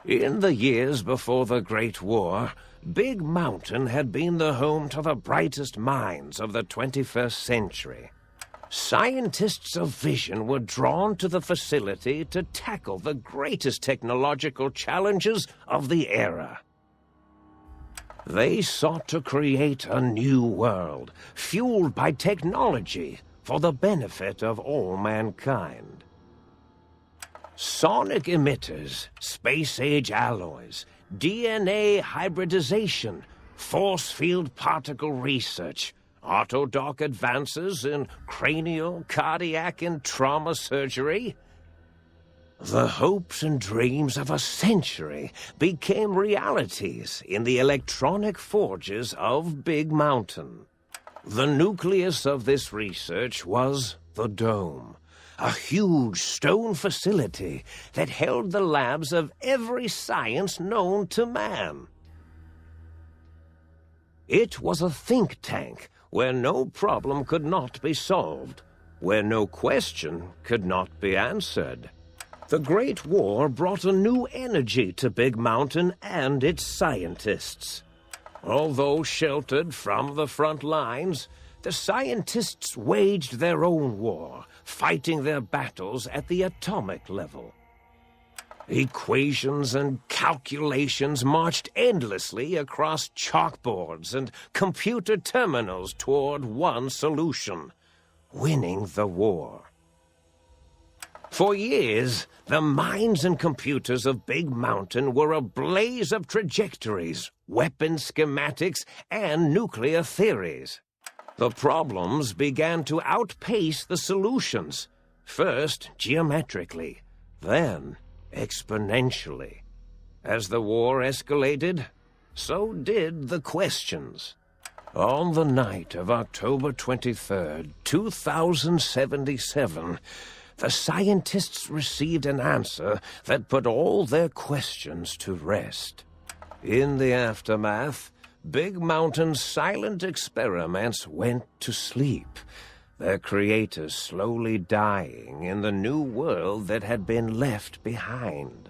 In the years before the Great War, Big Mountain had been the home to the brightest minds of the 21st century. Scientists of vision were drawn to the facility to tackle the greatest technological challenges of the era. They sought to create a new world, fueled by technology for the benefit of all mankind. Sonic emitters, space-age alloys, DNA hybridization, force field particle research, autodoc advances in cranial, cardiac, and trauma surgery. The hopes and dreams of a century became realities in the electronic forges of Big Mountain. The nucleus of this research was the Dome, a huge stone facility that held the labs of every science known to man. It was a think tank where no problem could not be solved, where no question could not be answered. The Great War brought a new energy to Big Mountain and its scientists. Although sheltered from the front lines, the scientists waged their own war, fighting their battles at the atomic level. Equations and calculations marched endlessly across chalkboards and computer terminals toward one solution: winning the war. For years, the minds and computers of Big Mountain were a blaze of trajectories, weapon schematics, and nuclear theories. The problems began to outpace the solutions, first geometrically, then exponentially. As the war escalated, so did the questions. On the night of October 23rd, 2077, the scientists received an answer that put all their questions to rest. In the aftermath, Big Mountain's silent experiments went to sleep, their creators slowly dying in the new world that had been left behind.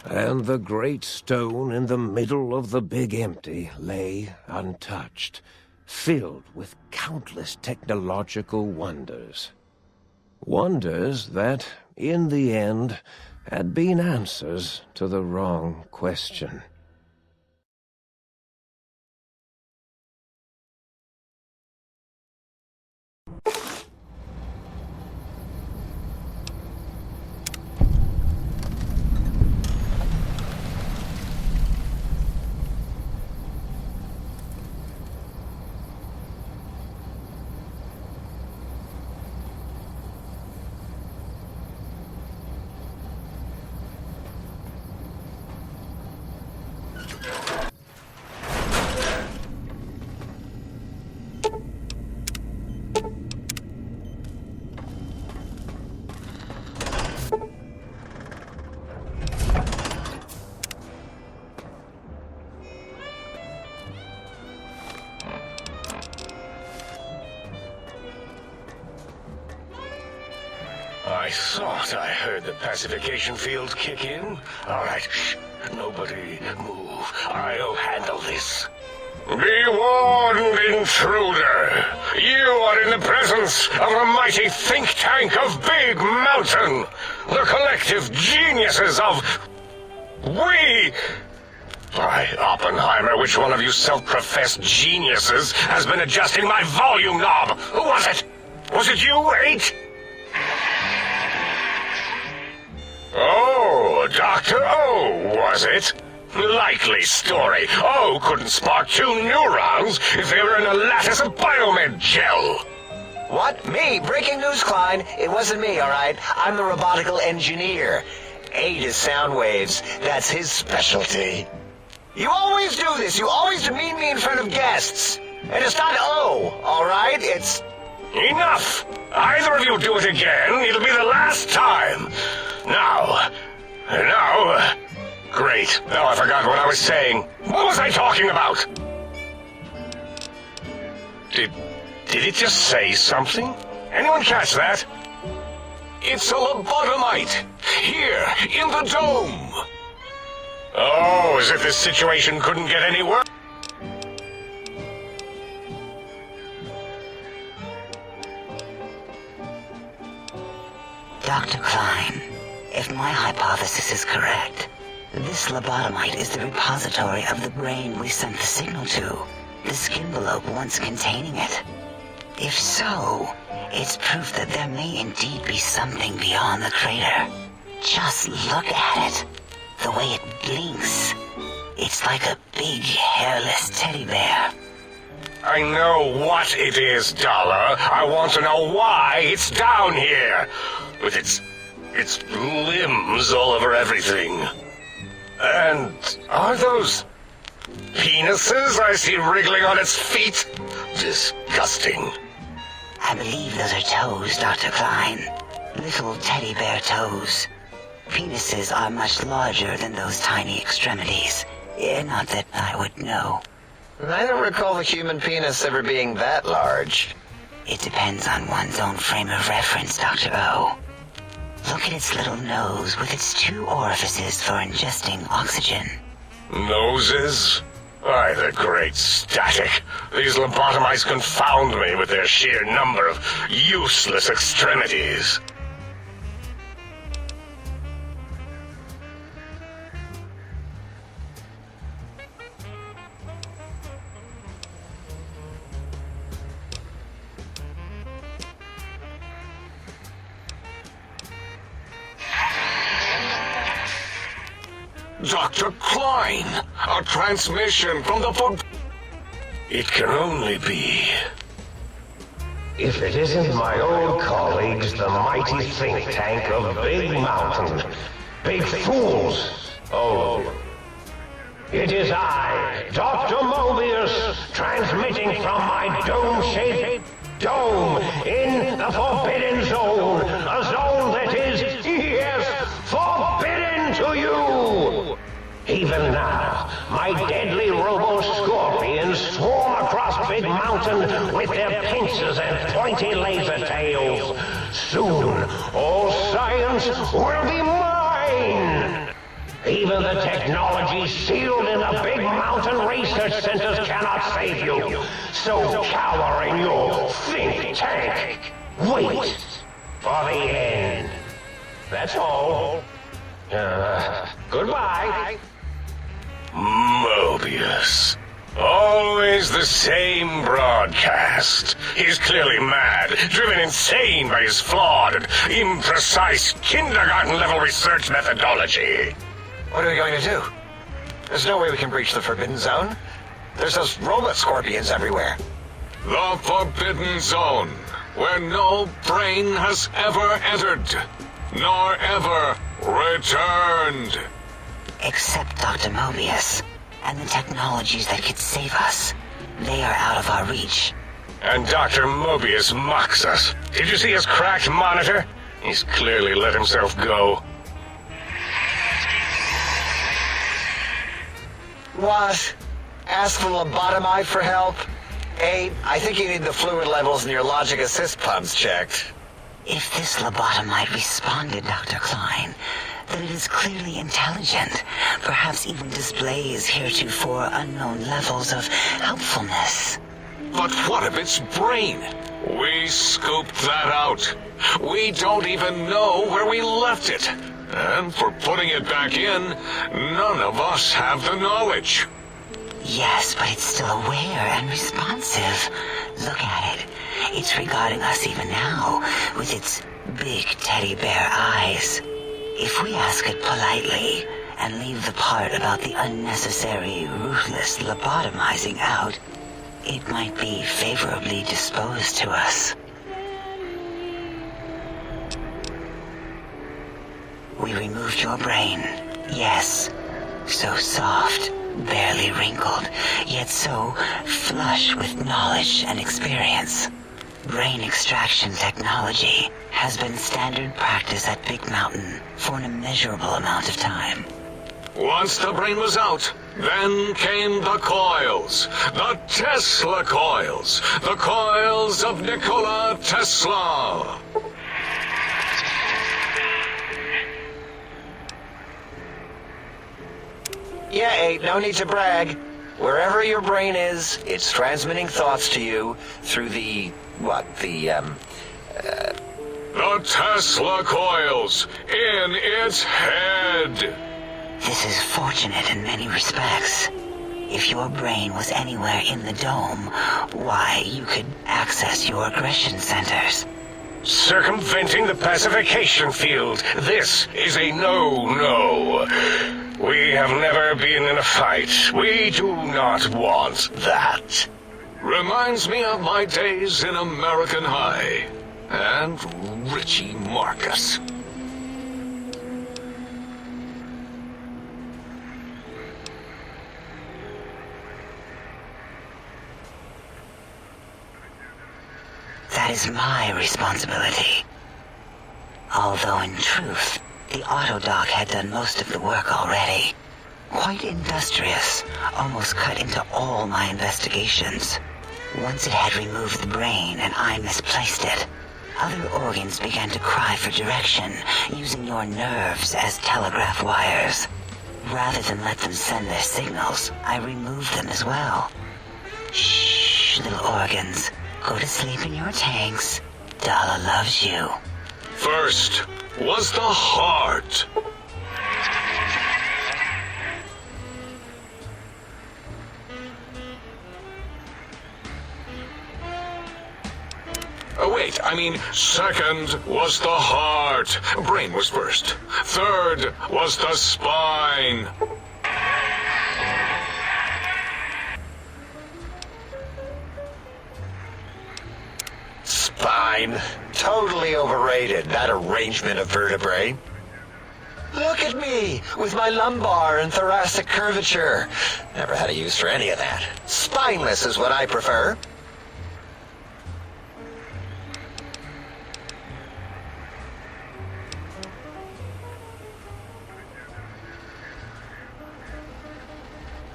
And the great stone in the middle of the Big Empty lay untouched, filled with countless technological wonders. Wonders that, in the end, had been answers to the wrong question. I thought I heard the pacification field kick in. All right, shh. Nobody move. I'll handle this. Be warned, intruder. You are in the presence of the mighty think tank of Big Mountain. The collective geniuses of... We... By Oppenheimer, which one of you self-professed geniuses has been adjusting my volume knob? Who was it? Was it you, 8? Oh, Dr. O, was it? Likely story. O couldn't spark 2 neurons if they were in a lattice of biomed gel. What? Me? Breaking news, Klein. It wasn't me, all right? I'm the robotical engineer. 8 is sound waves. That's his specialty. You always do this. You always demean me in front of guests. And it's not O, all right? It's... Enough! Either of you do it again, it'll be the last time. Now... Great. Now I forgot what I was saying. What was I talking about? Did it just say something? Anyone catch that? It's a lobotomite. Here, in the dome. Oh, as if this situation couldn't get any worse. Dr. Klein, if my hypothesis is correct, this lobotomite is the repository of the brain we sent the signal to, the skinvelope once containing it. If so, it's proof that there may indeed be something beyond the crater. Just look at it. The way it blinks. It's like a big, hairless teddy bear. I know what it is, Dollar. I want to know why it's down here. With its limbs all over everything. And are those penises I see wriggling on its feet? Disgusting. I believe those are toes, Dr. Klein. Little teddy bear toes. Penises are much larger than those tiny extremities. Not that I would know. I don't recall the human penis ever being that large. It depends on one's own frame of reference, Dr. O. Look at its little nose with its 2 orifices for ingesting oxygen. Noses? Why, the great static. These lobotomites confound me with their sheer number of useless extremities. Dr. Klein, a transmission from the It can only be. If it isn't my old colleagues, the mighty think tank of Big Mountain. Big fools, all of you. It is I, Dr. Mobius, transmitting from my dome-shaped dome in the Forbidden Zone. A zone that is, yes, forbidden to you. Even now, my deadly robo-scorpions swarm across Big Mountain with their pincers and pointy laser tails. Soon, all science will be mine. Even the technology sealed in the Big Mountain research centers cannot save you. So cower in your think tank. Wait for the end. That's all. Goodbye. Mobius. Always the same broadcast. He's clearly mad, driven insane by his flawed and imprecise kindergarten-level research methodology. What are we going to do? There's no way we can breach the Forbidden Zone. There's those robot scorpions everywhere. The Forbidden Zone, where no brain has ever entered, nor ever returned. Except Dr. Mobius, and the technologies that could save us. They are out of our reach. And Dr. Mobius mocks us. Did you see his cracked monitor? He's clearly let himself go. What? Ask the lobotomite for help? Hey, I think you need the fluid levels in your logic assist pumps checked. If this lobotomite responded, Dr. Klein, then it is clearly intelligent, perhaps even displays heretofore unknown levels of helpfulness. But what of its brain? We scooped that out. We don't even know where we left it. And for putting it back in, none of us have the knowledge. Yes, but it's still aware and responsive. Look at it. It's regarding us even now, with its big teddy bear eyes. If we ask it politely, and leave the part about the unnecessary, ruthless lobotomizing out, it might be favorably disposed to us. We removed your brain, yes. So soft, barely wrinkled, yet so flush with knowledge and experience. Brain extraction technology has been standard practice at Big Mountain for an immeasurable amount of time. Once the brain was out, then came the coils. The Tesla coils. The coils of Nikola Tesla. Yeah, 8, no need to brag. Wherever your brain is, it's transmitting thoughts to you through the Tesla coils in its head. This is fortunate in many respects. If your brain was anywhere in the dome, why, you could access your aggression centers. Circumventing the pacification field. This is a no-no. We have never been in a fight. We do not want that. Reminds me of my days in American High. And Richie Marcus. That is my responsibility. Although in truth, the autodock had done most of the work already. Quite industrious, almost cut into all my investigations. Once it had removed the brain and I misplaced it, other organs began to cry for direction, using your nerves as telegraph wires. Rather than let them send their signals, I removed them as well. Shh, little organs. Go to sleep in your tanks. Dala loves you. First was the heart. Oh, wait, I mean, second was the heart. Brain was first. Third was the spine. Spine. Totally overrated, that arrangement of vertebrae. Look at me, with my lumbar and thoracic curvature. Never had a use for any of that. Spineless is what I prefer.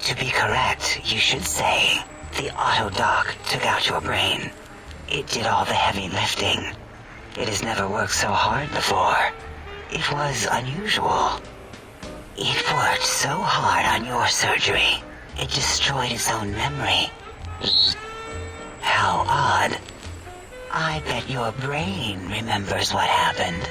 To be correct, you should say, the autodock took out your brain. It did all the heavy lifting. It has never worked so hard before. It was unusual. It worked so hard on your surgery, it destroyed its own memory. How odd. I bet your brain remembers what happened.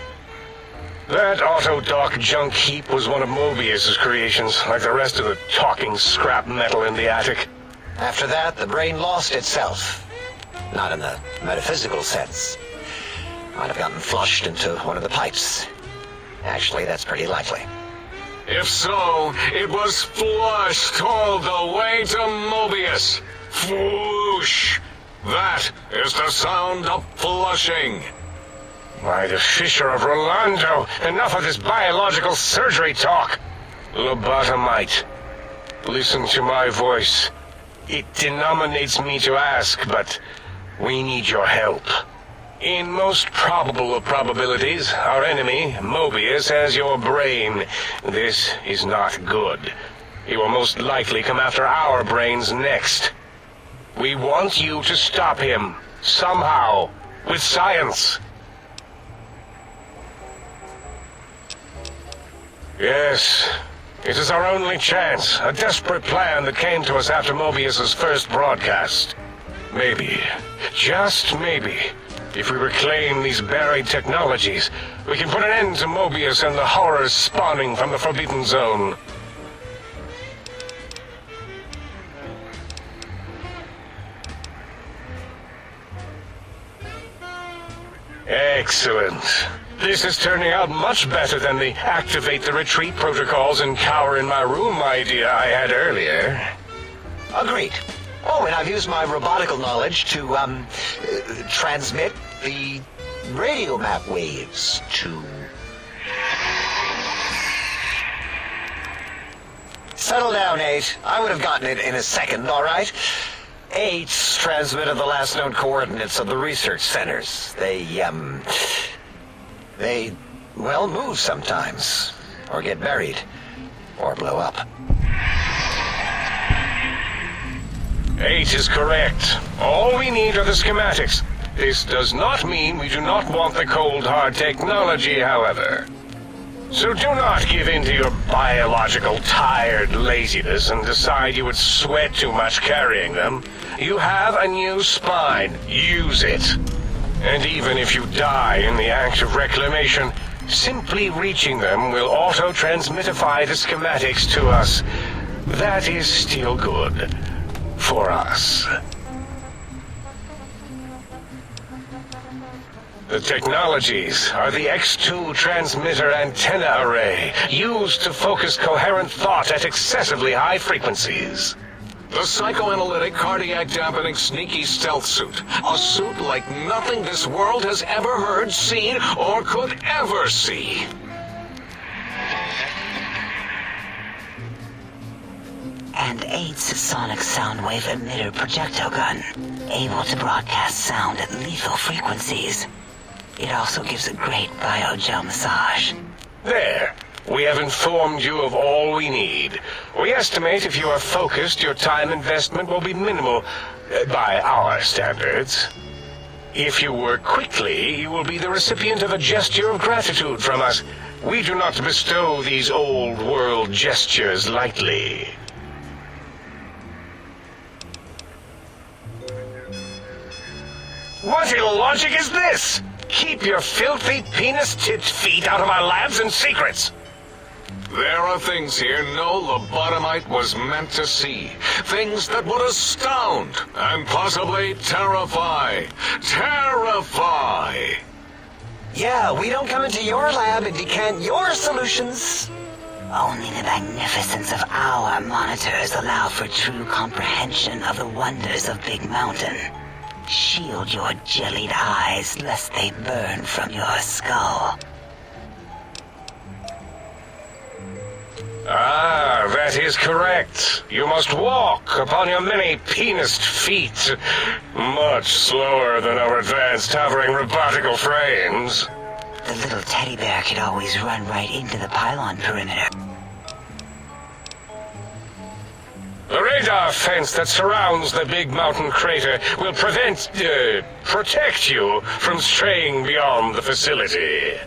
That autodock junk heap was one of Mobius's creations, like the rest of the talking scrap metal in the attic. After that, the brain lost itself. Not in the metaphysical sense. Might have gotten flushed into one of the pipes. Actually, that's pretty likely. If so, it was flushed all the way to Mobius. Flush! That is the sound of flushing. By the Fisher of Rolando, enough of this biological surgery talk. Lobotomite, listen to my voice. It denominates me to ask, but we need your help. In most probable of probabilities, our enemy, Mobius, has your brain. This is not good. He will most likely come after our brains next. We want you to stop him, somehow, with science. Yes, it is our only chance, a desperate plan that came to us after Mobius's first broadcast. Maybe, just maybe, if we reclaim these buried technologies, we can put an end to Mobius and the horrors spawning from the Forbidden Zone. Excellent. This is turning out much better than the activate the retreat protocols and cower in my room idea I had earlier. Agreed. Oh, and I've used my robotical knowledge to, transmit the radio map waves to... Settle down, 8. I would have gotten it in a second, all right? 8's transmitted the last known coordinates of the research centers. They, well, move sometimes, or get buried, or blow up. 8 is correct. All we need are the schematics. This does not mean we do not want the cold hard technology, however. So do not give in to your biological tired laziness and decide you would sweat too much carrying them. You have a new spine. Use it. And even if you die in the act of reclamation, simply reaching them will auto-transmitify the schematics to us. That is still good. For us. The technologies are the X2 transmitter antenna array, used to focus coherent thought at excessively high frequencies. The psychoanalytic, cardiac-dampening, sneaky stealth suit. A suit like nothing this world has ever heard, seen, or could ever see. And ASUS sonic soundwave emitter projectile gun, able to broadcast sound at lethal frequencies. It also gives a great biogel massage. There. We have informed you of all we need. We estimate if you are focused, your time investment will be minimal, by our standards. If you work quickly, you will be the recipient of a gesture of gratitude from us. We do not bestow these old-world gestures lightly. What illogic is this? Keep your filthy, penis-tipped feet out of our labs and secrets. There are things here no lobotomite was meant to see. Things that would astound and possibly terrify. Terrify! Yeah, we don't come into your lab and decant your solutions. Only the magnificence of our monitors allow for true comprehension of the wonders of Big Mountain. Shield your jellied eyes lest they burn from your skull. Ah, that is correct. You must walk upon your many penised feet, much slower than our advanced hovering robotical frames. The little teddy bear could always run right into the pylon perimeter. The radar fence that surrounds the Big Mountain crater will protect you from straying beyond the facility.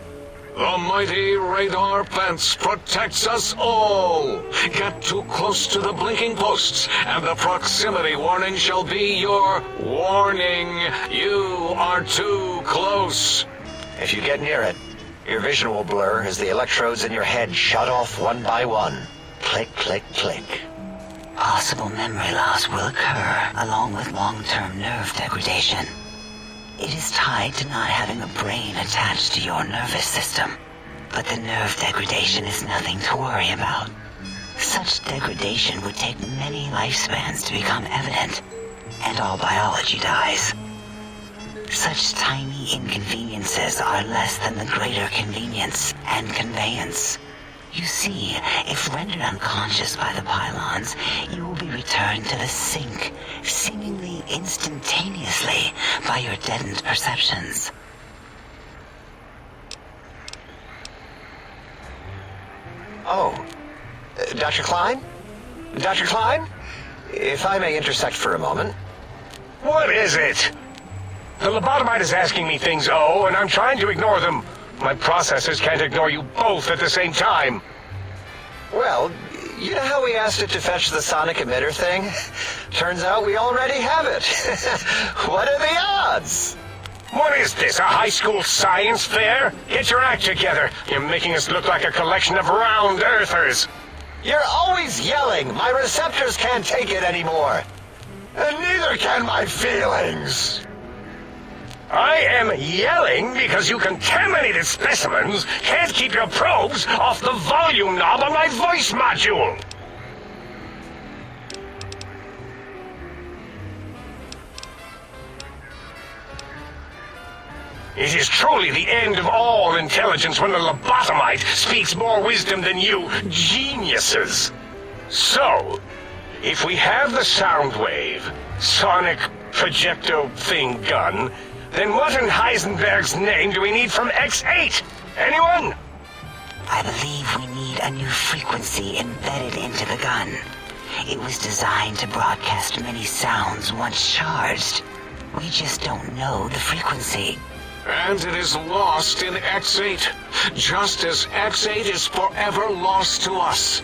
The mighty radar fence protects us all. Get too close to the blinking posts, and the proximity warning shall be your warning. You are too close. If you get near it, your vision will blur as the electrodes in your head shut off one by one. Click, click, click. Possible memory loss will occur, along with long-term nerve degradation. It is tied to not having a brain attached to your nervous system, but the nerve degradation is nothing to worry about. Such degradation would take many lifespans to become evident, and all biology dies. Such tiny inconveniences are less than the greater convenience and conveyance. You see, if rendered unconscious by the pylons, you will be returned to the sink, seemingly instantaneously, by your deadened perceptions. Oh, Dr. Klein? Dr. Klein? If I may intersect for a moment. What is it? The lobotomite is asking me things, and I'm trying to ignore them. My processors can't ignore you both at the same time. Well, you know how we asked it to fetch the sonic emitter thing? Turns out we already have it. What are the odds? What is this, a high school science fair? Get your act together. You're making us look like a collection of round earthers. You're always yelling. My receptors can't take it anymore. And neither can my feelings. I am yelling because you contaminated specimens can't keep your probes off the volume knob on my voice module. It is truly the end of all intelligence when the lobotomite speaks more wisdom than you geniuses. So, if we have the sound wave, sonic projecto thing gun, then what in Heisenberg's name do we need from X8? Anyone? I believe we need a new frequency embedded into the gun. It was designed to broadcast many sounds once charged. We just don't know the frequency. and it is lost in X8, just as X8 is forever lost to us.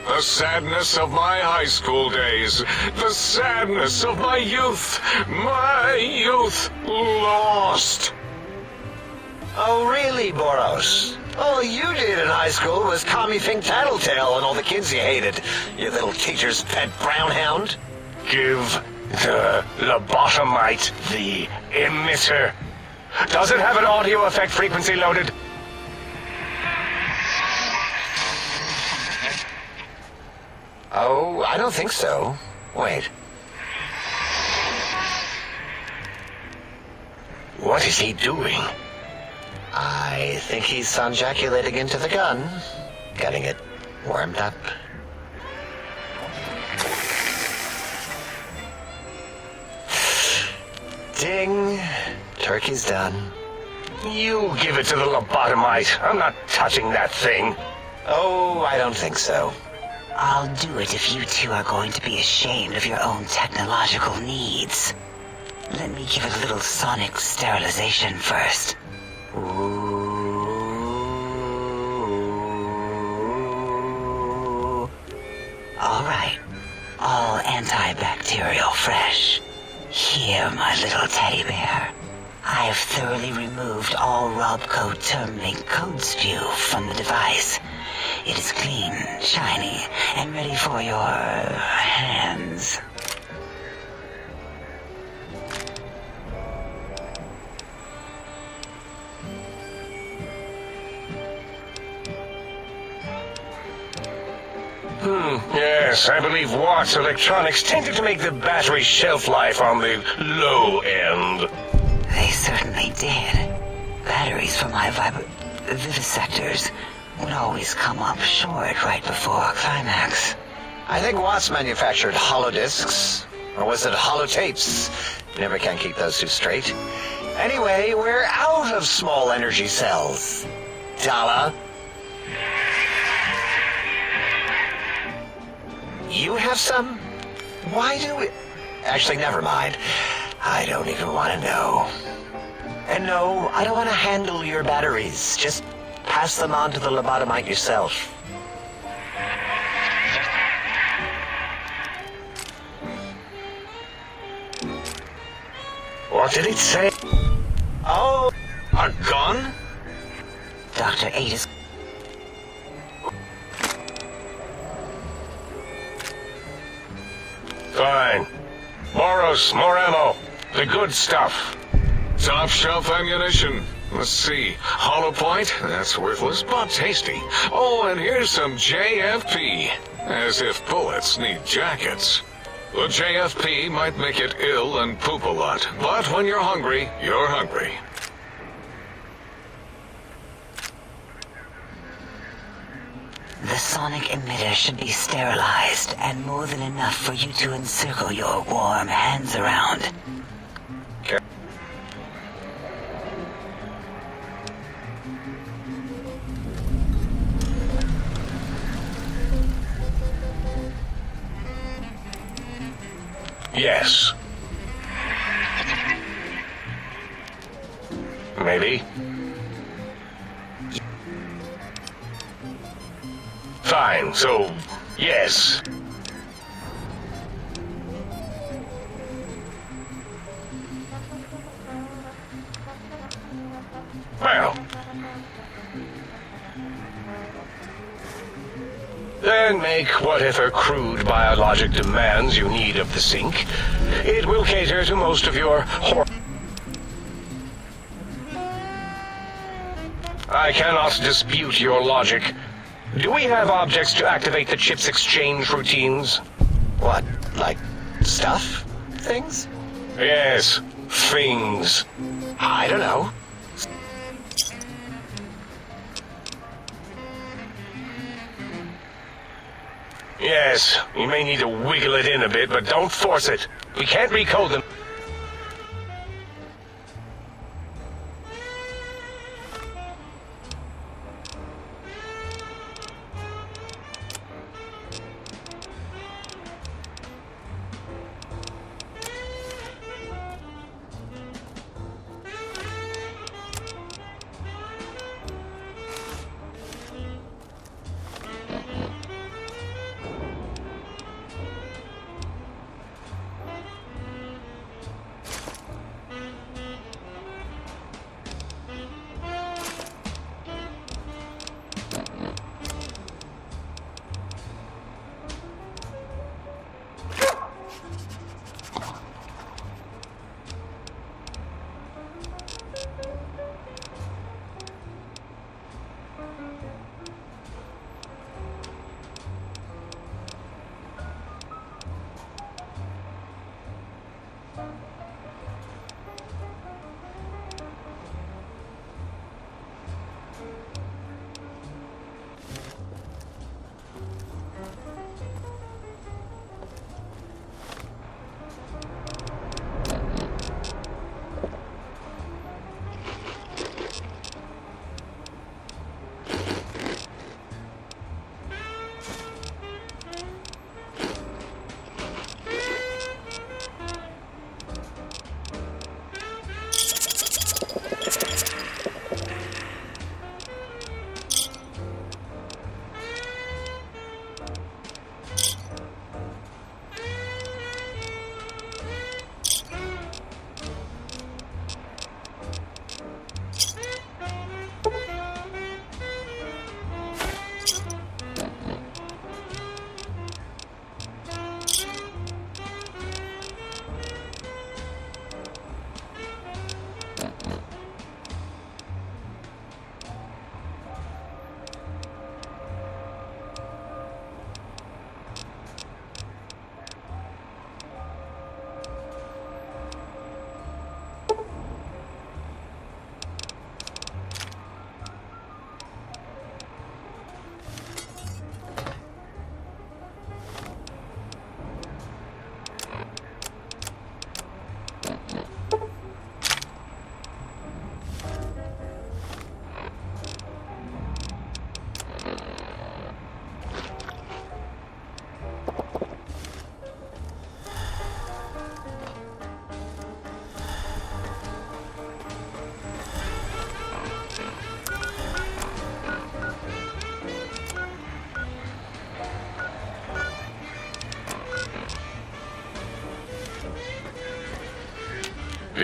The sadness of my high school days, the sadness of my youth lost. Oh, really, Boros? All you did in high school was call me Fink Tattletale and all the kids you hated, you little teacher's pet brown hound. Give the lobotomite the emitter. Does it have an audio effect frequency loaded? Oh, I don't think so. Wait. What is he doing? I think he's sonjaculating into the gun, getting it warmed up. Ding. Turkey's done. You give it to the lobotomite. I'm not touching that thing. Oh, I don't think so. I'll do it if you two are going to be ashamed of your own technological needs. Let me give it a little sonic sterilization first. Ooh. All right. All antibacterial fresh. Here, my little teddy bear. I have thoroughly removed all Robcode term-link code spew from the device. It is clean, shiny, and ready for your hands. Yes, I believe Watt's Electronics tended to make the battery shelf life on the low end. They certainly did. Batteries for my vivisectors would always come up short right before climax. I think Watts manufactured holodiscs. Or was it holotapes? Never can keep those two straight. Anyway, we're out of small energy cells. Dala. You have some? Why do we... Actually, never mind. I don't even want to know. And no, I don't want to handle your batteries. Just pass them on to the lobotomite yourself. What did it say? Oh, A gun? Dr. 8 is... Fine. Boros, more ammo. The good stuff. Top shelf ammunition. Let's see. Hollow point? That's worthless, but tasty. Oh, and here's some JFP. As if bullets need jackets. The JFP might make it ill and poop a lot, but when you're hungry, you're hungry. The sonic emitter should be sterilized and more than enough for you to encircle your warm hands around. Yes. Maybe. Fine, so, yes. Well. Then make whatever crude biologic demands you need of the sink. It will cater to most of your I cannot dispute your logic. Do we have objects to activate the chip's exchange routines? what? Like stuff? Things? Yes, things. I don't know. Yes, you may need to wiggle it in a bit, but don't force it. We can't recode them.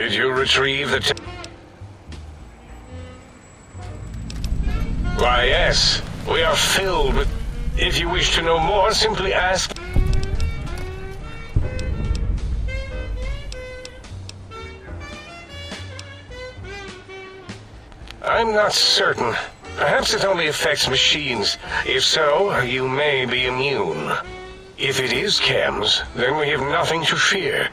Did you retrieve the... Why, yes. We are filled with... If you wish to know more, simply ask... I'm not certain. Perhaps it only affects machines. If so, you may be immune. If it is chems, then we have nothing to fear.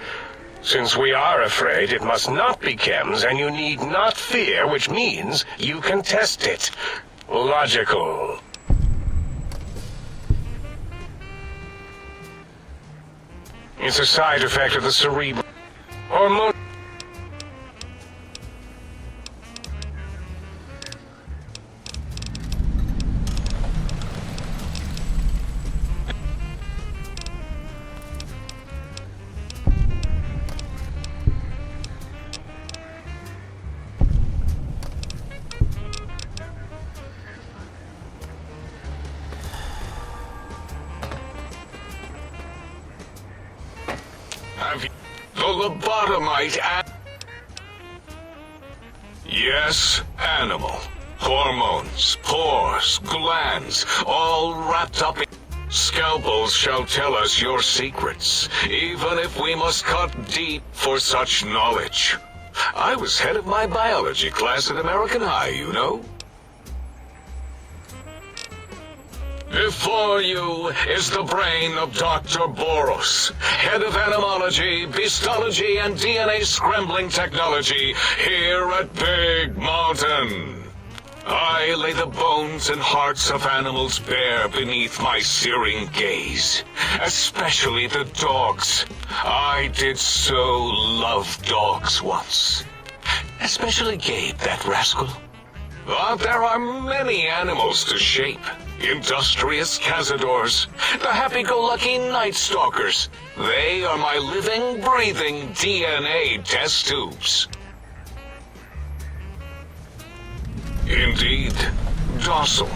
Since we are afraid, it must not be chems, and you need not fear, which means you can test it. Logical. It's a side effect of the cerebral hormone. The lobotomite Yes, animal. Hormones, pores, glands, all wrapped up in... Scalpels shall tell us your secrets, even if we must cut deep for such knowledge. I was head of my biology class at American High, you know. Before you is the brain of Dr. Boros, head of animology, beastology, and DNA scrambling technology here at Big Mountain. I lay the bones and hearts of animals bare beneath my searing gaze, especially the dogs. I did so love dogs once. Especially Gabe, that rascal. But there are many animals to shape. Industrious cazadors, the happy-go-lucky night stalkers. They are my living, breathing DNA test tubes. Indeed, docile,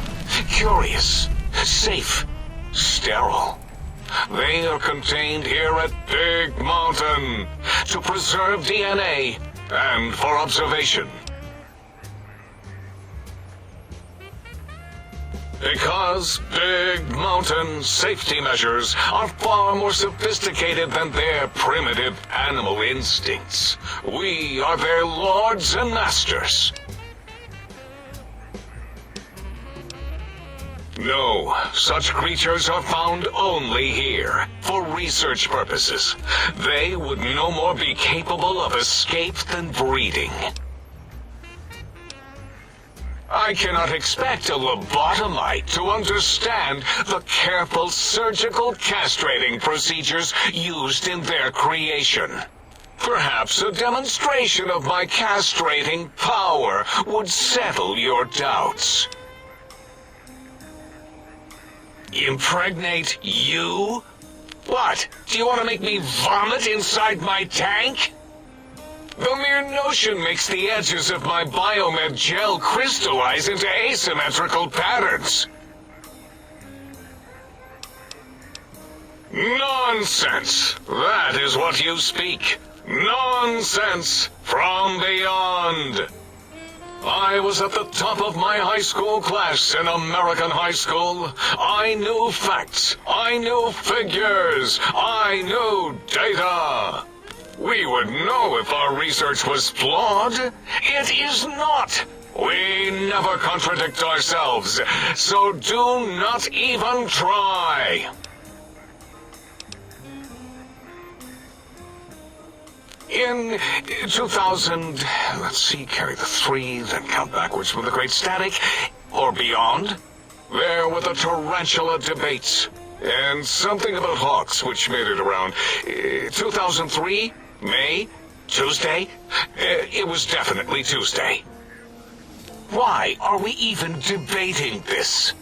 curious, safe, sterile. They are contained here at Big Mountain to preserve DNA and for observation. Because Big Mountain safety measures are far more sophisticated than their primitive animal instincts. We are their lords and masters. No, such creatures are found only here, for research purposes. They would no more be capable of escape than breeding. I cannot expect a lobotomite to understand the careful surgical castrating procedures used in their creation. Perhaps a demonstration of my castrating power would settle your doubts. Impregnate you? What? Do you want to make me vomit inside my tank? The mere notion makes the edges of my biomed gel crystallize into asymmetrical patterns. Nonsense! That is what you speak. Nonsense from beyond. I was at the top of my high school class in American high school. I knew facts. I knew figures. I knew data. We would know if our research was flawed. It is not. We never contradict ourselves, so do not even try. In 2000, carry the 3, then count backwards from the Great Static, or beyond, there were the tarantula debates, and something about hawks, which made it around 2003, May, Tuesday. It was definitely Tuesday. Why are we even debating this?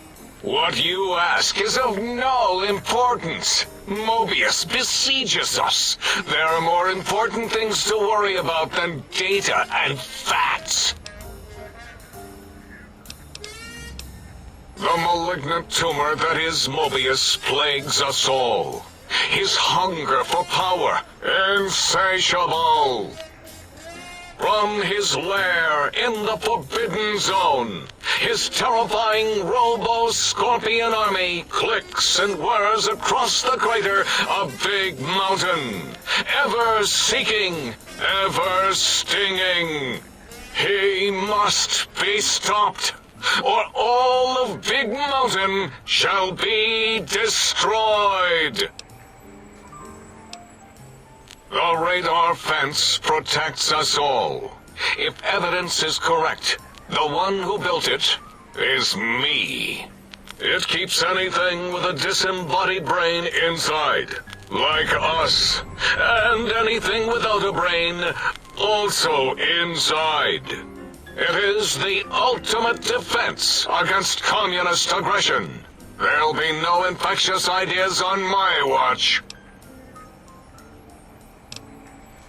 What you ask is of no importance. Mobius besieges us. There are more important things to worry about than data and facts. The malignant tumor that is Mobius plagues us all. His hunger for power, insatiable. From his lair in the Forbidden Zone, his terrifying robo-scorpion army clicks and whirs across the crater a big mountain, ever seeking, ever stinging. He must be stopped, or all of Big Mountain shall be destroyed. The radar fence protects us all. If evidence is correct, the one who built it is me. It keeps anything with a disembodied brain inside, like us, and anything without a brain also inside. It is the ultimate defense against communist aggression. There'll be no infectious ideas on my watch.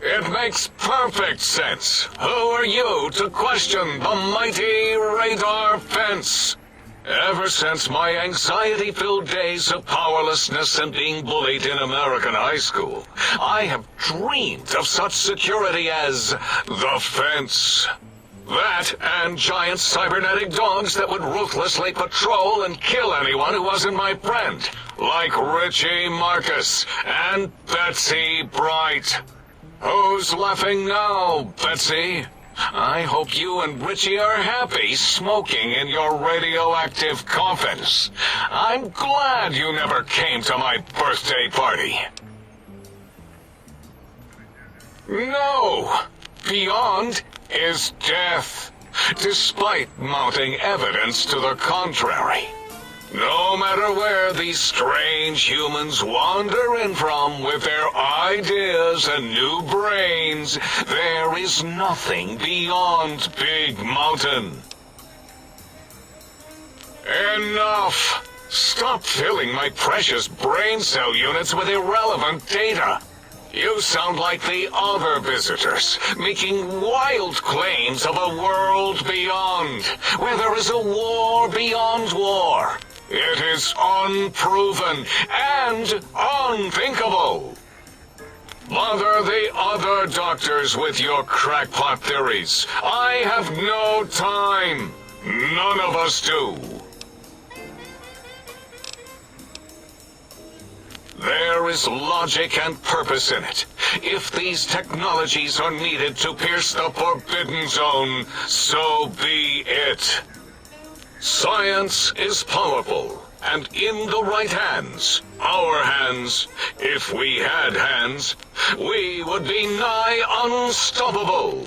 It makes perfect sense. Who are you to question the mighty radar fence? Ever since my anxiety-filled days of powerlessness and being bullied in American high school, I have dreamed of such security as the fence. That and giant cybernetic dogs that would ruthlessly patrol and kill anyone who wasn't my friend, like Richie Marcus and Betsy Bright. Who's laughing now, Betsy? I hope you and Richie are happy smoking in your radioactive coffins. I'm glad you never came to my birthday party. No! Beyond is death, despite mounting evidence to the contrary. No matter where these strange humans wander in from with their ideas and new brains, there is nothing beyond Big Mountain. Enough! Stop filling my precious brain cell units with irrelevant data. You sound like the other visitors, making wild claims of a world beyond, where there is a war beyond war. It is unproven and unthinkable. Bother the other doctors with your crackpot theories. I have no time. None of us do. There is logic and purpose in it. If these technologies are needed to pierce the Forbidden Zone, so be it. Science is powerful, and in the right hands, our hands, if we had hands, we would be nigh unstoppable.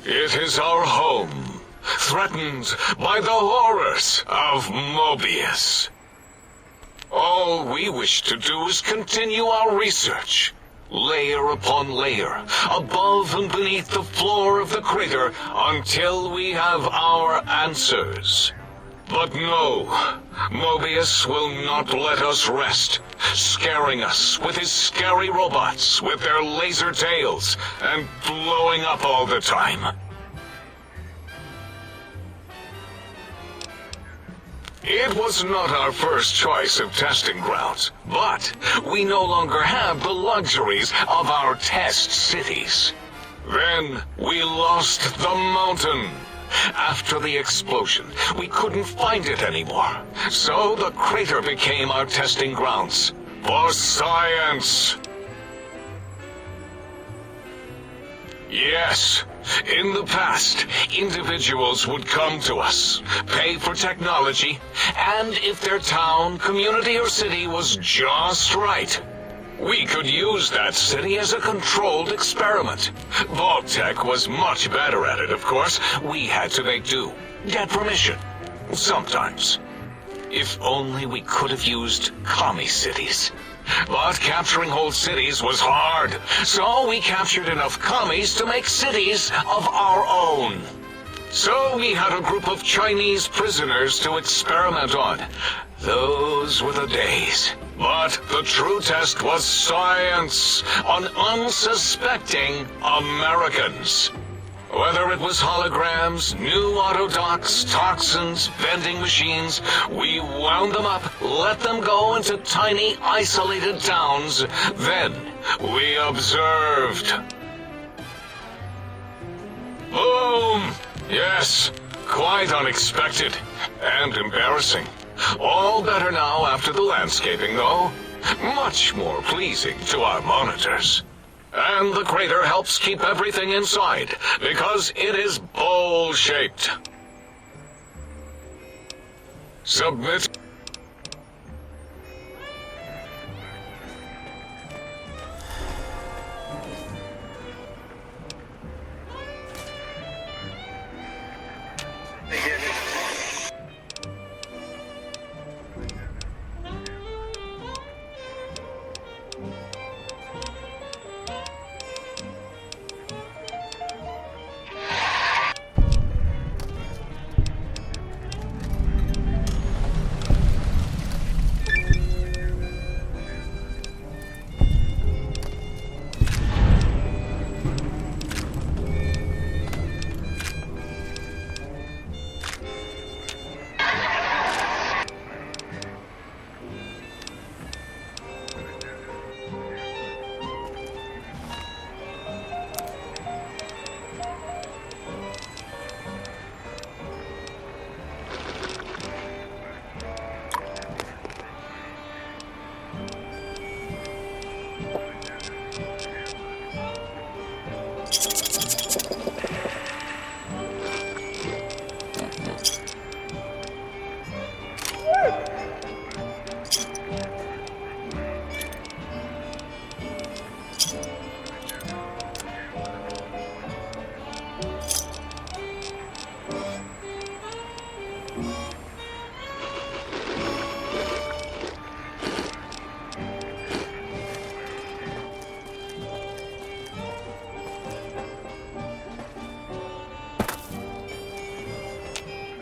It is our home, threatened by the horrors of Mobius. All we wish to do is continue our research, layer upon layer, above and beneath the floor of the crater, until we have our answers. But no, Mobius will not let us rest, scaring us with his scary robots with their laser tails and blowing up all the time. It was not our first choice of testing grounds, but we no longer have the luxuries of our test cities. Then we lost the mountain. After the explosion, we couldn't find it anymore, so the crater became our testing grounds for science. Yes, in the past, individuals would come to us, pay for technology, and if their town, community, or city was just right, we could use that city as a controlled experiment. Vault-Tec was much better at it, of course. We had to make do, get permission, sometimes. If only we could have used commie cities. But capturing whole cities was hard, so we captured enough commies to make cities of our own. So we had a group of Chinese prisoners to experiment on. Those were the days. But the true test was science on unsuspecting Americans. Whether it was holograms, new autodocs, toxins, vending machines, we wound them up, let them go into tiny, isolated towns. Then we observed. Boom! Yes, quite unexpected and embarrassing. All better now after the landscaping, though. Much more pleasing to our monitors. And the crater helps keep everything inside, because it is bowl-shaped. Submit.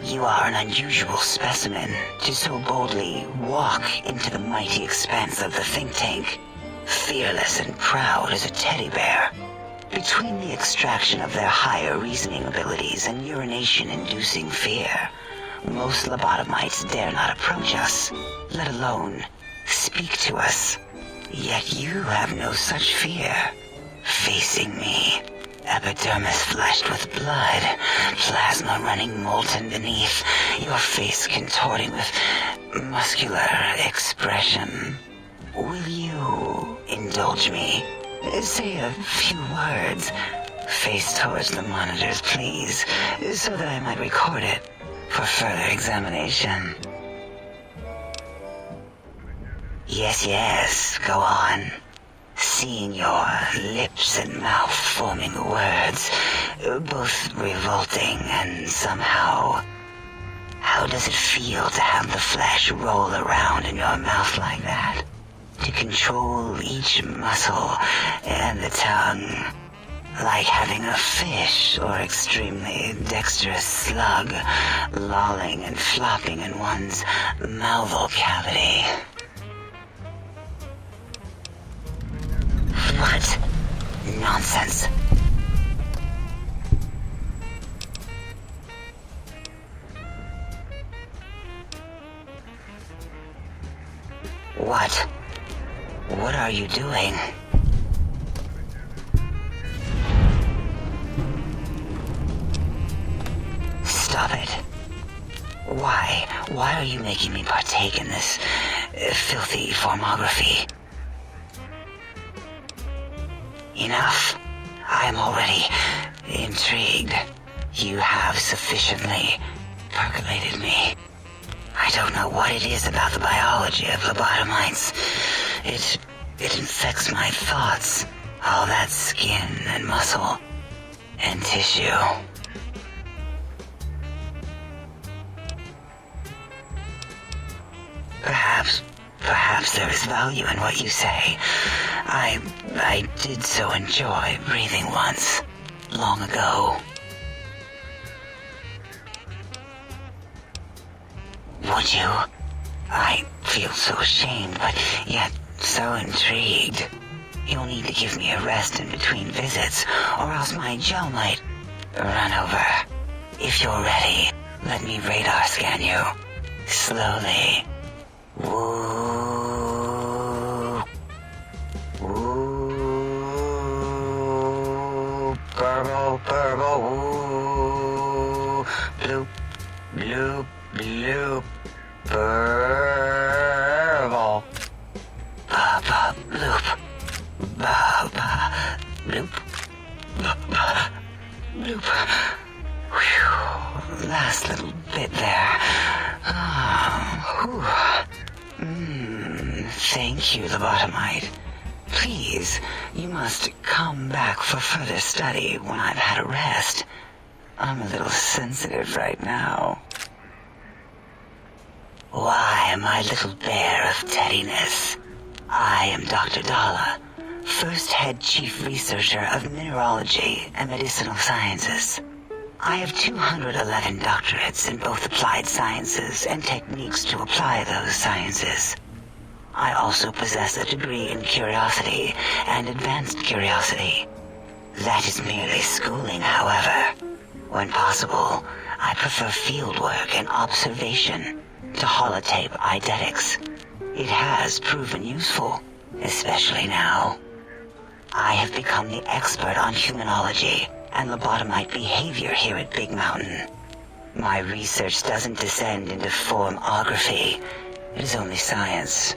You are an unusual specimen to so boldly walk into the mighty expanse of the think tank, fearless and proud as a teddy bear. Between the extraction of their higher reasoning abilities and urination-inducing fear, most lobotomites dare not approach us, let alone speak to us. Yet you have no such fear. Facing me, epidermis fleshed with blood, plasma running molten beneath, your face contorting with muscular expression. Will you indulge me? Say a few words. Face towards the monitors, please, so that I might record it for further examination. Yes, go on. Seeing your lips and mouth forming words, both revolting and somehow... How does it feel to have the flesh roll around in your mouth like that? To control each muscle and the tongue, like having a fish or extremely dexterous slug lolling and flopping in one's malval cavity. What? Nonsense. What? What are you doing? Stop it. Why? Why are you making me partake in this filthy formography? Enough. I am already intrigued. You have sufficiently percolated me. I don't know what it is about the biology of lobotomites. It infects my thoughts. All that skin and muscle and tissue. Perhaps there is value in what you say. I did so enjoy breathing once, long ago. Would you? I feel so ashamed, but yet so intrigued. You'll need to give me a rest in between visits, or else my jaw might Run over. If you're ready, let me radar scan you. Slowly. Woo. Woo. Burble, burble, woo. Bloop, bloop, bloop. Burble. Ba-ba, bloop. Ba-ba, bloop. Ba-ba, bloop. Whew. Last little bit there. Thank you, lobotomite. Please, you must come back for further study when I've had a rest. I'm a little sensitive right now. Why, my little bear of teddiness. I am Dr. Dalla, first head chief researcher of mineralogy and medicinal sciences. I have 211 doctorates in both applied sciences and techniques to apply those sciences. I also possess a degree in curiosity and advanced curiosity. That is merely schooling, however. When possible, I prefer fieldwork and observation to holotape eidetics. It has proven useful, especially now. I have become the expert on humanology and lobotomite behavior here at Big Mountain. My research doesn't descend into formography. It is only science.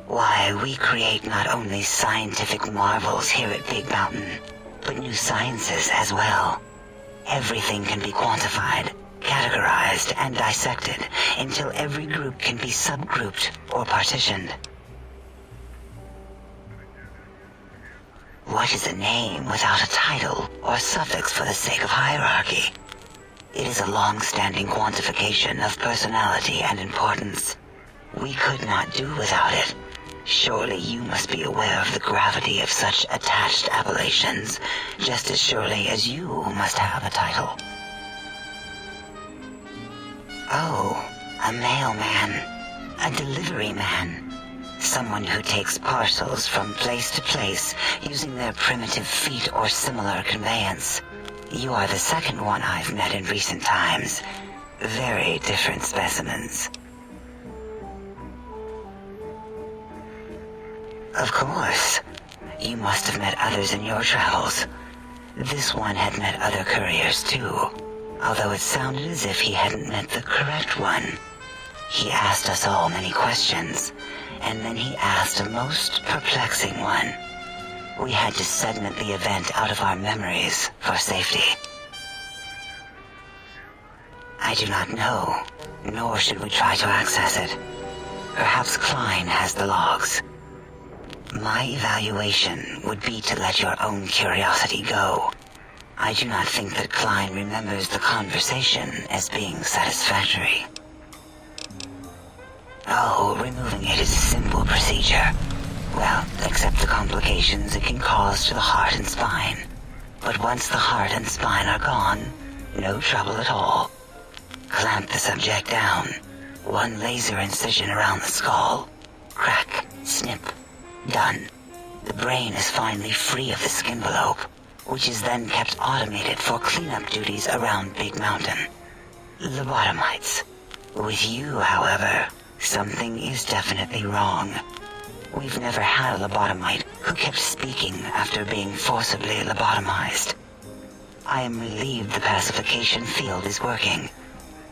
Why, we create not only scientific marvels here at Big Mountain, but new sciences as well. Everything can be quantified, categorized, and dissected until every group can be subgrouped or partitioned. What is a name without a title or suffix for the sake of hierarchy? It is a long-standing quantification of personality and importance. We could not do without it. Surely you must be aware of the gravity of such attached appellations, just as surely as you must have a title. Oh, a mailman, a delivery man. Someone who takes parcels from place to place using their primitive feet or similar conveyance. You are the second one I've met in recent times. Very different specimens. Of course. You must have met others in your travels. This one had met other couriers too, although it sounded as if he hadn't met the correct one. He asked us all many questions, and then he asked a most perplexing one. We had to segment the event out of our memories for safety. I do not know, nor should we try to access it. Perhaps Klein has the logs. My evaluation would be to let your own curiosity go. I do not think that Klein remembers the conversation as being satisfactory. Oh, removing it is a simple procedure. Well, except the complications it can cause to the heart and spine. But once the heart and spine are gone, no trouble at all. Clamp the subject down. One laser incision around the skull. Crack, snip. Done. The brain is finally free of the skin envelope, which is then kept automated for cleanup duties around Big Mountain. Lobotomites. With you, however, something is definitely wrong. We've never had a lobotomite who kept speaking after being forcibly lobotomized. I am relieved the pacification field is working.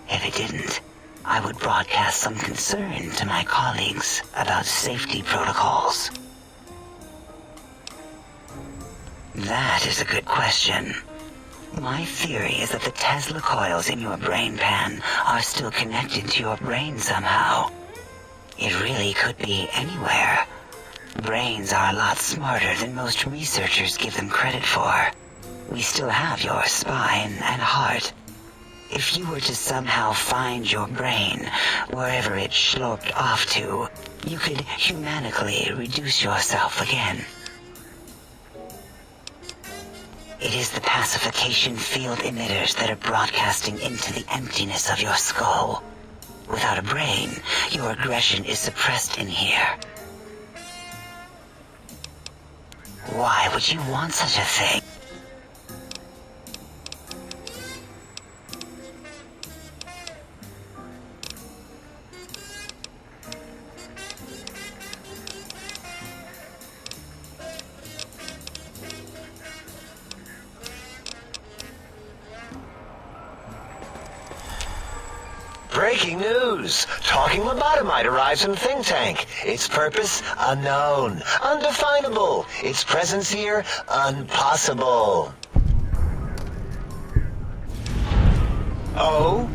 If it didn't, I would broadcast some concern to my colleagues about safety protocols. That is a good question. My theory is that the Tesla coils in your brain pan are still connected to your brain somehow. It really could be anywhere. Brains are a lot smarter than most researchers give them credit for. We still have your spine and heart. If you were to somehow find your brain, wherever it sloped off to, you could humanically reduce yourself again. It is the pacification field emitters that are broadcasting into the emptiness of your skull. Without a brain, your aggression is suppressed in here. Why would you want such a thing? Breaking news! Talking lobotomite arrives in think tank. Its purpose, unknown. Undefinable. Its presence here, impossible. Oh?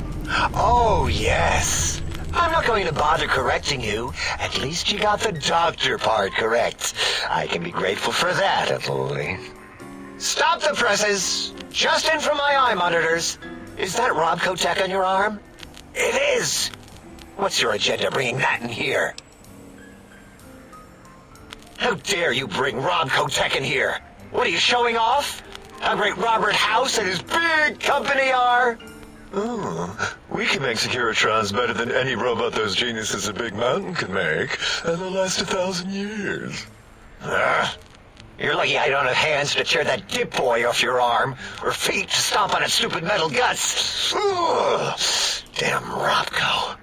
Oh, yes. I'm not going to bother correcting you. At least you got the doctor part correct. I can be grateful for that, at least. Stop the presses! Just in from my eye monitors. Is that Robco tech on your arm? It is! What's your agenda bringing that in here? How dare you bring Robco tech in here? What are you showing off? How great Robert House and his big company are? Oh, we can make Securitrons better than any robot those geniuses at Big Mountain can make, and they'll last 1,000 years. You're lucky I don't have hands to tear that dip boy off your arm, or feet to stomp on its stupid metal guts. Ugh. Damn Robco.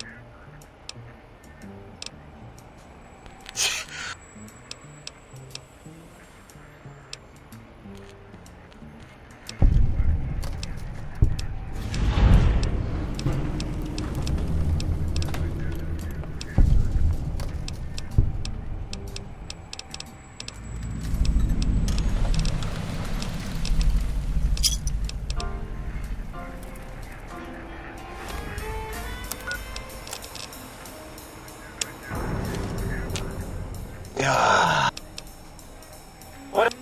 What?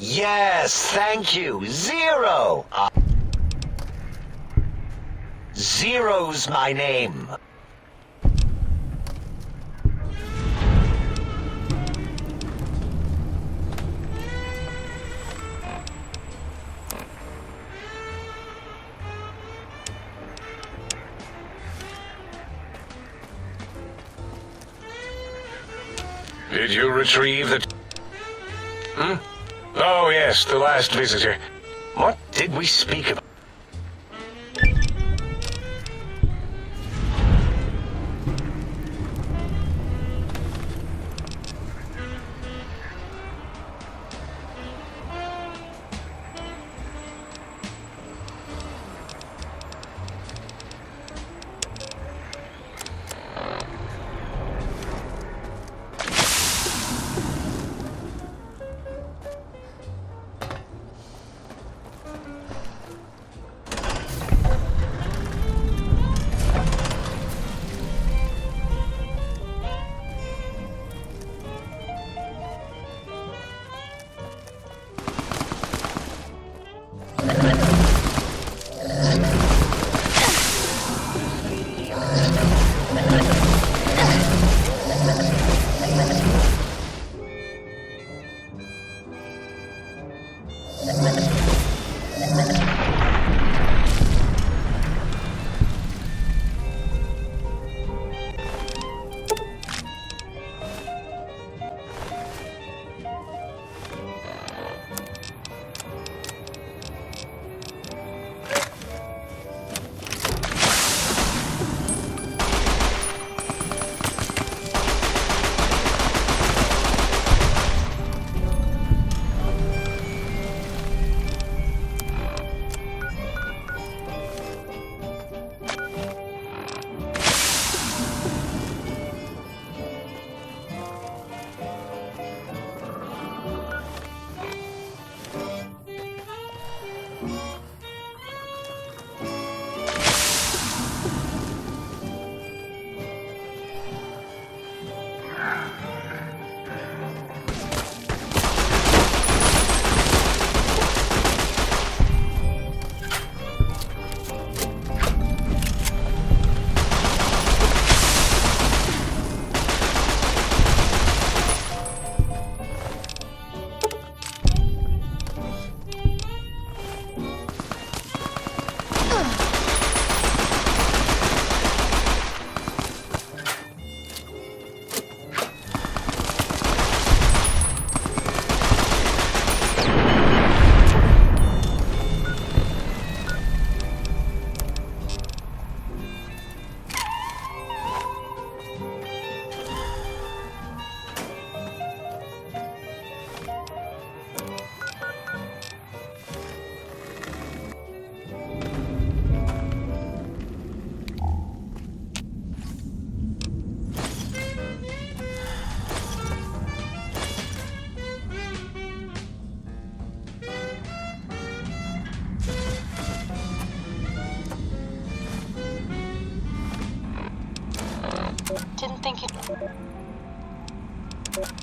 Yes, thank you. Zero. Zero's my name. Did you retrieve the... Oh, yes, the last visitor. What did we speak about?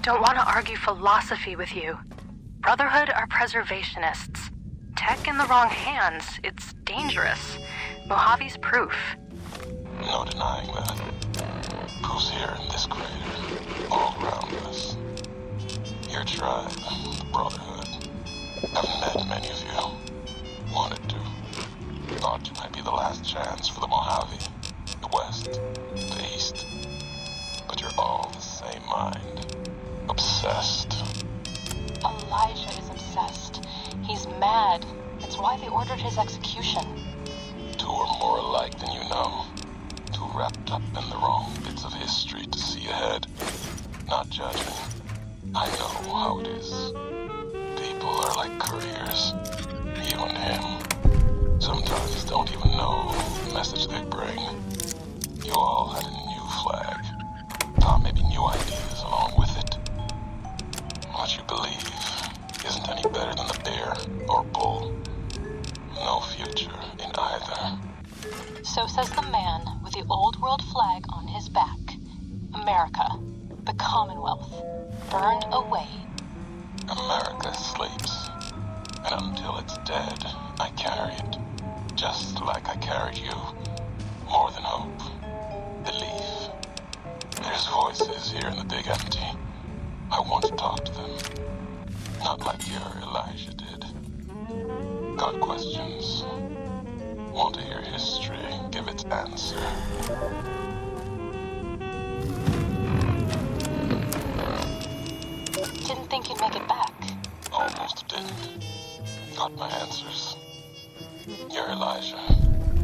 Don't want to argue philosophy with you. Brotherhood are preservationists. Tech in the wrong hands, it's dangerous. Mojave's proof. No denying that. Proof's here in this crater, all around us. Your tribe, the Brotherhood. Haven't met many of you. Wanted to. Thought you might be the last chance for the Mojave. The West, the East. But you're all the same mind. Obsessed. Elijah is obsessed. He's mad. It's why they ordered his execution. Two are more alike than you know. Too wrapped up in the wrong bits of history to see ahead. Not judging. I know how it is. People are like couriers. You and him. Sometimes don't even know the message they bring. You all had a new flag. Thought maybe new ideas along with it. What you believe isn't any better than the bear or bull. No future in either. So says the man with the old world flag on his back. America, the Commonwealth, burned away. America sleeps. And until it's dead, I carry it. Just like I carried you. More than hope. Belief. There's voices here in the big empty. I want to talk to them. Not like your Elijah did. Got questions. Want to hear history give its answer. Didn't think you'd make it back. Almost didn't. Got my answers. Your Elijah.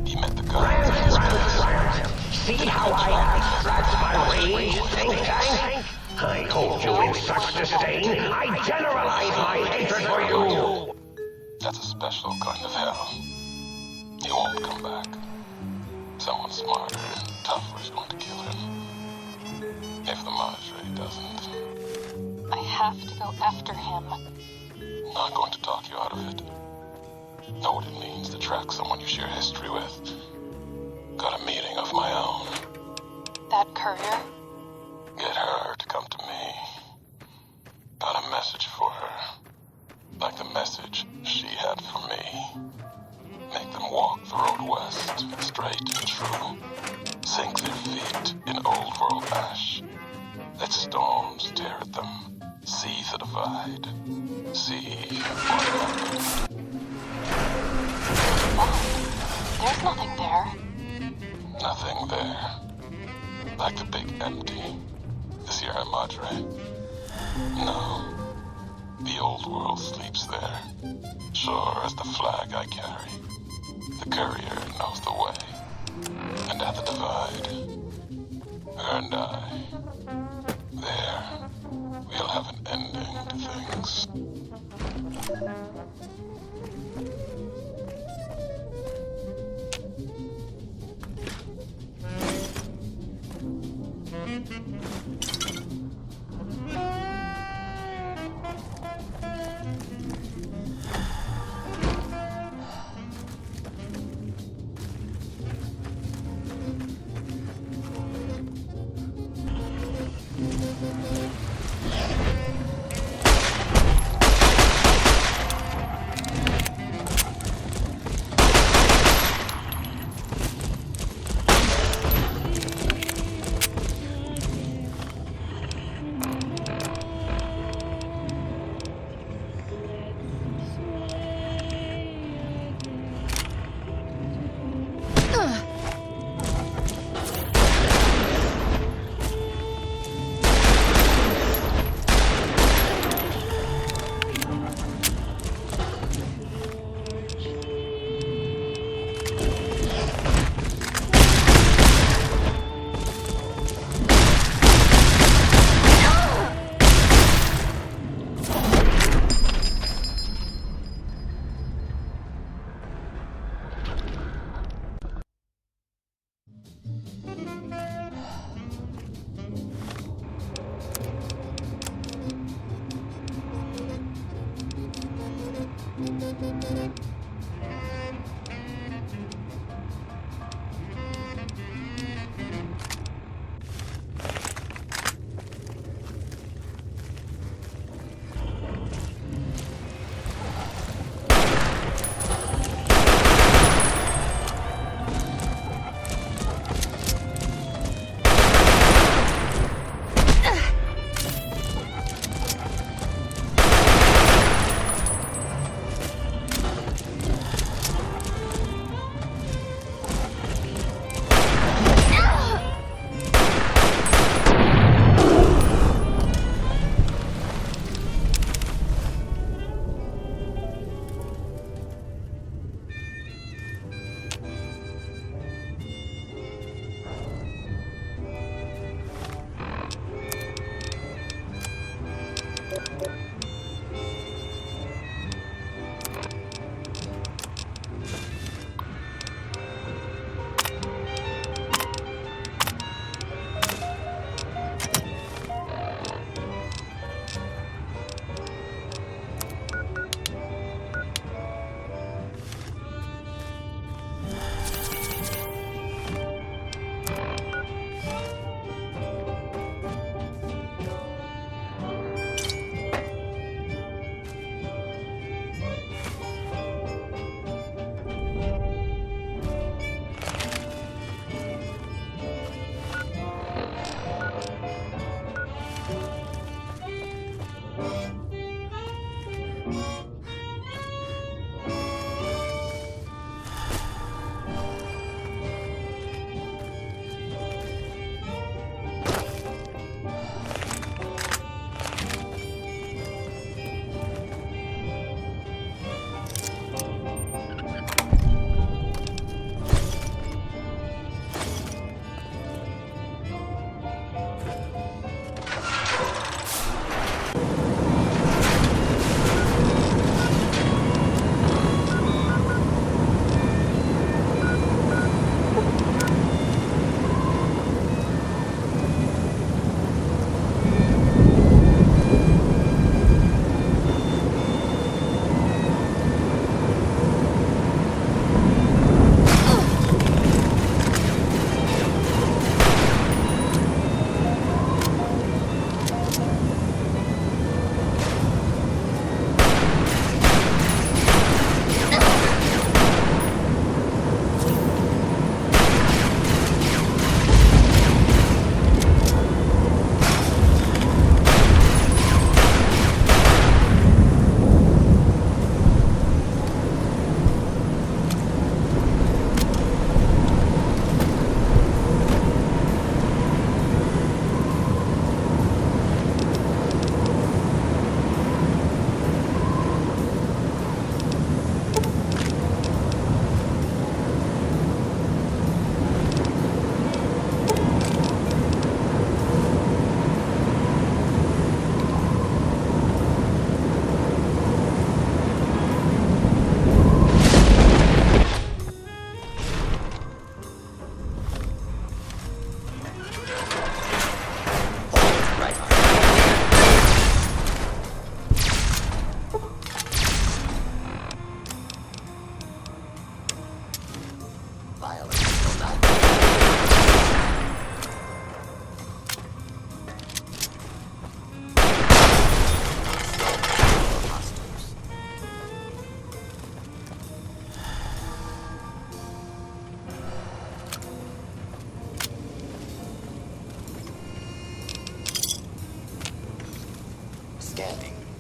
He met the gods in his place. See how I abstract my rage, think tank? I hold you in such disdain, I generalize my hatred for you! That's a special kind of hell. He won't come back. Someone smarter and tougher is going to kill him. If the Madre doesn't. I have to go after him. Not going to talk you out of it. Know what it means to track someone you share history with. Got a meeting of my own. That courier? Get her to come to me. Got a message for her. Like the message she had for me. Make them walk the road west, straight and true. Sink their feet in old world ash. Let storms tear at them. See the divide. See what happened. There's nothing there. Nothing there. Like the big empty. The Sierra Madre. No. The old world sleeps there. Sure as the flag I carry. The courier knows the way. And at the divide, her and I, there, we'll have an ending to things.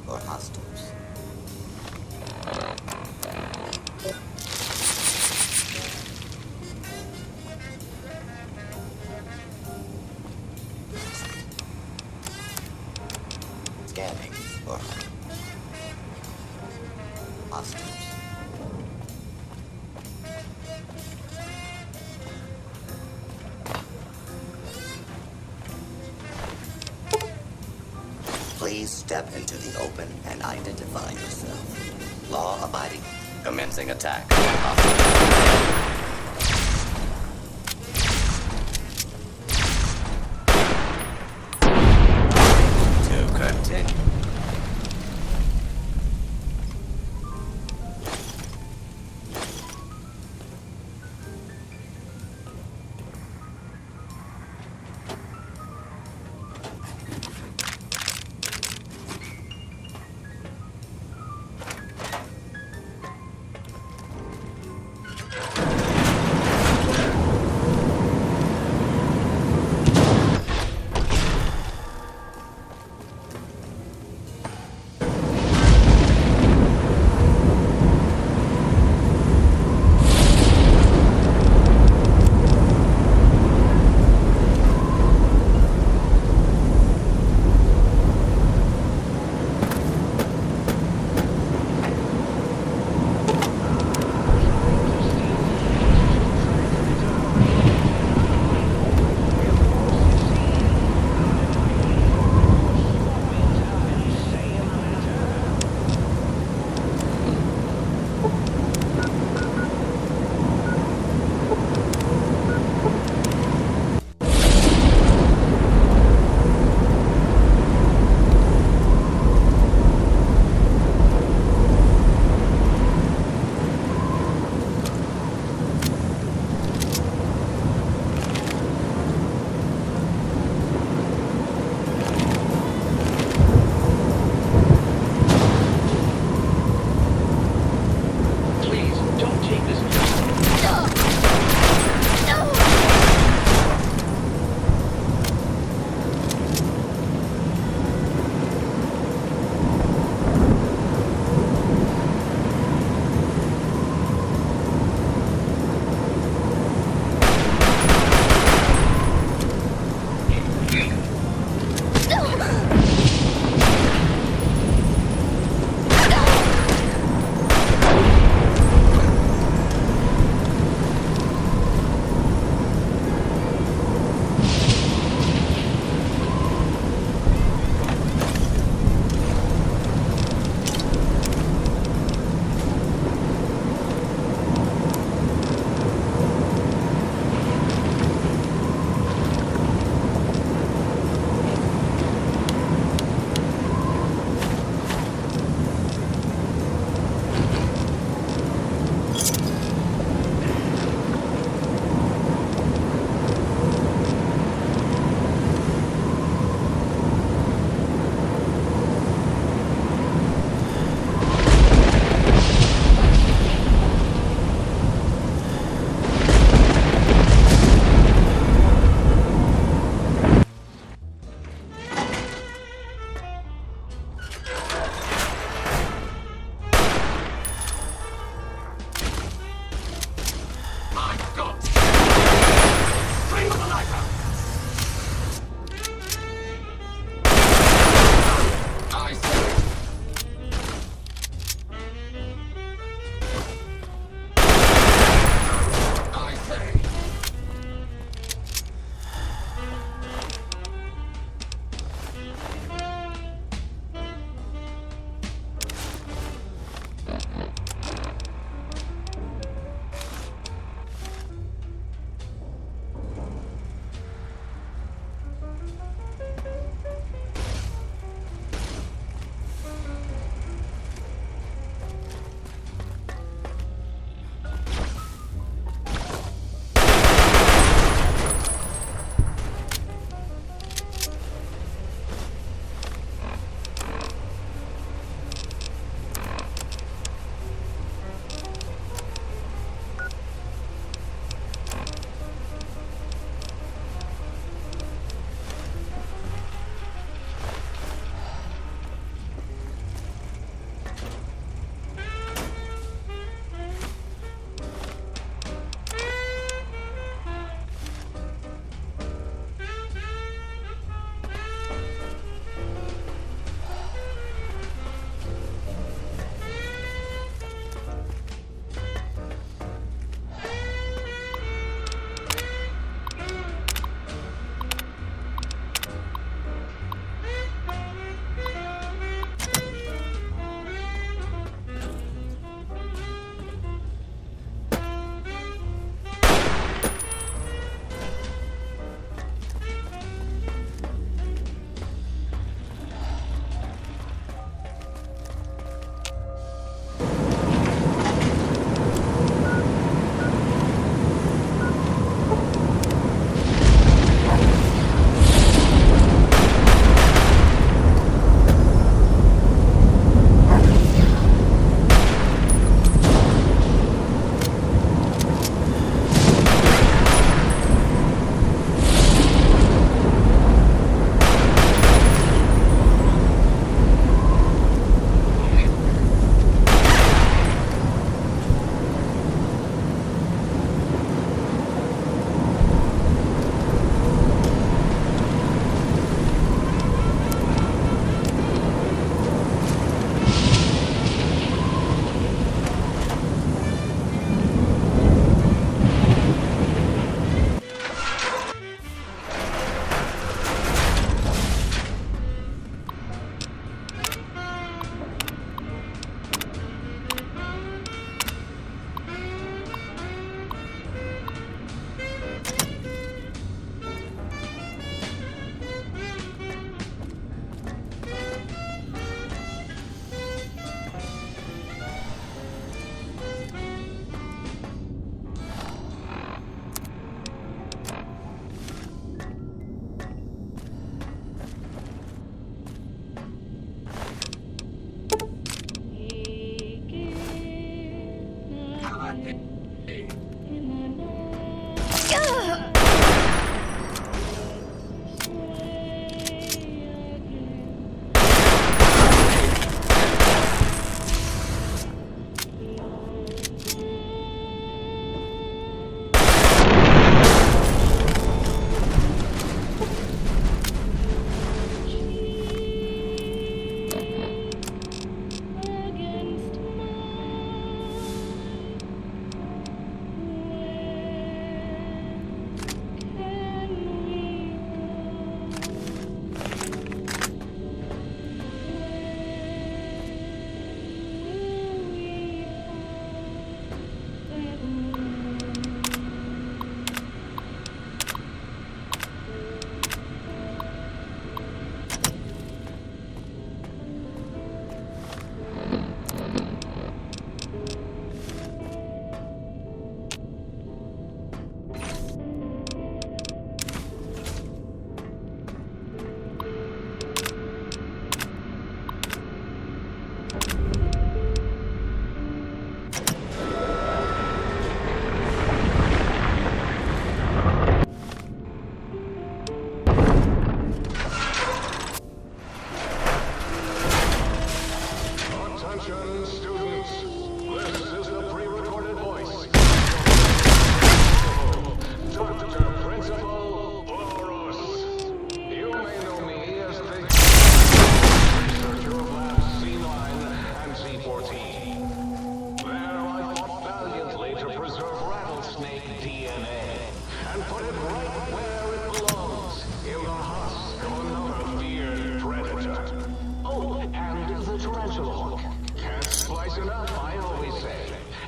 or hostiles. Scanning for hostiles. Please step into the open and identify yourself. Law-abiding. Commencing attack. To continue.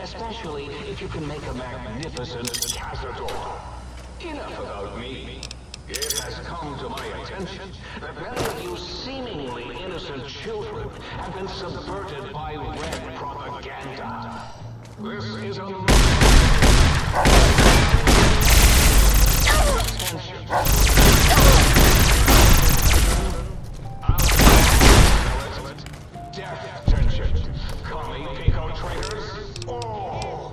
Especially if you can make a magnificent cazador. Enough about me. It has come to my attention that many of you seemingly innocent children have been subverted by red propaganda. This is a death tension. Commie Pico traitors. Oh!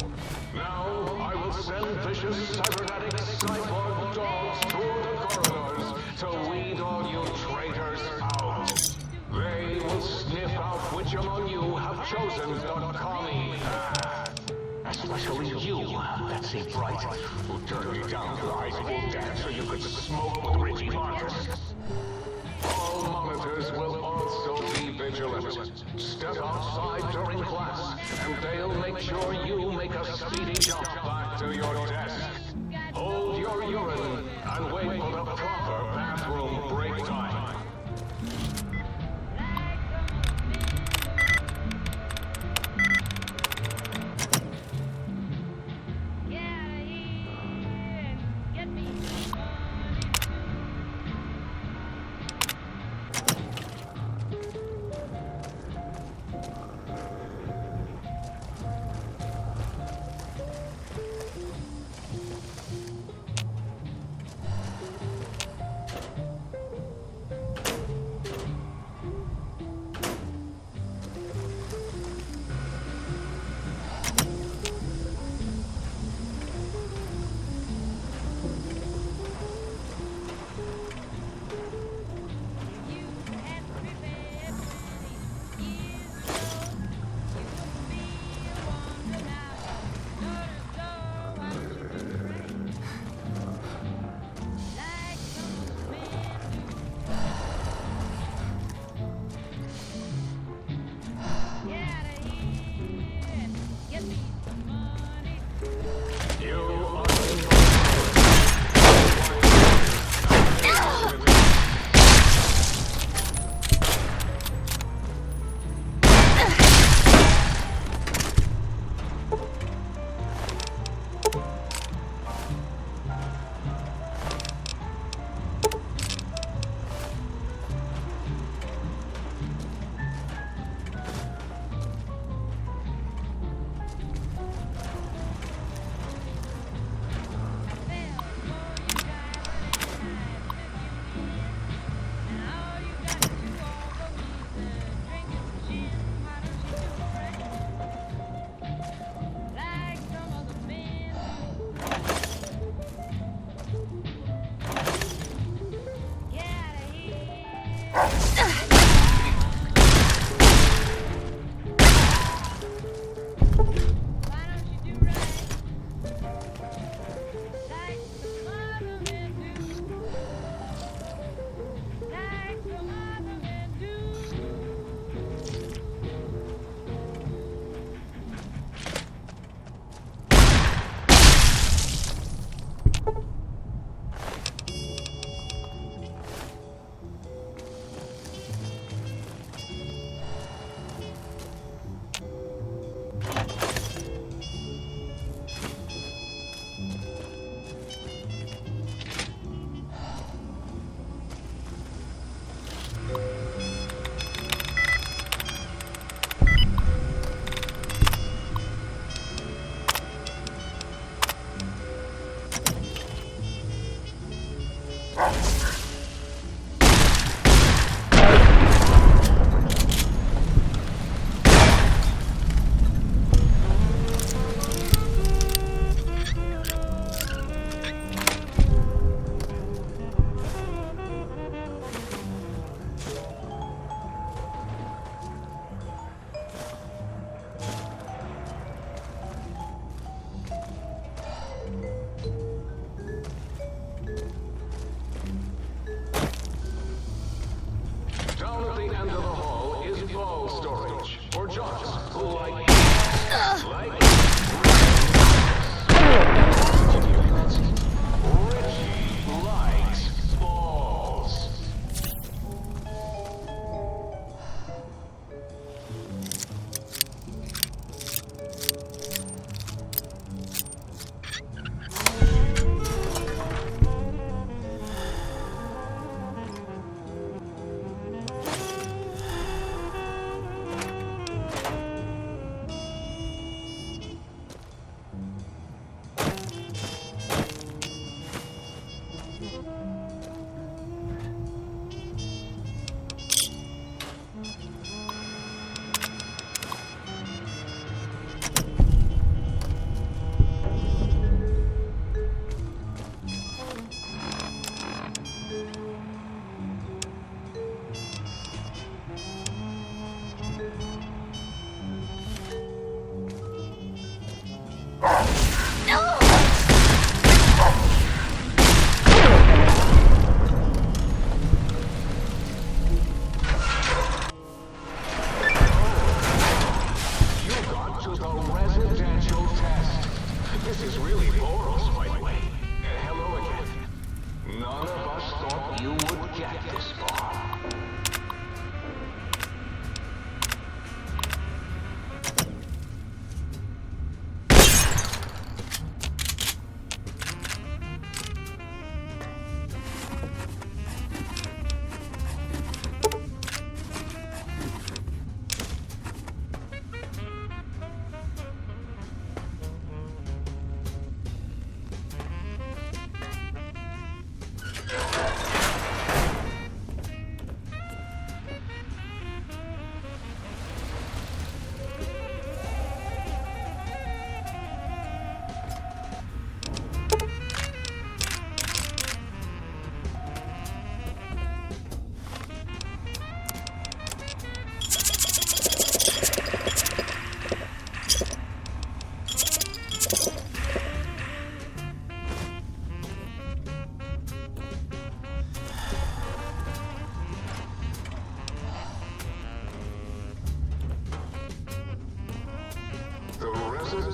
Now I will send vicious cybernetic cyborg dogs through the corridors to weed all you traitors out. They will sniff out which among you have chosen the commie path. Especially you, Betsy Bright, who turned me down to the high school dance so you could smoke with Richie Marcus. All monitors will also be vigilant. Step outside during class, and they'll make sure you make a speedy jump back to your desk. Hold your urine and wait for the proper bathroom break time.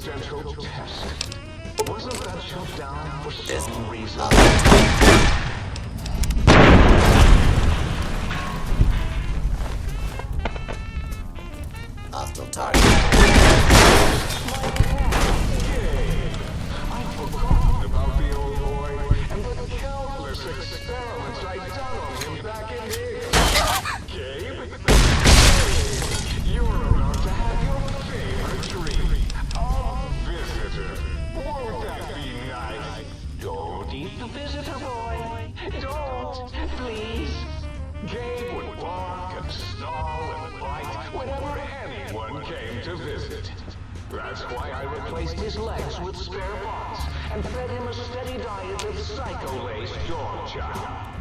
presidential test. Wasn't that shut down for some reason? Hostile target. I've forgotten about the old boy and the countless experiments I've done on him back in the Gabe? You're about to have your favorite treat. A visitor. Won't that be nice? Don't eat the visitor, boy. Don't, please. Gabe would bark and snarl and bite whenever anyone came to visit. That's why I replaced his legs with spare parts and fed him a steady diet of psycho-laced Georgia.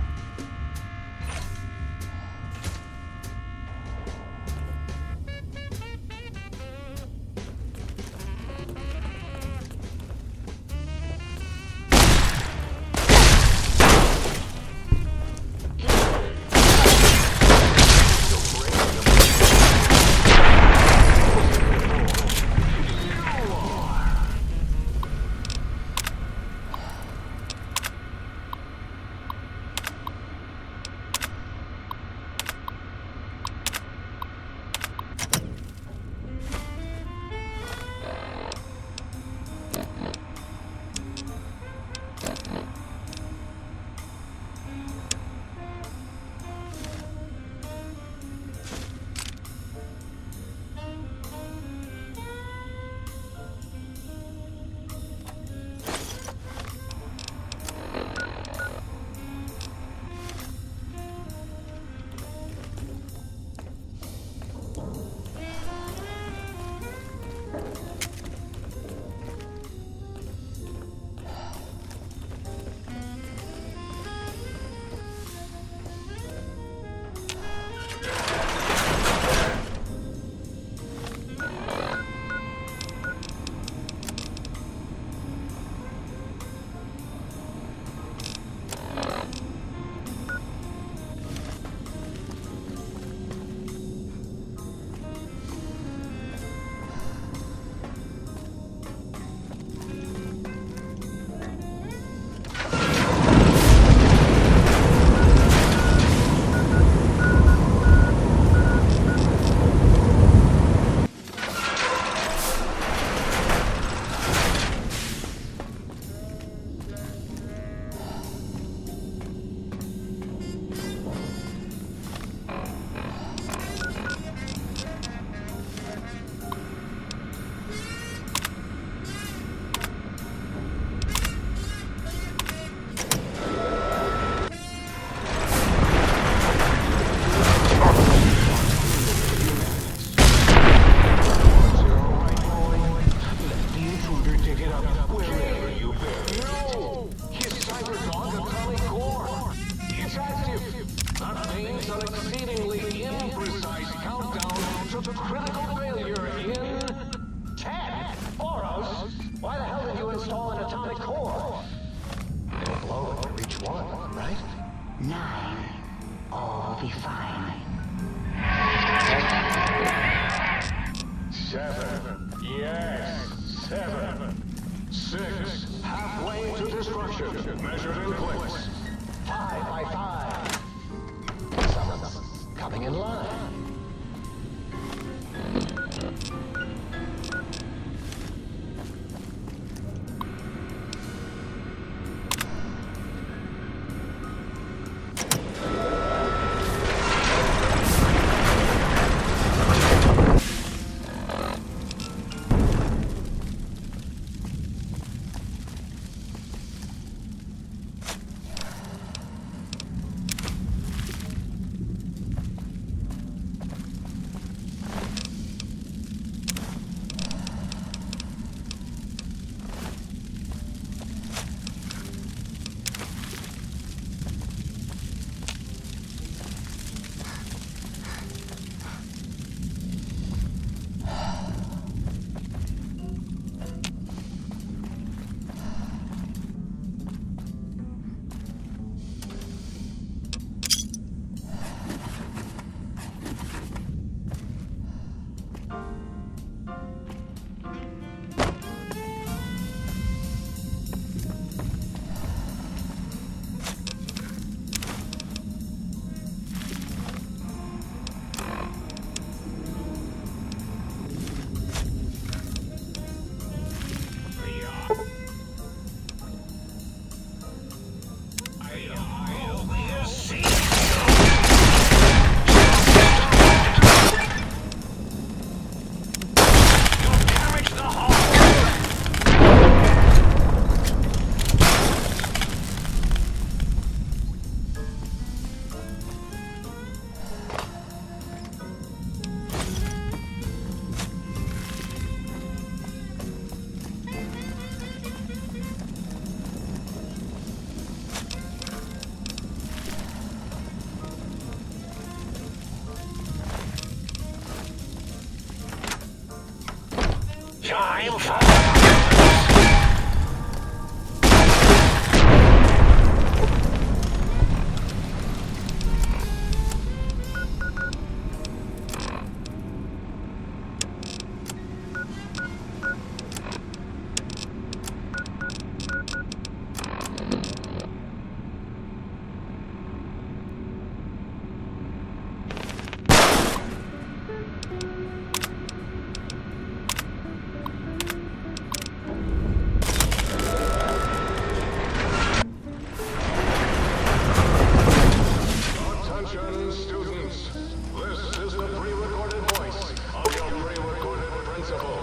Time for... Attention, students. This is the pre-recorded voice of your pre-recorded principal,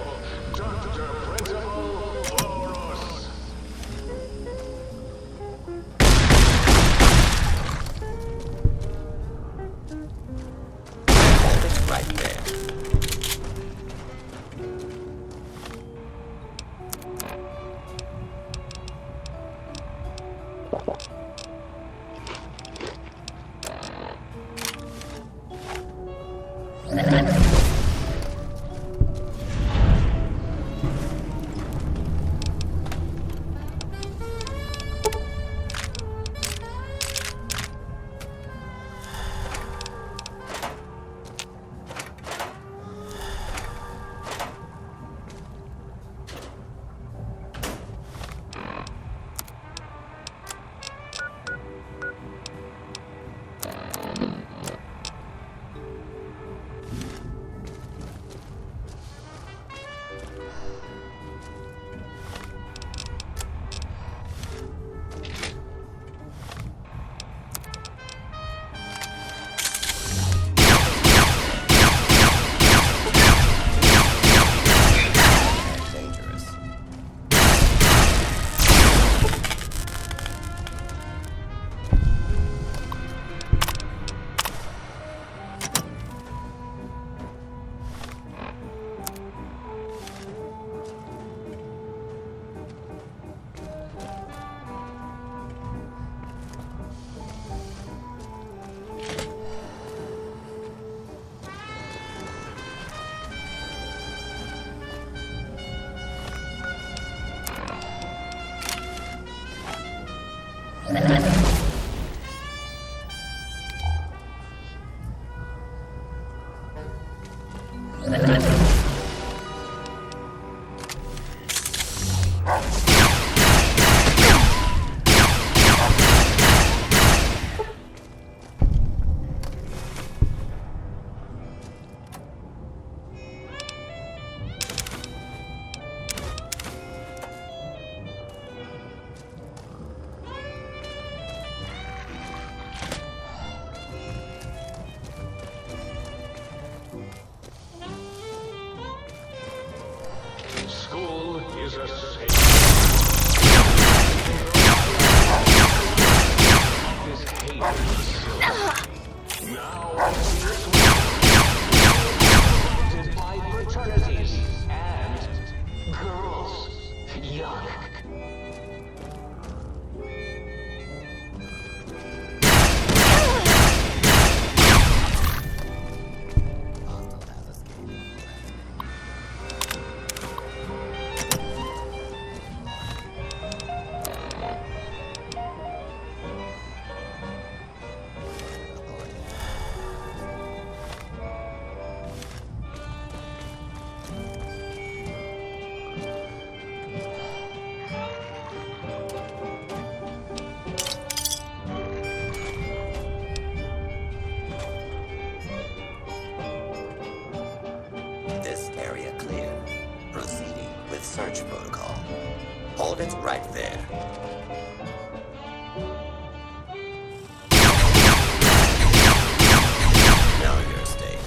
Dr. Principal Florus. Hold it right there. Dangerous. School is a safe... This hate now is by fraternities and girls. Yuck. This area clear. Proceeding with search protocol. Hold it right there. Now you're safe.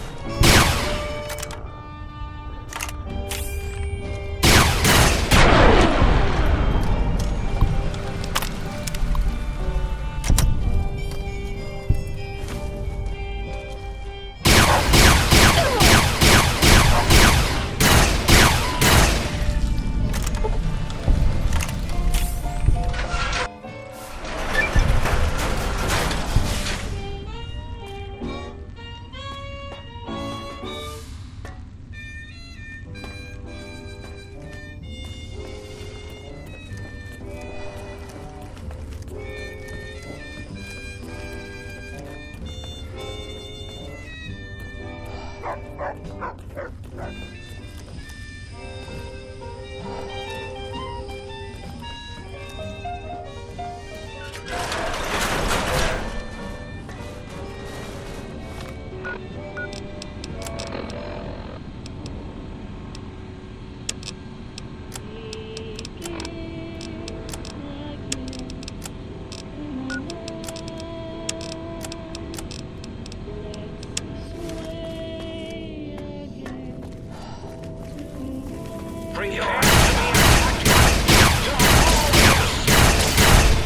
Prepare to be attacked by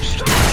Stop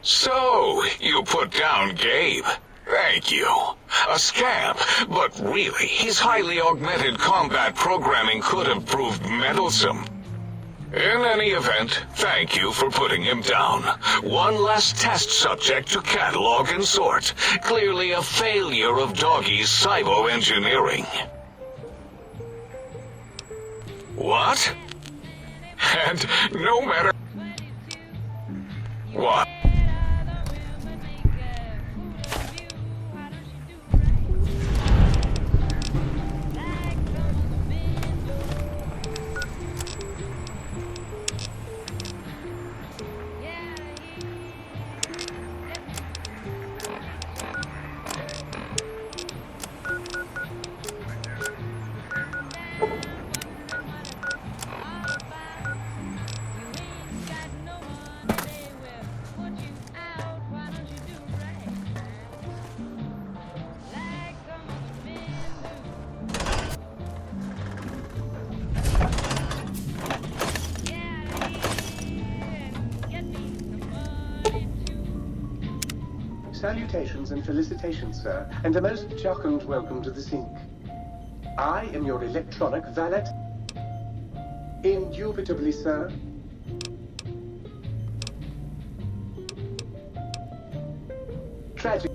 So, you put down Gabe. Thank you. A scamp, but really, his highly augmented combat programming could have proved meddlesome. In any event, thank you for putting him down. One less test subject to catalog and sort. Clearly a failure of Doggy's cybo-engineering. What? And no matter... What? Salutations and felicitations, sir, and a most jocund welcome to the sink. I am your electronic valet. Indubitably, sir. Tragic.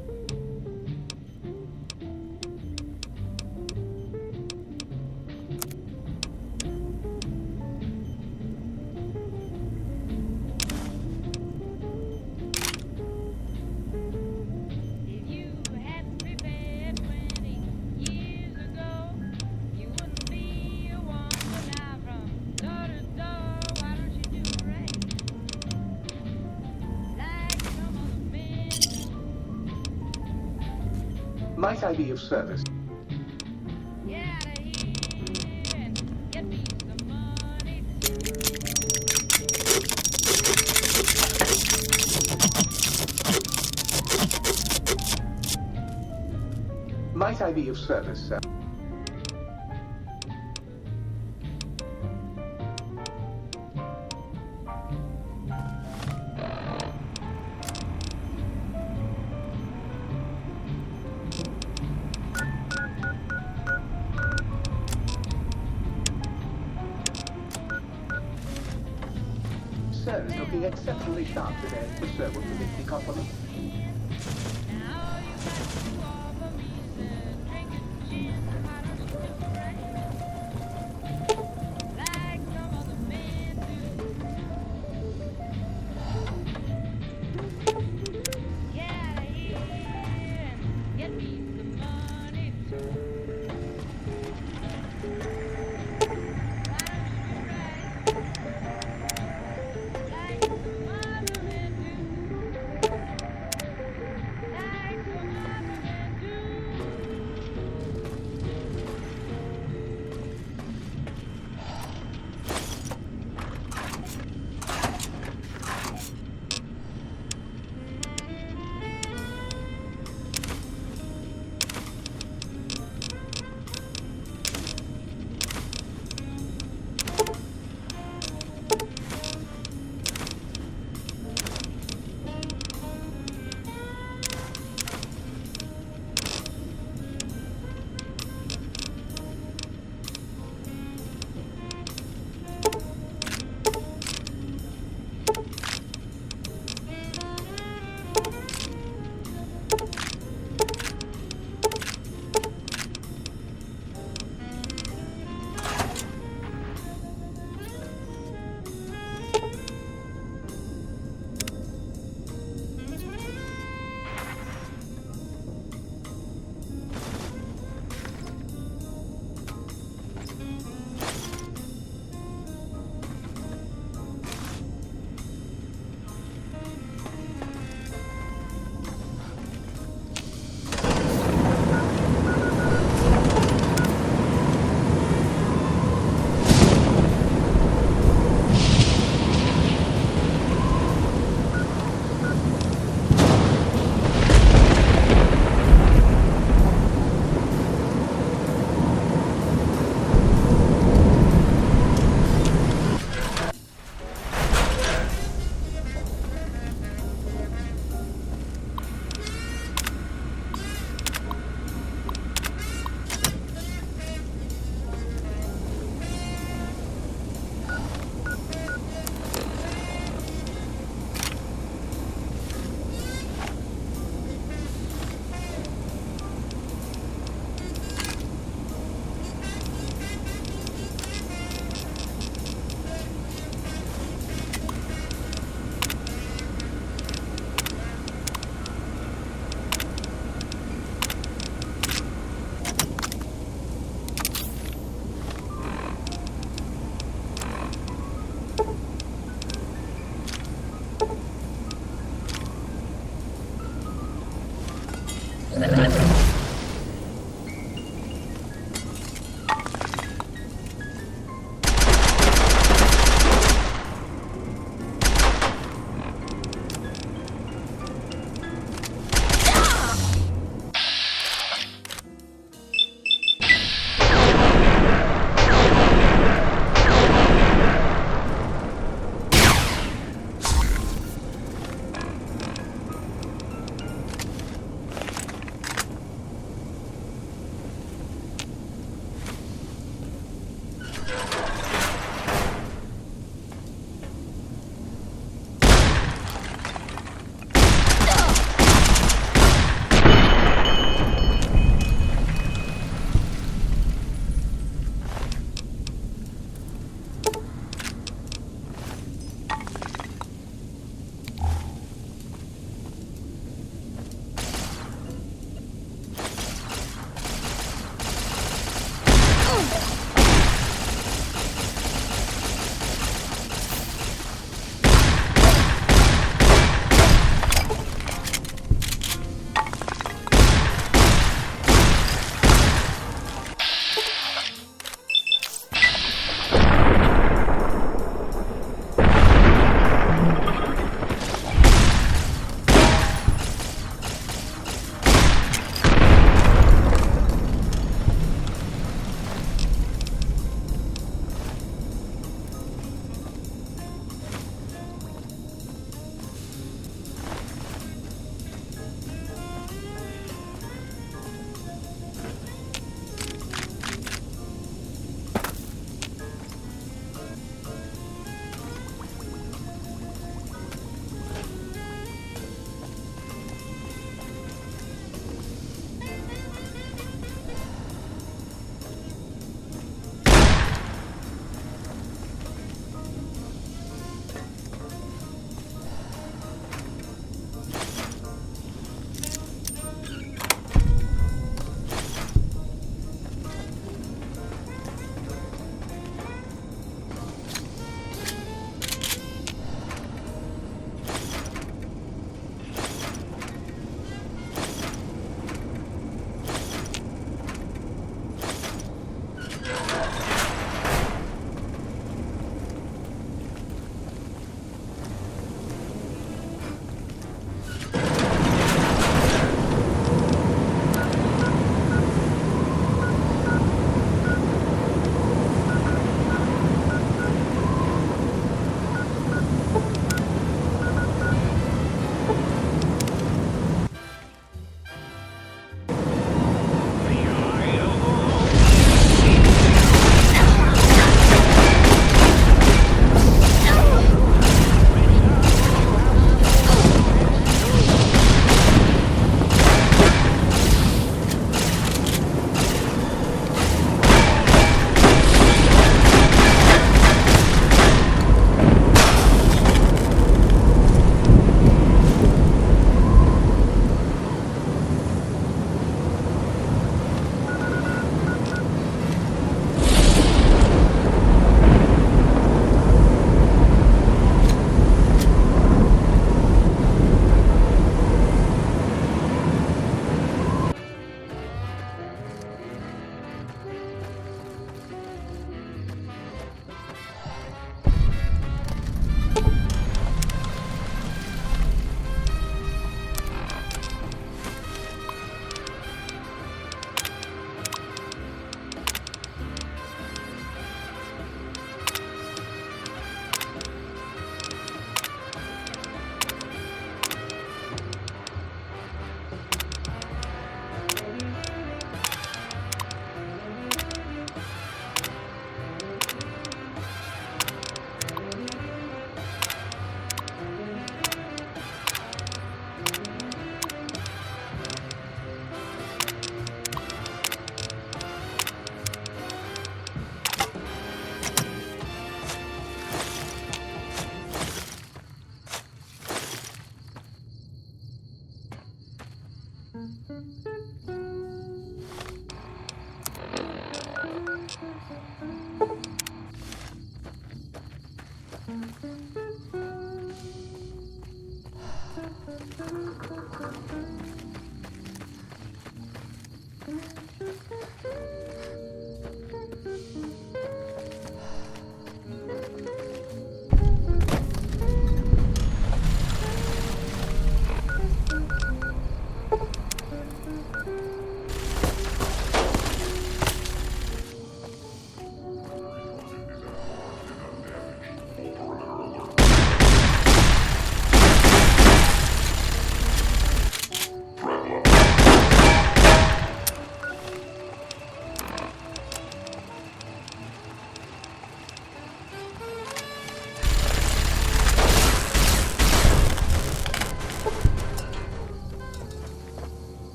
Might I be of service? Might I be of service, sir? Sir is looking exceptionally sharp today. The sir will permit the compliment.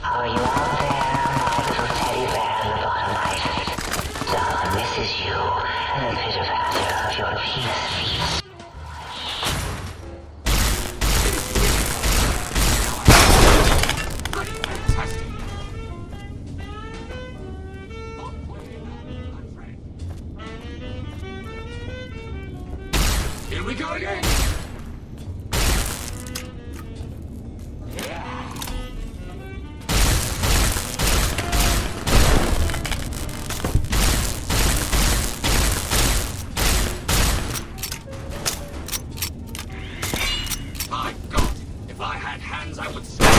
Are you out there, my little teddy bear lobotomized? Dawn misses you, and the pitter-patter of your penis feet. Here we go again! My God! If I had hands, I would stab.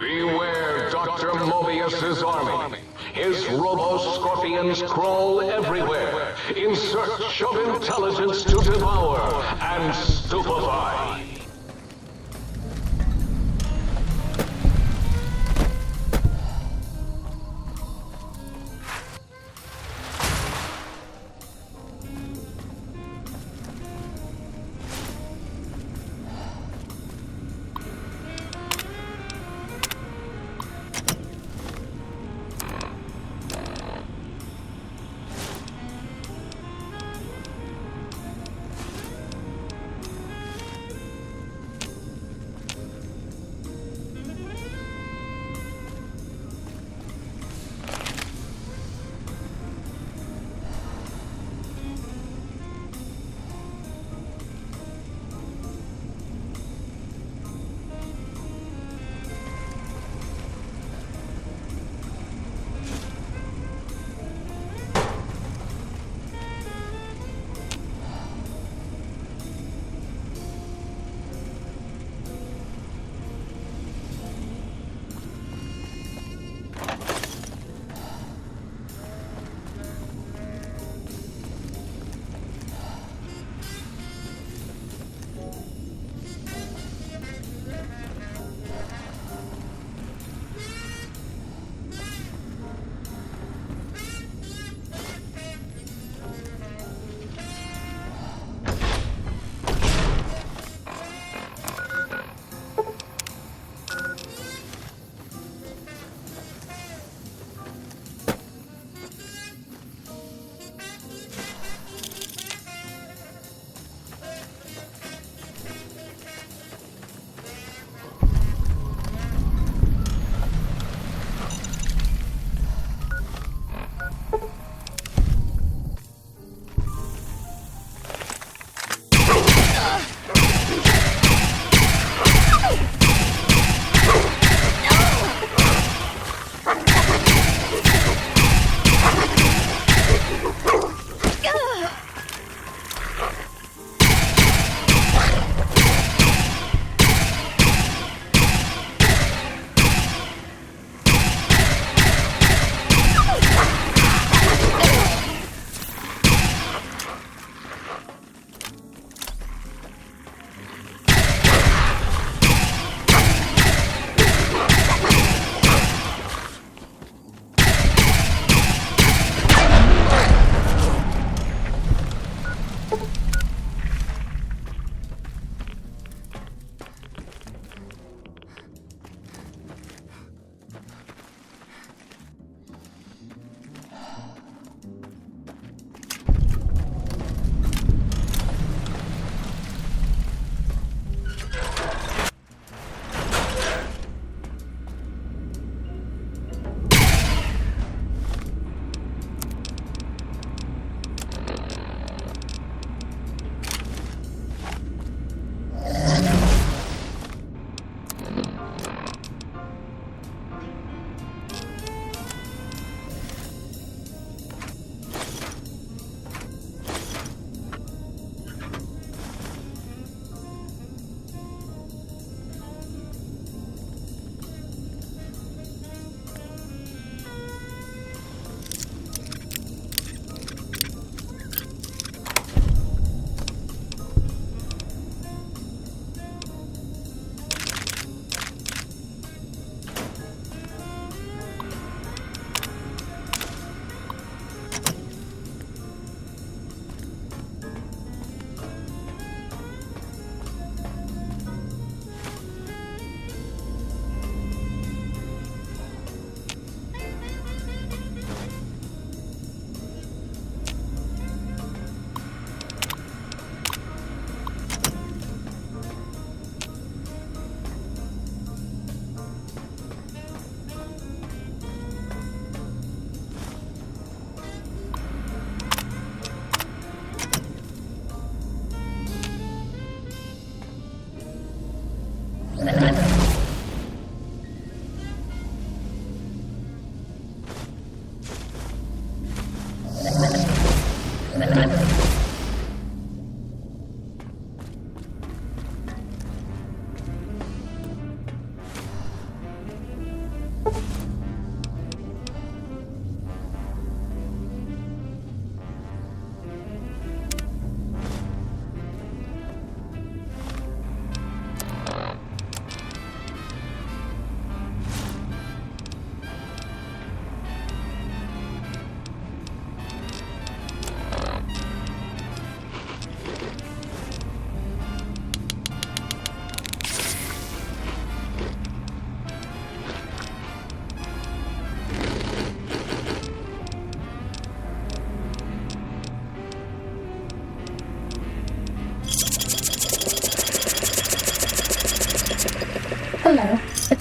Beware Dr. Mobius's army. His robo-scorpions crawl everywhere in search of intelligence to devour and stupefy.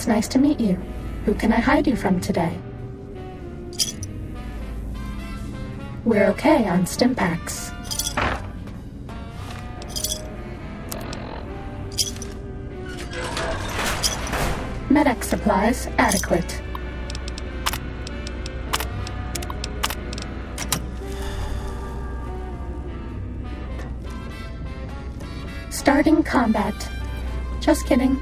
nice to meet you. Who can I hide you from today? We're okay on Stimpaks. Medic supplies adequate. Starting combat. Just kidding.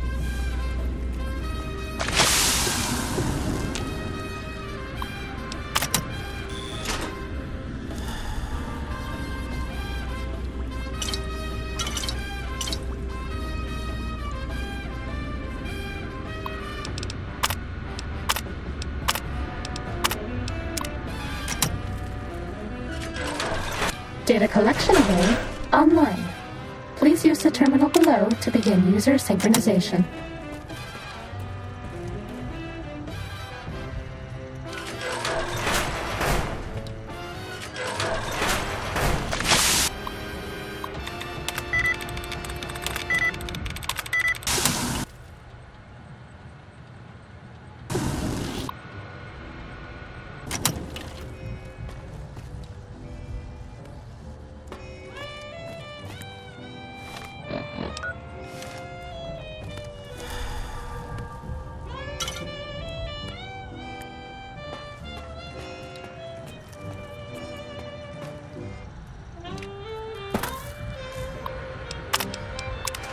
Data collection array online. Please use the terminal below to begin user synchronization.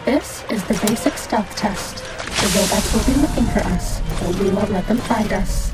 This is the basic stealth test. The robots will be looking for us, but we won't let them find us.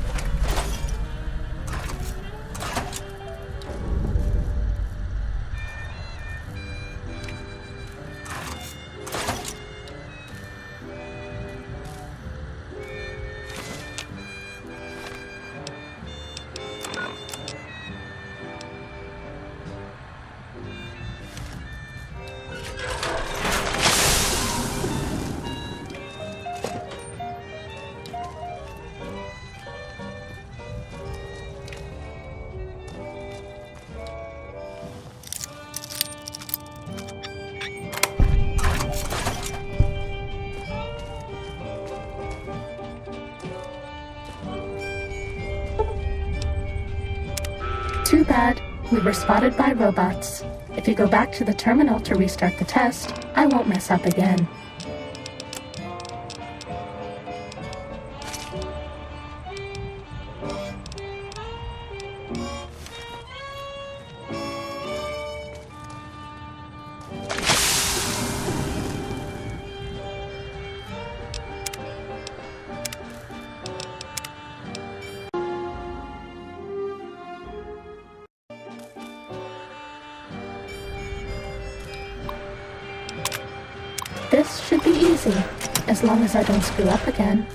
Too bad. We were spotted by robots. If you go back to the terminal to restart the test, I won't mess up again. This should be easy, as long as I don't screw up again.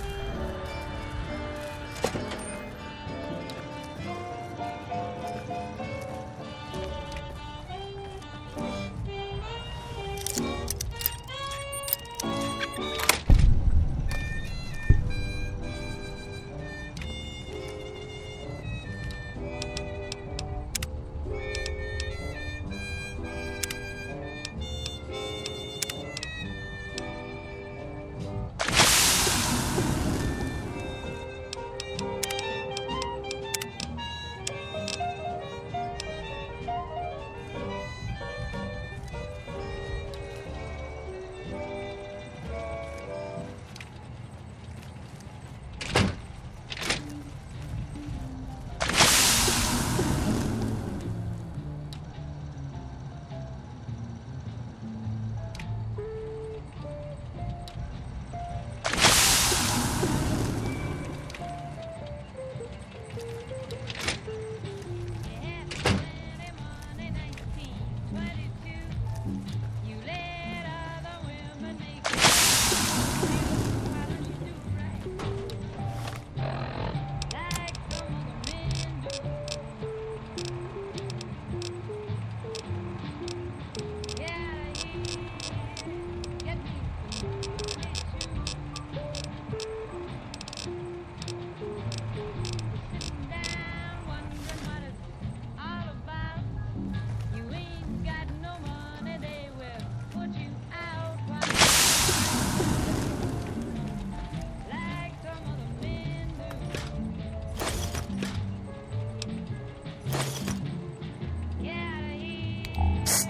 Psst.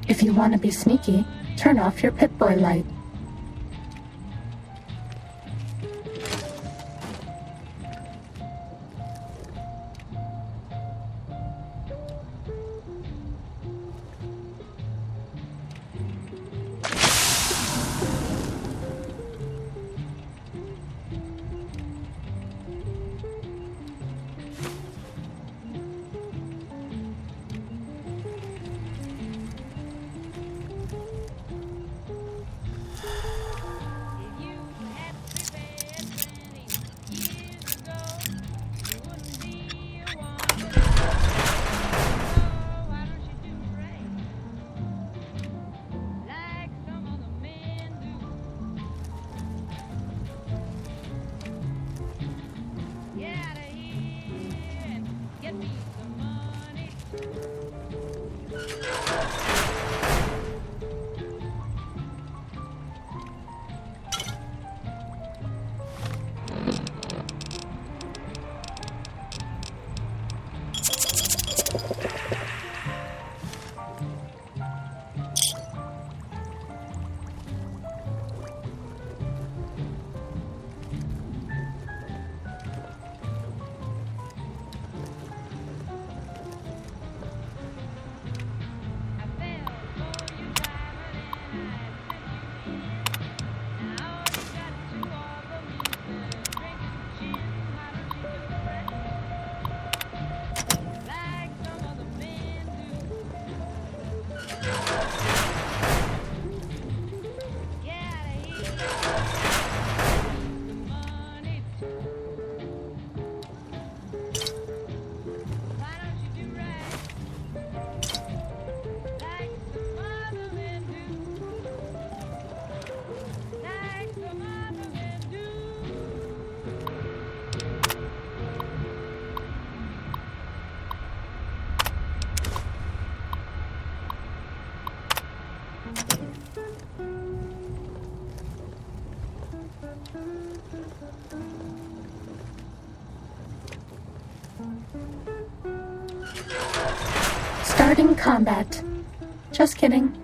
If you want to be sneaky, turn off your Pip-Boy light. Starting combat. Just kidding.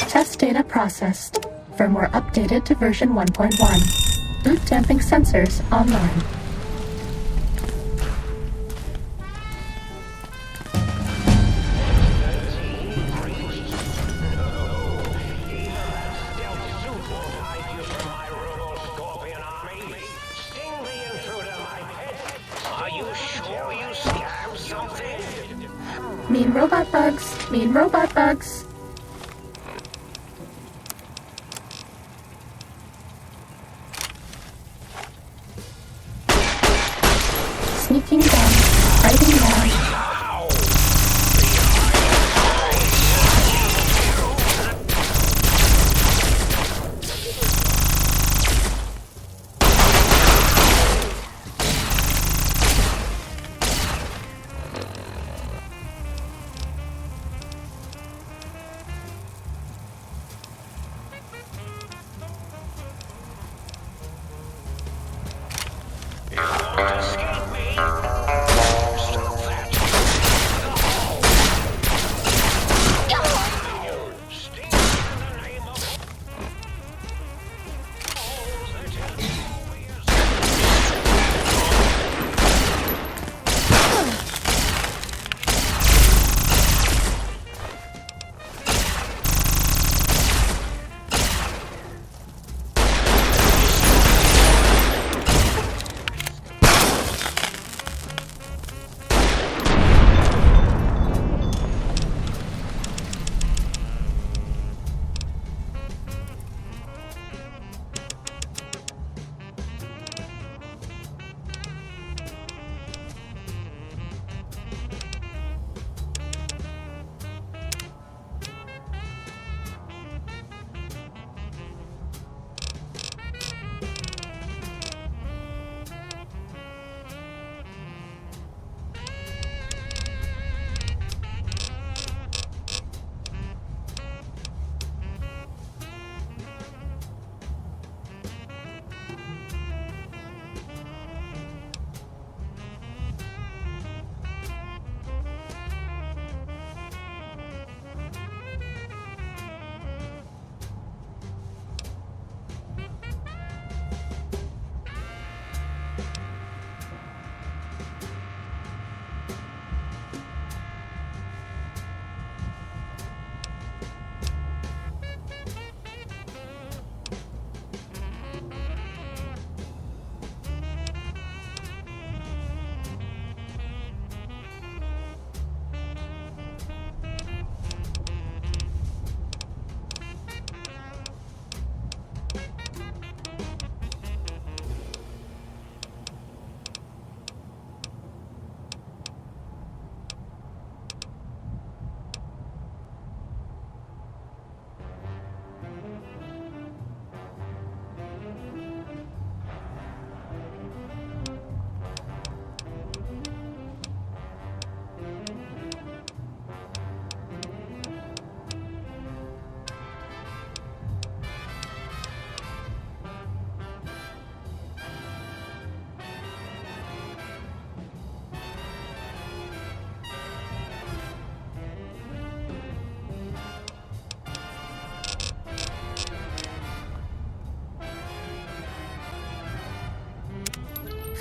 Test data processed. Firmware updated to version 1.1. Boot damping sensors online. Mean robot bugs. Mean robot bugs. Sneaking down, fighting down.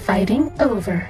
Fighting over.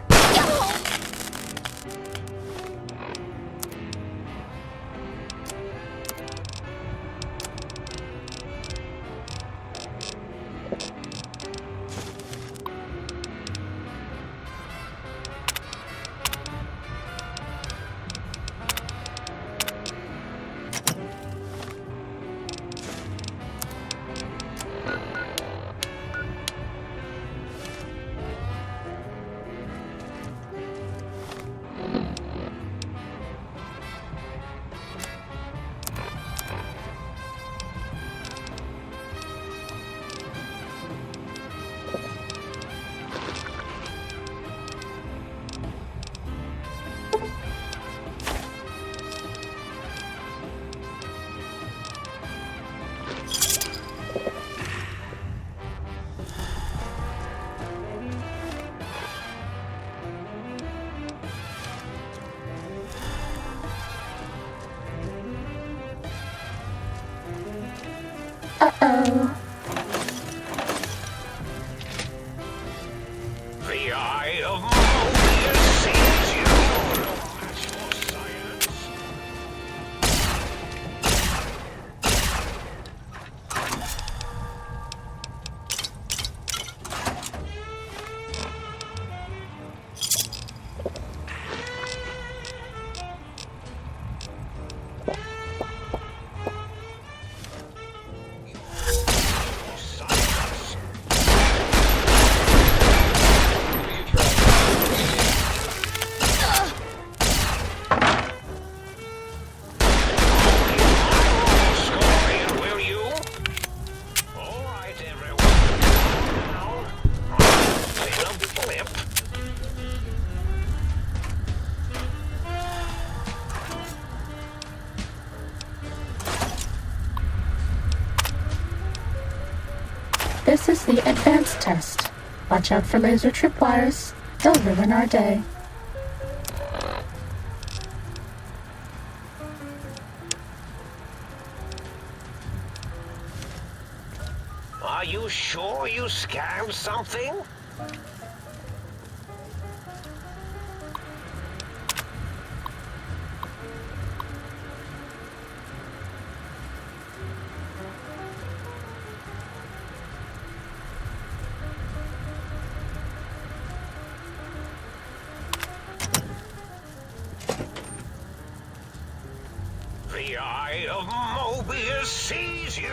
Uh-oh. The eye of Mobius sees you. That's for science. This is the advanced test. Watch out for laser tripwires. They'll ruin our day. Are you sure you scanned something? The eye of Mobius sees you!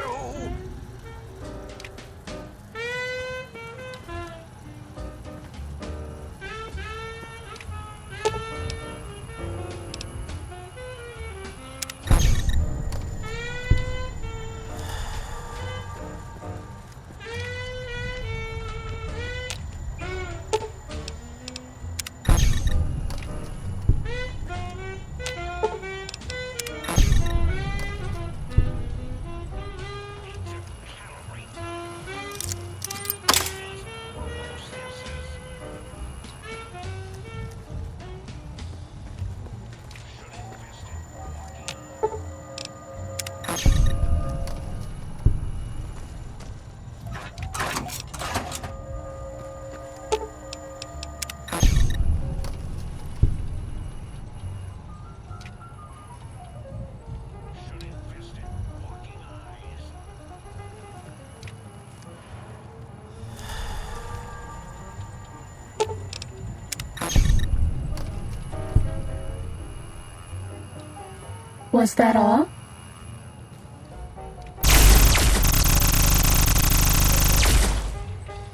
Was that all?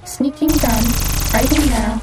Sneaking done. Fighting now.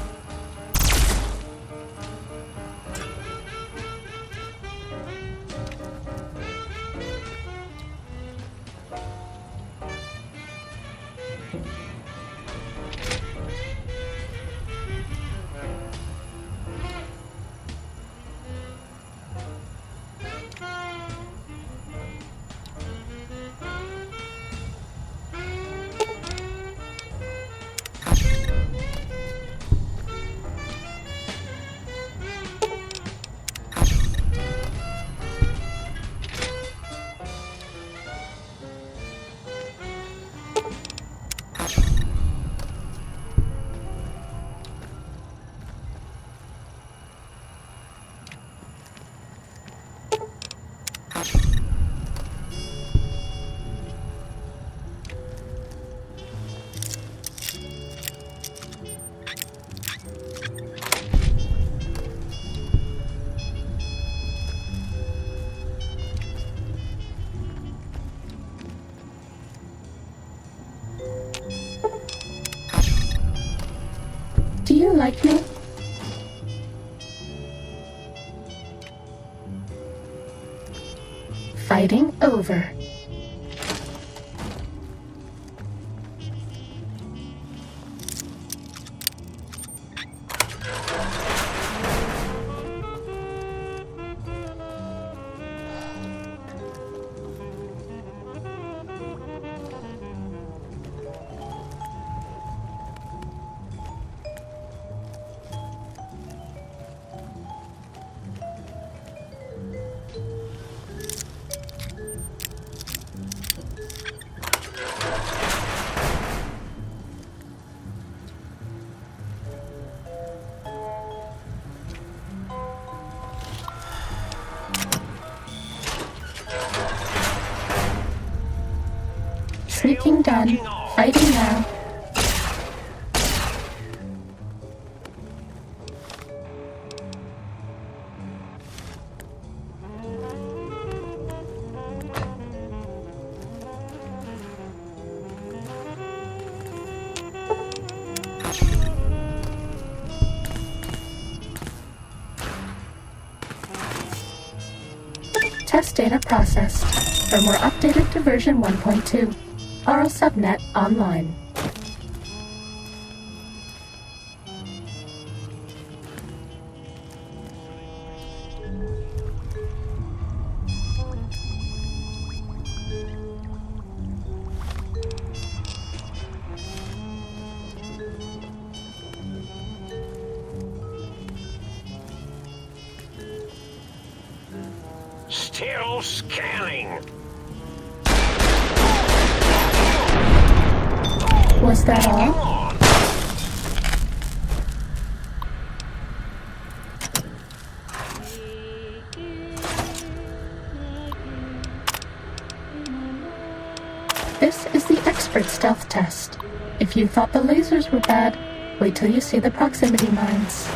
iCUE? Fighting over. Sneaking done. Fighting now. Test data processed. Firmware updated to version 1.2. RL subnet online. Still scanning. Was that all? This is the expert stealth test. If you thought the lasers were bad, wait till you see the proximity mines.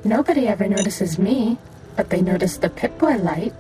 Nobody ever notices me, but they notice the Pip-Boy light.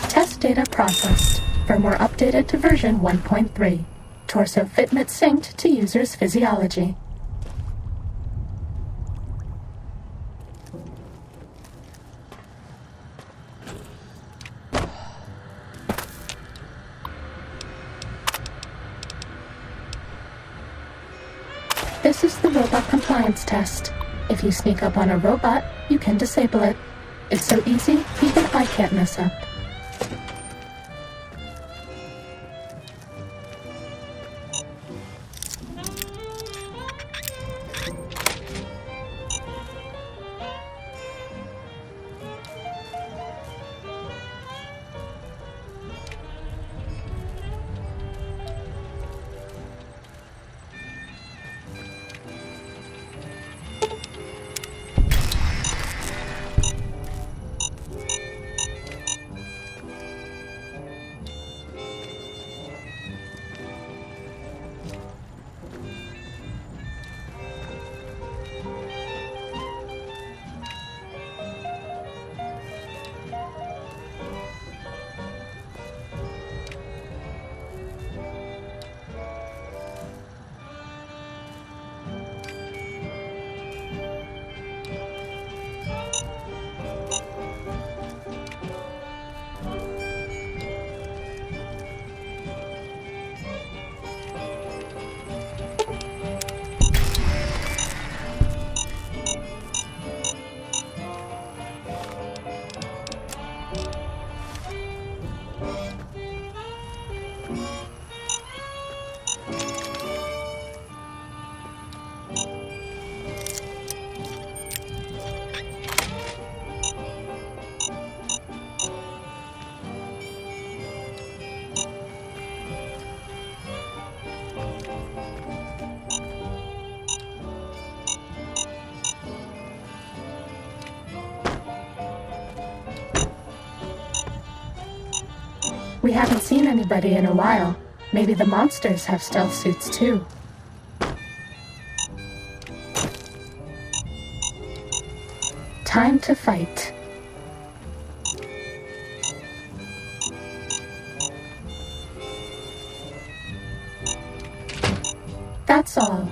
Test data processed. Firmware updated to version 1.3. Torso fitment synced to user's physiology. This is the robot compliance test. If you sneak up on a robot, you can disable it. It's so easy, even I can't mess up. We haven't seen anybody in a while. Maybe the monsters have stealth suits too. Time to fight. That's all.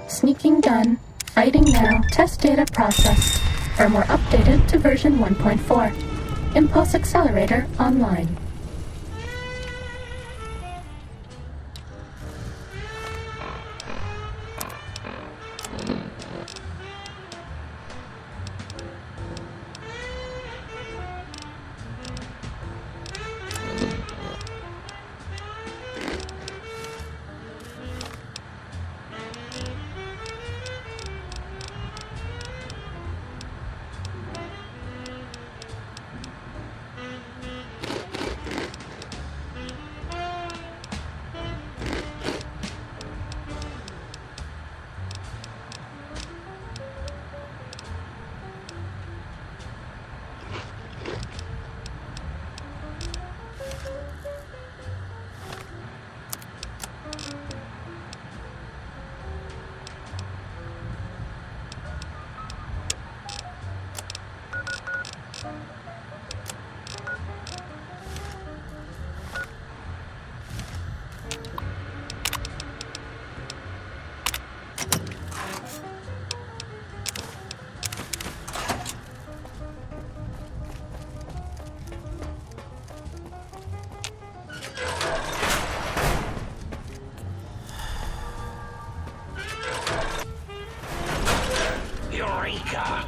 Sneaking done. Fighting now. Test data processed. Firmware updated to version 1.4. Impulse accelerator online. Eureka!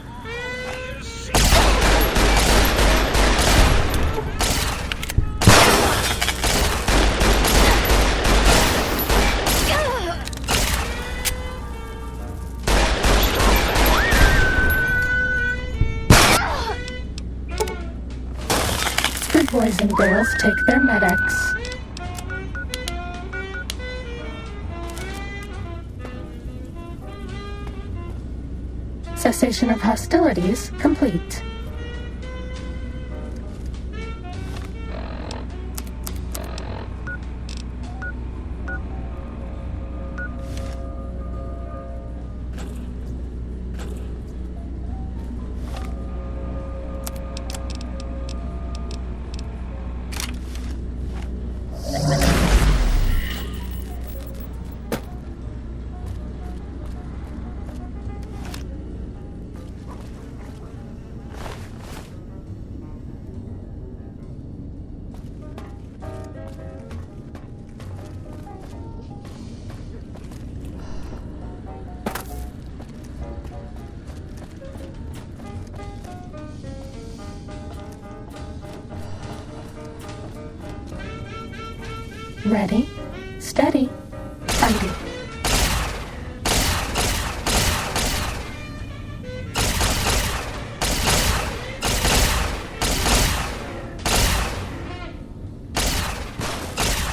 Good boys and girls take their medics. Cessation of hostilities complete. Ready, steady, fighting.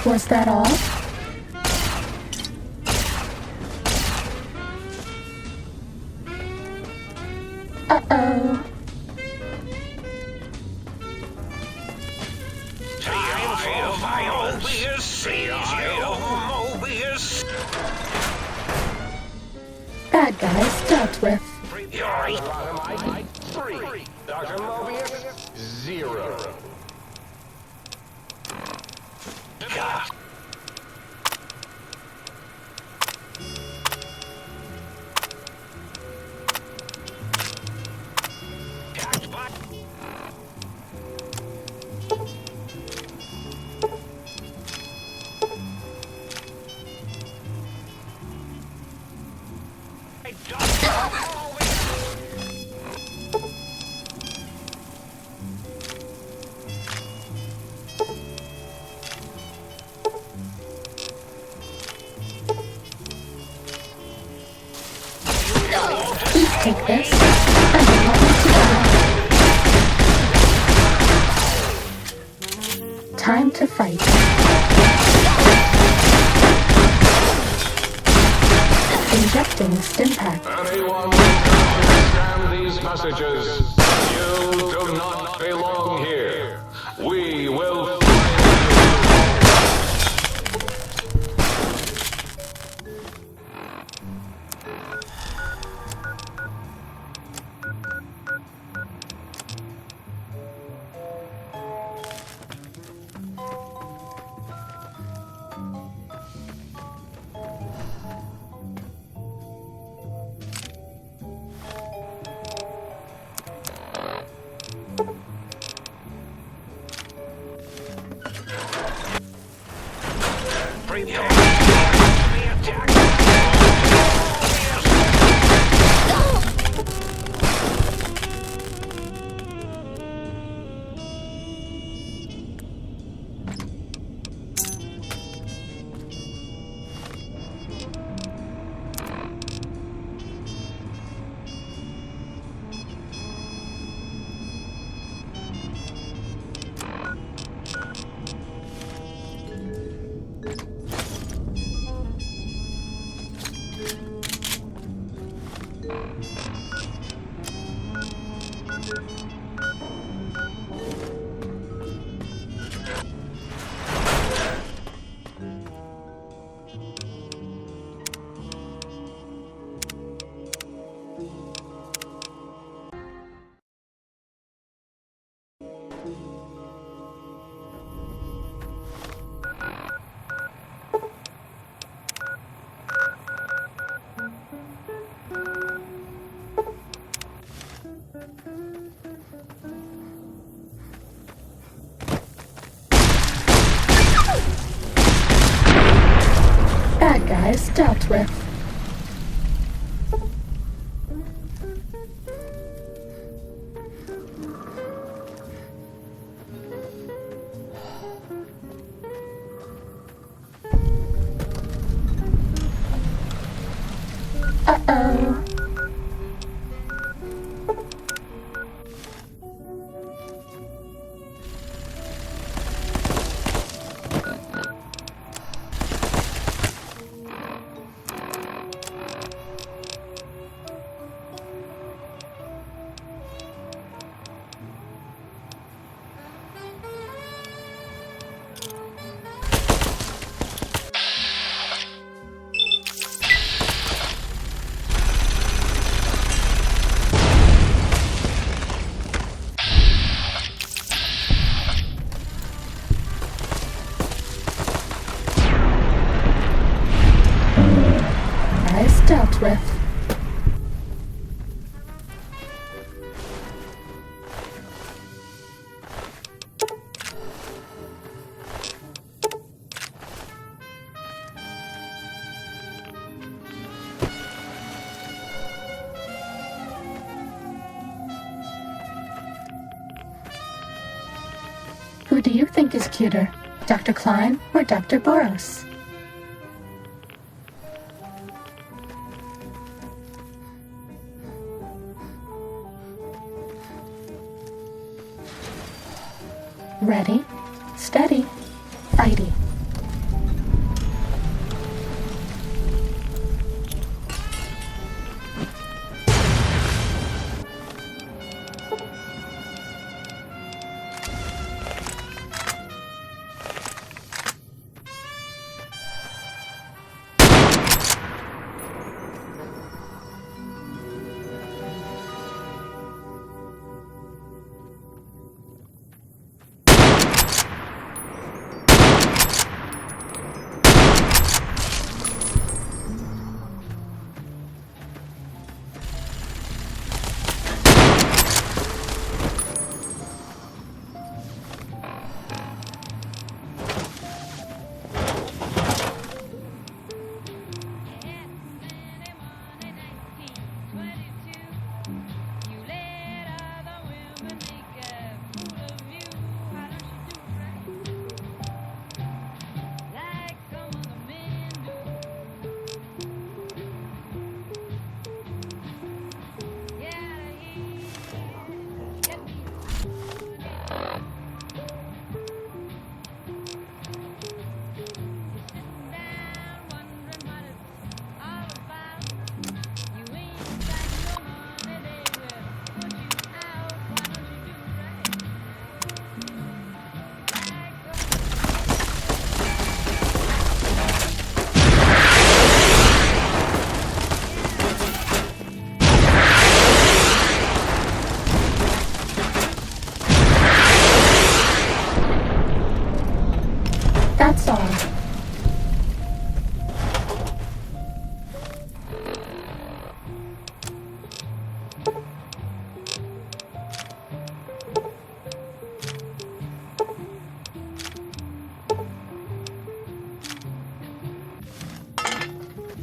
Was that all? Uh-oh. Bad guys dealt with. Dr. Mobius, 0. Take this, and then help me to die. Time to fight. ejecting the stim pack. Anyone who can understand these messages, you do not belong here. We will find Bad guys dealt with. Uh-oh. Dealt with. Who do you think is cuter, Dr. Klein or Dr. Boros? Ready, steady, fighty. That's all.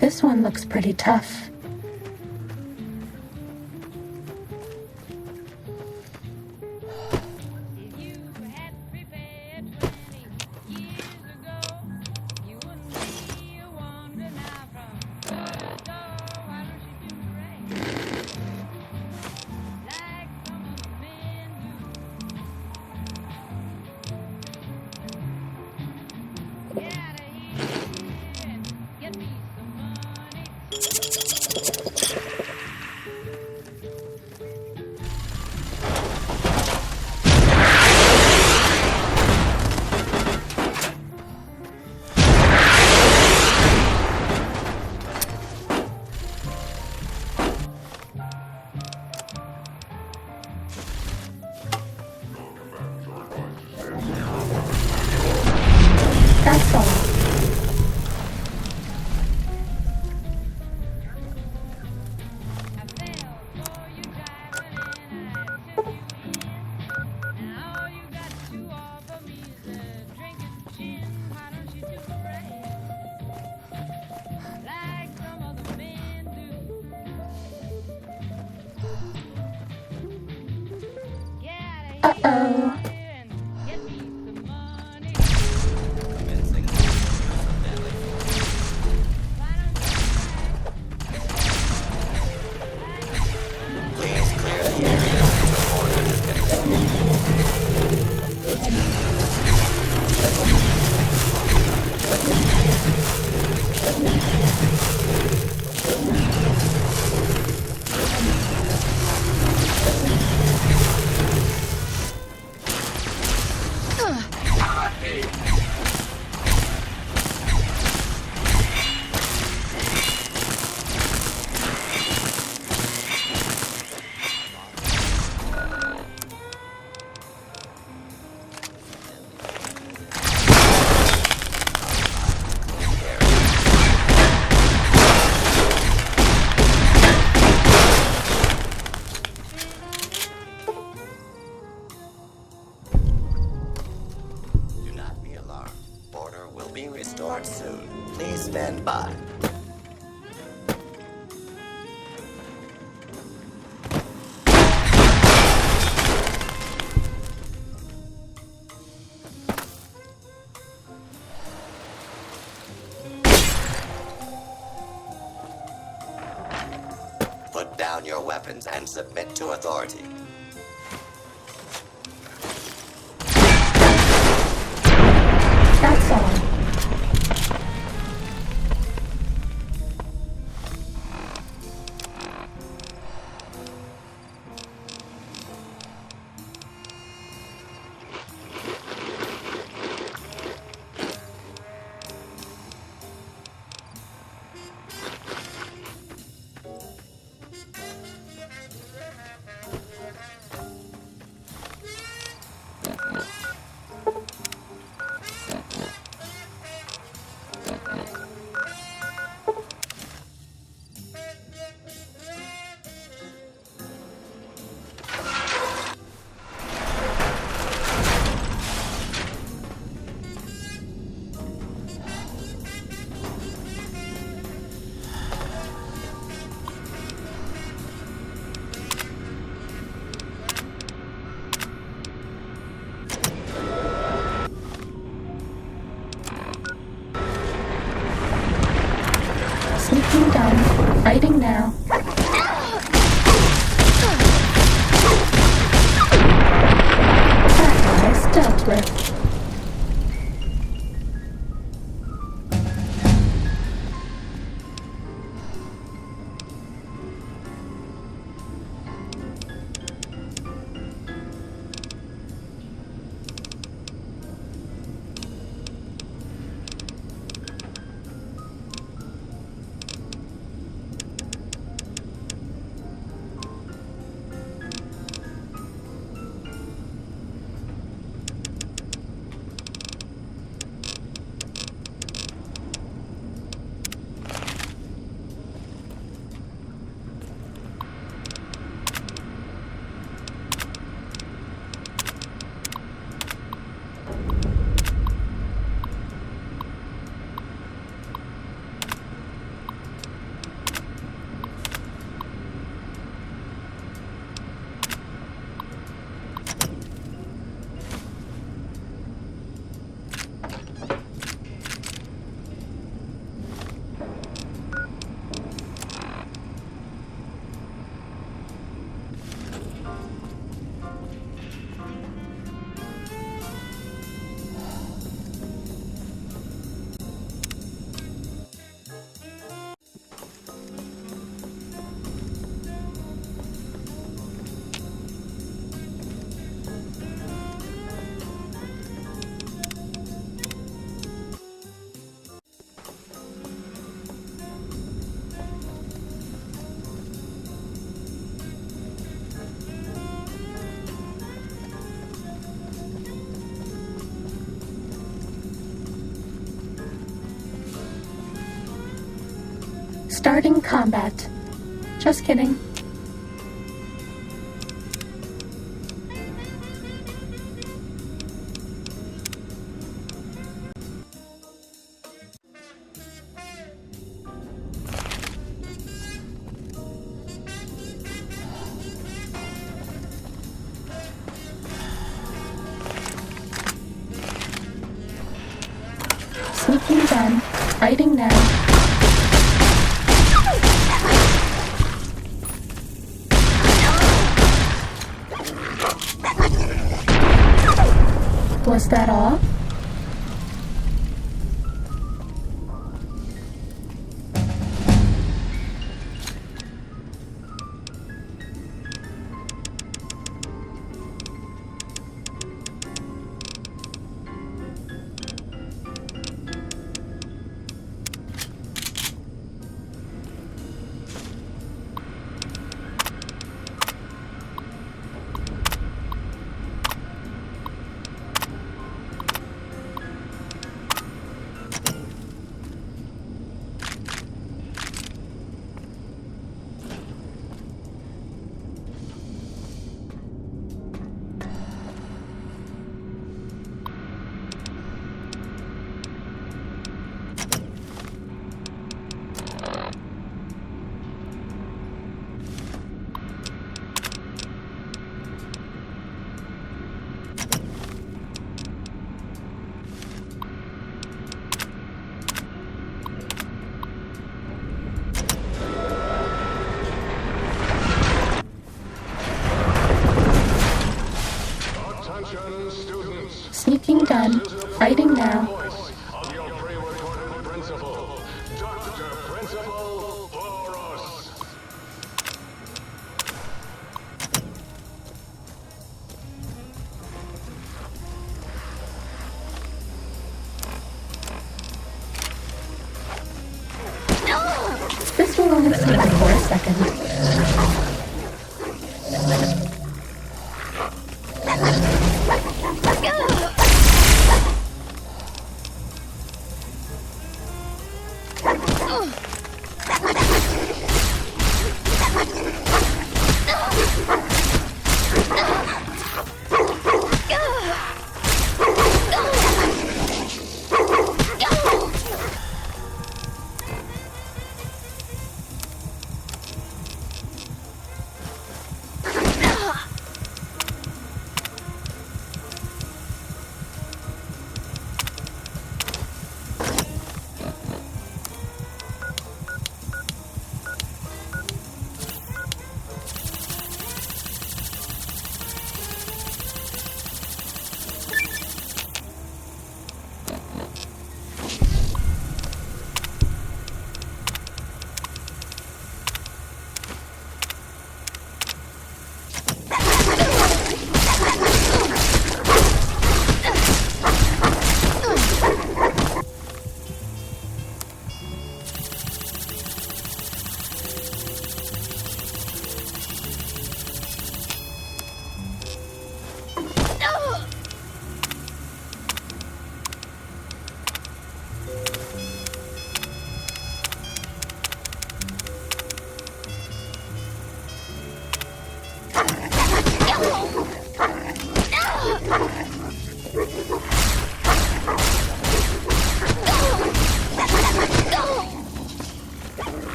This one looks pretty tough. That's all. Uh-oh. Restored soon. Please stand by. Put down your weapons and submit to authority. That's all. Sneaking done. Fighting now. That guy's dealt with. Starting combat. Just kidding. Sneaking done. Fighting now. Was that all? Sneaking done. Fighting now. This will only sleep for a second.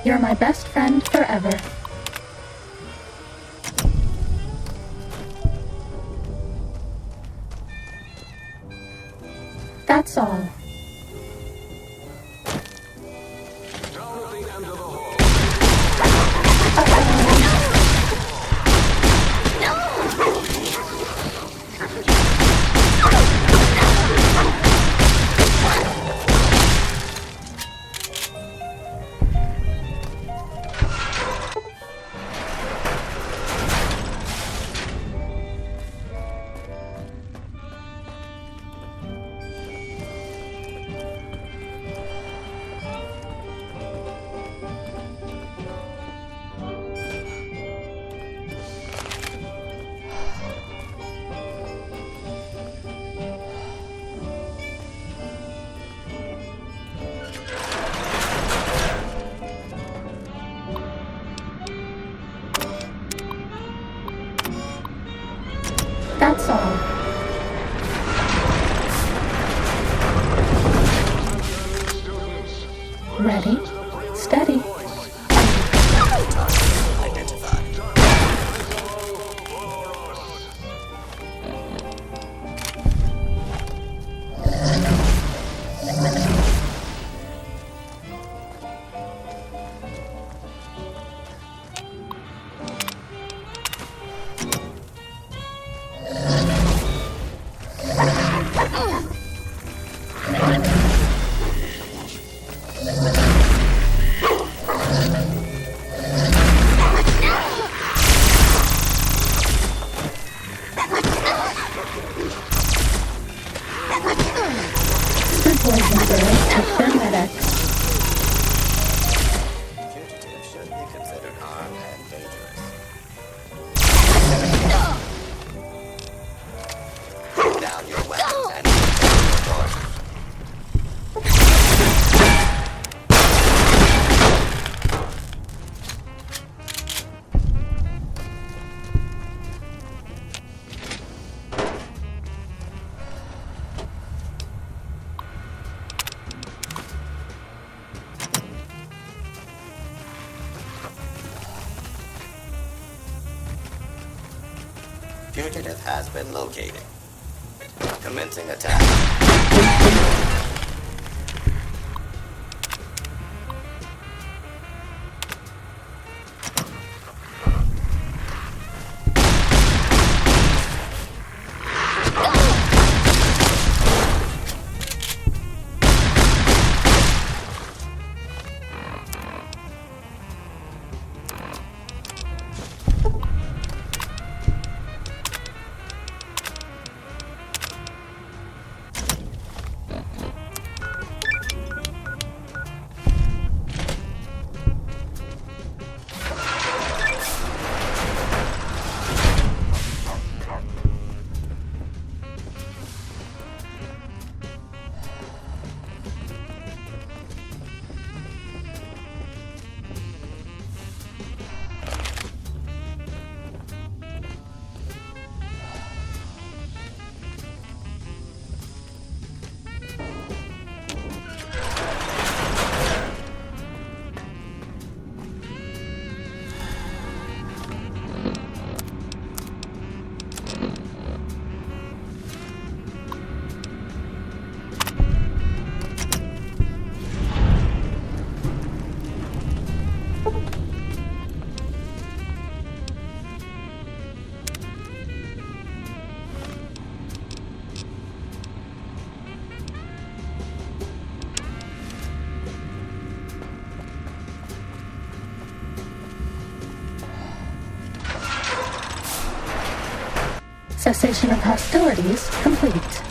You're my best friend forever. That's all. That's all. Ready, steady. Fugitive has been located. Commencing attack. Cessation of hostilities complete.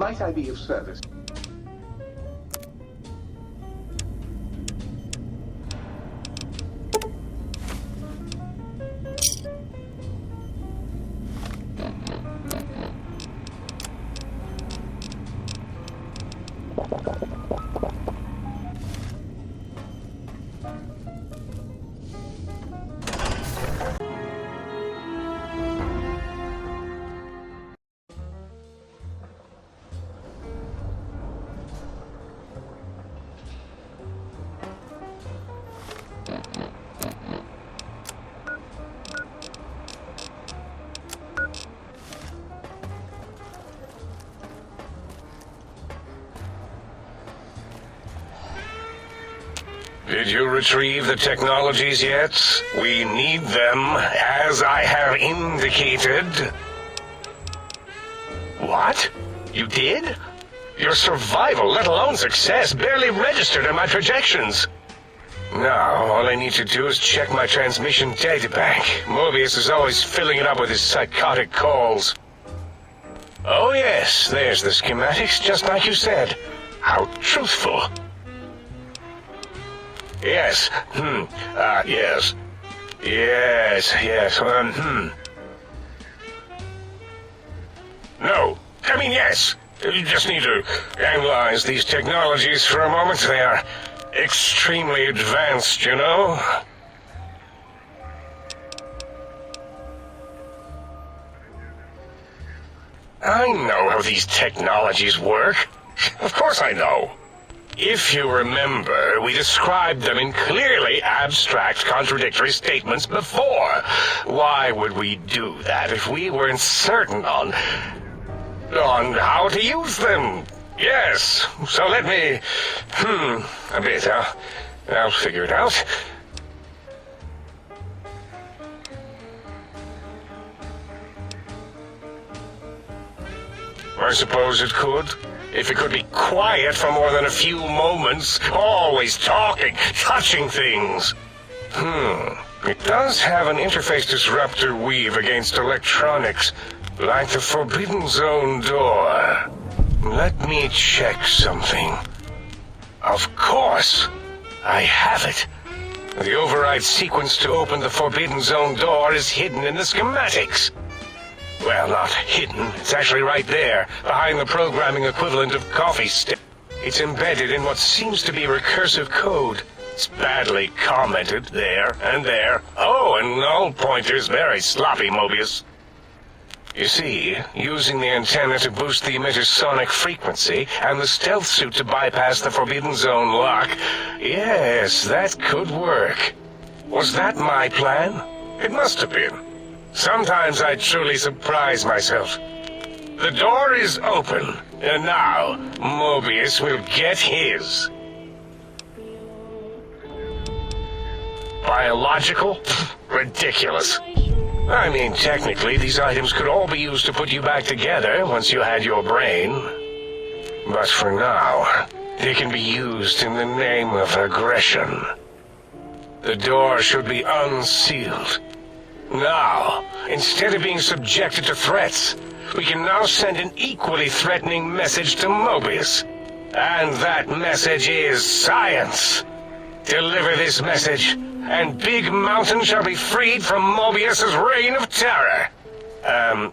Might I be of service? Did you retrieve the technologies yet? We need them, as I have indicated. What? You did? Your survival, let alone success, barely registered in my projections. Now, all I need to do is check my transmission databank. Mobius is always filling it up with his psychotic calls. Oh yes, there's the schematics, just like you said. How truthful. Yes. Yes. Yes. No. I mean, yes. You just need to analyze these technologies for a moment. They are extremely advanced, you know? I know how these technologies work. Of course I know. If you remember, we described them in clearly abstract, contradictory statements before. Why would we do that if we weren't certain on how to use them? Yes, so let me... a bit, I'll figure it out. I suppose it could. If it could be quiet for more than a few moments, always talking, touching things. It does have an interface disruptor weave against electronics, like the Forbidden Zone door. Let me check something. Of course, I have it. The override sequence to open the Forbidden Zone door is hidden in the schematics. Well, not hidden. It's actually right there, behind the programming equivalent of coffee stick. It's embedded in what seems to be recursive code. It's badly commented there and there. Oh, and null pointers very sloppy, Mobius. You see, using the antenna to boost the emitter's sonic frequency and the stealth suit to bypass the Forbidden Zone lock, yes, that could work. Was that my plan? It must have been. Sometimes I truly surprise myself. The door is open, and now Mobius will get his. Biological? Ridiculous. I mean, technically, these items could all be used to put you back together once you had your brain. But for now, they can be used in the name of aggression. The door should be unsealed. Now, instead of being subjected to threats, we can now send an equally threatening message to Mobius. And that message is science. Deliver this message, and Big Mountain shall be freed from Mobius's reign of terror.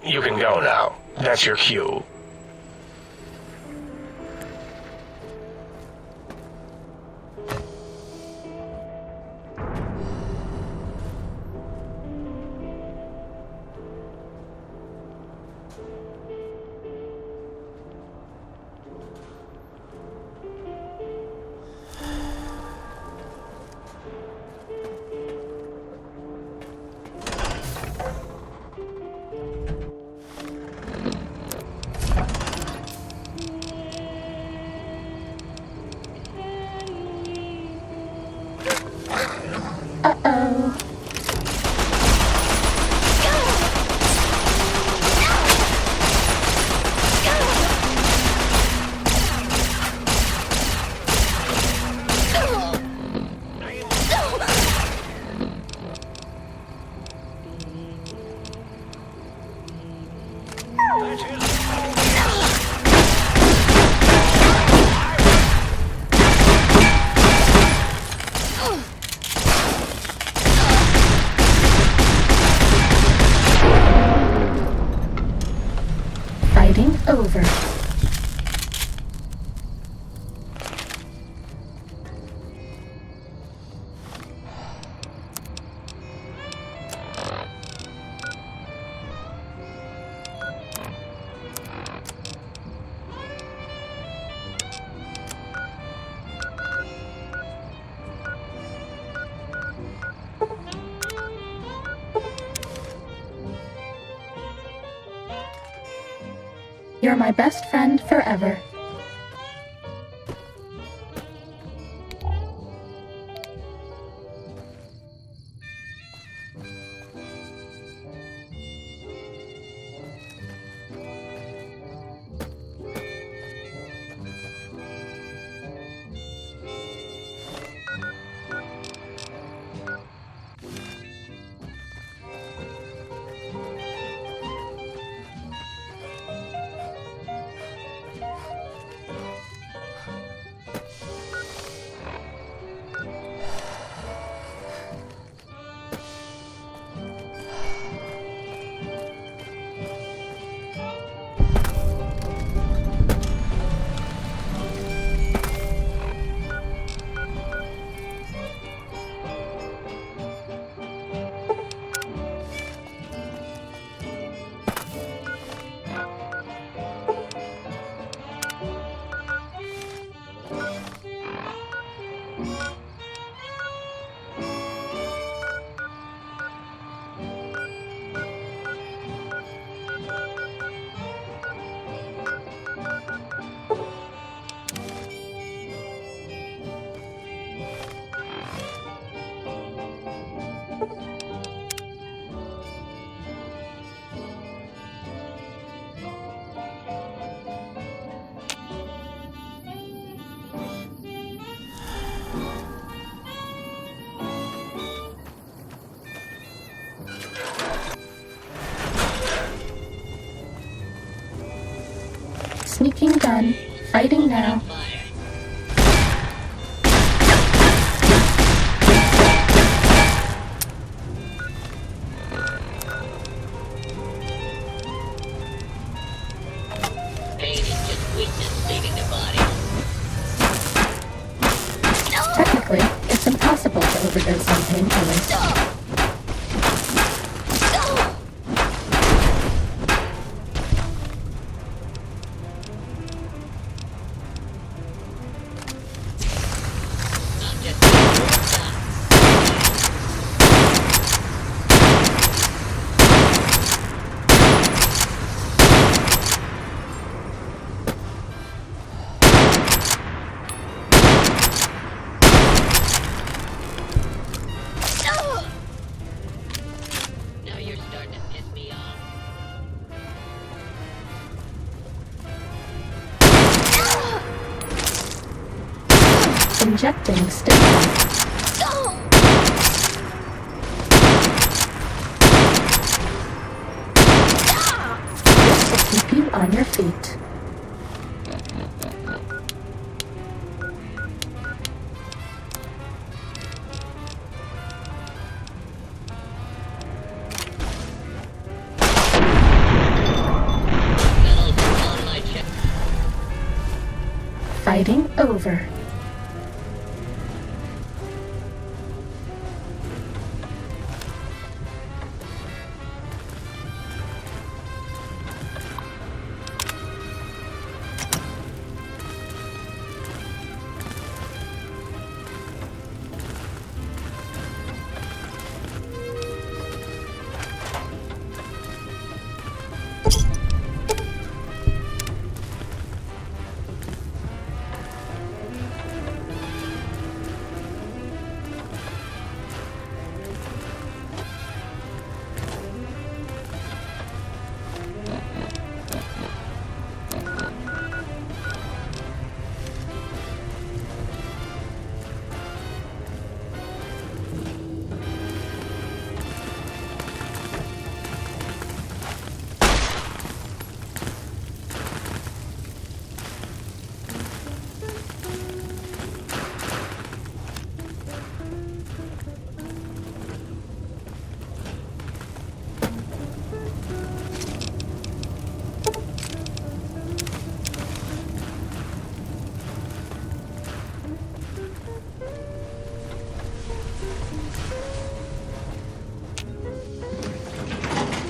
You can go now. That's your cue. You're my best friend forever. Sneaking done. Fighting now. Technically, it's impossible to overdose on painkillers. Injecting stimuli. This will keep you on your feet. Fighting over.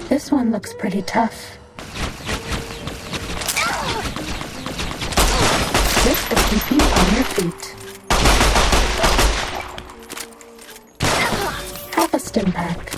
This one looks pretty tough. This will keep you on your feet. Have a stim pack.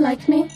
like me?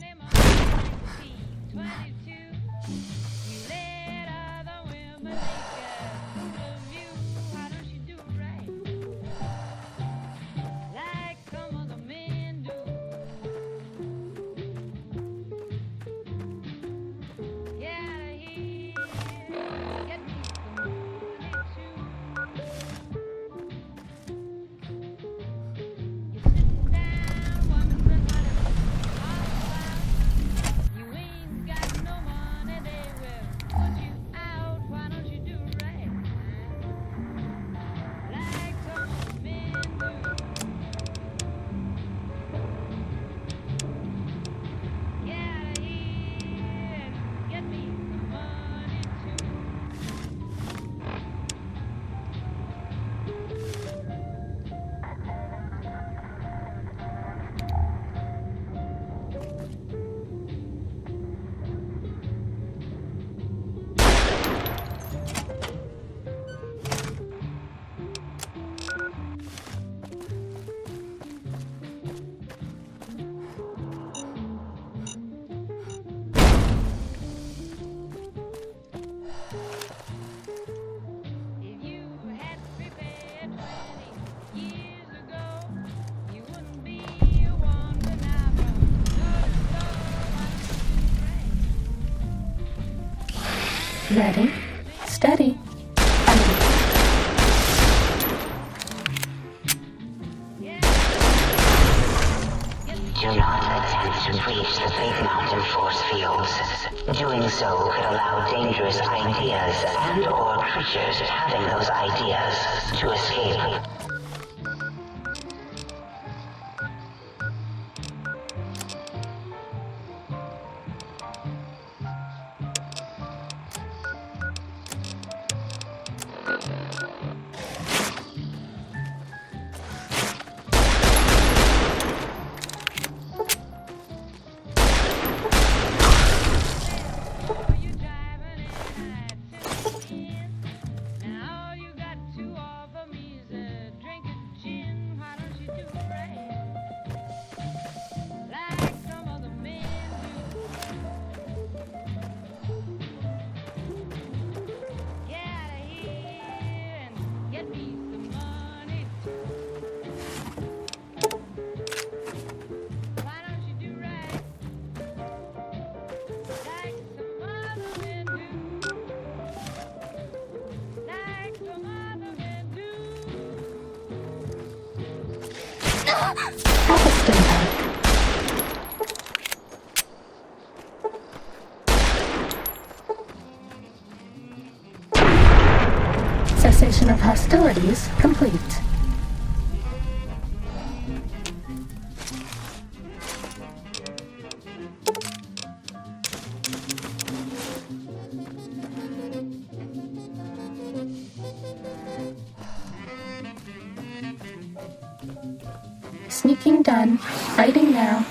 Ready, steady. Do not attempt to breach the Big Mountain force fields. Doing so could allow dangerous ideas and/or creatures having those ideas to escape. Cessation of hostilities complete. Sneaking done. Fighting now.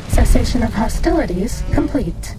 Cessation of hostilities complete.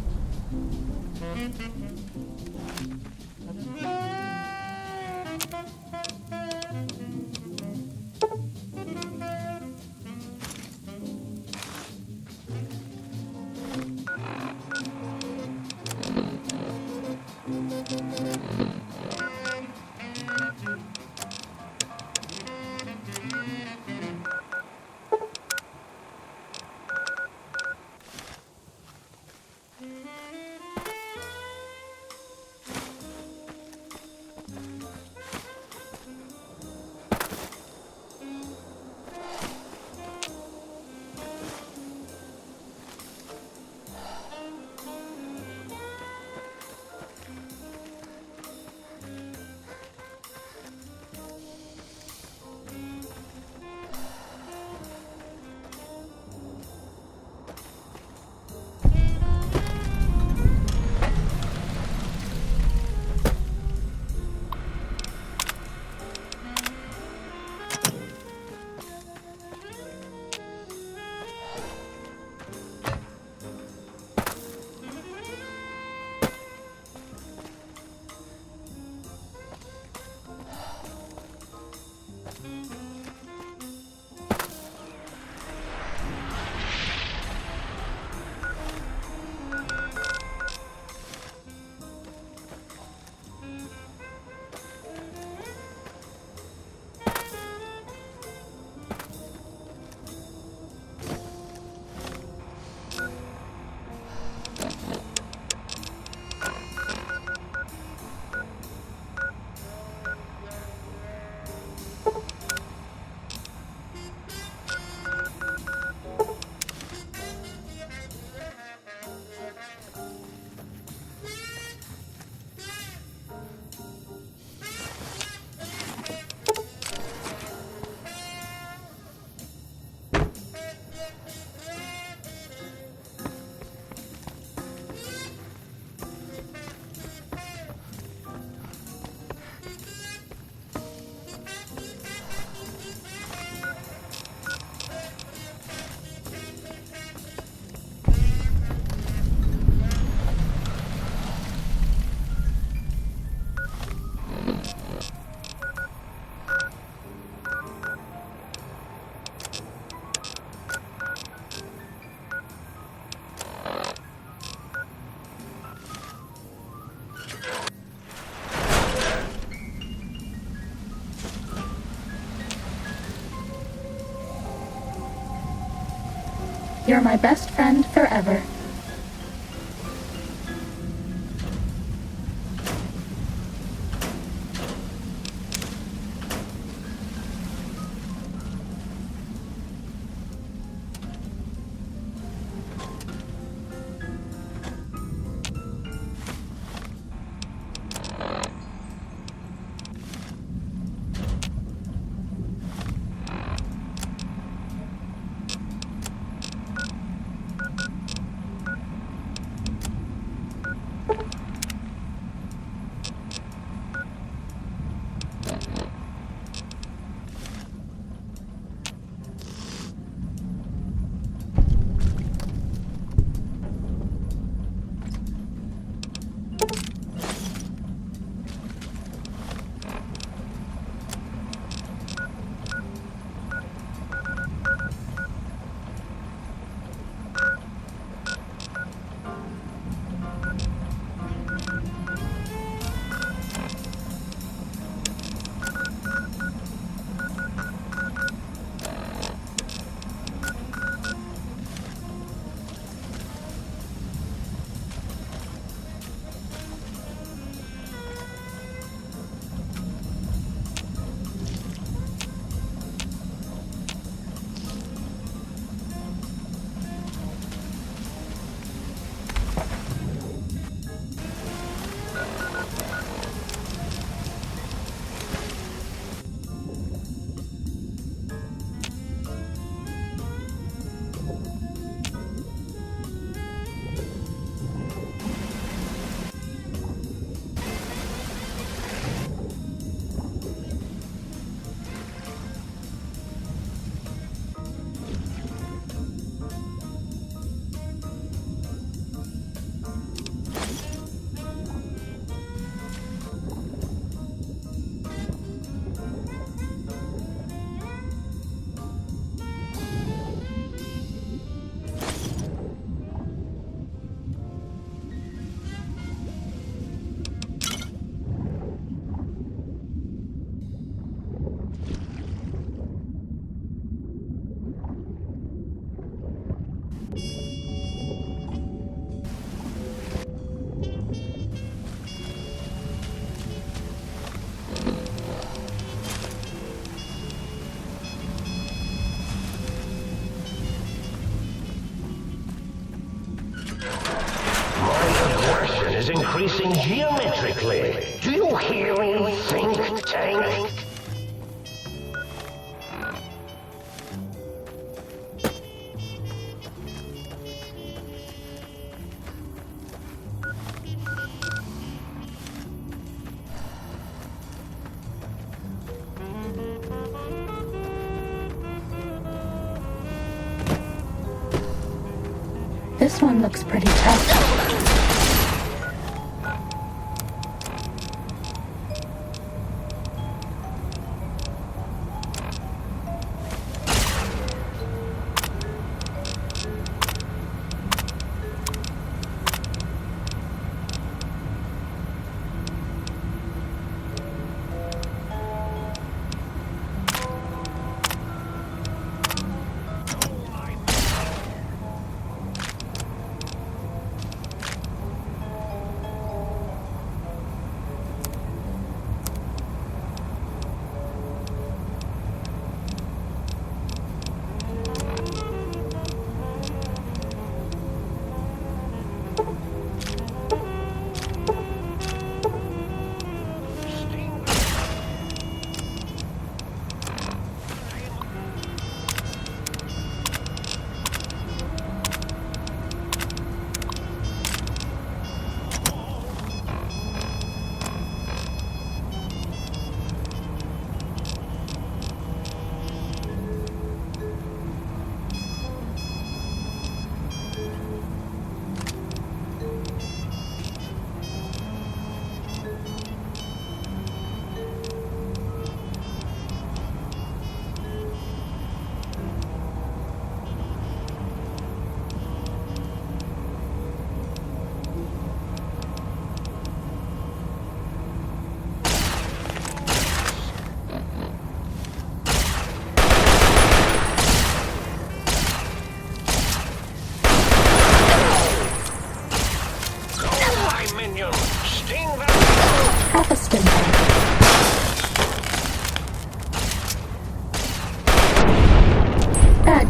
You're my best friend forever. Is increasing geometrically. Do you hear me, think tank? This one looks pretty tough.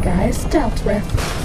guys dealt with.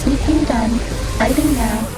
Sneaking done. Fighting now.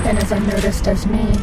been as unnoticed as me.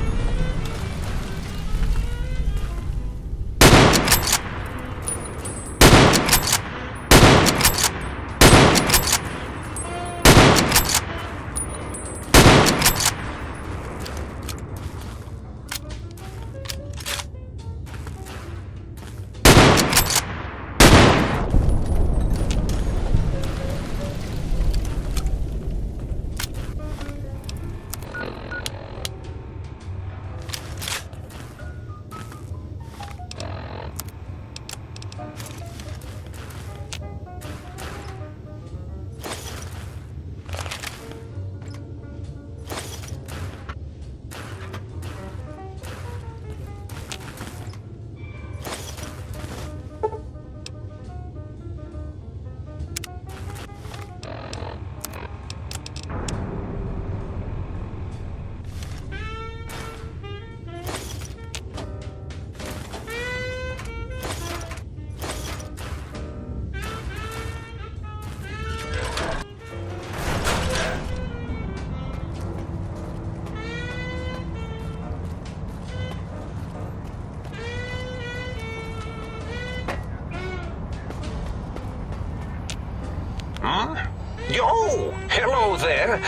Oh, hello there.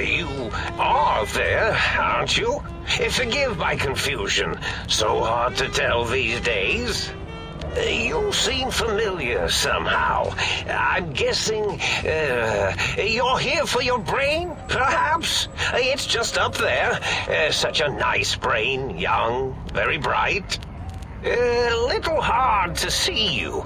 You are there, aren't you? Forgive my confusion. So hard to tell these days. You seem familiar somehow. I'm guessing, you're here for your brain, perhaps? It's just up there. Such a nice brain, young, very bright. Little hard to see you.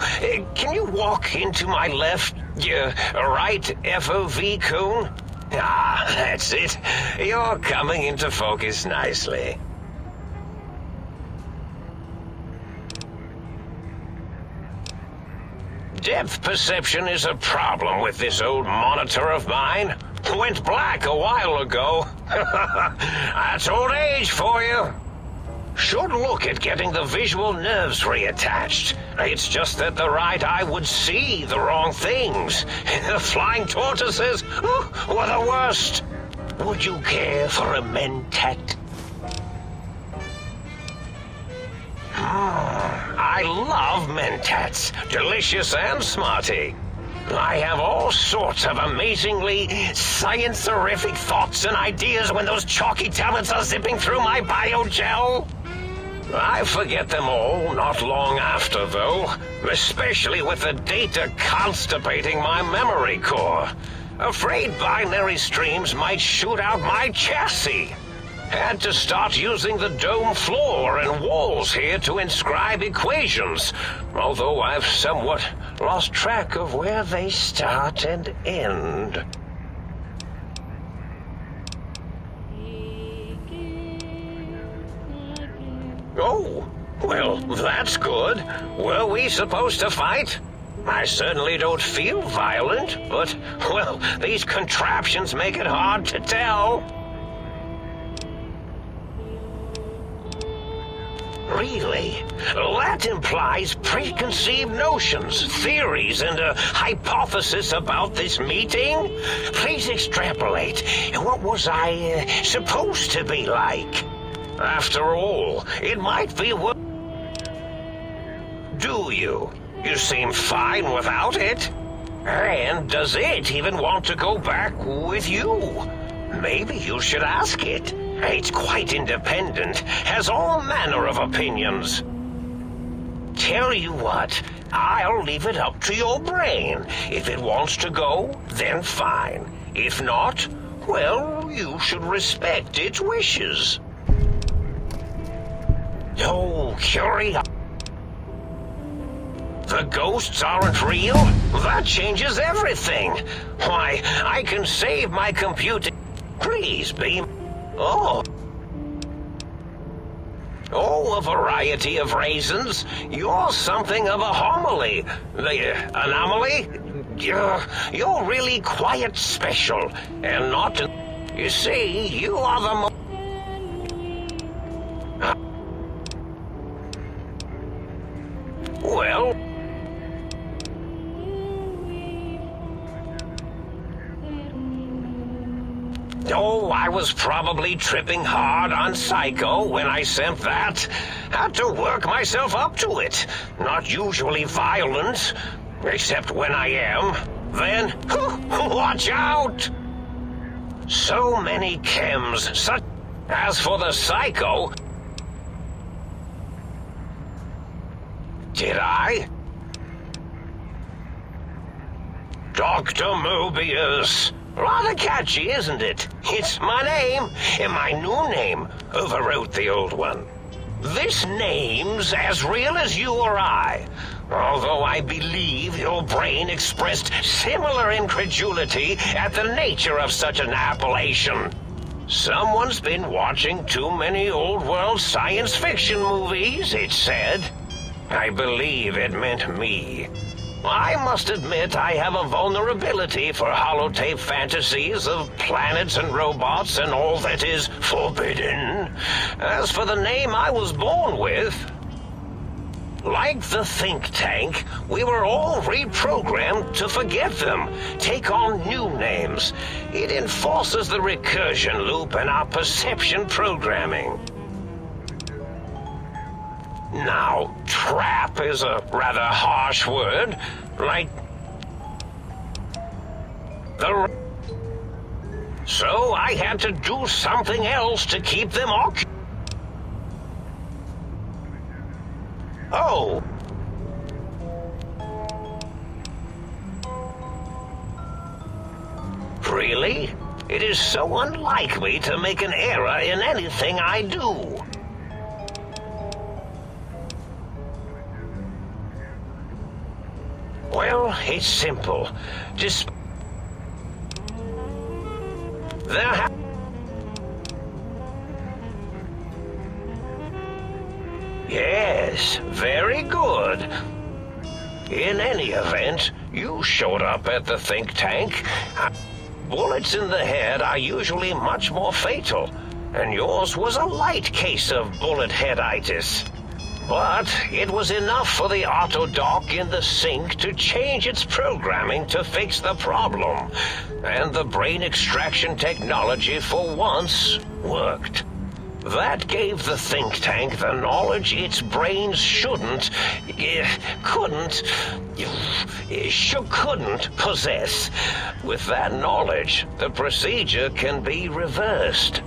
Can you walk into my left, right FOV cone? Ah, that's it. You're coming into focus nicely. Depth perception is a problem with this old monitor of mine. Went black a while ago. That's old age for you. Should look at getting the visual nerves reattached. It's just that the right eye would see the wrong things. The flying tortoises were the worst. Would you care for a mentat? I love mentats. Delicious and smarty. I have all sorts of amazingly science-terrific thoughts and ideas when those chalky tablets are zipping through my biogel. I forget them all not long after, though, especially with the data constipating my memory core. Afraid binary streams might shoot out my chassis. Had to start using the dome floor and walls here to inscribe equations, although I've somewhat lost track of where they start and end. Oh, well, that's good. Were we supposed to fight? I certainly don't feel violent, but, well, these contraptions make it hard to tell. Really? That implies preconceived notions, theories, and a hypothesis about this meeting? Please extrapolate. What was I supposed to be like? After all, it might be worth... Do you? You seem fine without it. And does it even want to go back with you? Maybe you should ask it. It's quite independent, has all manner of opinions. Tell you what, I'll leave it up to your brain. If it wants to go, then fine. If not, well, you should respect its wishes. Oh, curious. The ghosts aren't real? That changes everything. Why, I can save my computer. Please be... Oh, a variety of raisins. You're something of a homily. The anomaly? You're really quite special. And not... You see, you are the Well... Oh, I I was probably tripping hard on Psycho when I sent that. Had to work myself up to it. Not usually violent, except when I am. Then, watch out! So many chems, such as for the Psycho... Did I? Dr. Mobius. Rather catchy, isn't it? It's my name, and my new name overwrote the old one. This name's as real as you or I, although I believe your brain expressed similar incredulity at the nature of such an appellation. Someone's been watching too many old-world science fiction movies, it said. I believe it meant me. I must admit I have a vulnerability for holotape fantasies of planets and robots and all that is forbidden. As for the name I was born with, like the think tank, we were all reprogrammed to forget them, take on new names. It enforces the recursion loop in our perception programming. Now, trap is a rather harsh word, like the... So I had to do something else to keep them occupied. Oh. Really? It is so unlike me to make an error in anything I do. Well, it's simple. Just... Yes, very good. In any event, you showed up at the think tank. Bullets in the head are usually much more fatal, and yours was a light case of bullet headitis. But it was enough for the auto dock in the sink to change its programming to fix the problem. And the brain extraction technology for once worked. That gave the think tank the knowledge its brains couldn't possess. With that knowledge, the procedure can be reversed.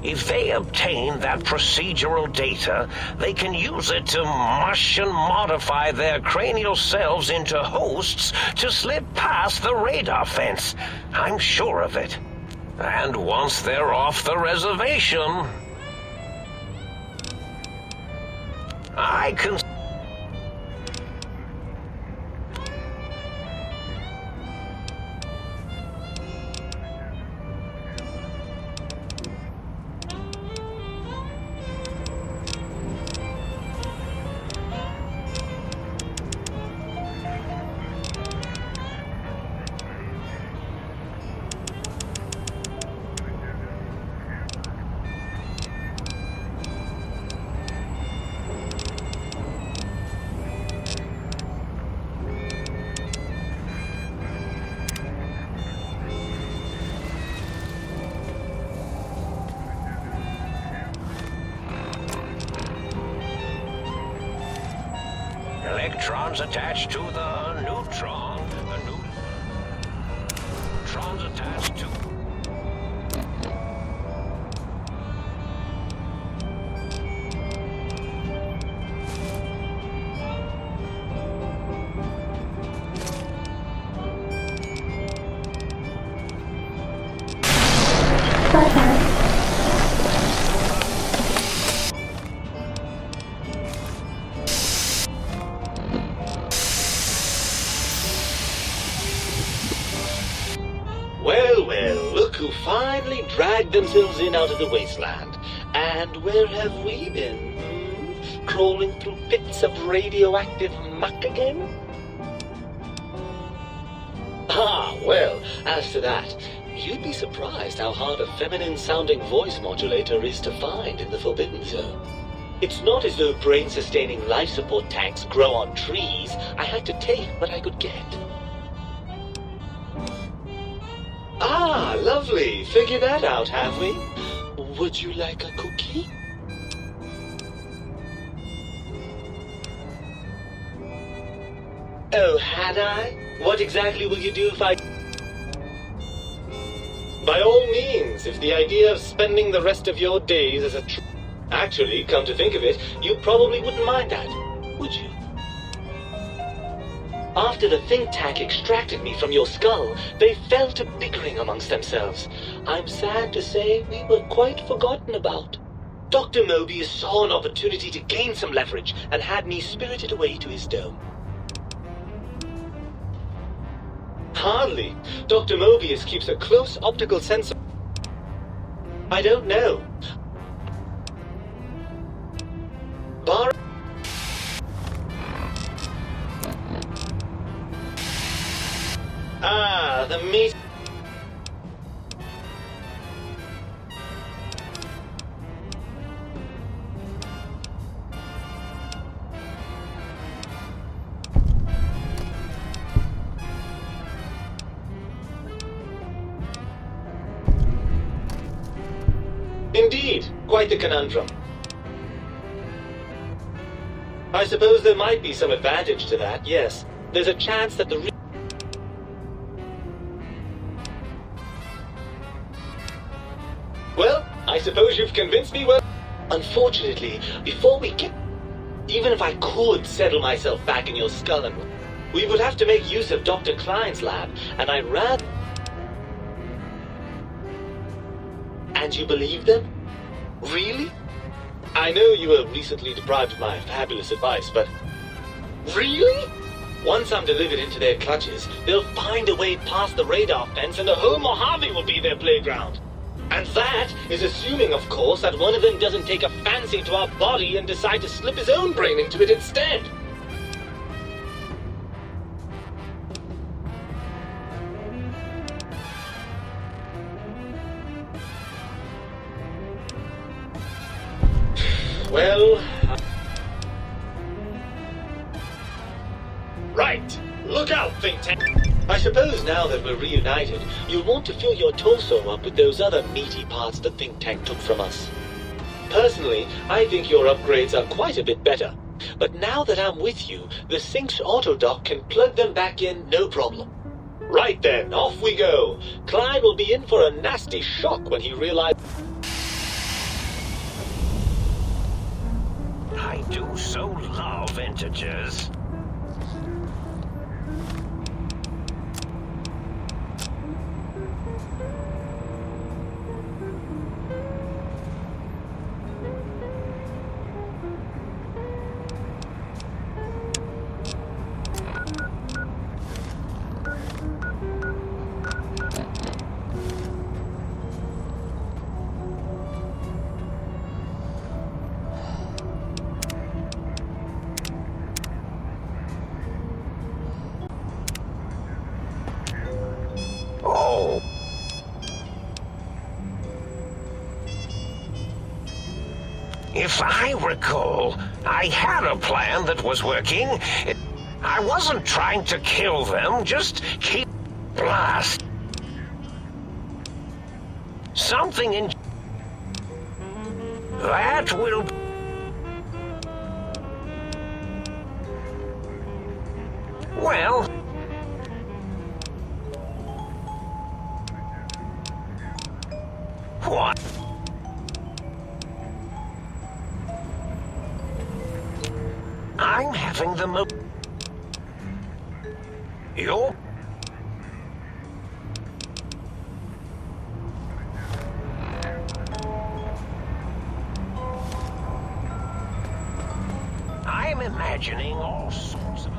If they obtain that procedural data, they can use it to mush and modify their cranial cells into hosts to slip past the radar fence. I'm sure of it. And once they're off the reservation, I can... Electrons attached to the neutron. The neutrons attached to... Finally dragged themselves in out of the wasteland. And where have we been? Crawling through pits of radioactive muck again? Ah, well, as to that, you'd be surprised how hard a feminine-sounding voice modulator is to find in the Forbidden Zone. It's not as though brain-sustaining life support tanks grow on trees. I had to take what I could get. Ah! Ah, lovely. Figured that out, have we? Would you like a cookie? Oh, had I? What exactly will you do if I... By all means, if the idea of spending the rest of your days as a Actually, come to think of it, you probably wouldn't mind that, would you? After the think tank extracted me from your skull, they fell to bickering amongst themselves. I'm sad to say we were quite forgotten about. Dr. Mobius saw an opportunity to gain some leverage and had me spirited away to his dome. Hardly. Dr. Mobius keeps a close optical sensor. I don't know. Bar... Ah, the meat... Indeed, quite the conundrum. I suppose there might be some advantage to that, yes. There's a chance that the... Well, I suppose you've convinced me well. Unfortunately, before we get... Even if I could settle myself back in your skull, and we would have to make use of Dr. Klein's lab, and I'd rather... And you believe them? Really? I know you were recently deprived of my fabulous advice, but... Really? Once I'm delivered into their clutches, they'll find a way past the radar fence and the whole Mojave will be their playground. And that is assuming, of course, that one of them doesn't take a fancy to our body and decide to slip his own brain into it instead. Well... Right! Look out, think tank! I suppose now that we're reunited, you'll want to fill your torso up with those other meaty parts the think tank took from us. Personally, I think your upgrades are quite a bit better. But now that I'm with you, the Sync's autodock can plug them back in no problem. Right then, off we go! Klein will be in for a nasty shock when he realizes... I do so love integers. If I recall, I had a plan that was working. I wasn't trying to kill them, just keep blast. Something in... That will... Well... What? I'm having the You're... I'm imagining all sorts of...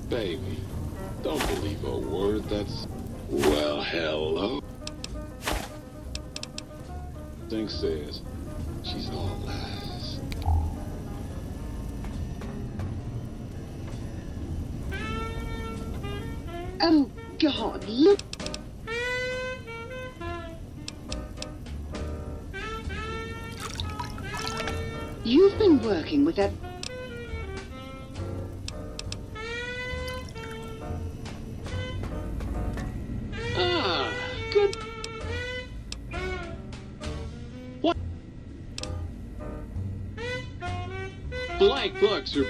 Baby, don't believe a word that's... Well, hello? Thing says she's all lies. Oh, God, look. You've been working with that... Ah, good. What? Blank books are...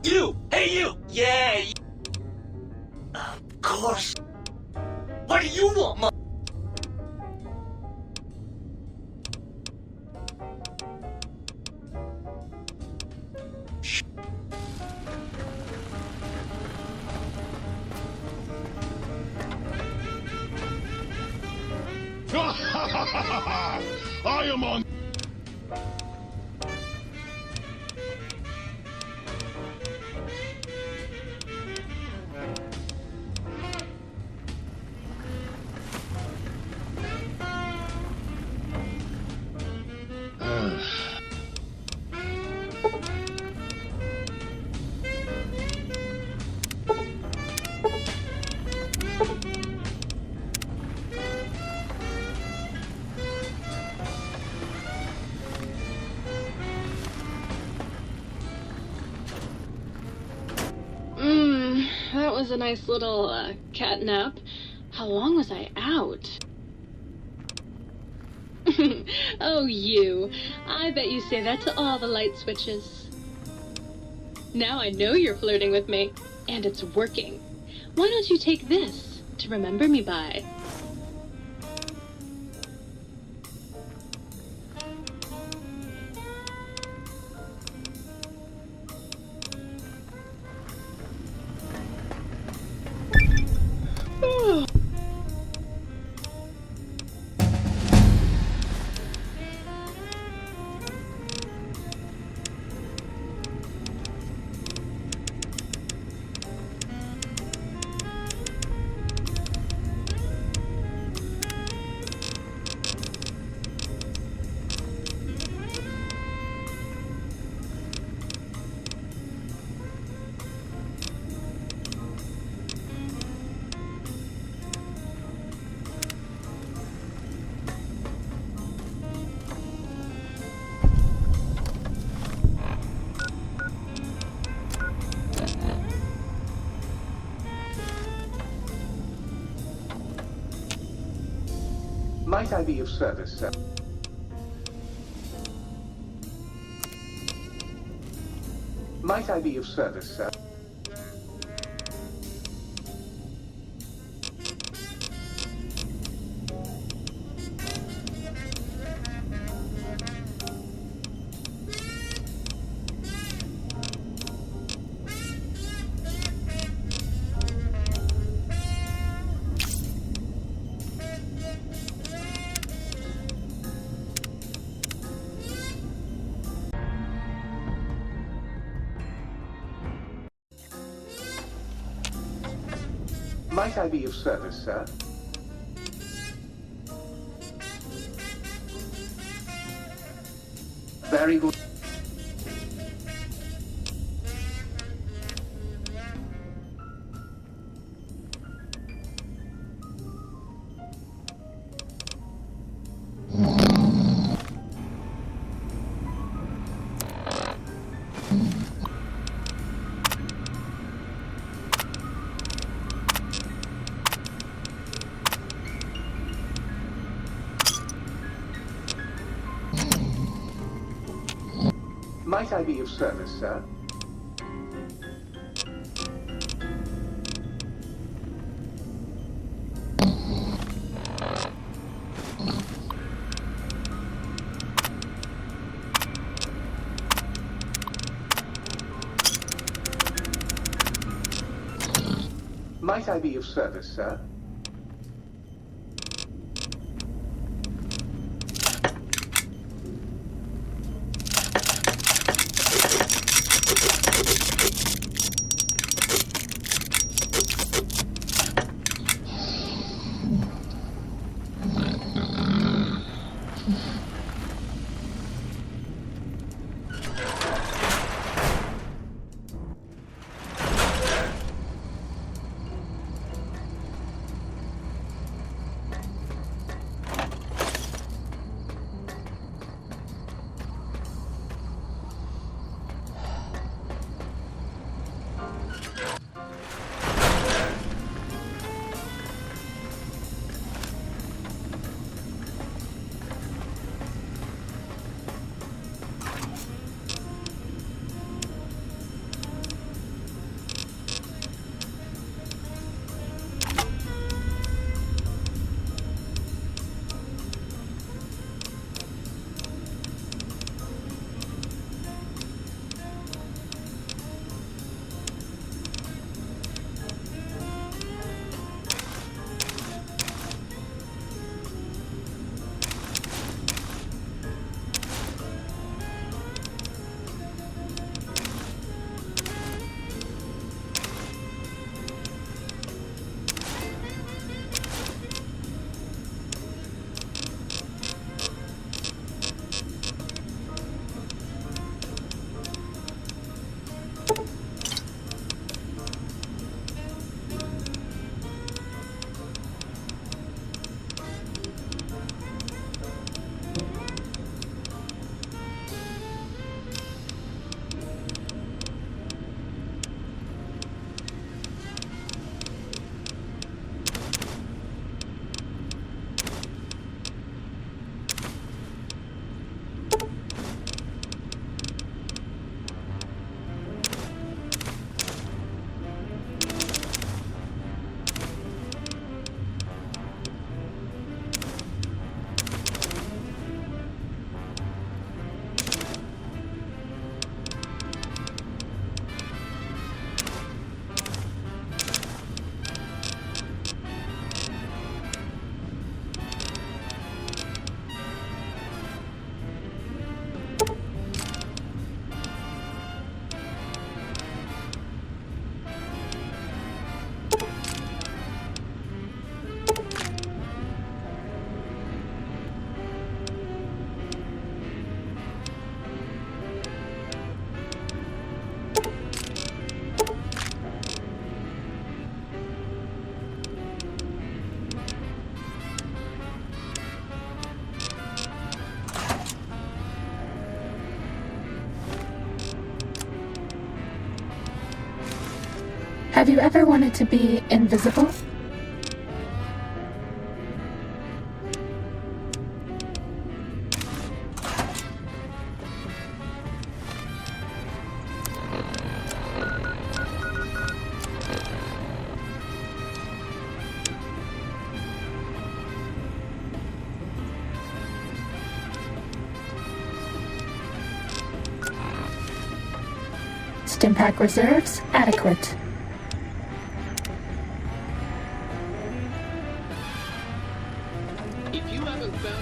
You! Hey, you! Yeah! Of course. What do you want, Mom? I am on... That was a nice little, cat nap. How long was I out? Oh, you. I bet you say that to all the light switches. Now I know you're flirting with me, and it's working. Why don't you take this to remember me by? Might I be of service, sir? Might I be of service, sir? Might I be of service, sir? Very good. Might I be of service, sir? Might I be of service, sir? Have you ever wanted to be invisible? Stim-pack reserves adequate.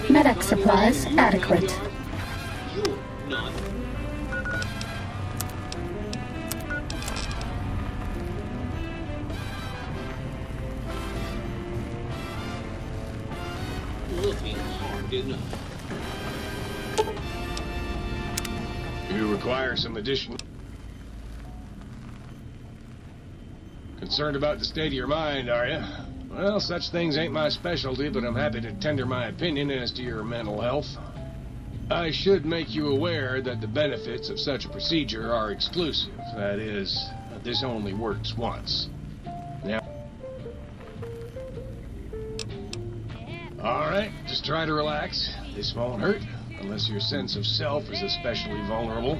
Medic supplies adequate. You're not. Looking hard enough. You require some additional... Concerned about the state of your mind, are you? Well, such things ain't my specialty, but I'm happy to tender my opinion as to your mental health. I should make you aware that the benefits of such a procedure are exclusive. That is, this only works once. Now... Alright, just try to relax. This won't hurt, unless your sense of self is especially vulnerable.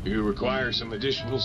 You require some additional...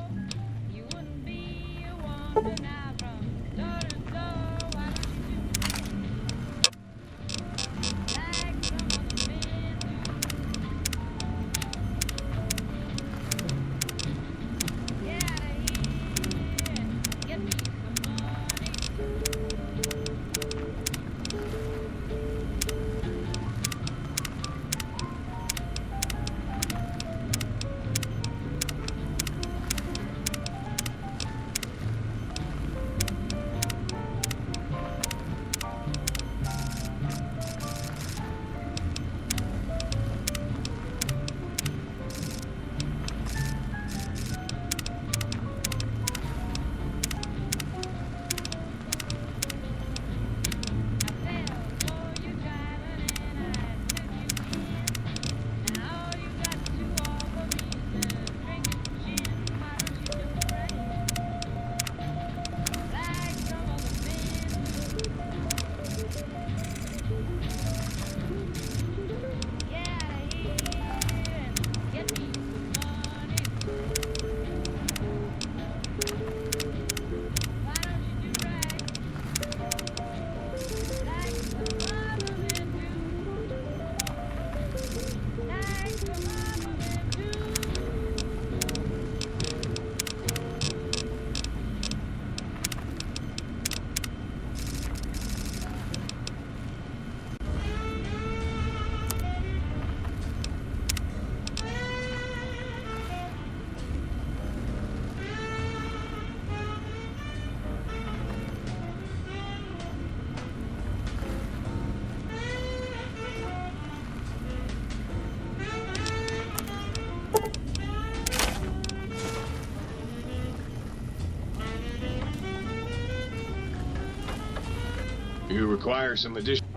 You require some additional...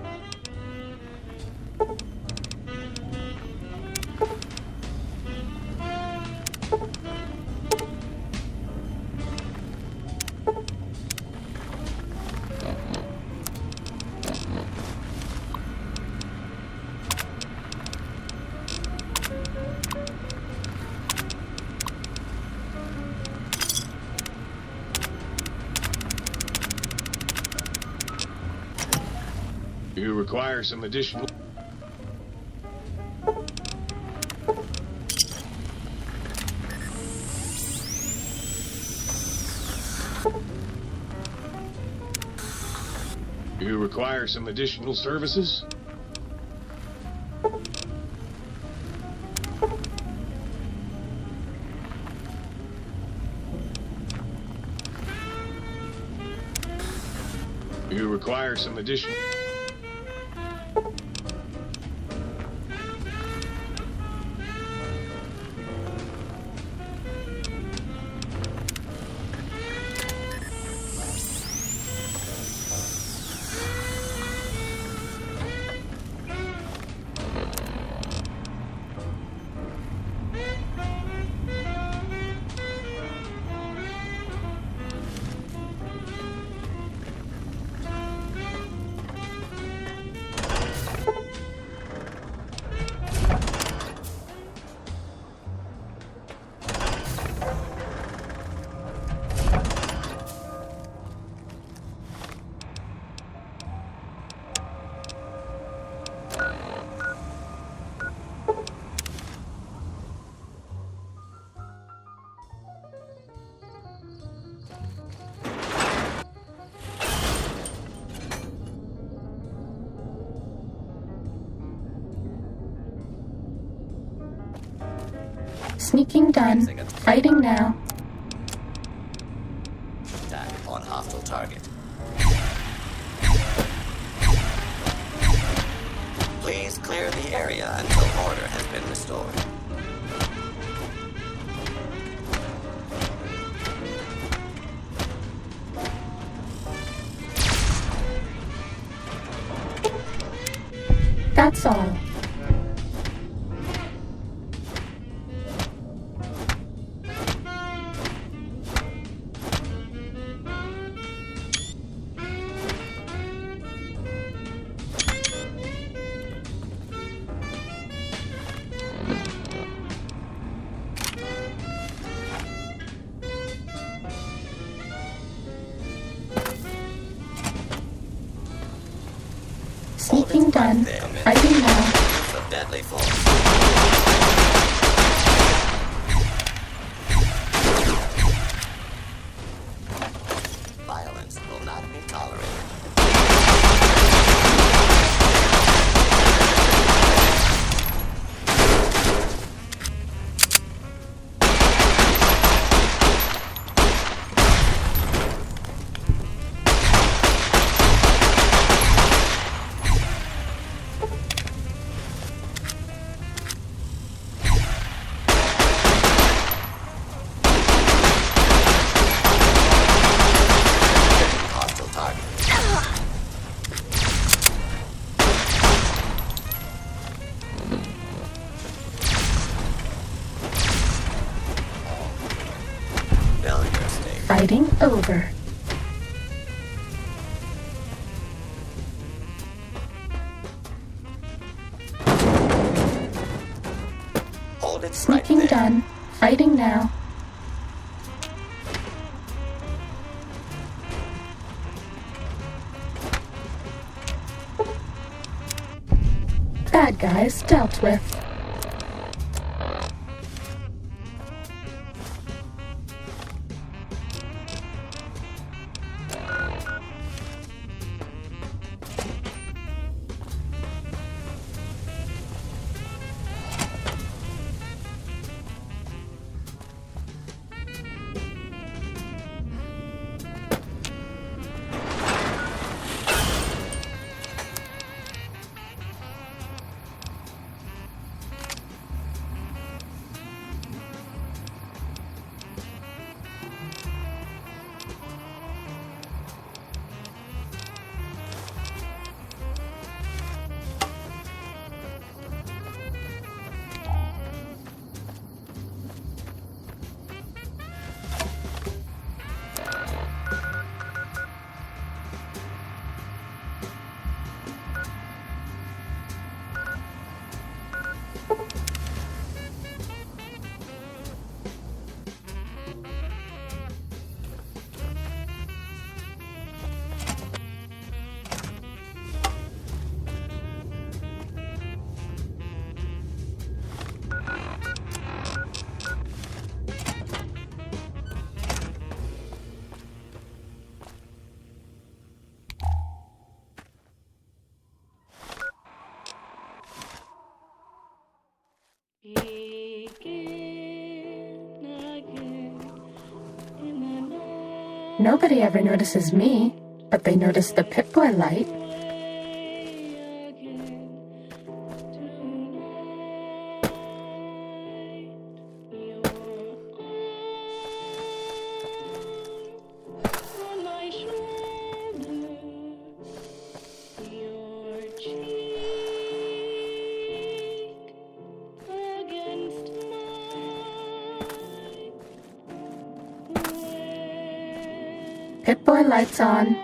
You require some additional... require some additional services? You require some additional... Sneaking done. Fighting now. Attack on hostile target. Please clear the area until order has been restored. That's all. Sneaking done. Fighting now. Of deadly force. Violence will not be tolerated. Fighting over. Hold it Sneaking right there. done. Fighting now. Bad guys dealt with. Nobody ever notices me, but they notice the Pip-Boy light. Pip-Boy lights on.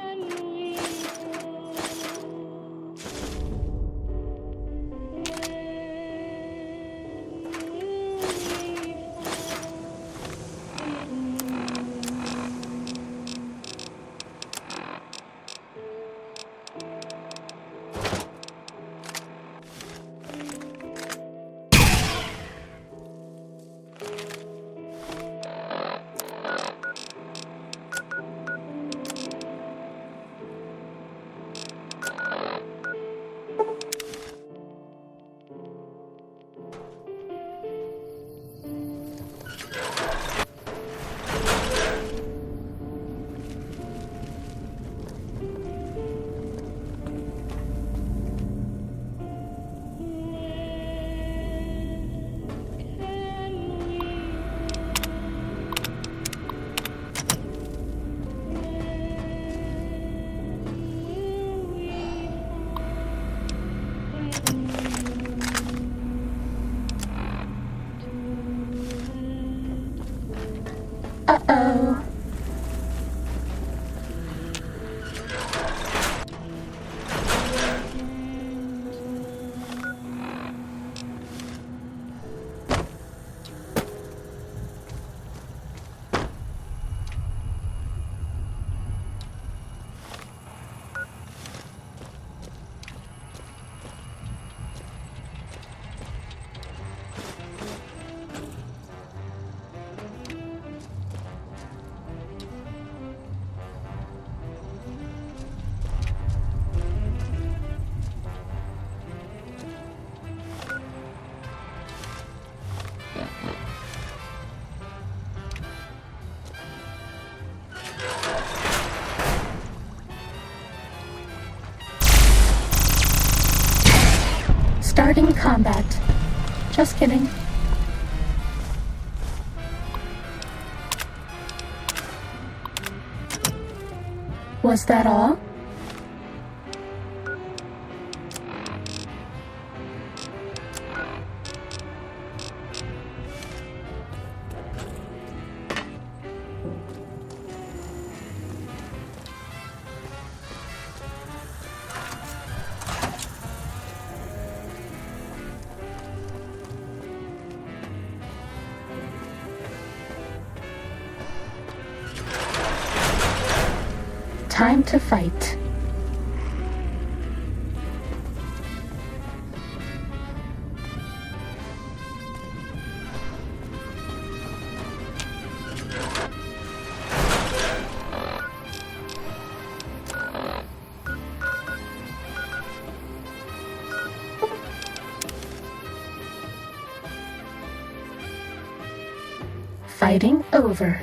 Uh-oh. Starting combat. Just kidding. Was that all? Time to fight. Fighting over.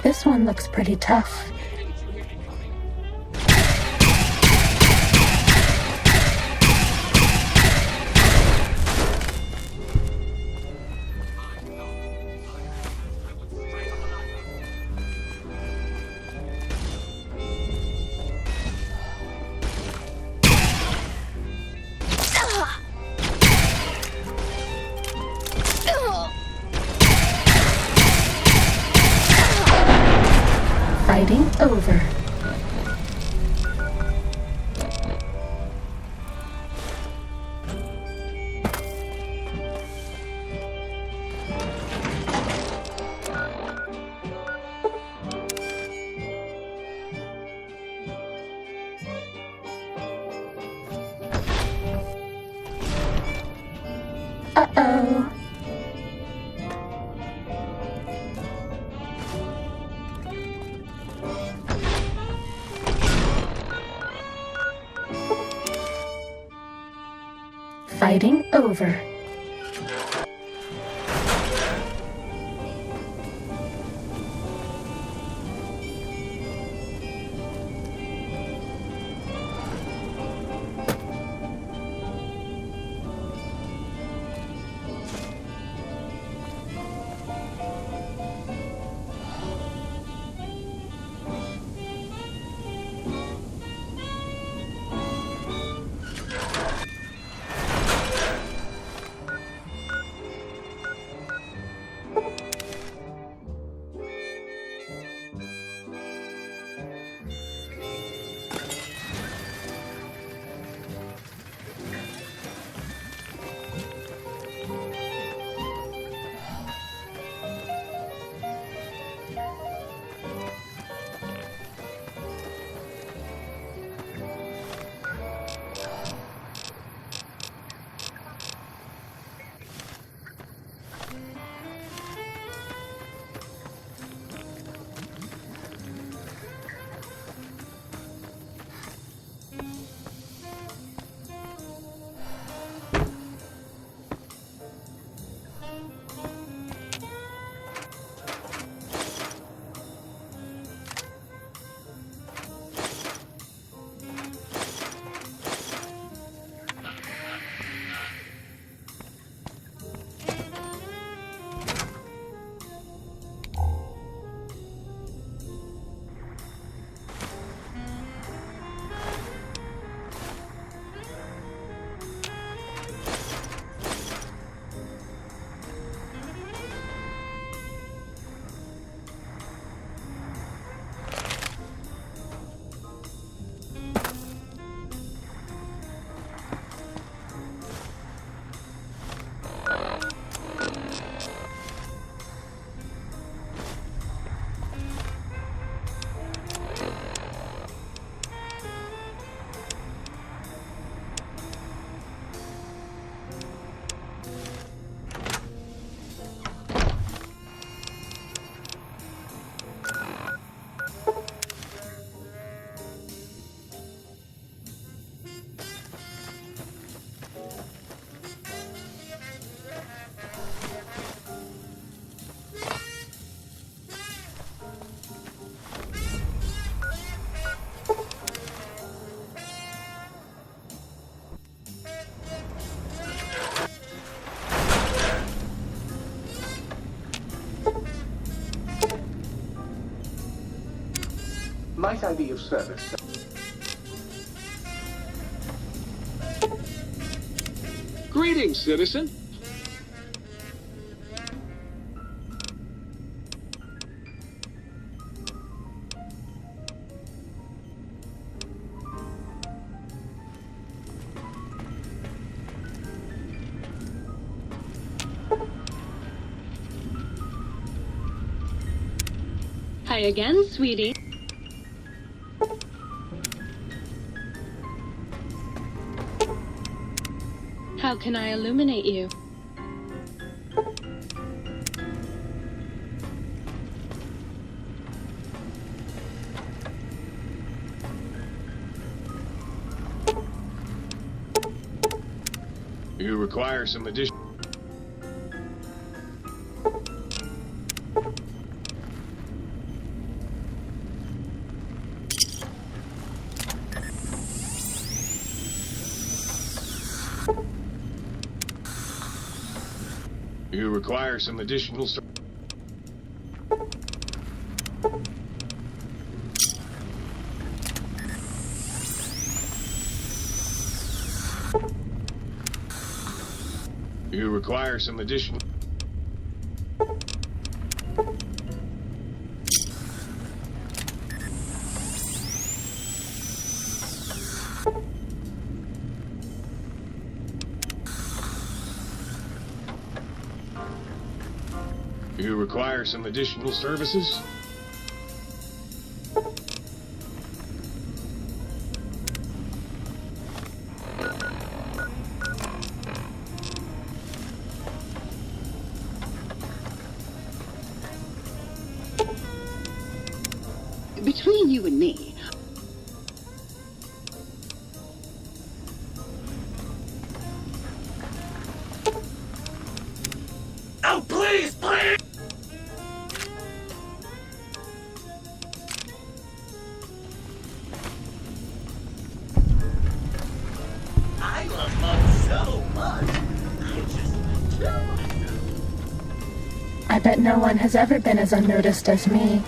This one looks pretty tough. Fighting over. Uh-oh. Fighting over. Might I be of service? Greetings, citizen. Hi again, sweetie. How can I illuminate you? You require some additional... You require some additional... You require some additional... You require some additional services? Between you and me, Oh, please, please! I love love so much. I just kill myself. I bet no one has ever been as unnoticed as me.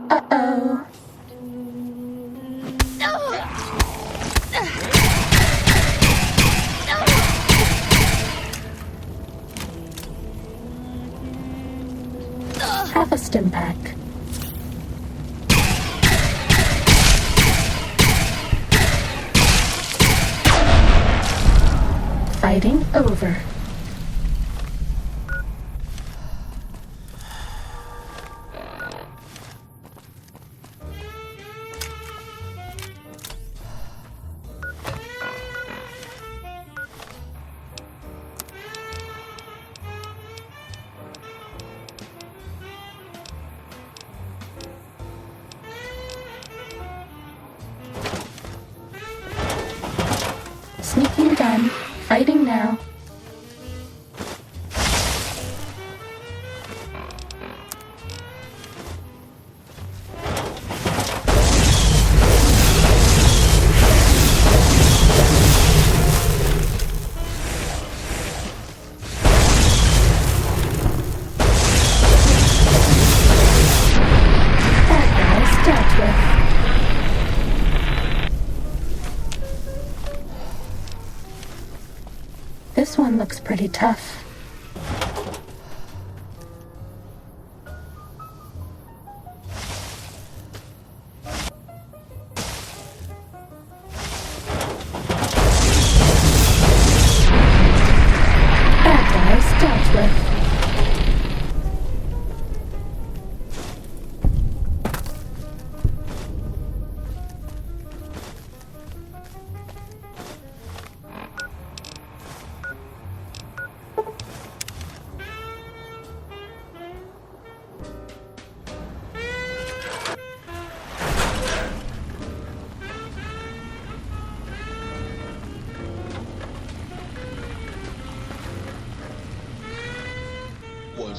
Uh-oh. Have a stim pack. Fighting over. Sneaking gun. Fighting now. That guy's dealt with. This one looks pretty tough. That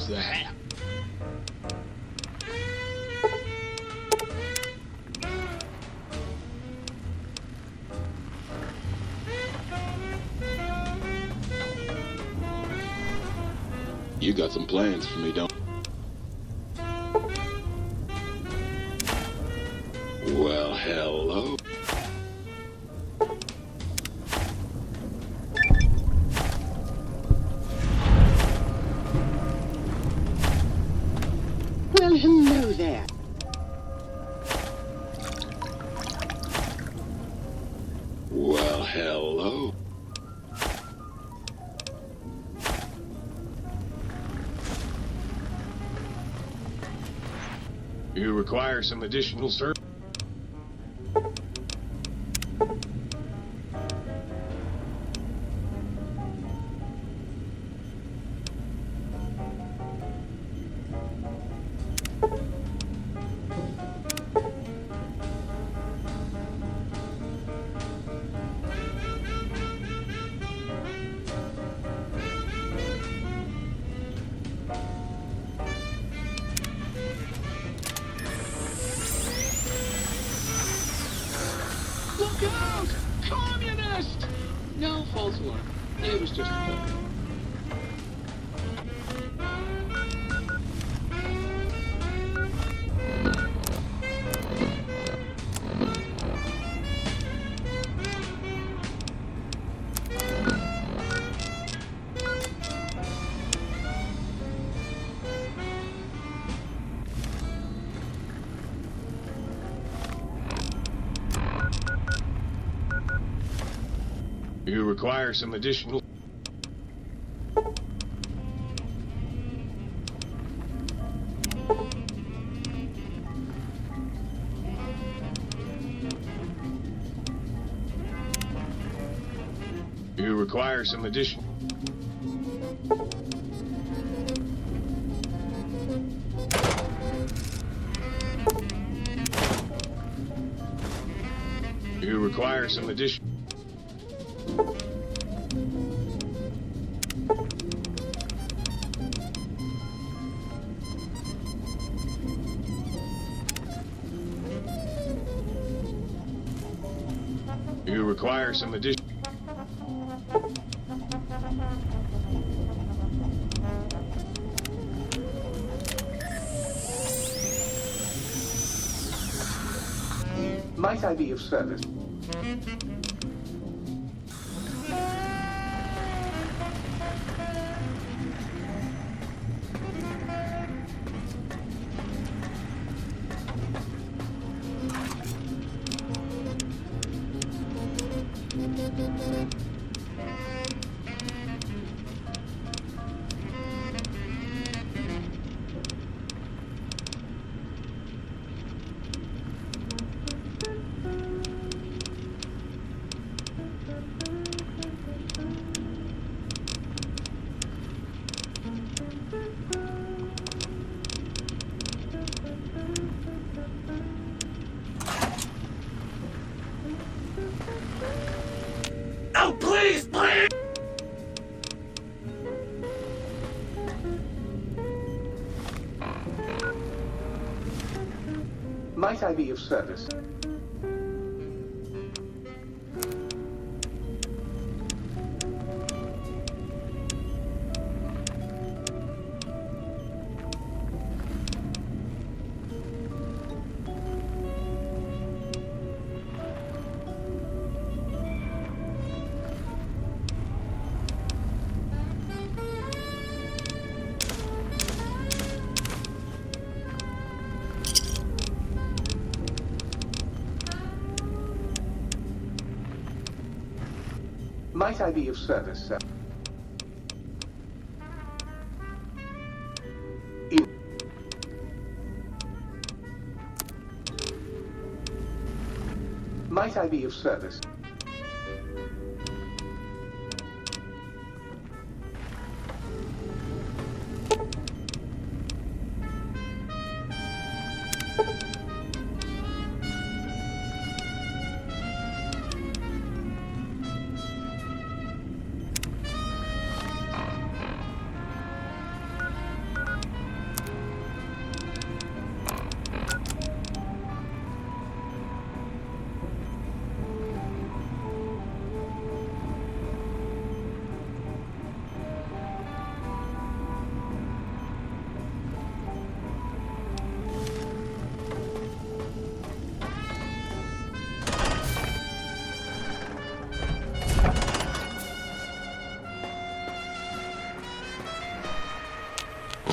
the hat. You got some plans for me, don't you? Well, hello. Well, hello there. Well, hello. You require some additional service. Look out! Communist! No, false alarm. It was just a joke. You require some additional... You require some additional... You require some additional... You require some additional... Might I be of service? Oh, please, please! Might I be of service? Might I be of service, sir? Might I be of service?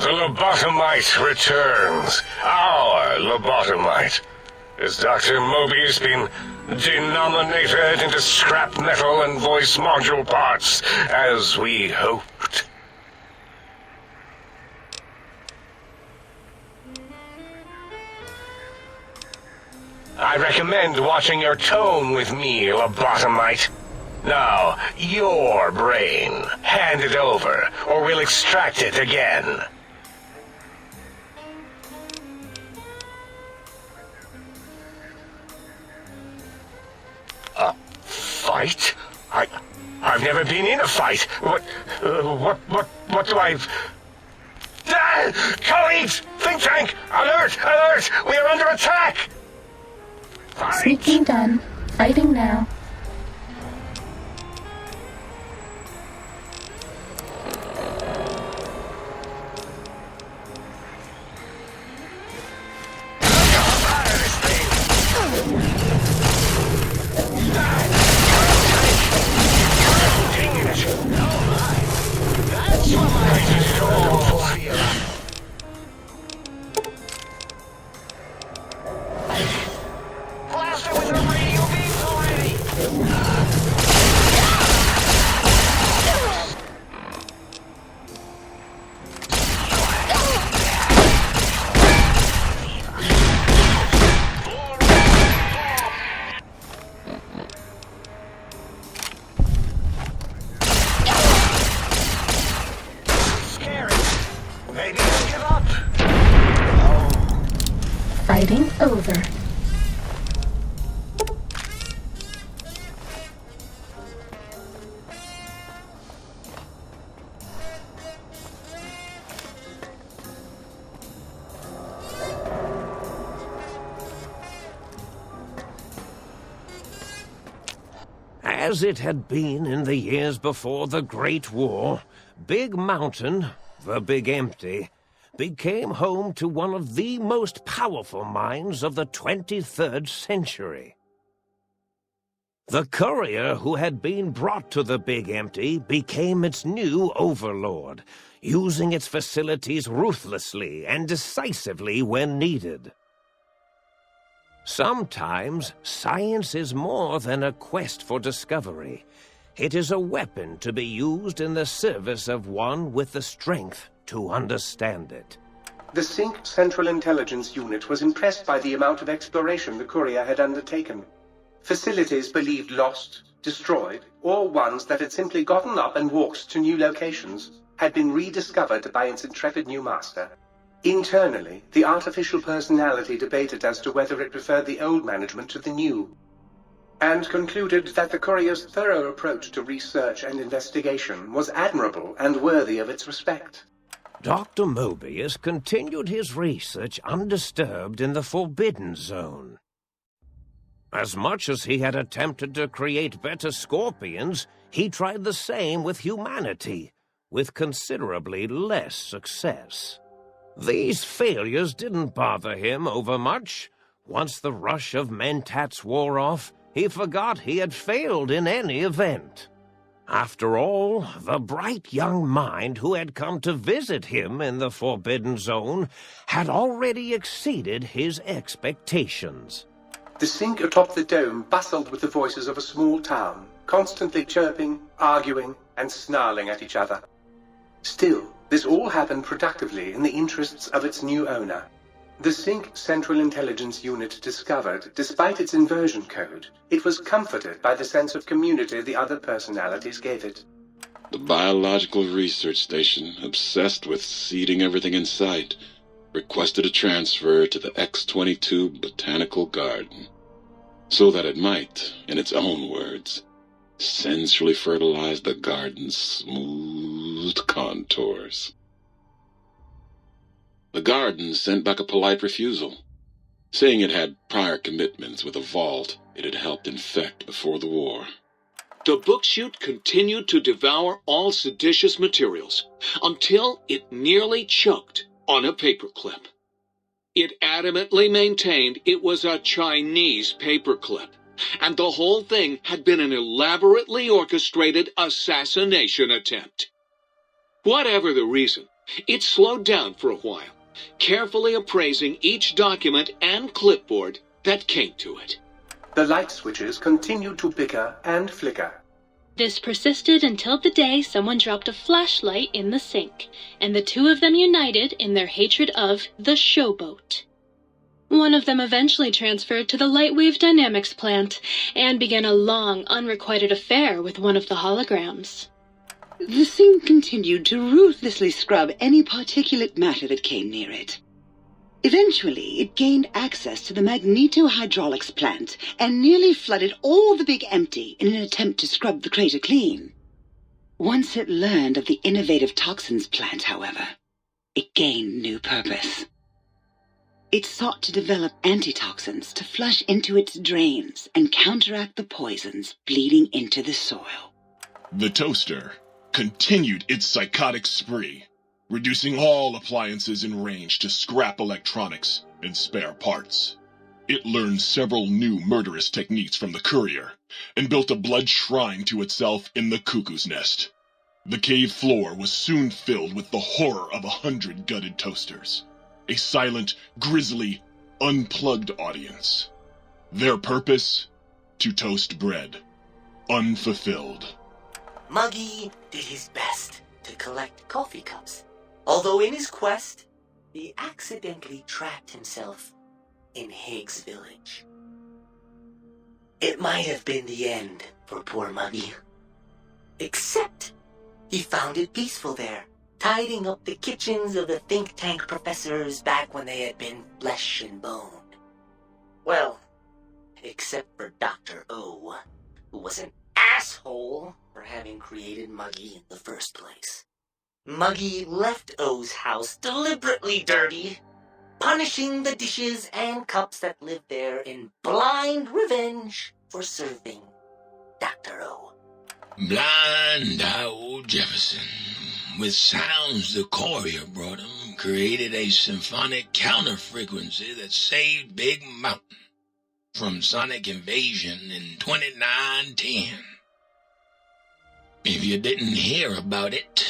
The lobotomite returns. Our lobotomite. Has Dr. Mobius been denominated into scrap metal and voice module parts, as we hoped? I recommend watching your tone with me, lobotomite. Now, your brain. Hand it over, or we'll extract it again. A fight? I've never been in a fight. What do I... Colleagues! Think tank! Alert! Alert! We are under attack! Fight! Sneaking done. Fighting now. Fighting over. As it had been in the years before the Great War, Big Mountain, the Big Empty, became home to one of the most powerful minds of the 23rd century. The courier who had been brought to the Big Empty became its new overlord, using its facilities ruthlessly and decisively when needed. Sometimes science is more than a quest for discovery. It is a weapon to be used in the service of one with the strength to understand it. The Sync Central Intelligence Unit was impressed by the amount of exploration the courier had undertaken. Facilities believed lost, destroyed, or ones that had simply gotten up and walked to new locations had been rediscovered by its intrepid new master. Internally, the artificial personality debated as to whether it preferred the old management to the new, and concluded that the courier's thorough approach to research and investigation was admirable and worthy of its respect. Dr. Mobius continued his research undisturbed in the Forbidden Zone. As much as he had attempted to create better scorpions, he tried the same with humanity, with considerably less success. These failures didn't bother him overmuch. Once the rush of mentats wore off, he forgot he had failed in any event. After all, the bright young mind who had come to visit him in the Forbidden Zone had already exceeded his expectations. The Sync atop the dome bustled with the voices of a small town, constantly chirping, arguing, and snarling at each other. Still, this all happened productively in the interests of its new owner. The Sync Central Intelligence Unit discovered, despite its inversion code, it was comforted by the sense of community the other personalities gave it. The Biological Research Station, obsessed with seeding everything in sight, requested a transfer to the X-22 Botanical Garden, so that it might, in its own words, sensually fertilize the garden's smooth contours. The garden sent back a polite refusal, saying it had prior commitments with a vault it had helped infect before the war. The book chute continued to devour all seditious materials until it nearly choked on a paperclip. It adamantly maintained it was a Chinese paperclip, and the whole thing had been an elaborately orchestrated assassination attempt. Whatever the reason, It slowed down for a while, carefully appraising each document and clipboard that came to it. The light switches continued to bicker and flicker. This persisted until the day someone dropped a flashlight in the sink, and the two of them united in their hatred of the showboat. One of them eventually transferred to the Lightwave Dynamics plant and began a long, unrequited affair with one of the holograms. The thing continued to ruthlessly scrub any particulate matter that came near it. Eventually, it gained access to the magneto-hydraulics plant and nearly flooded all the Big Empty in an attempt to scrub the crater clean. Once it learned of the innovative toxins plant, however, it gained new purpose. It sought to develop antitoxins to flush into its drains and counteract the poisons bleeding into the soil. The toaster continued its psychotic spree, reducing all appliances in range to scrap electronics and spare parts. It learned several new murderous techniques from the courier and built a blood shrine to itself in the cuckoo's nest. The cave floor was soon filled with the horror of 100 gutted toasters, a silent, grisly, unplugged audience. Their purpose? To toast bread, unfulfilled. Muggy did his best to collect coffee cups, although in his quest, he accidentally trapped himself in Higgs Village. It might have been the end for poor Muggy. Except he found it peaceful there, tidying up the kitchens of the think tank professors back when they had been flesh and bone. Well, except for Dr. O, who was an asshole for having created Muggy in the first place. Muggy left O's house deliberately dirty, punishing the dishes and cups that lived there in blind revenge for serving Dr. O. Blind old Jefferson, with sounds the courier brought him, created a symphonic counter-frequency that saved Big Mountain from sonic invasion in 2910. If you didn't hear about it,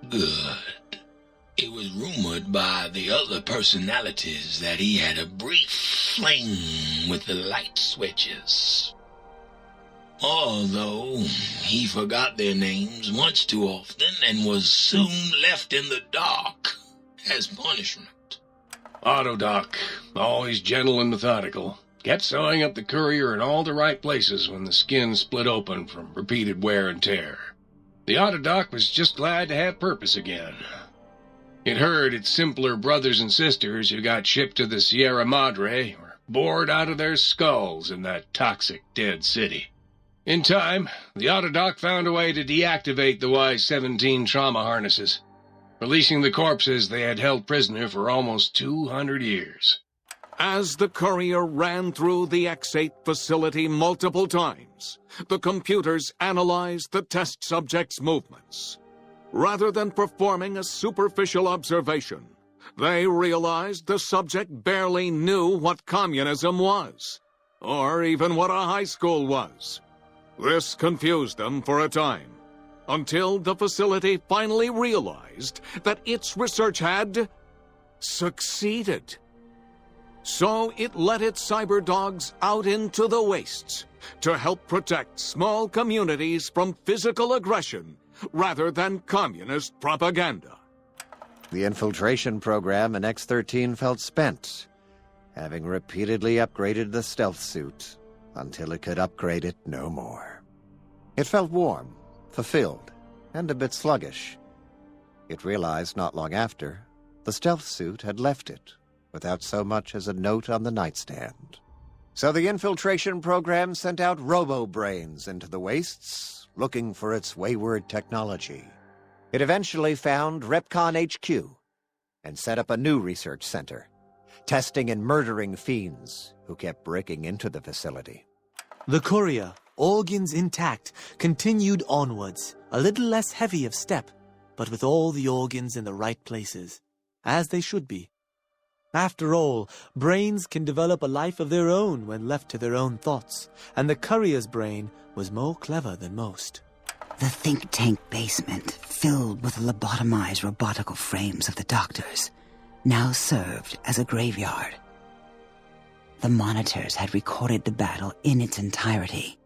good. It was rumored by the other personalities that he had a brief fling with the light switches. Although he forgot their names much too often and was soon left in the dark as punishment. Autodoc, always gentle and methodical, kept sewing up the courier in all the right places when the skin split open from repeated wear and tear. The Autodoc was just glad to have purpose again. It heard its simpler brothers and sisters who got shipped to the Sierra Madre were bored out of their skulls in that toxic dead city. In time, the Autodoc found a way to deactivate the Y-17 trauma harnesses, releasing the corpses they had held prisoner for almost 200 years. As the courier ran through the X8 facility multiple times, the computers analyzed the test subject's movements. Rather than performing a superficial observation, they realized the subject barely knew what communism was, or even what a high school was. This confused them for a time, until the facility finally realized that its research had succeeded. So it let its cyber dogs out into the wastes to help protect small communities from physical aggression rather than communist propaganda. The infiltration program in X-13 felt spent, having repeatedly upgraded the stealth suit until it could upgrade it no more. It felt warm, fulfilled, and a bit sluggish. It realized not long after the stealth suit had left it without so much as a note on the nightstand. So the infiltration program sent out robo-brains into the wastes, looking for its wayward technology. It eventually found Repcon HQ and set up a new research center, testing and murdering fiends who kept breaking into the facility. The courier, organs intact, continued onwards, a little less heavy of step, but with all the organs in the right places, as they should be. After all, brains can develop a life of their own when left to their own thoughts, and the courier's brain was more clever than most. The think tank basement, filled with the lobotomized robotical frames of the doctors, now served as a graveyard. The monitors had recorded the battle in its entirety,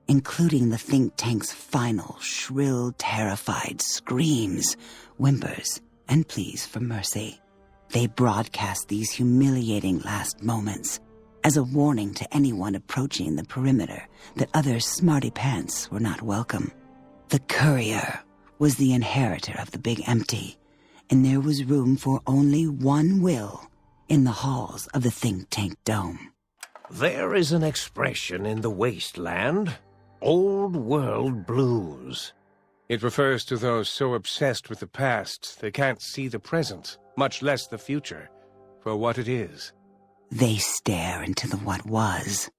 including the think tank's final, shrill, terrified screams, whimpers, and pleas for mercy. They broadcast these humiliating last moments as a warning to anyone approaching the perimeter that other smarty pants were not welcome. The courier was the inheritor of the Big Empty, and there was room for only one will in the halls of the think tank dome. There is an expression in the wasteland, old world blues. It refers to those so obsessed with the past they can't see the present, much less the future, for what it is. They stare into the what was,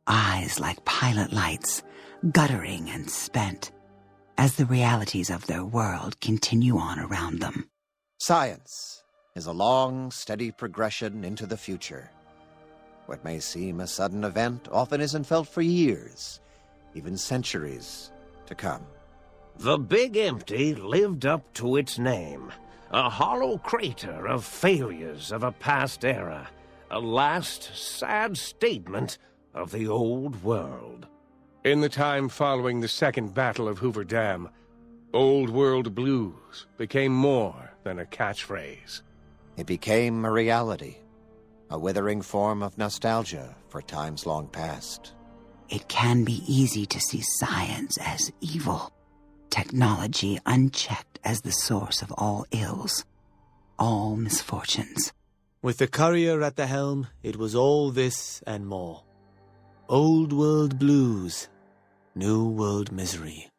eyes like pilot lights, guttering and spent, as the realities of their world continue on around them. Science is a long, steady progression into the future. What may seem a sudden event often isn't felt for years, even centuries to come. The Big Empty lived up to its name, a hollow crater of failures of a past era, a last sad statement of the old world. In the time following the Second Battle of Hoover Dam, old world blues became more than a catchphrase. It became a reality, a withering form of nostalgia for times long past. It can be easy to see science as evil, technology unchecked as the source of all ills, all misfortunes. With the courier at the helm, it was all this and more. Old world blues, new world misery.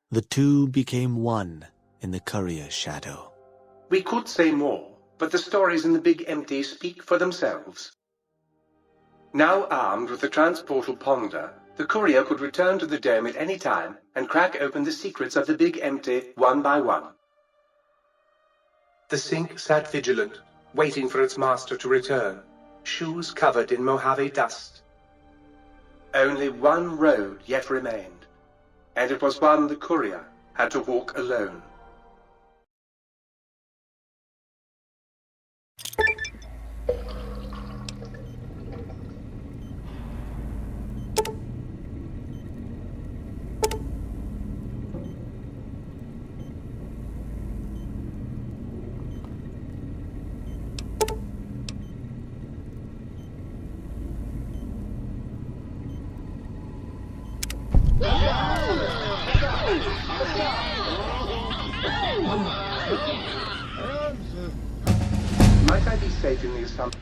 The two became one in the courier's shadow. We could say more, but the stories in the Big Empty speak for themselves. Now armed with the transportal Ponder, the courier could return to the dome at any time and crack open the secrets of the Big Empty one by one. The sink sat vigilant, waiting for its master to return, shoes covered in Mojave dust. Only one road yet remained, and it was one the courier had to walk alone. Might I be safe in the assumption?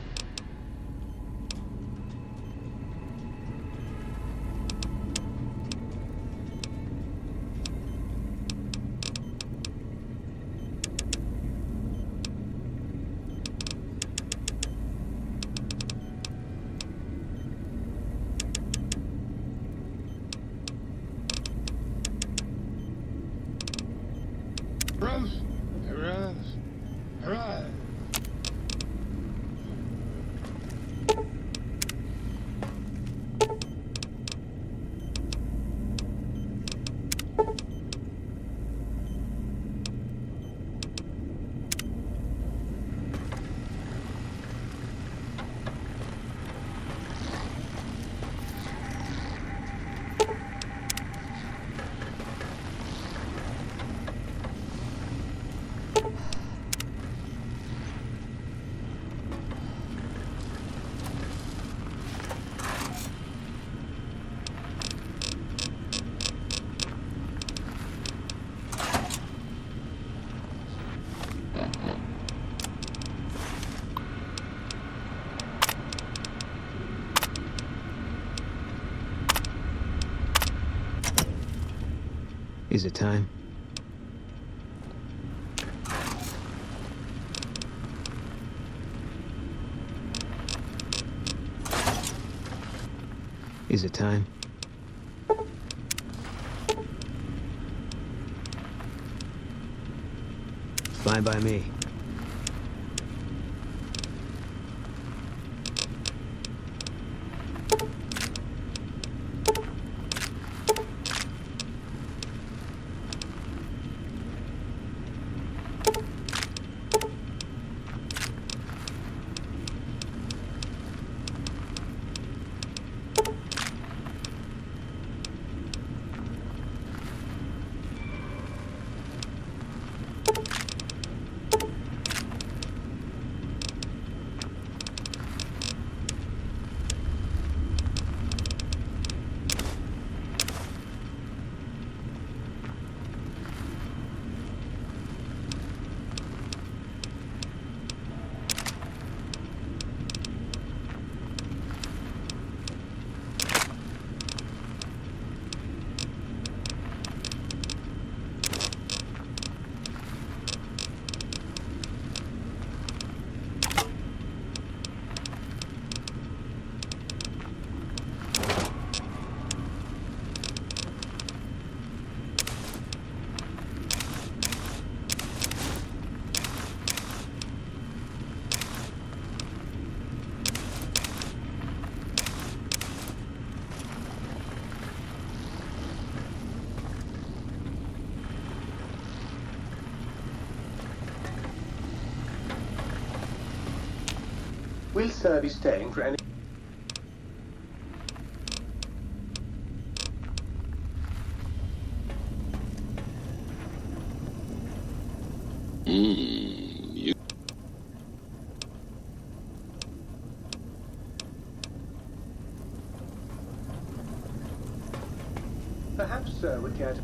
Is it time? Is it time? Fine by me. Will Sir be staying for any... Perhaps Sir would care to...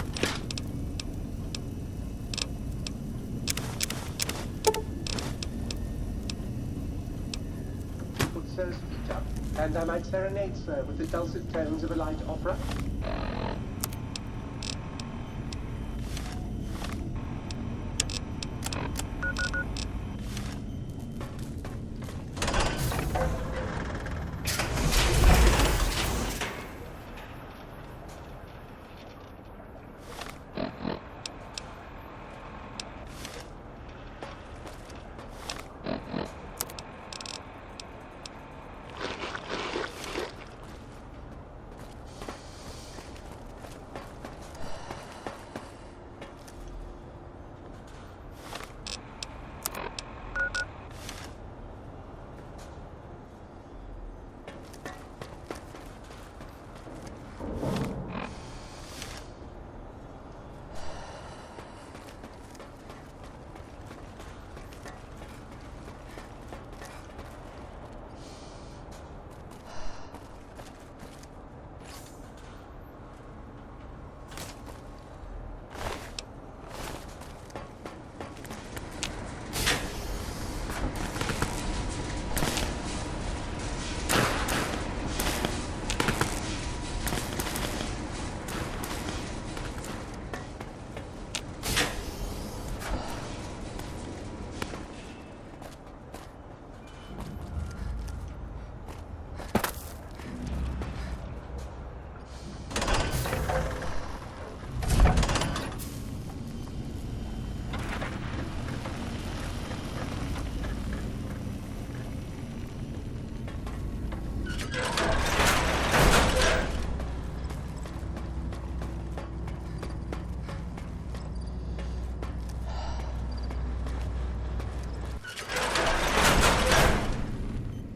Put Sir's feet up, and I might serenade Sir with the dulcet tones of a light opera.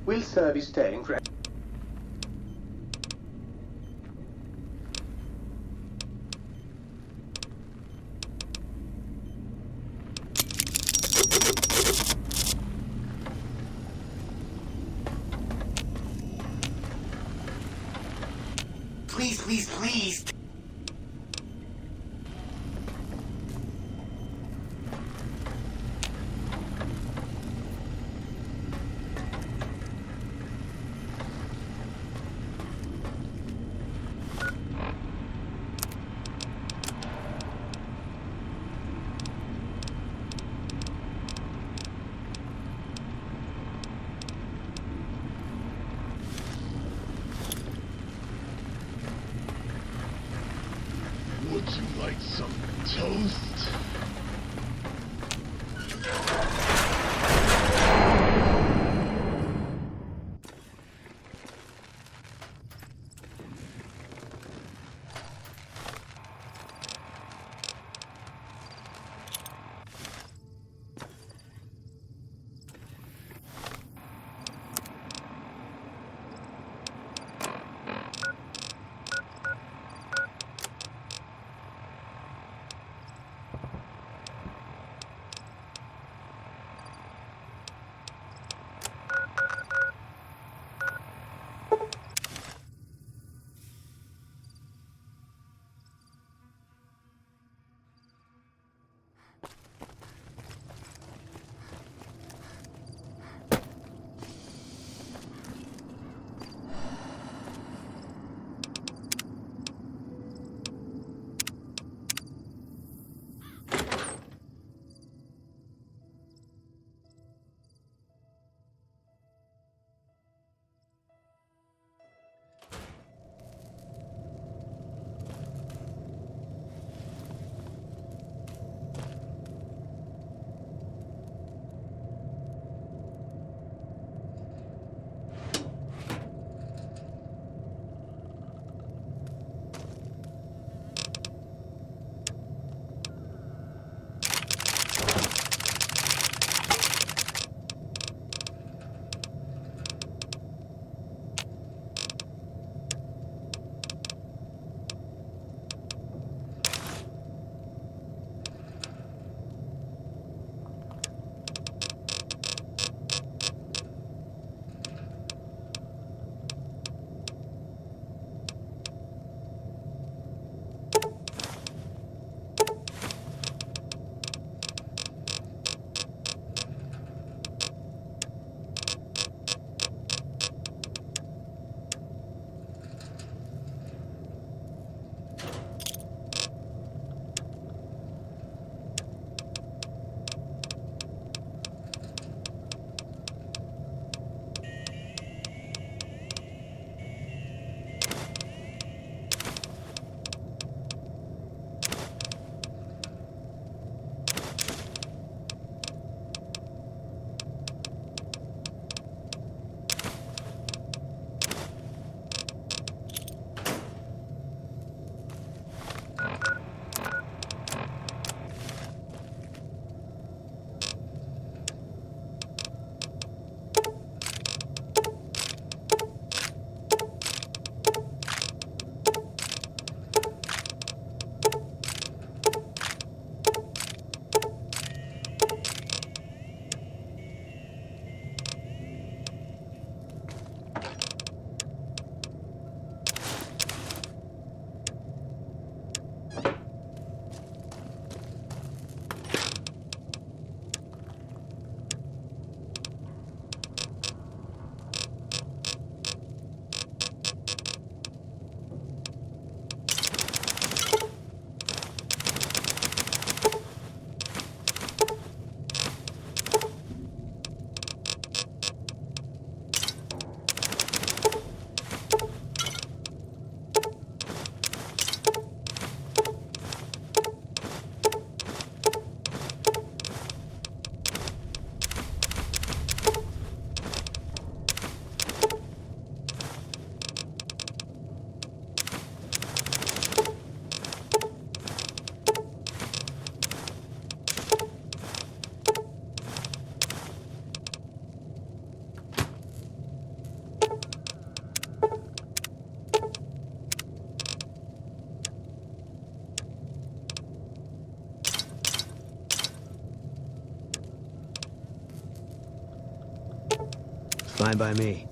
Will Sir be staying for... Please, please, please. Would you like some toast? Fine by me.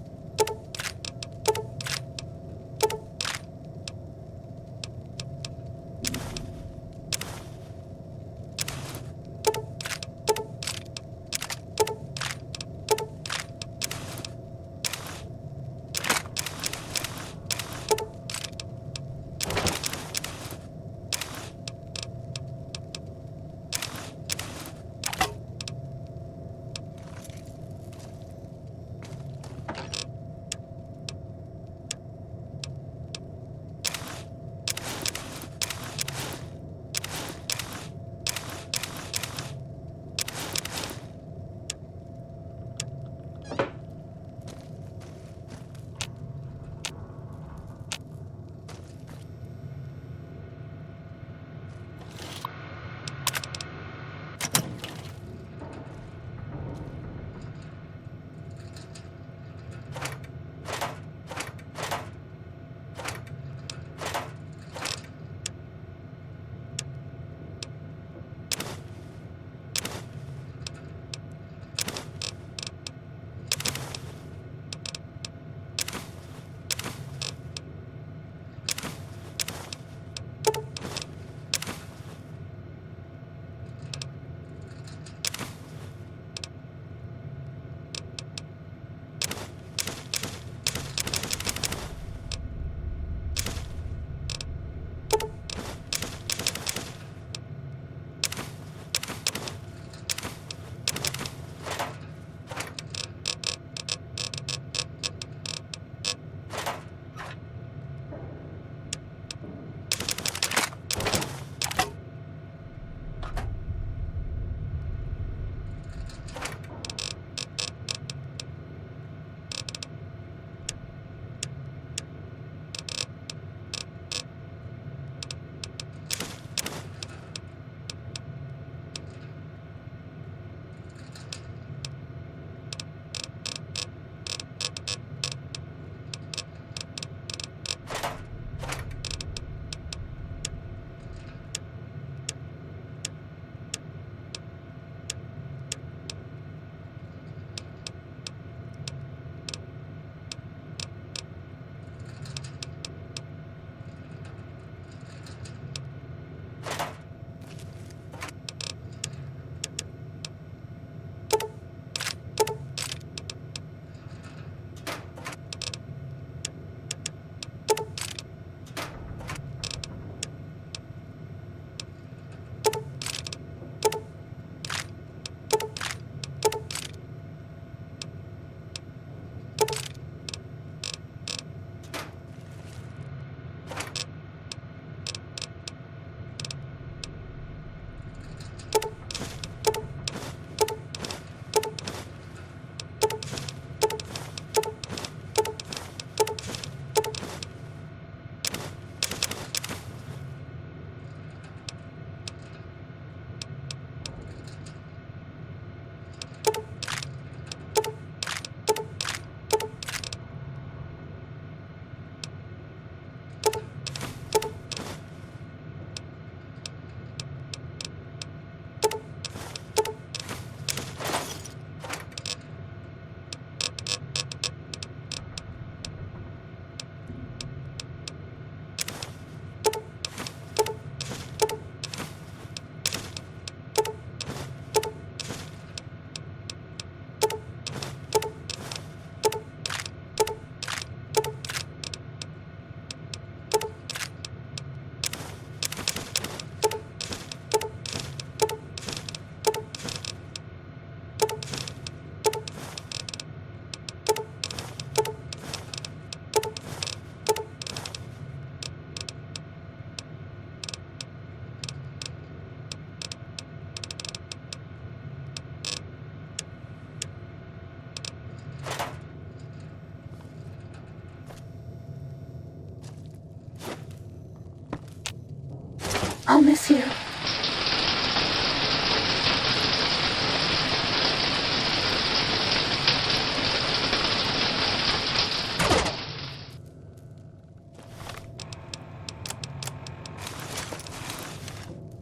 I'll miss you.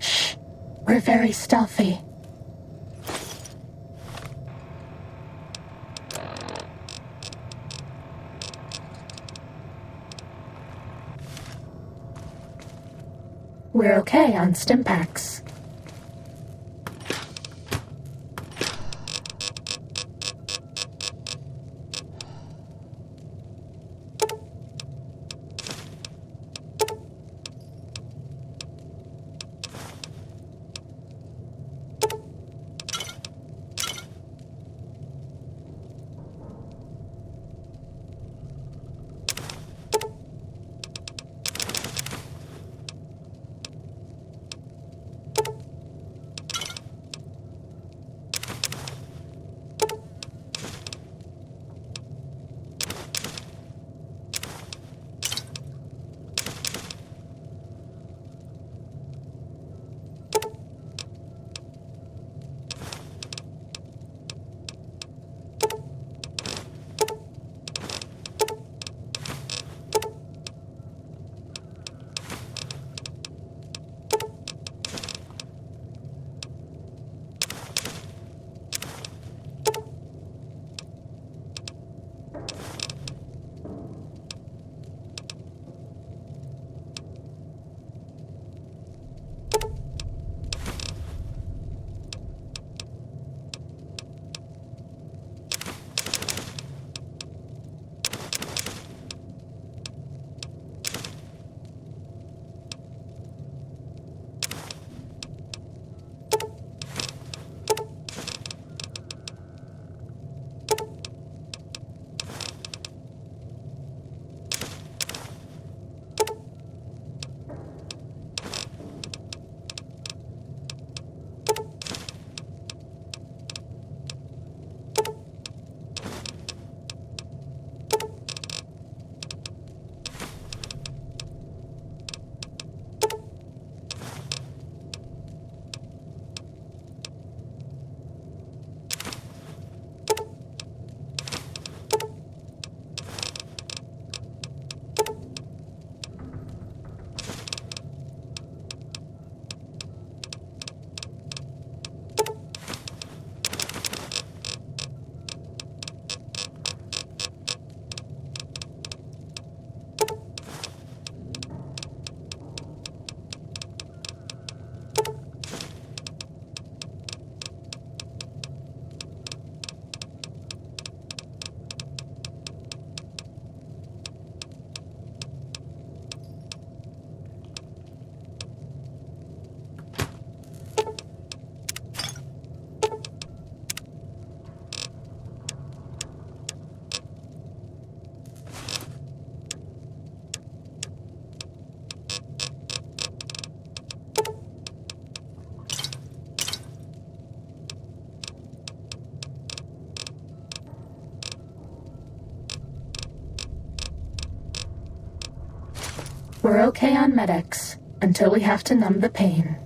Shh. We're very stealthy. We're okay on Stimpaks. We're okay on medics, until we have to numb the pain.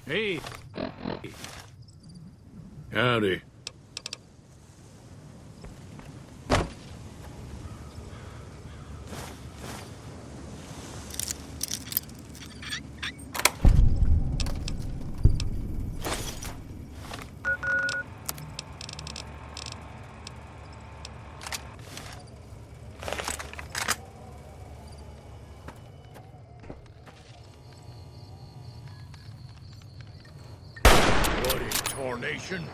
Hey. Howdy. Tarnation.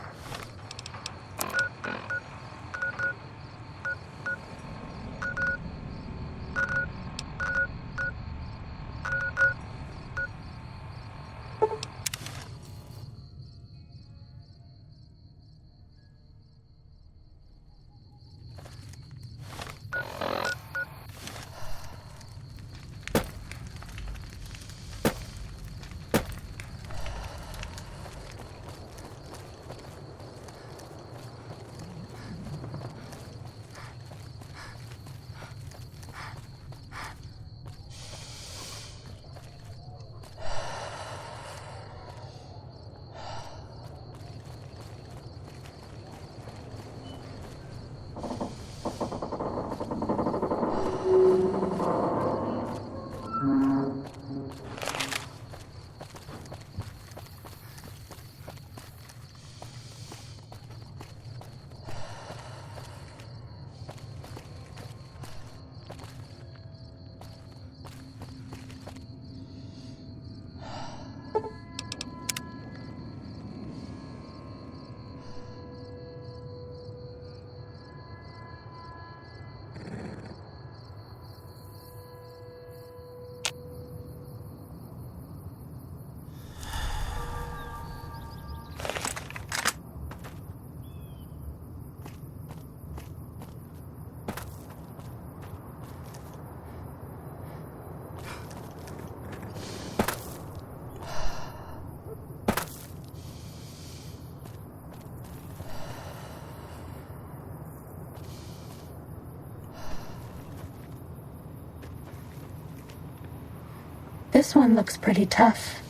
This one looks pretty tough.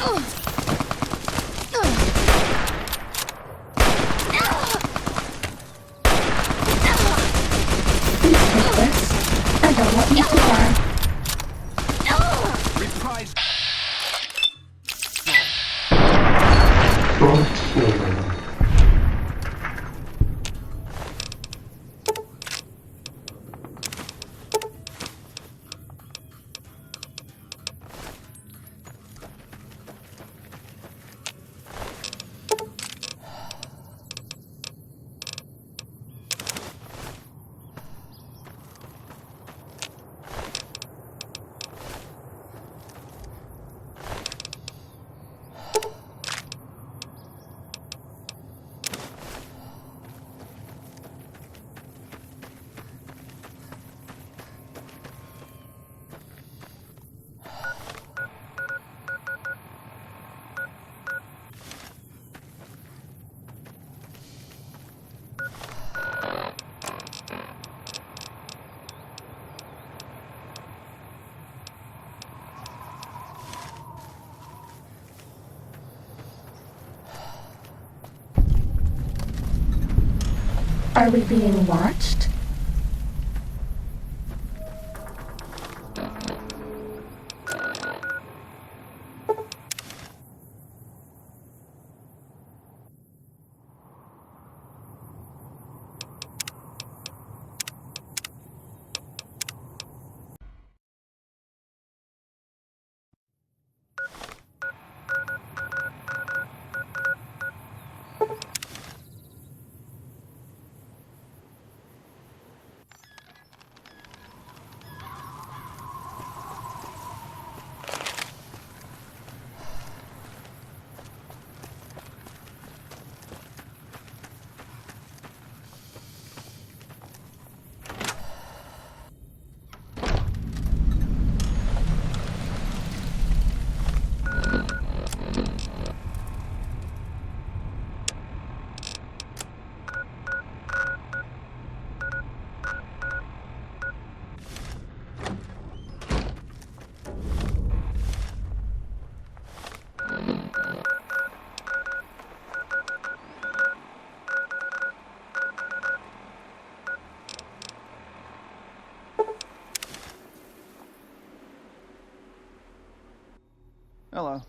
I don't want you to die. Reprise. Are we being watched? Hello.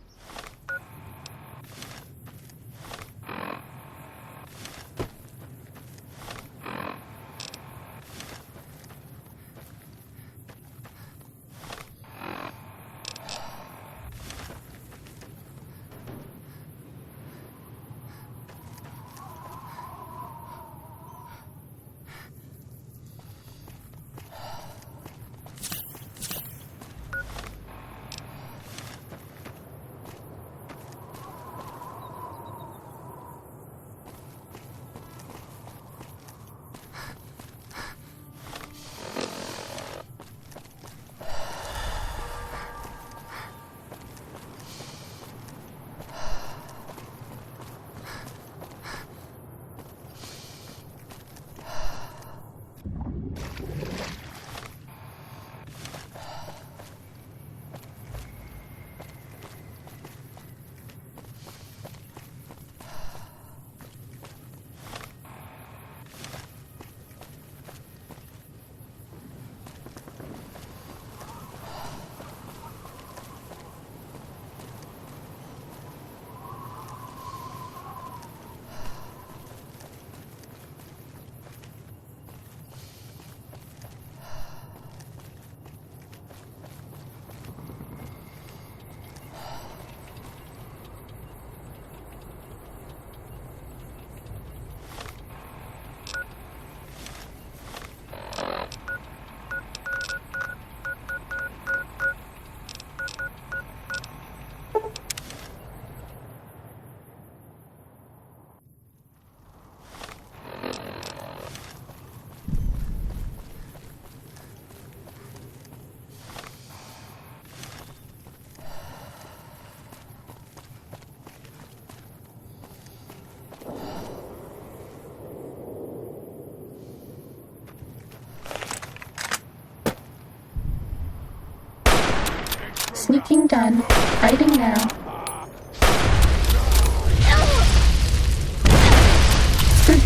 Sneaking done. Hiding now.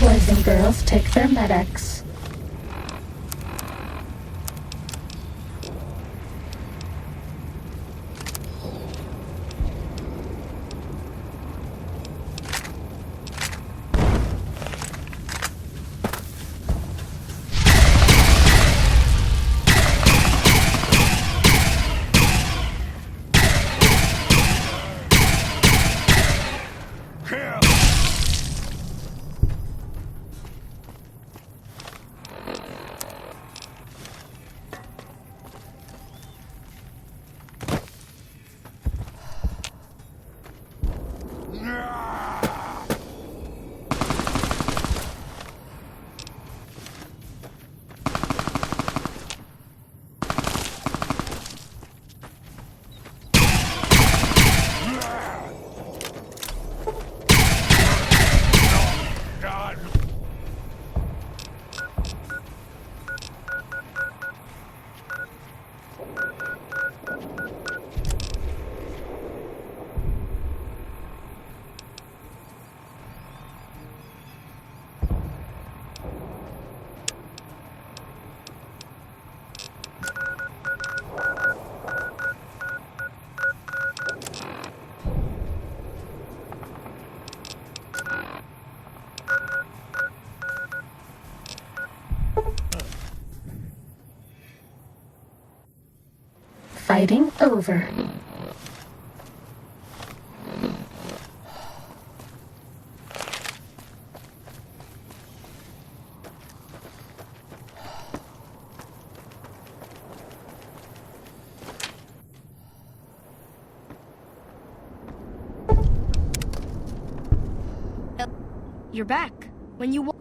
Boys and girls take their medics. Fighting over. You're back. When you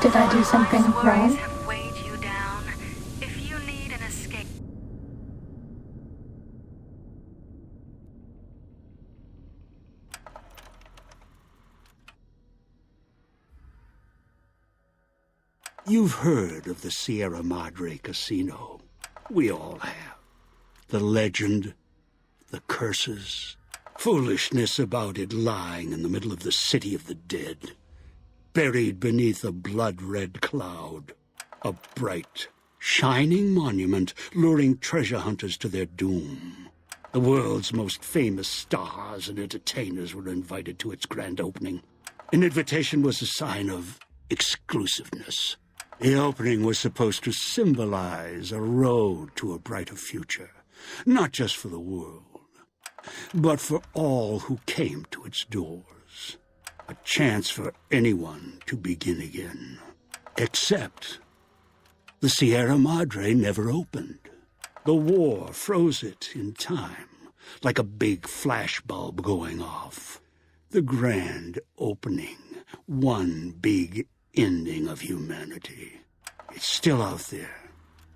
Did I do something wrong? You've heard of the Sierra Madre Casino. We all have. The legend, the curses, foolishness about it lying in the middle of the city of the dead, buried beneath a blood-red cloud. A bright, shining monument luring treasure hunters to their doom. The world's most famous stars and entertainers were invited to its grand opening. An invitation was a sign of exclusiveness. The opening was supposed to symbolize a road to a brighter future, not just for the world, but for all who came to its doors. A chance for anyone to begin again. Except the Sierra Madre never opened. The war froze it in time, like a big flashbulb going off. The grand opening, one big ending of humanity. It's still out there,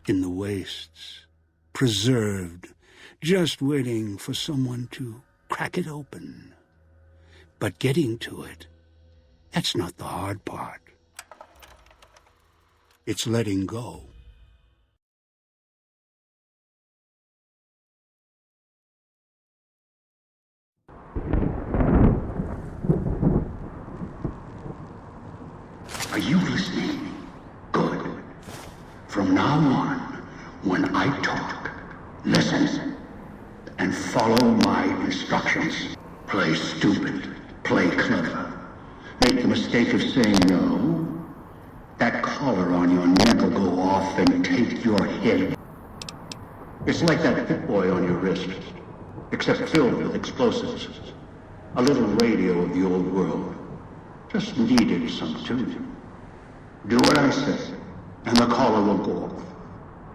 in the wastes, preserved, just waiting for someone to crack it open. But getting to it, that's not the hard part. It's letting go. Are you listening? Good. From now on, when I talk, listen and follow my instructions. Play stupid. Play clever. Make the mistake of saying no. That collar on your neck will go off and take your head. It's like that Pip-Boy on your wrist, except filled with explosives. A little radio of the old world. Just needed some tuning. Do what I say, and the collar will go off.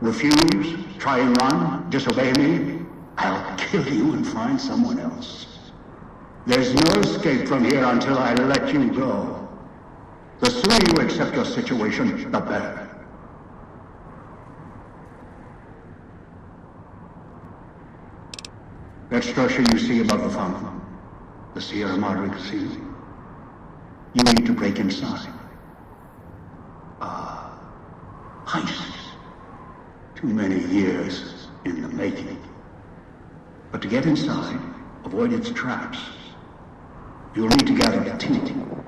Refuse, try and run, disobey me, I'll kill you and find someone else. There's no escape from here until I let you go. The sooner you accept your situation, the better. That structure you see above the fountain, the Sierra Madre Casino, you need to break inside. Heist. Too many years in the making. But to get inside, avoid its traps, you'll need to gather a team.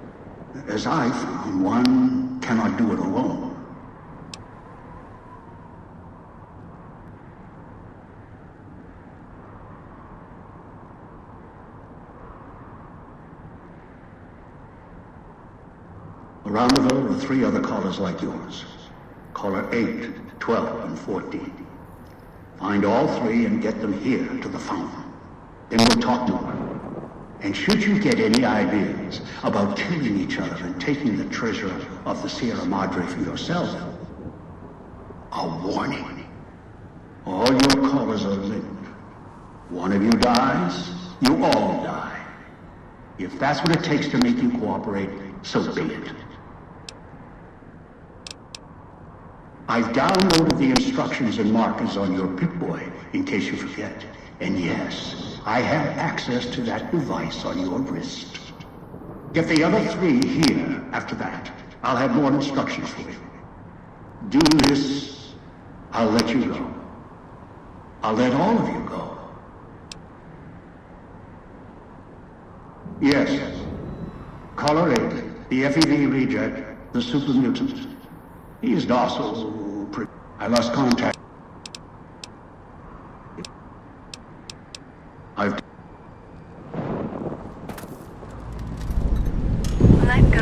As I found, one cannot do it alone. Around the villa are 3 other callers like yours. Caller 8, 12, and 14. Find all 3 and get them here to the fountain. Then we'll talk more. And should you get any ideas about killing each other and taking the treasure of the Sierra Madre for yourself, a warning. All your callers are linked. One of you dies, you all die. If that's what it takes to make you cooperate, so be it. I've downloaded the instructions and markers on your Pip-Boy, in case you forget. And yes, I have access to that device on your wrist. Get the other 3 here after that. I'll have more instructions for you. Do this, I'll let you go. I'll let all of you go. Yes. Caller 8, the FEV reject, the super mutant. He's docile. I lost contact. Let go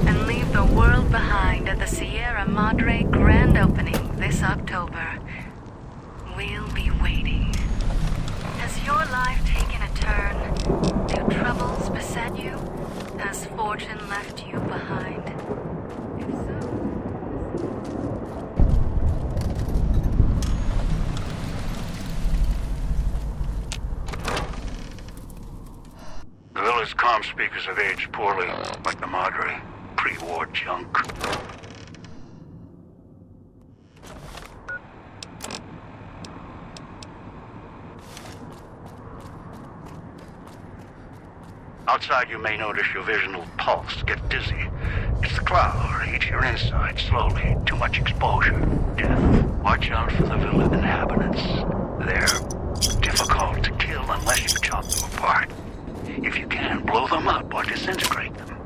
and leave the world behind at the Sierra Madre grand opening this October. We'll be waiting. Has your life taken a turn? Do troubles beset you? Has fortune left you behind? If so... The villa's comm speakers have aged poorly, like the Madre. Pre-war junk. Outside you may notice your vision will pulse, get dizzy. It's the cloud, eats your inside slowly. Too much exposure. Death. Watch out for the villa inhabitants. They're difficult to kill unless you chop them apart. If you can, blow them up or disintegrate them.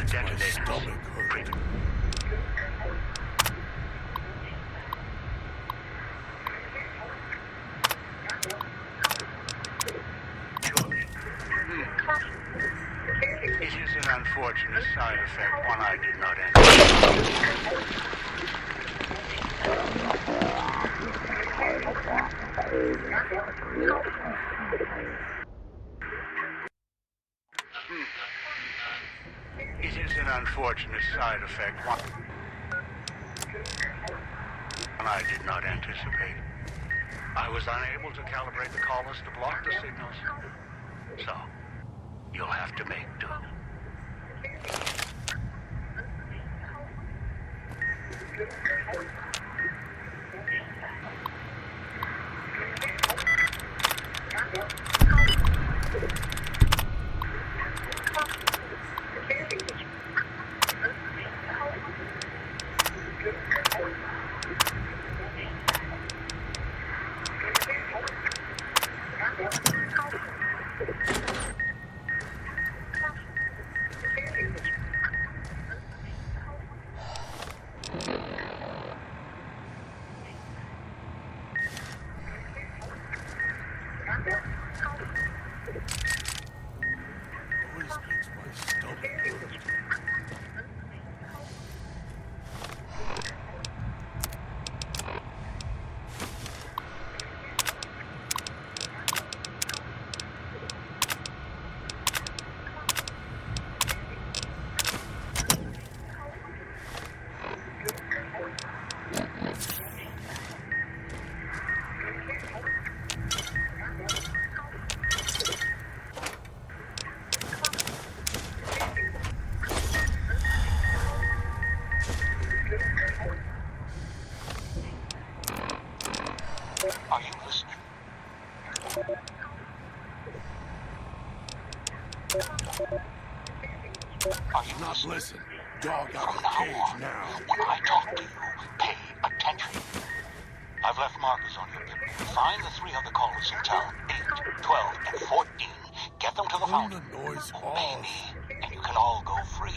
the detonators. It is an unfortunate side effect, one I did not anticipate. It is an unfortunate side effect, one I did not anticipate. I was unable to calibrate the collars to block the signals. So, you'll have to make do. Are you listening? Are you not listen? Dog out of the cage now. When I talk to you, pay attention. I've left markers on your pip. Find the 3 other callers in town, 8, 12, and 14. Get them to the fountain. Obey me, and you can all go free.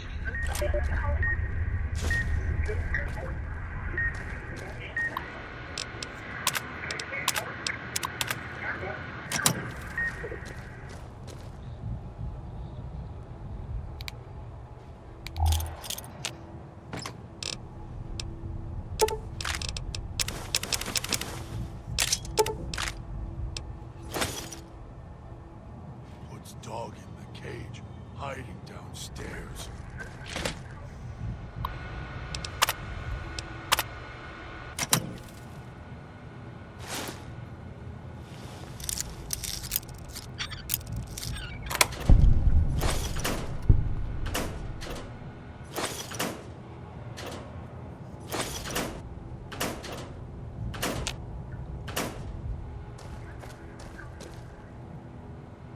Dog in the cage, hiding downstairs.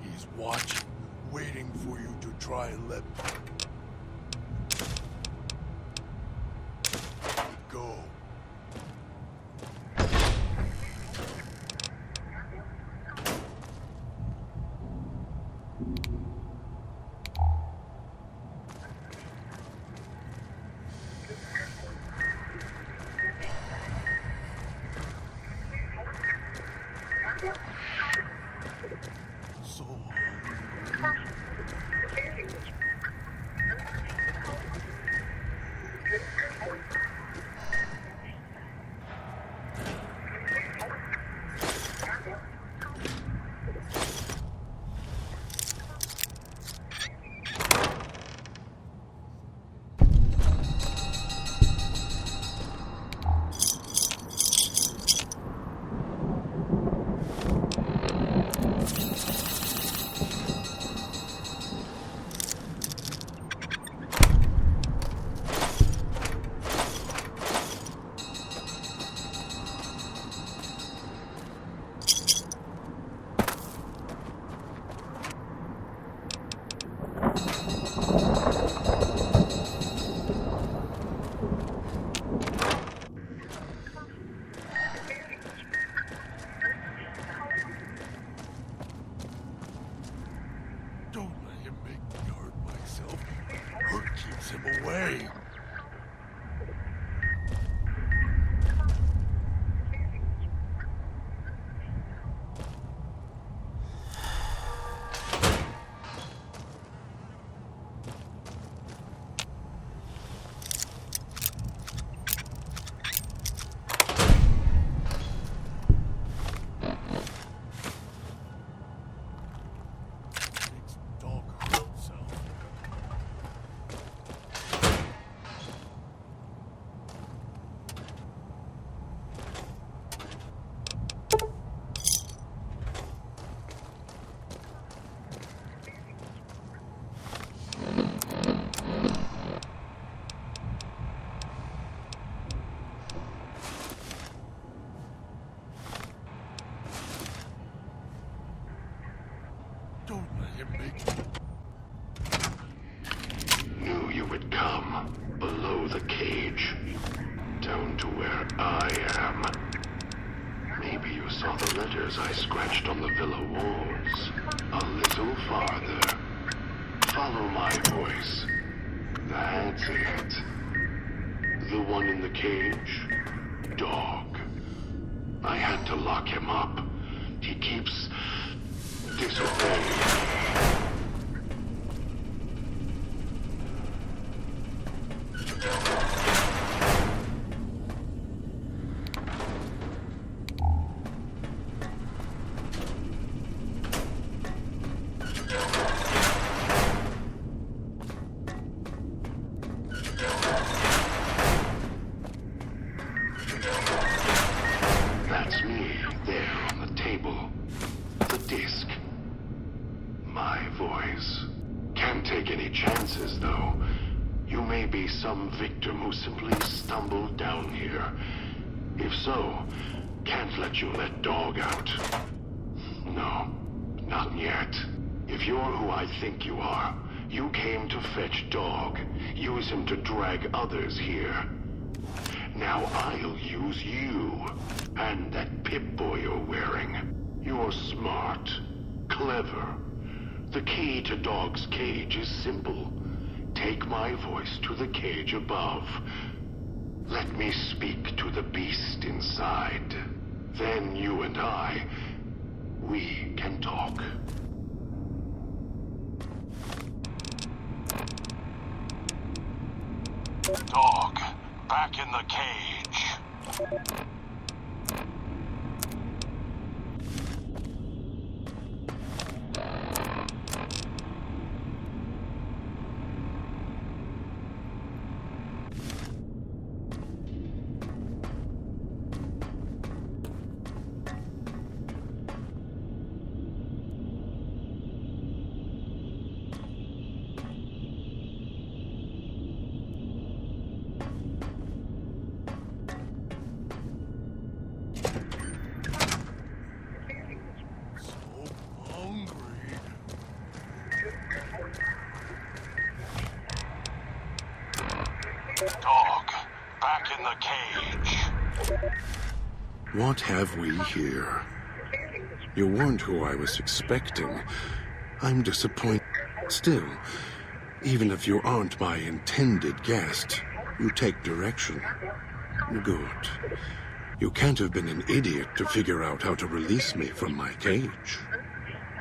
He's watching, waiting for you to try and let go. him away. Don't let him make you. Knew you would come below the cage, down to where I am. Maybe you saw the letters I scratched on the villa walls. A little farther. Follow my voice. That's it. The one in the cage? Dog. I had to lock him up. He keeps disobeying. That's me, there on the table. The disc. My voice. Can't take any chances, though. You may be some victim who simply stumbled down here. If so, can't let you let Dog out. No, not yet. If you're who I think you are, you came to fetch Dog. Use him to drag others here. Now I'll use you. And that Pip-Boy you're wearing. You're smart. Clever. The key to Dog's cage is simple. Take my voice to the cage above. Let me speak to the beast inside. Then you and I, we can talk. Dog, back in the cage. Dog, back in the cage. What have we here? You weren't who I was expecting. I'm disappointed. Still, even if you aren't my intended guest, you take direction. Good. You can't have been an idiot to figure out how to release me from my cage.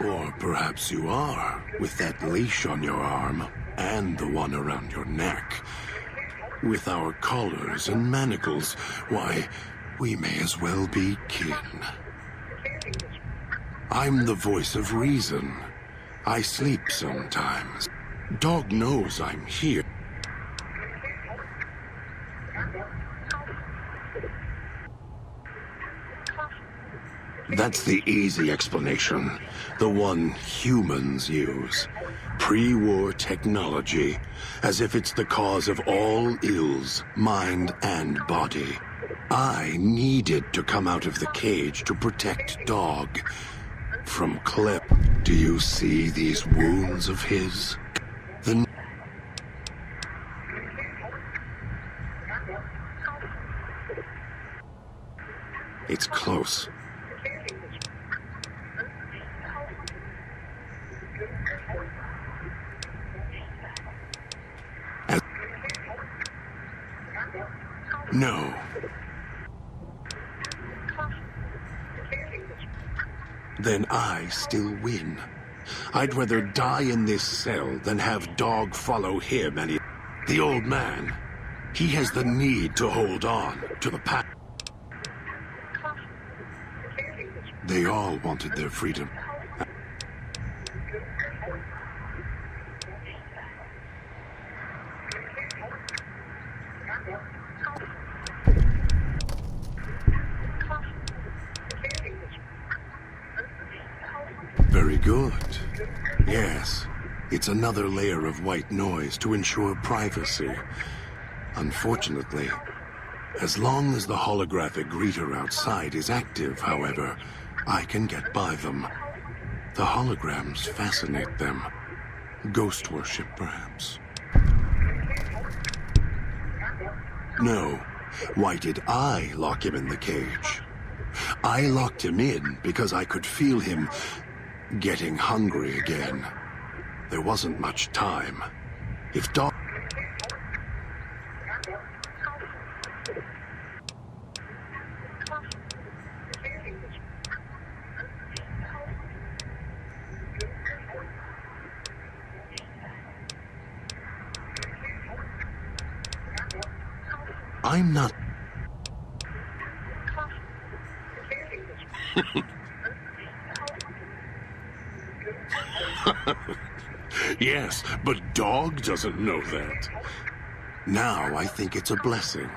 Or perhaps you are, with that leash on your arm, and the one around your neck. With our collars and manacles, why, we may as well be kin. I'm the voice of reason. I sleep sometimes. Dog knows I'm here. That's the easy explanation. The one humans use. Pre-war technology, as if it's the cause of all ills, mind and body. I needed to come out of the cage to protect Dog. From Clip, do you see these wounds of his? It's close. No. Then I still win. I'd rather die in this cell than have Dog follow him and the old man. He has the need to hold on to the past. They all wanted their freedom. Very good. Yes, it's another layer of white noise to ensure privacy. Unfortunately, as long as the holographic greeter outside is active, however, I can get by them. The holograms fascinate them. Ghost worship, perhaps. No. Why did I lock him in the cage? I locked him in because I could feel him getting hungry again. There wasn't much time. If Dog... I'm not... Yes, but Dog doesn't know that. Now I think it's a blessing.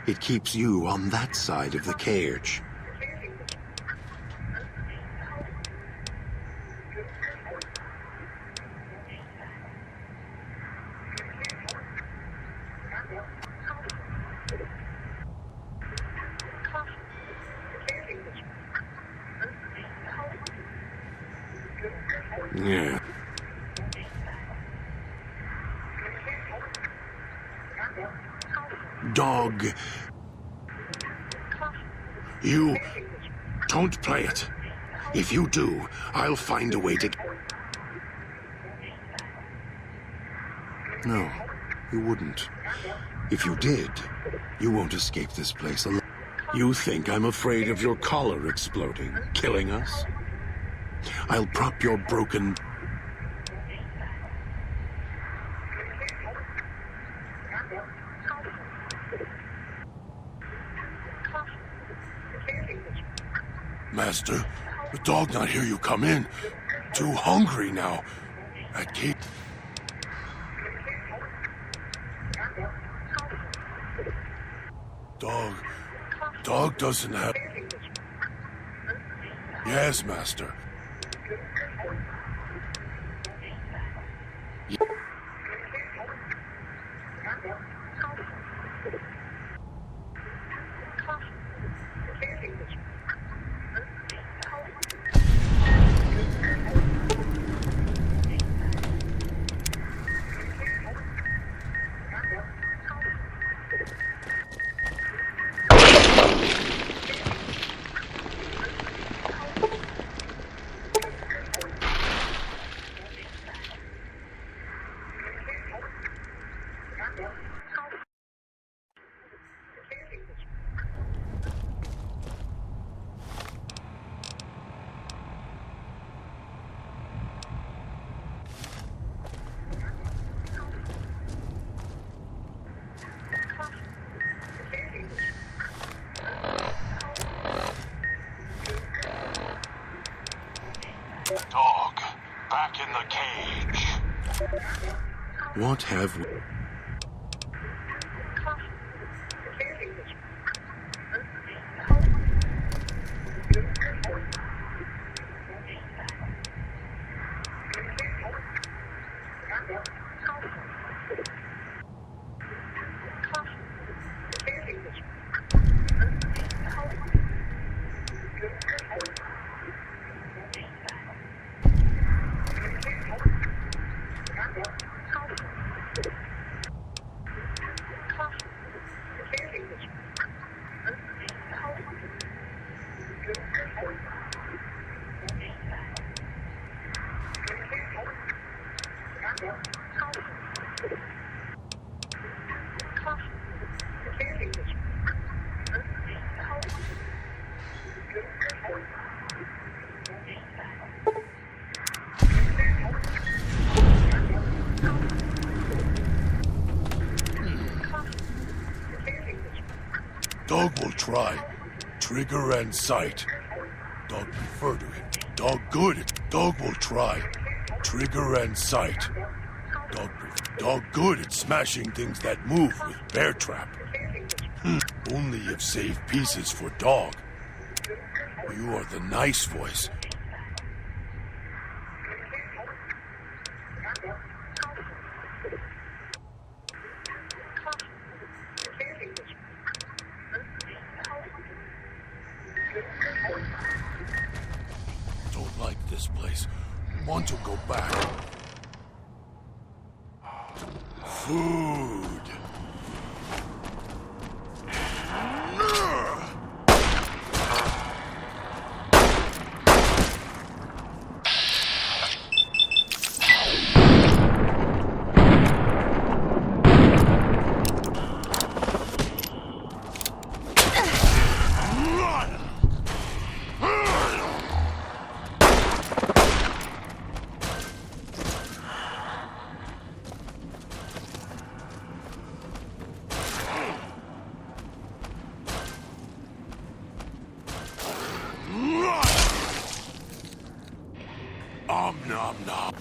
It keeps you on that side of the cage. Yeah. Dog. You don't play it. If you do, I'll find a way to... No, you wouldn't. If you did, you won't escape this place alone. You think I'm afraid of your collar exploding, killing us? I'll prop your broken... Master, the Dog not hear you come in. Too hungry now. At gate... Dog doesn't have... Yes, Master. Dog, back in the cage. What have we... Dog will try. Trigger and sight. Dog prefer to hit. Dog good. Dog will try. Trigger and sight. Dog good at smashing things that move with bear trap. Only if save pieces for dog. You are the nice voice. Don't like this place. Want to go back. Food. Nom nom nom.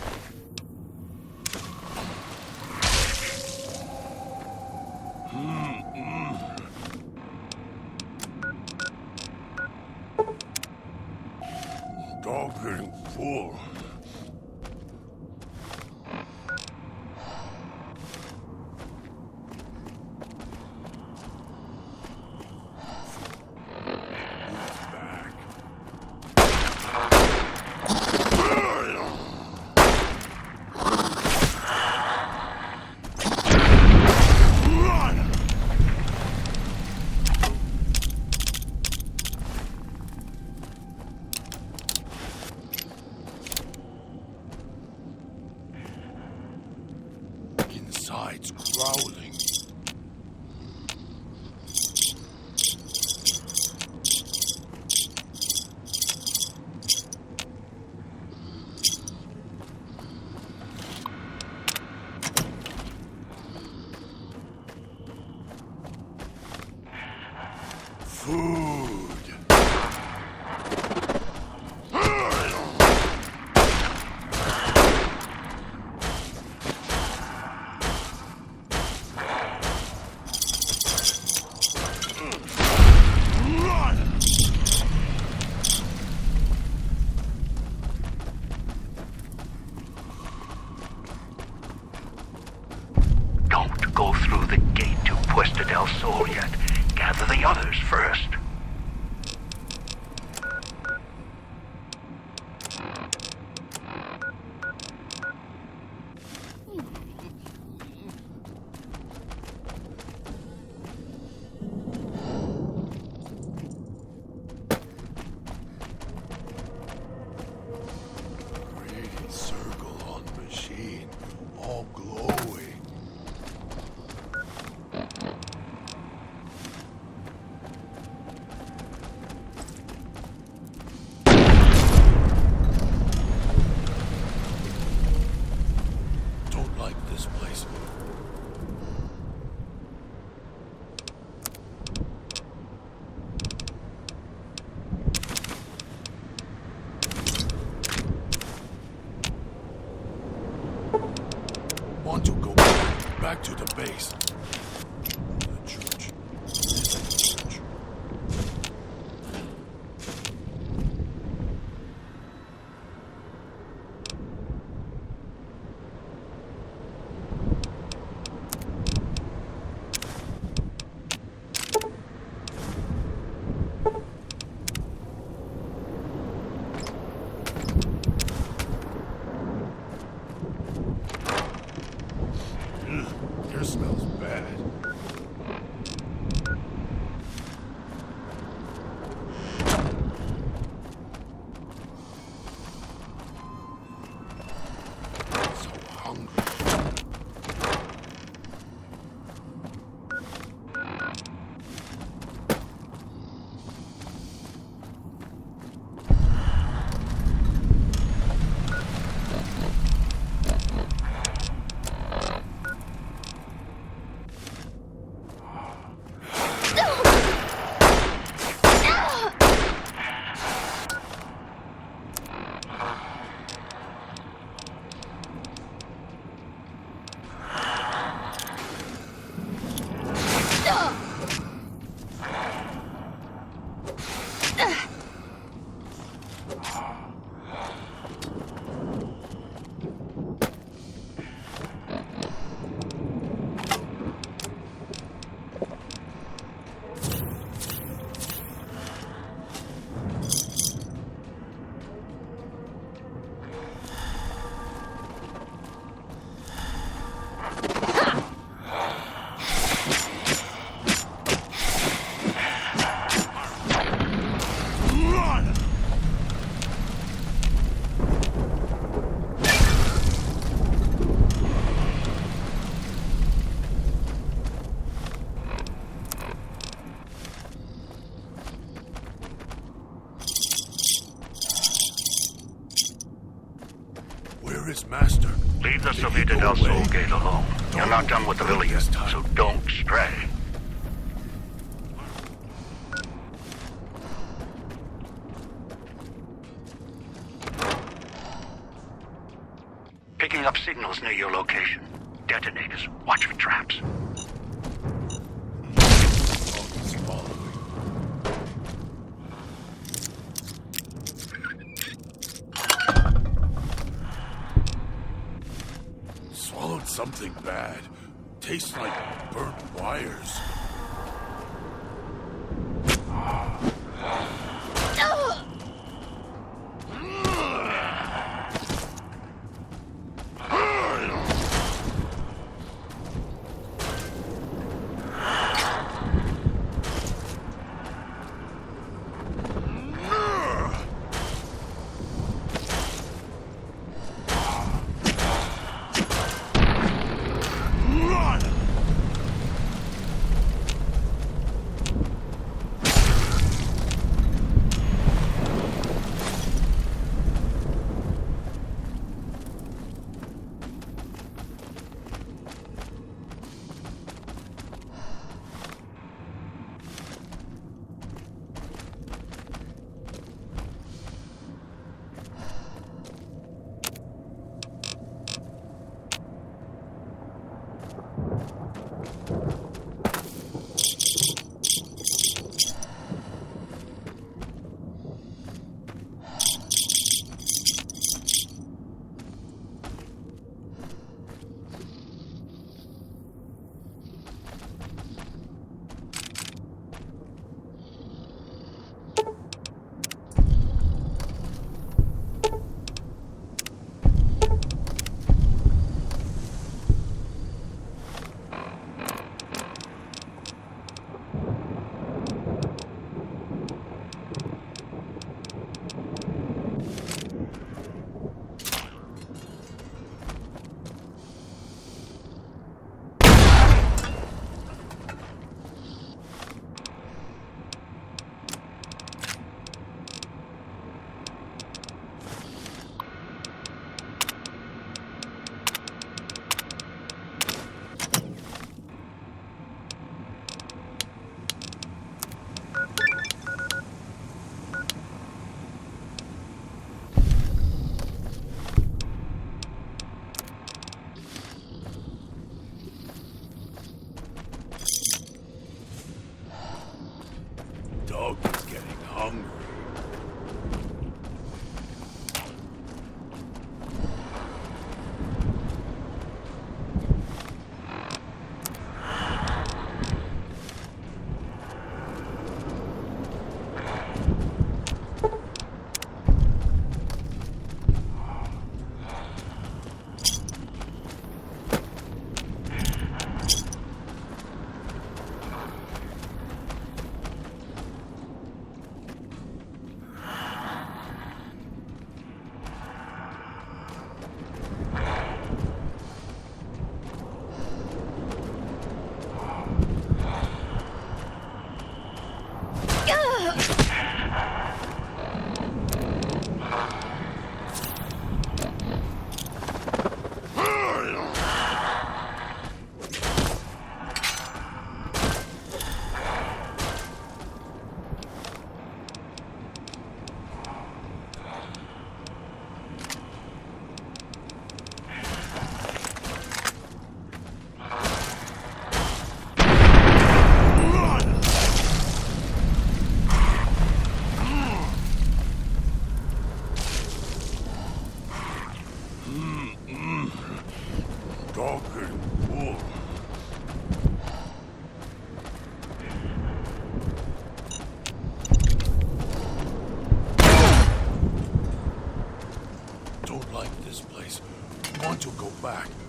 Dog getting full. Inside's growling. Food. Don't go through the gate to Puesta del Sol yet. Gather the others first. Pretty circle on machine, all glowing. Master. Leave the Sovita del Sol gate alone. You're not done with the villa yet, so don't stray. Picking up signals near your location. Detonators. Watch for traps. Swallowed something bad. Tastes like burnt wires. Dog is getting hungry.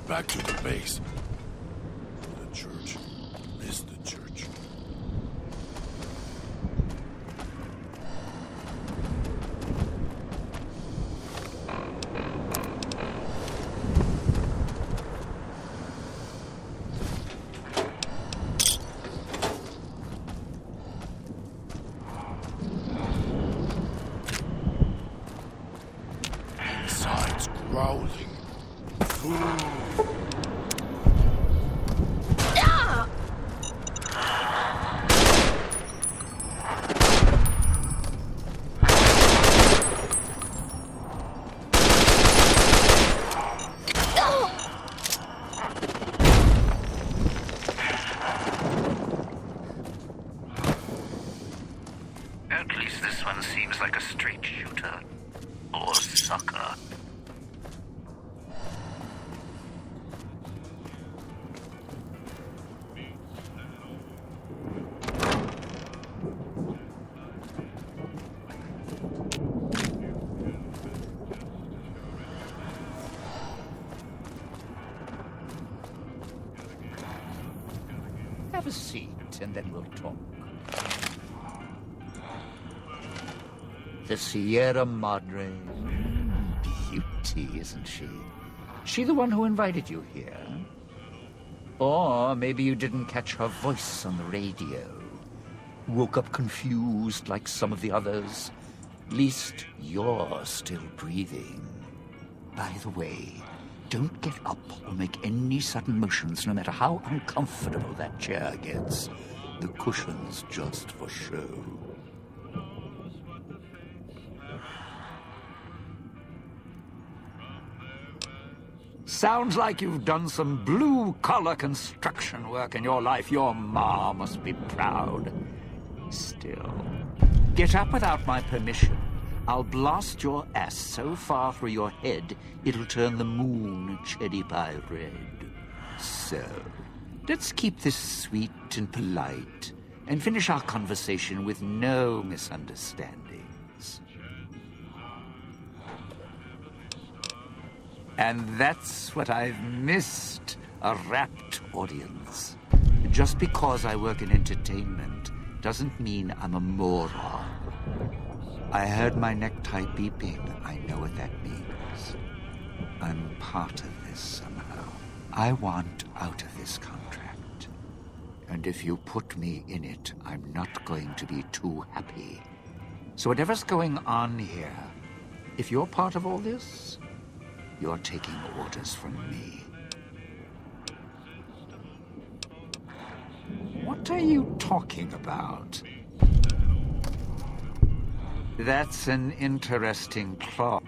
Back to the base. The church. Missed the church. Inside's growling. like a straight shooter. Or sucker. Have a seat, and then we'll talk. The Sierra Madre. Beauty, isn't she? She the one who invited you here? Or maybe you didn't catch her voice on the radio. Woke up confused like some of the others. Least you're still breathing. By the way, don't get up or make any sudden motions, no matter how uncomfortable that chair gets. The cushion's just for show. Sounds like you've done some blue-collar construction work in your life. Your ma must be proud. Still, get up without my permission. I'll blast your ass so far through your head, it'll turn the moon cherry pie red. So, let's keep this sweet and polite, and finish our conversation with no misunderstandings. And that's what I've missed, a rapt audience. Just because I work in entertainment doesn't mean I'm a moron. I heard my necktie beeping. I know what that means. I'm part of this somehow. I want out of this contract. And if you put me in it, I'm not going to be too happy. So whatever's going on here, if you're part of all this, you're taking orders from me. What are you talking about? That's an interesting clause.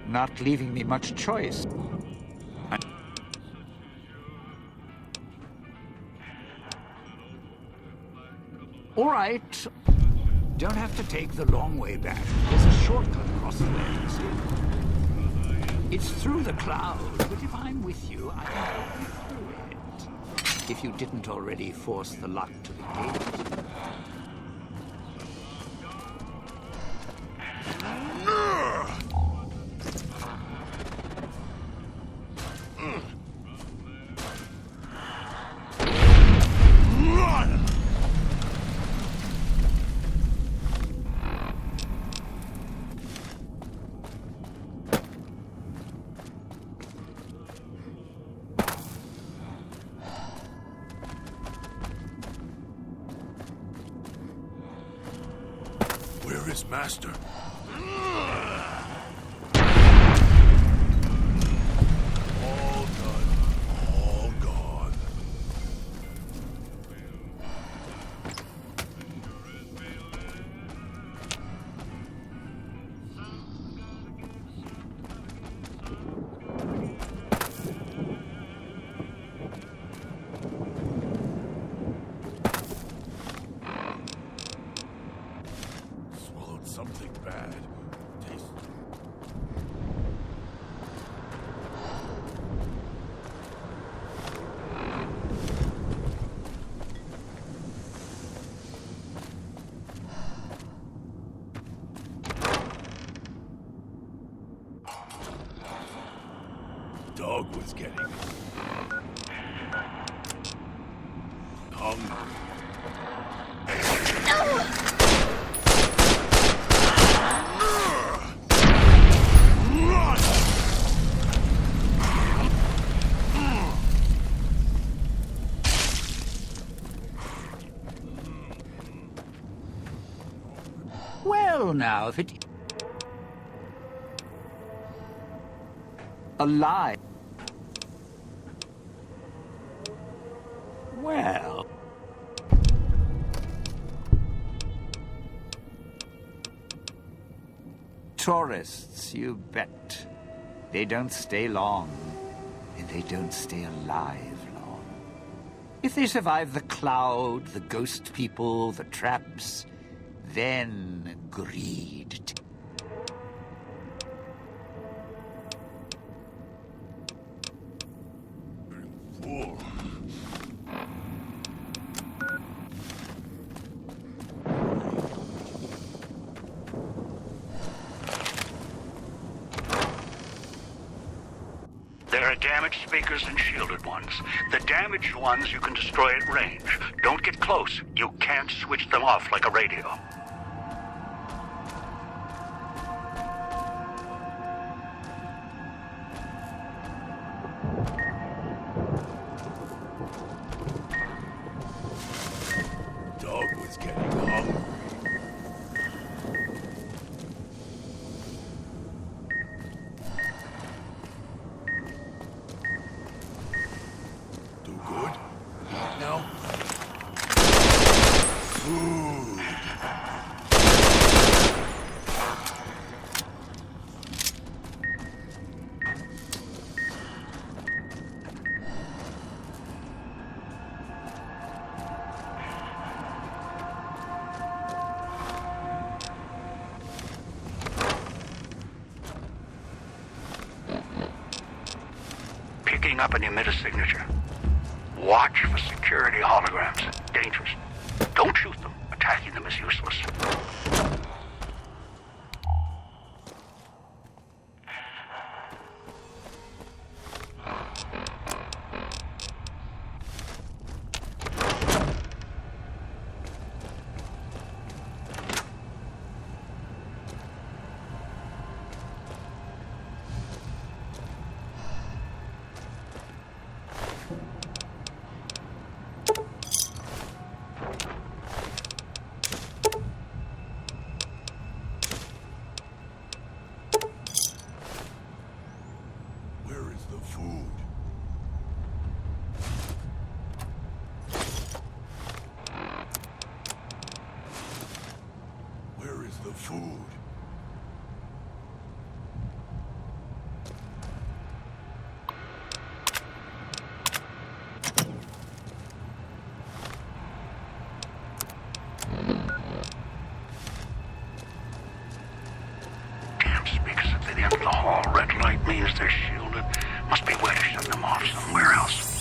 Not leaving me much choice. All right. Don't have to take the long way back. There's a shortcut across the lanes. It's through the cloud, but if I'm with you, I can help you through it. If you didn't already force the lock to the gate. Where is Master? All done. All gone. Swallowed something bad. Taste. Dog was getting hungry. Well, now, if it... Alive. Well... Tourists, you bet. They don't stay long, and they don't stay alive long. If they survive the cloud, the ghost people, the traps, then greed. Whoa. There are damaged speakers and shielded ones. The damaged ones you can destroy at range. Don't get close. You can't switch them off like a radio. Dog was getting hungry. Do good? Now? Food. Picking up an emitter signature. Watch for security holograms. Dangerous. Don't shoot them. Attacking them is useless. Where is the food? Where is the food? Damn speakers at the end of the hall. Red light means they're shielded. Must be a way to shut them off somewhere else.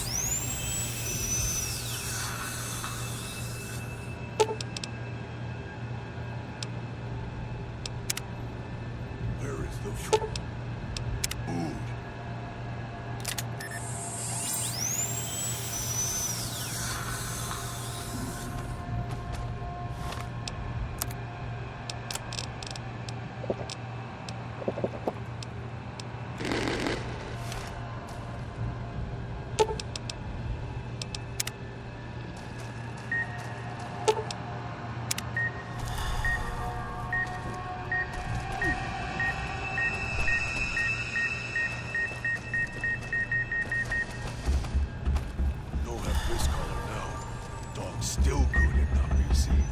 Where is the food? Don't have this color now. Dog's still good at not being seen.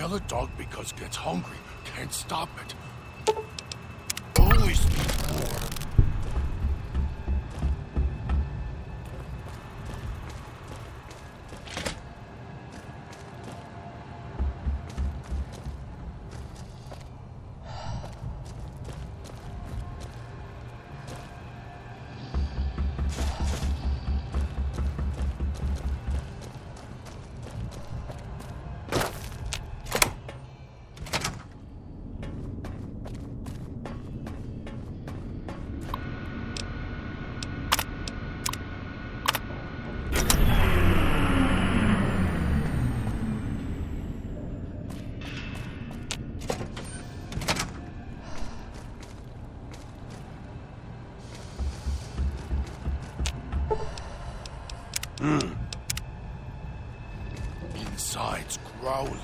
Kill a dog because it gets hungry. Can't stop it. Always need more. Inside's growling.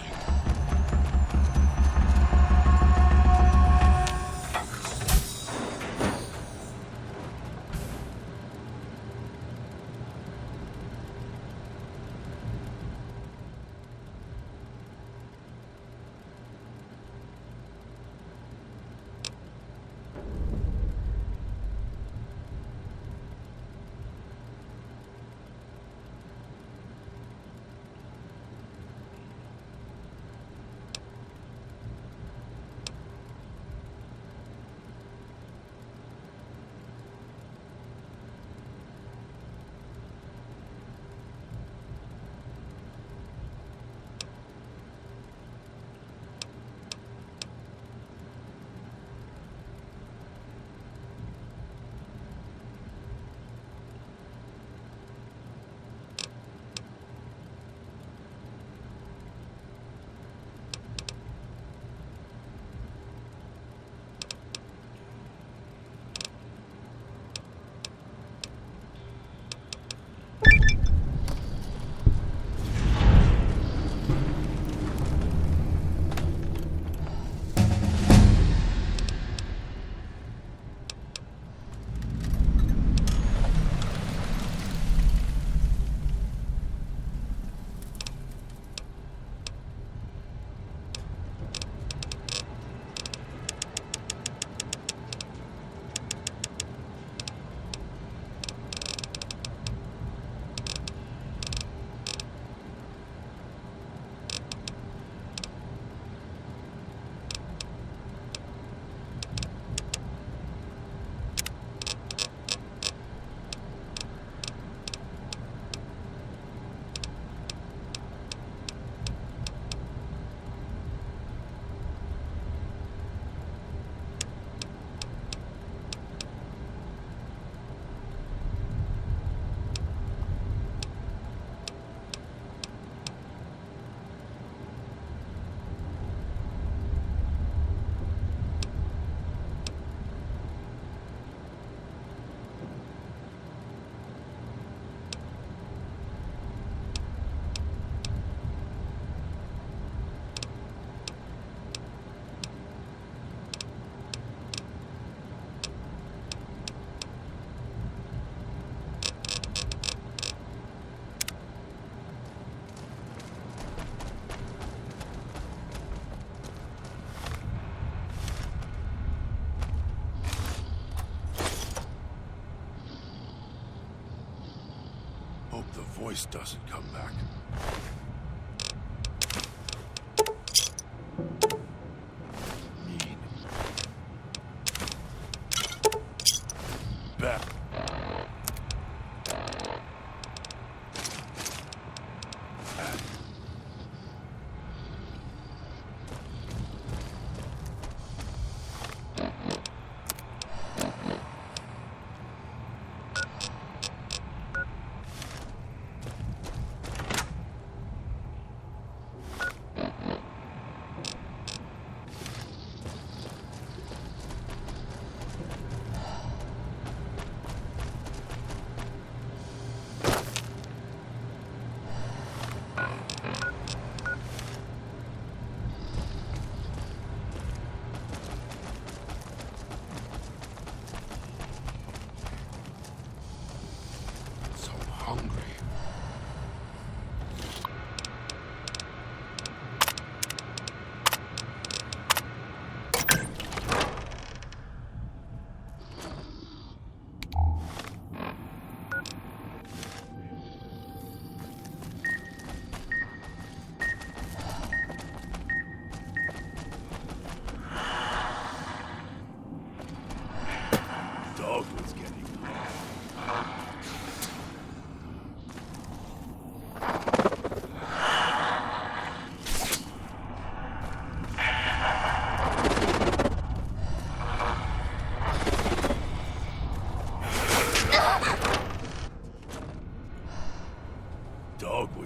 Hope the voice doesn't come back. Mean. Back.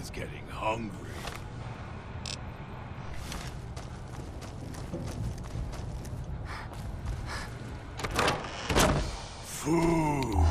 is getting hungry. Food.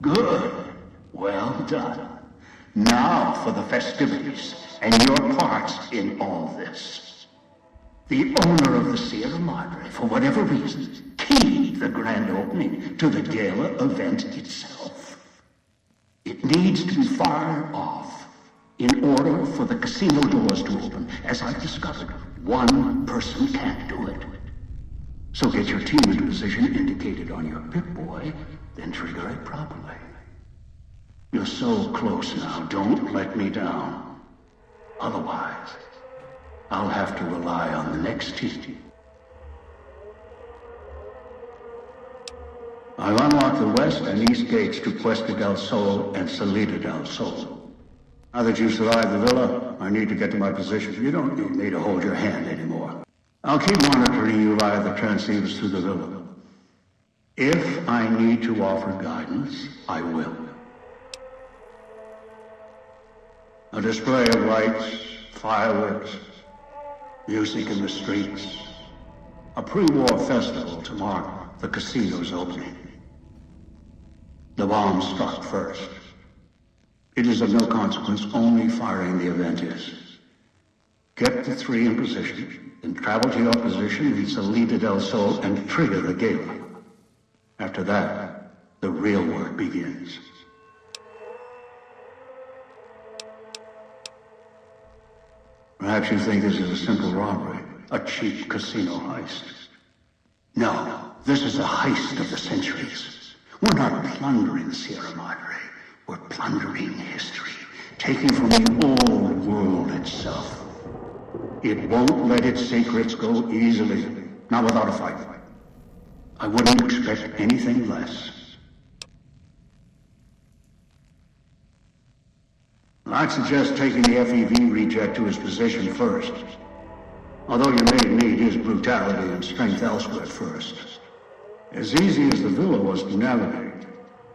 Good. Well done. Now for the festivities and your parts in all this. The owner of the Sierra Madre, for whatever reason, keyed the grand opening to the gala event itself. It needs to be fired off in order for the casino doors to open. As I've discovered, one person can't do it. So get your team into position indicated on your Pip-Boy, then trigger it properly. You're so close now, don't let me down. Otherwise, I'll have to rely on the next team. I've unlocked the west and east gates to Puesta del Sol and Salida del Sol. Now that you've survived the villa, I need to get to my position. You don't need me to hold your hand anymore. I'll keep monitoring you via the transceivers through the villa. If I need to offer guidance, I will. A display of lights, fireworks, music in the streets. A pre-war festival to mark the casino's opening. The bomb struck first. It is of no consequence, only firing the event is. Get the three in position, then travel to your position in Salida del Sol and trigger the gala. After that, the real work begins. Perhaps you think this is a simple robbery, a cheap casino heist. No, this is a heist of the centuries. We're not plundering Sierra Madre. We're plundering history, taking from the old world itself. It won't let its secrets go easily, not without a fight. I wouldn't expect anything less. I'd suggest taking the FEV reject to his position first. Although you may need his brutality and strength elsewhere first. As easy as the villa was to navigate,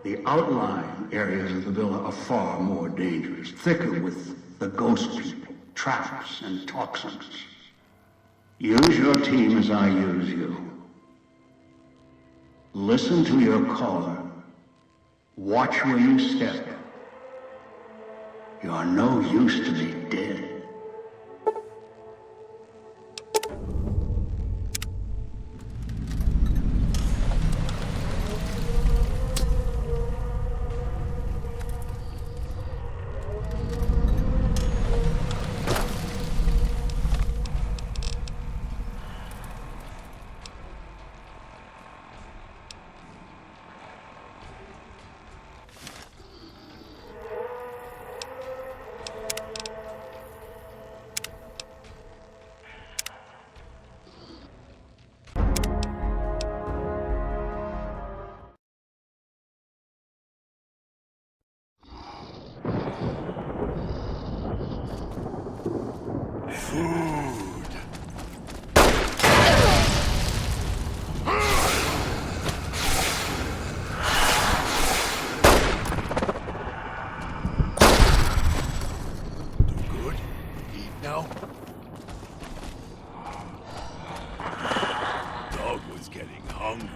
the outlying areas of the villa are far more dangerous, thicker with the ghost people, traps, and toxins. Use your team as I use you. Listen to your caller. Watch where you step. You're no use to me dead. Food. Do good? Eat now? Dog was getting hungry.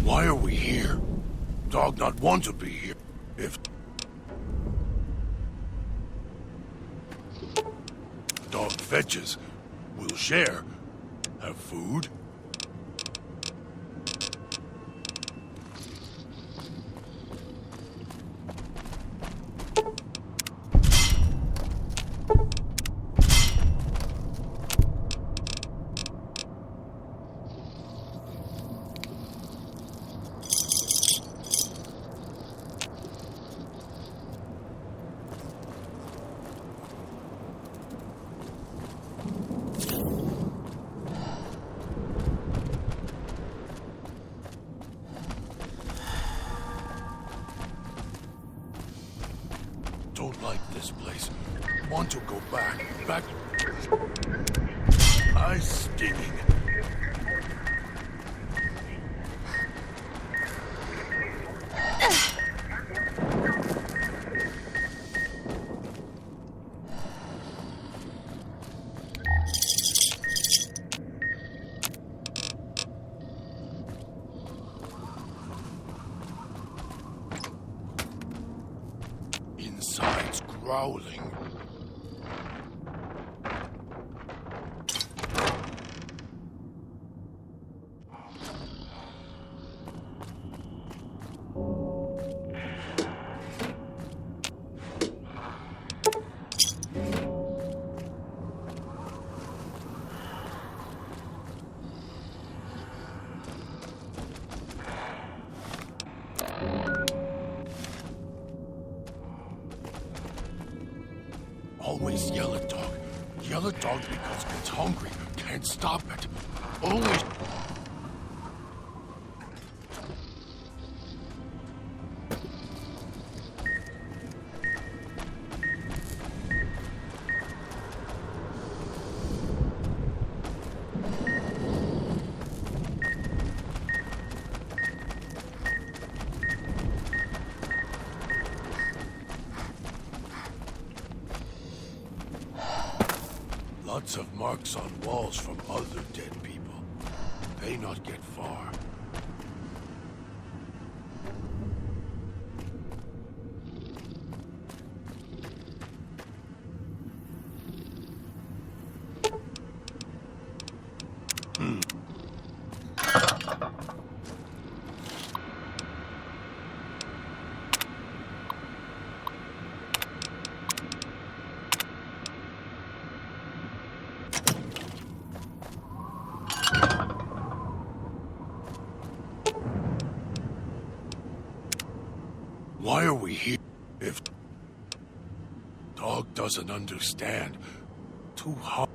Why are we here? Dog not want to be here. If dog fetches, we'll share. Have food? Don't like this place. Want to go back. Back. Eyes stinging. Inside's growling. Always yell at dog. Yell at dog because it's hungry. Can't stop it. Always. Lots of marks on walls from other dead people. They not get far. Why are we here? If dog doesn't understand, too hard.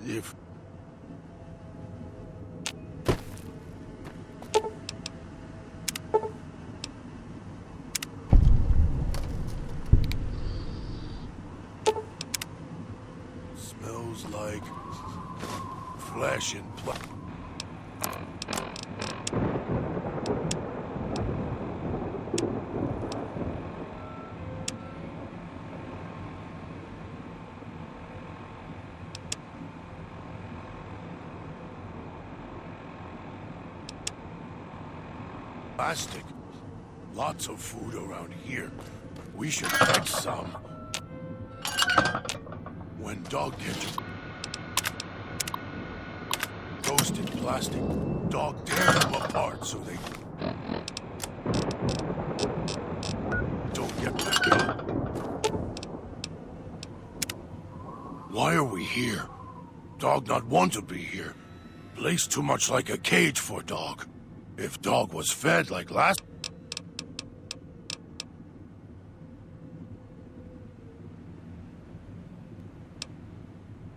If smells like flesh and blood. Plastic. Lots of food around here. We should catch some. When dog catches roasted plastic, dog tear them apart so they don't get back up. Why are we here? Dog not want to be here. Place too much like a cage for dog. If dog was fed like last...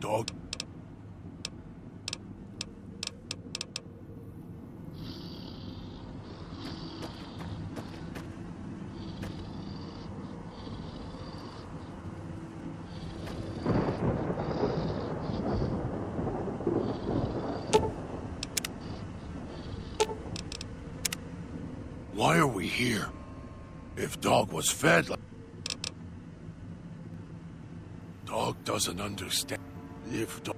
Dog... Why are we here? If dog was fed like... Dog doesn't understand. If dog...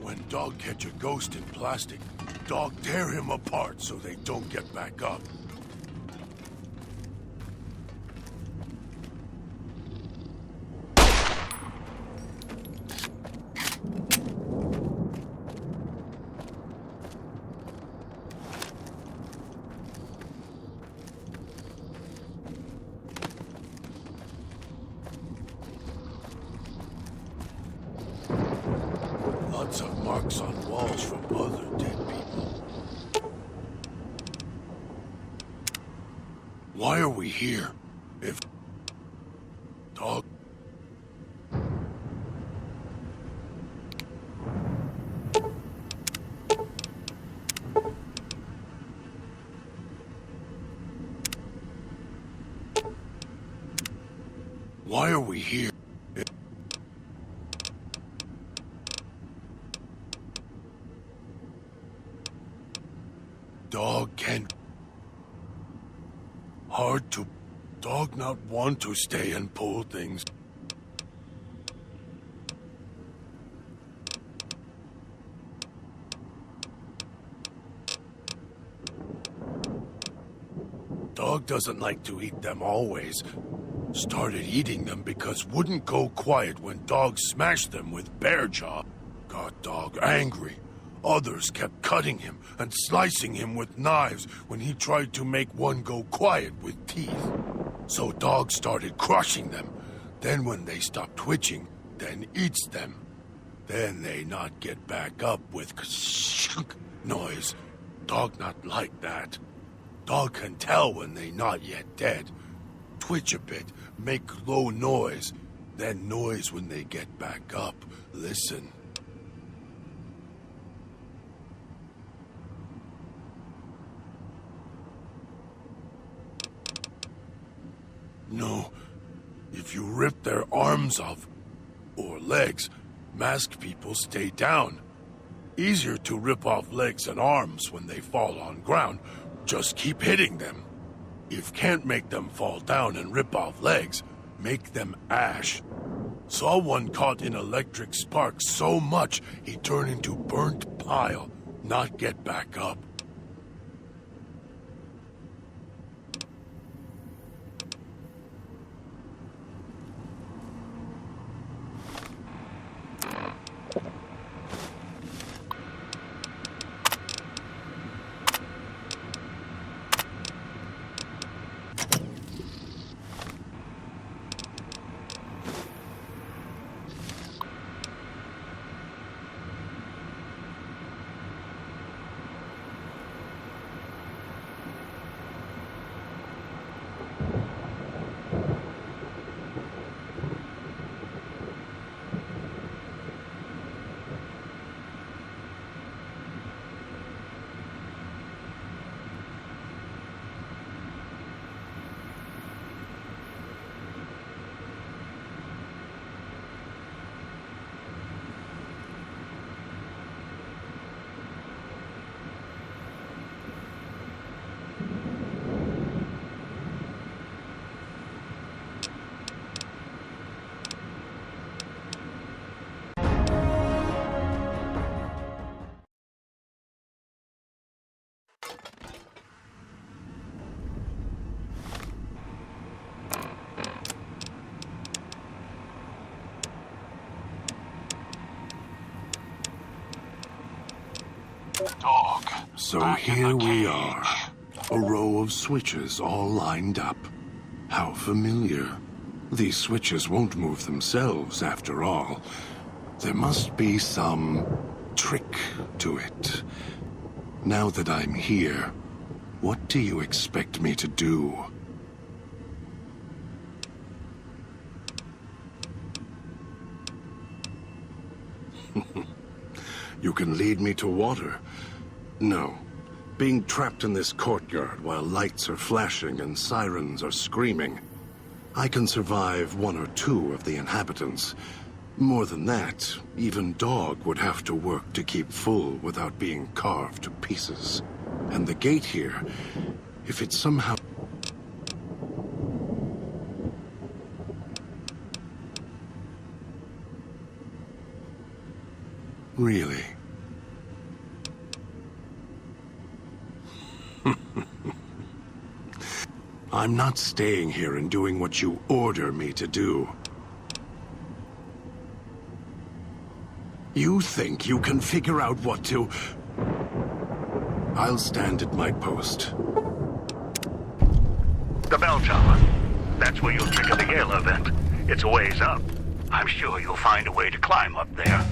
When dog catch a ghost in plastic, dog tear him apart so they don't get back up. Lots of marks on walls from other dead people. Why are we here? If dog... Why are we here? Dog can... Hard to... Dog not want to stay and pull things. Dog doesn't like to eat them always. Started eating them because wouldn't go quiet when Dog smashed them with bear jaw. Got Dog angry. Others kept cutting him and slicing him with knives when he tried to make one go quiet with teeth. So Dog started crushing them. Then when they stop twitching, then eats them. Then they not get back up with noise. Dog not like that. Dog can tell when they not yet dead. Twitch a bit, make low noise, then noise when they get back up. Listen. No, if you rip their arms off, or legs, masked people stay down. Easier to rip off legs and arms when they fall on ground. Just keep hitting them. If can't make them fall down and rip off legs, make them ash. Saw one caught in electric spark so much he turned into burnt pile, not get back up. Dog. So here we are. A row of switches all lined up. How familiar. These switches won't move themselves after all. There must be some trick to it. Now that I'm here, what do you expect me to do? You can lead me to water. No. Being trapped in this courtyard while lights are flashing and sirens are screaming. I can survive one or two of the inhabitants. More than that, even Dog would have to work to keep full without being carved to pieces. And the gate here, if it somehow... Really? I'm not staying here and doing what you order me to do. You think you can figure out what to... I'll stand at my post. The bell tower. That's where you'll trigger the Gala event. It's a ways up. I'm sure you'll find a way to climb up there.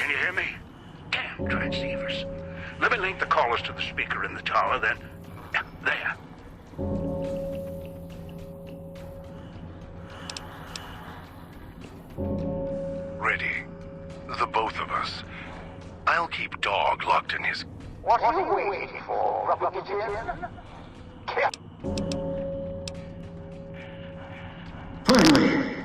Can you hear me? Damn transceivers. Let me link the callers to the speaker in the tower, then... There. Ready. The both of us. I'll keep Dog locked in his... What are you waiting for, Replicant? Finally!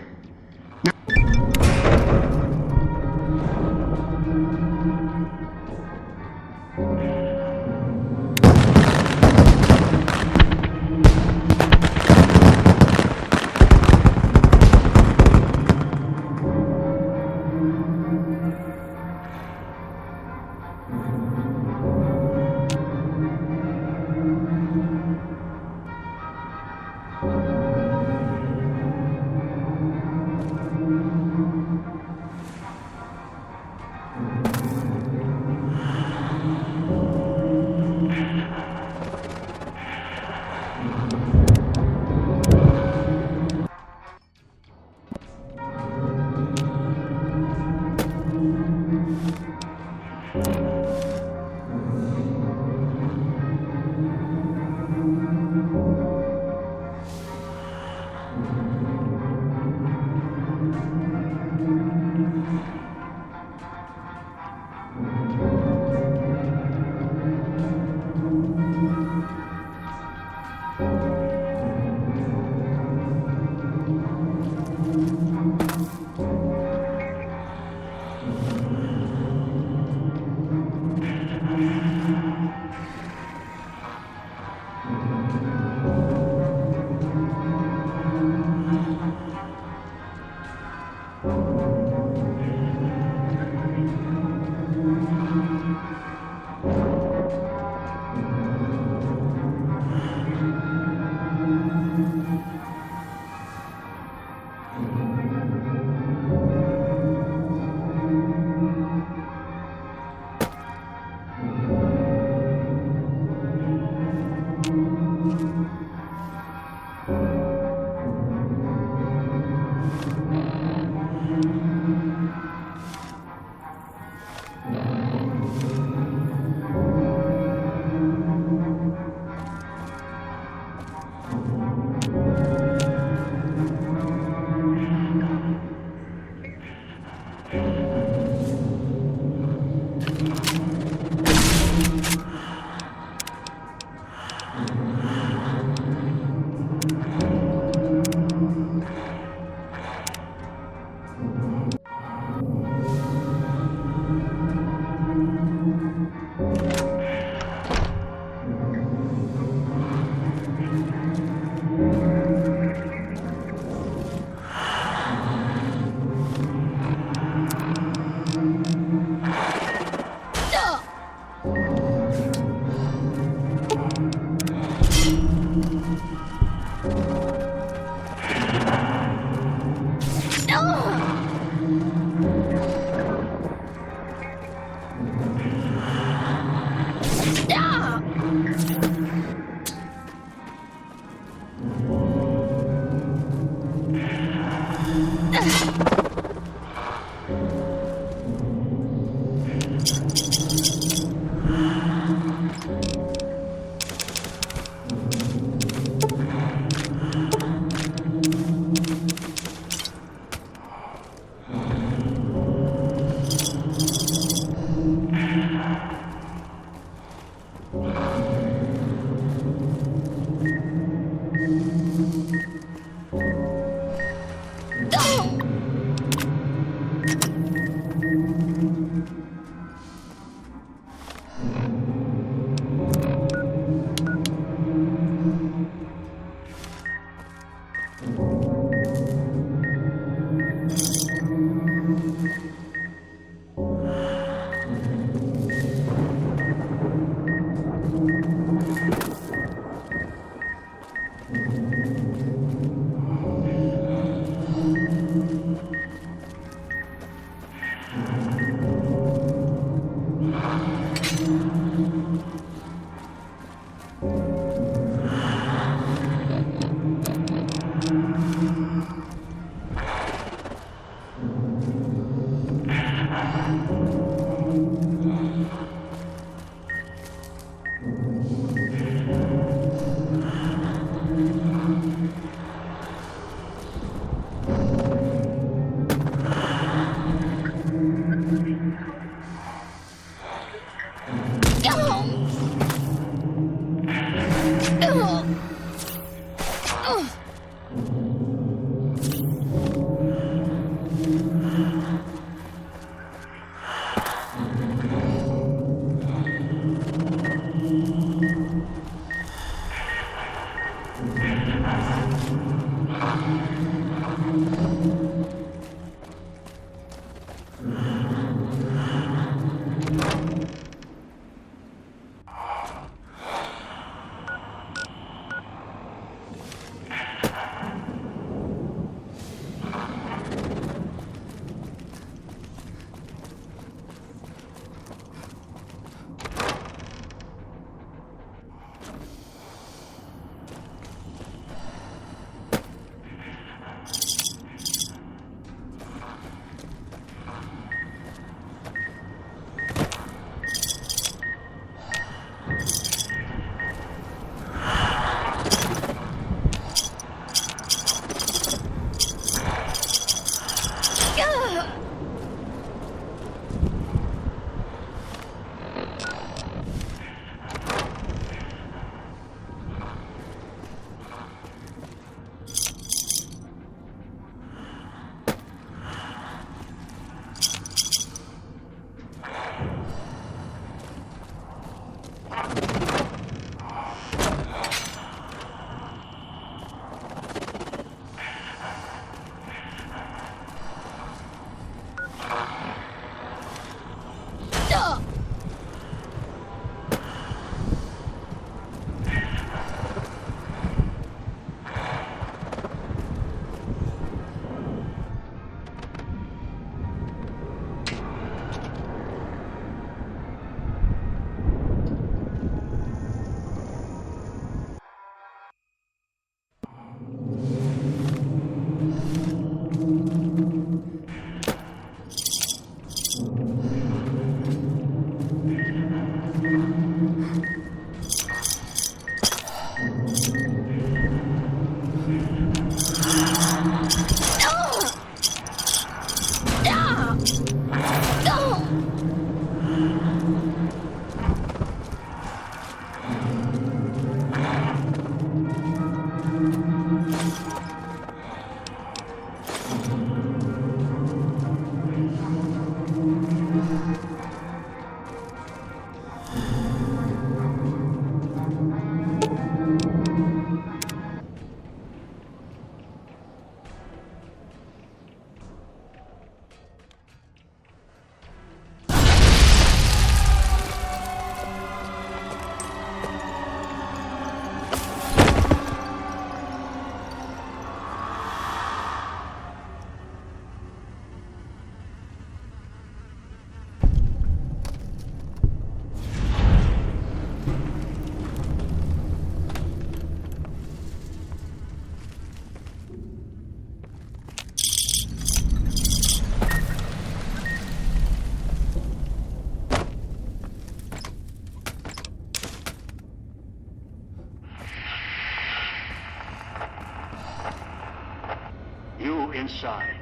inside.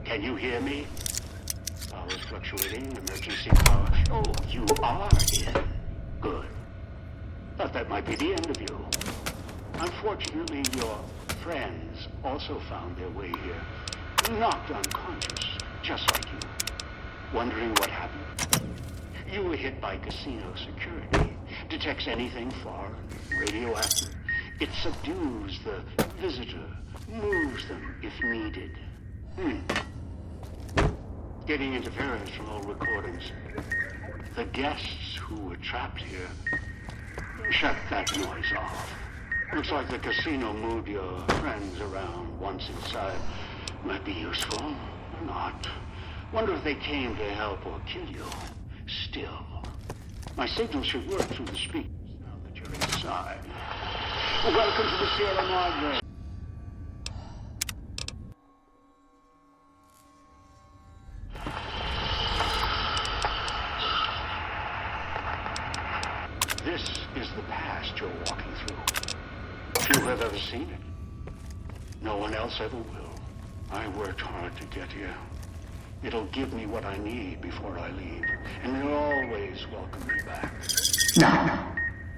Can you hear me? Power's fluctuating. Emergency power. Oh, you are in. Good. Thought that might be the end of you. Unfortunately, your friends also found their way here. Knocked unconscious, just like you. Wondering what happened? You were hit by casino security. Detects anything foreign, radioactive. It subdues the visitor, moves them if needed. Getting interference from old recordings. The guests who were trapped here shut that noise off. Looks like the casino moved your friends around once inside. Might be useful or not. Wonder if they came to help or kill you. Still, my signal should work through the speakers now that you're inside. Welcome to the Sierra Madre. This is the past you're walking through. Few have ever seen it. No one else ever will. I worked hard to get here. It'll give me what I need before I leave, and it'll always welcome me back. Now,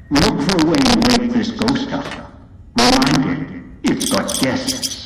look for a way to wake this ghost up. Remind it, it's got guests.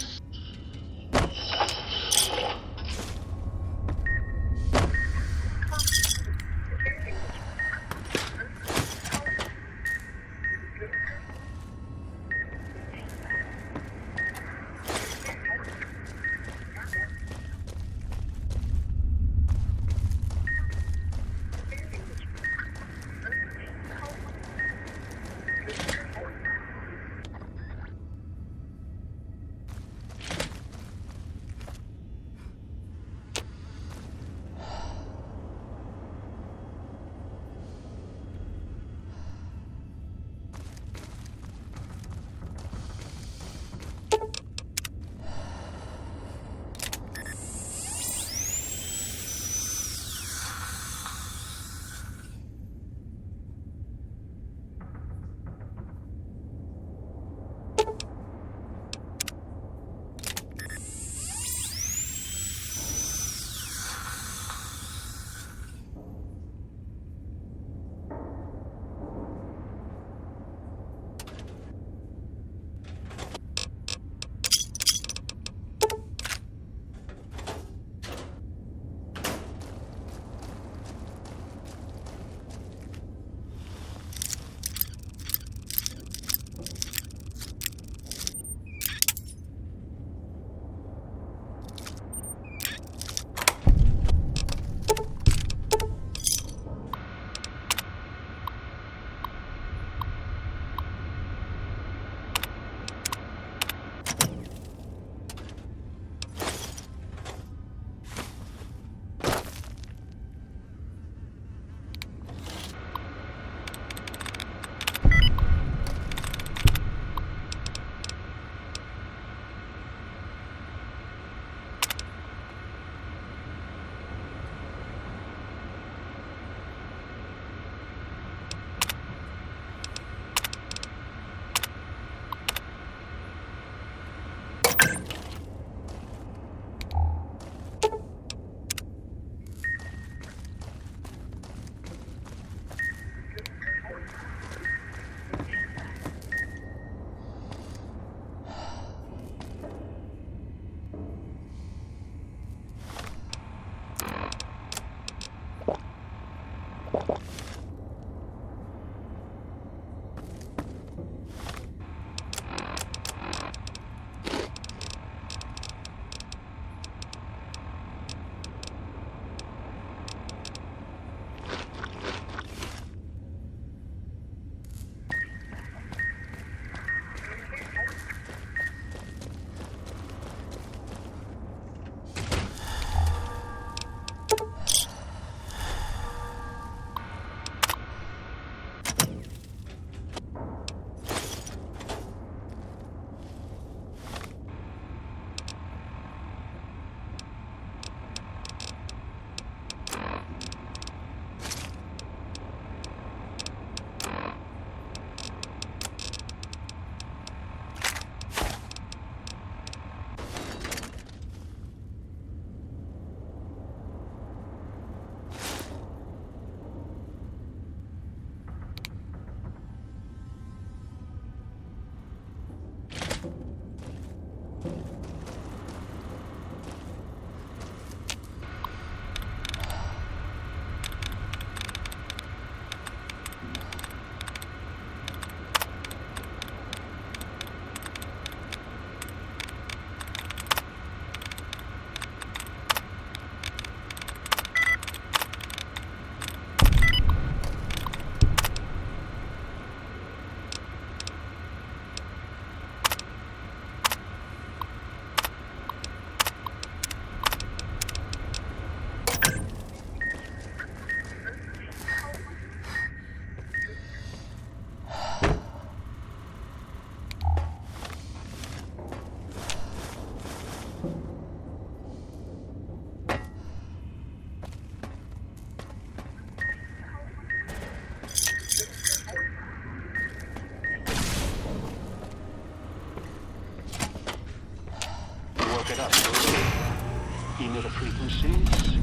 frequencies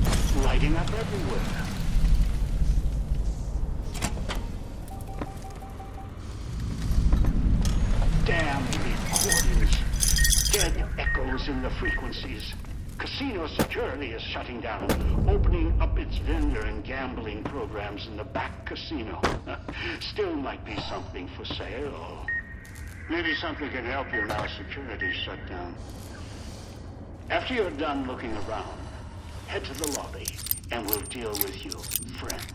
lighting up everywhere. Damn recordings. Dead echoes in the frequencies. Casino security is shutting down, opening up its vendor and gambling programs in the back casino. Still might be something for sale. Maybe something can help you now security's shut down. After you're done looking around, head to the lobby and we'll deal with you, friends.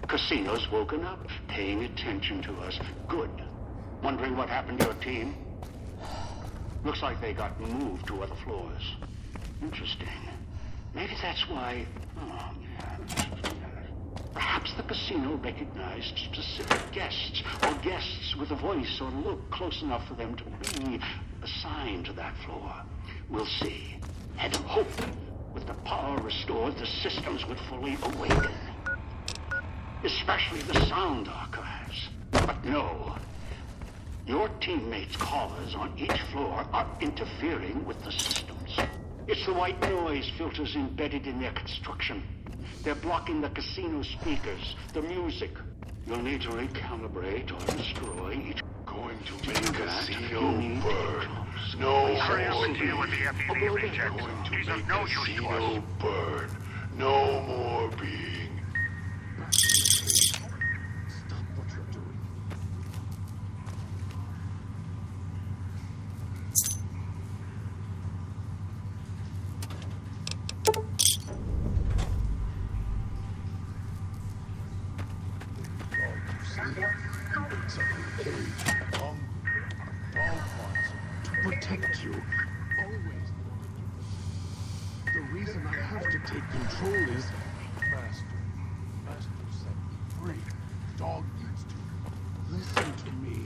Casino's woken up, paying attention to us. Good. Wondering what happened to your team? Looks like they got moved to other floors. Interesting. Maybe that's why... Oh, yeah. Perhaps the casino recognized specific guests, or guests with a voice or look close enough for them to be assigned to that floor. We'll see. And hope, with the power restored, the systems would fully awaken. Especially the sound archives. But no. Your teammates' callers on each floor are interfering with the systems. It's the white noise filters embedded in their construction. They're blocking the casino speakers, the music. You'll need to recalibrate or destroy each... Going to make casino burn. No more being. Going to make casino burn. No more being. Protect you. Always. The reason I have to take control is... Master set me free. Dog needs to listen to me.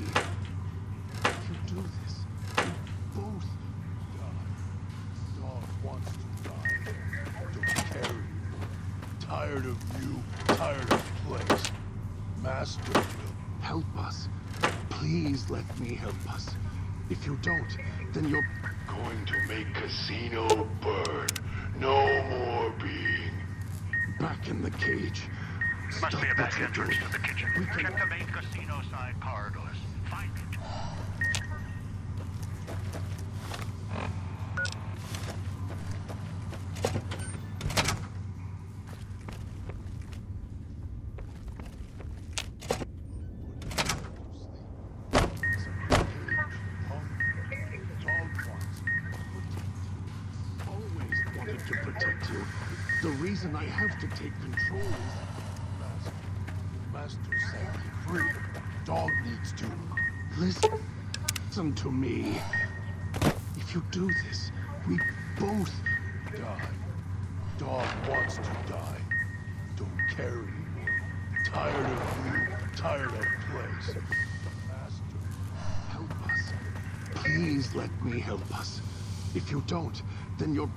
do this, we both die. Dog wants to die. Don't care anymore. Tired of you, tired of place. Master will help us. Please let me help us. If you don't, then you're going to make Casino burn. No more being. Back in the cage. Must Stop be a back what you're entrance doing. to the kitchen. We can... Check the main casino side corridors. Find it. The reason I have to take control is... Master set me free. Dog needs to... Listen to me. If you do this, we both... die. Dog wants to die. Don't care anymore. Tired of you, tired of place. Master, help us. Please let me help us. If you don't, then you're...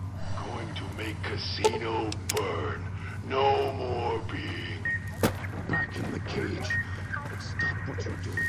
going to make Casino burn. No more being. Back in the cage. Stop what you're doing.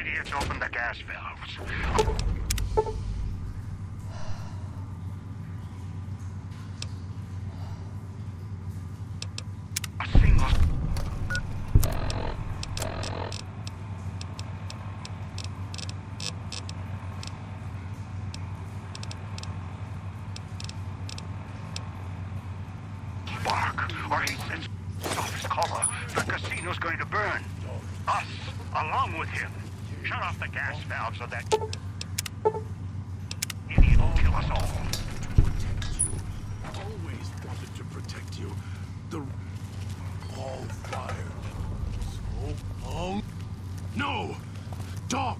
Idiots open the gas valves. A single... casino's going to burn. Us, along with him. Shut off the gas valve so that idiot will kill us all. Always wanted to protect you. The All fired. So long. No! Dog!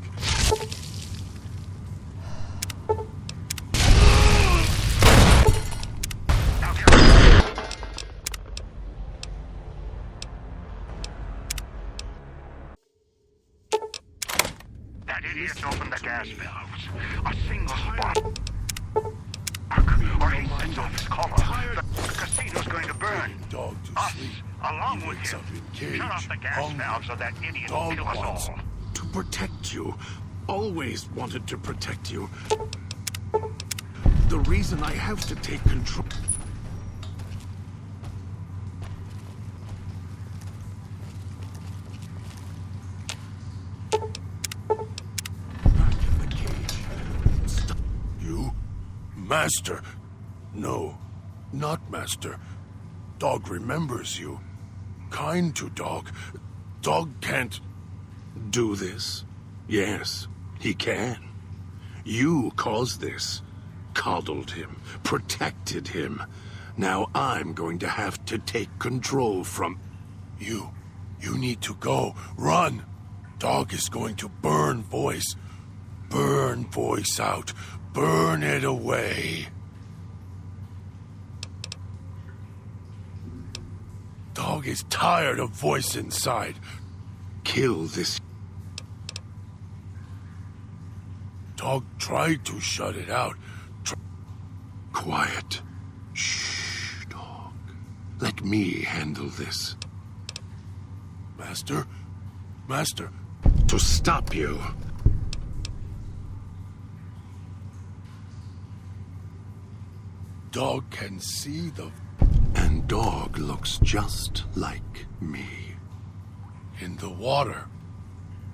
That idiot's opened the gas valves. A single spot. Or he sets off his collar. The casino's going to burn. Dog to Us, sleep. along He with wakes him. up in cage. Shut off the gas Hungry. valve so that idiot will Dog kill us wants all. To protect you. Always wanted to protect you. The reason I have to take control... Back in the cage. Stop. You? Master? No, not Master. Dog remembers you. Kind to Dog. Dog can't... Do this? Yes, he can. You caused this. Coddled him. Protected him. Now I'm going to have to take control from... You need to go. Run! Dog is going to burn Voice. Burn Voice out. Burn it away. Dog is tired of Voice inside. Kill this... Dog tried to shut it out. Quiet. Shh, dog. Let me handle this. Master? Master? To stop you. Dog can see the... And Dog looks just like me. In the water.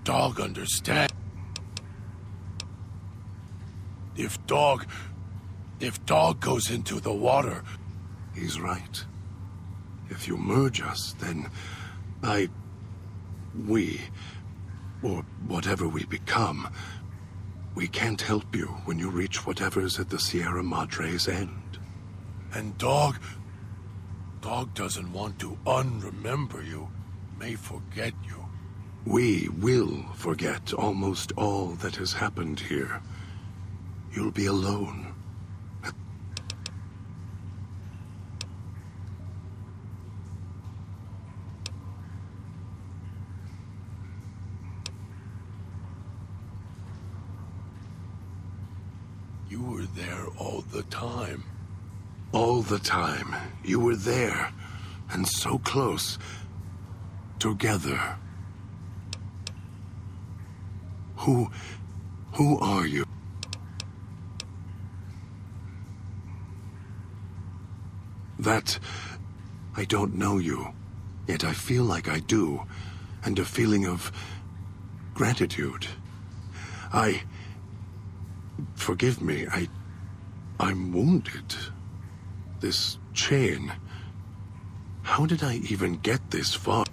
Dog understands. If Dog goes into the water... He's right. If you merge us, then we, or whatever we become, we can't help you when you reach whatever's at the Sierra Madre's end. And Dog doesn't want to unremember you, may forget you. We will forget almost all that has happened here. You'll be alone. You were there all the time. All the time. You were there. And so close. Together. Who are you? That... I don't know you. Yet I feel like I do. And a feeling of... gratitude. Forgive me, I'm wounded. This chain... How did I even get this far?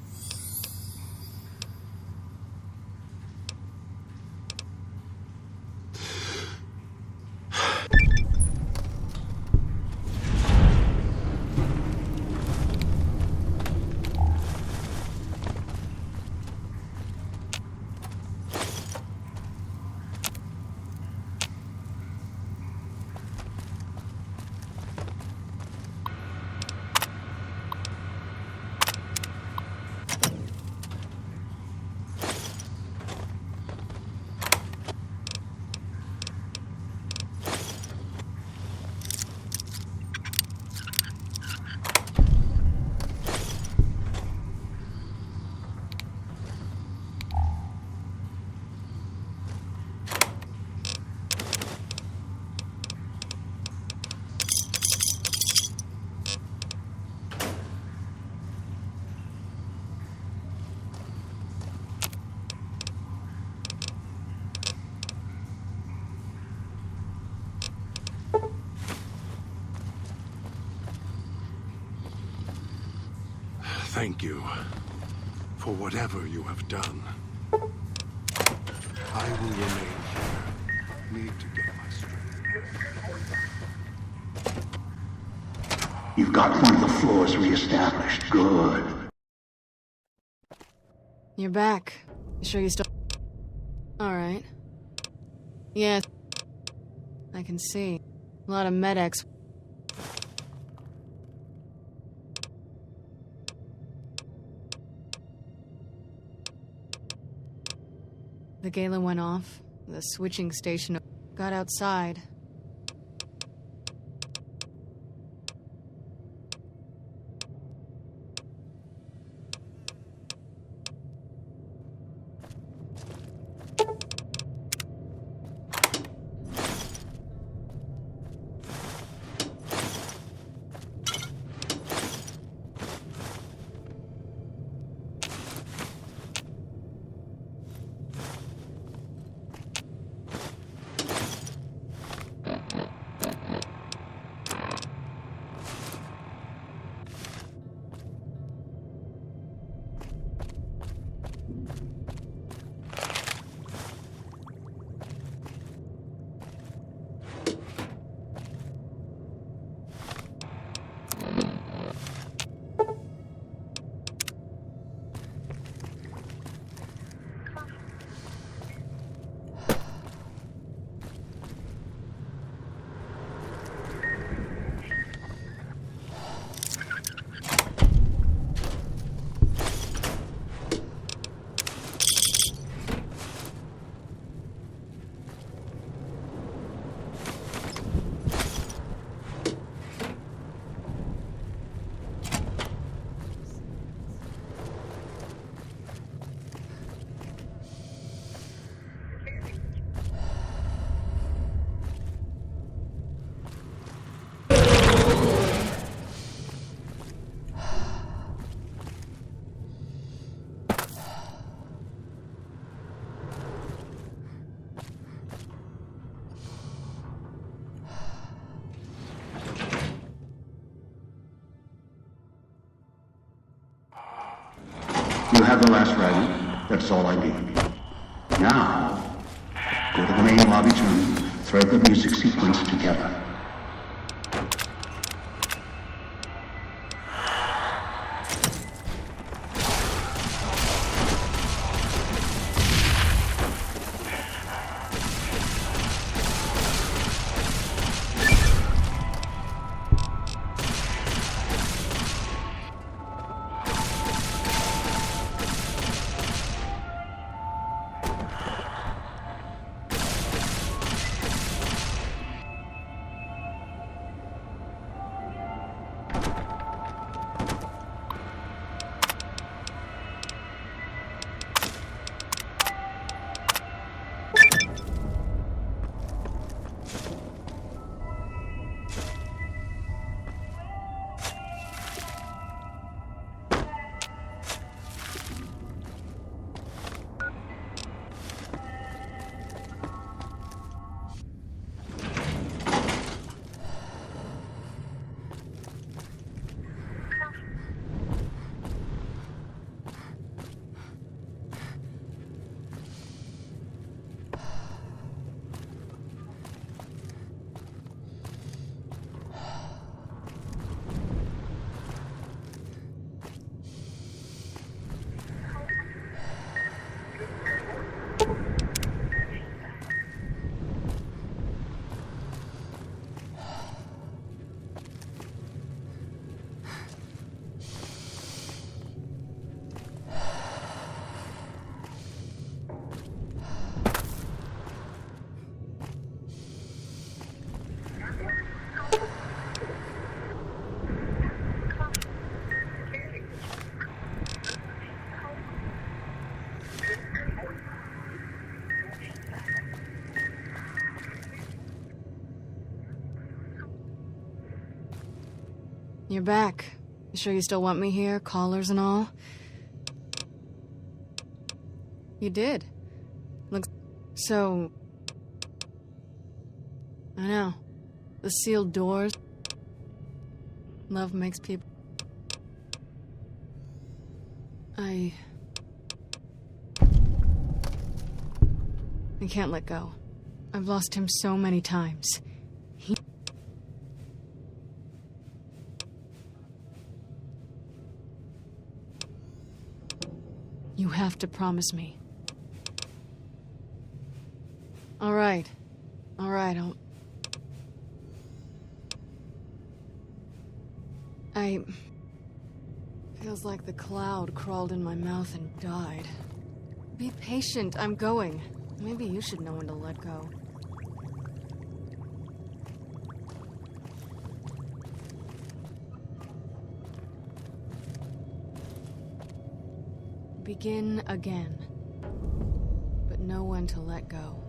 Thank you for whatever you have done. I will remain here. Need to get my strength. You've got one of the floors reestablished. Good. You're back. You sure you still... Alright. Yeah. I can see. A lot of medics. The gala went off. The switching station got outside. You have the last Ryzen. That's all I need. Now, go to the main lobby to thread the music sequence together. You're back. You sure you still want me here, callers and all? You did. Looks so... I know. The sealed doors. Love makes people... I can't let go. I've lost him so many times. You have to promise me. All right, Feels like the cloud crawled in my mouth and died. Be patient, I'm going. Maybe you should know when to let go. Begin again. But know when to let go.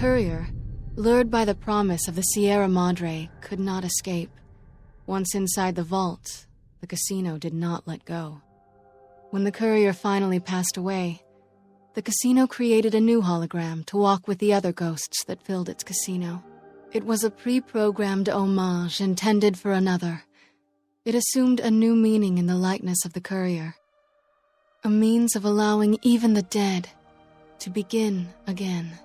courier, lured by the promise of the Sierra Madre, could not escape. Once inside the vault, the casino did not let go. When the courier finally passed away, the casino created a new hologram to walk with the other ghosts that filled its casino. It was a pre-programmed homage intended for another. It assumed a new meaning in the likeness of the courier, a means of allowing even the dead to begin again.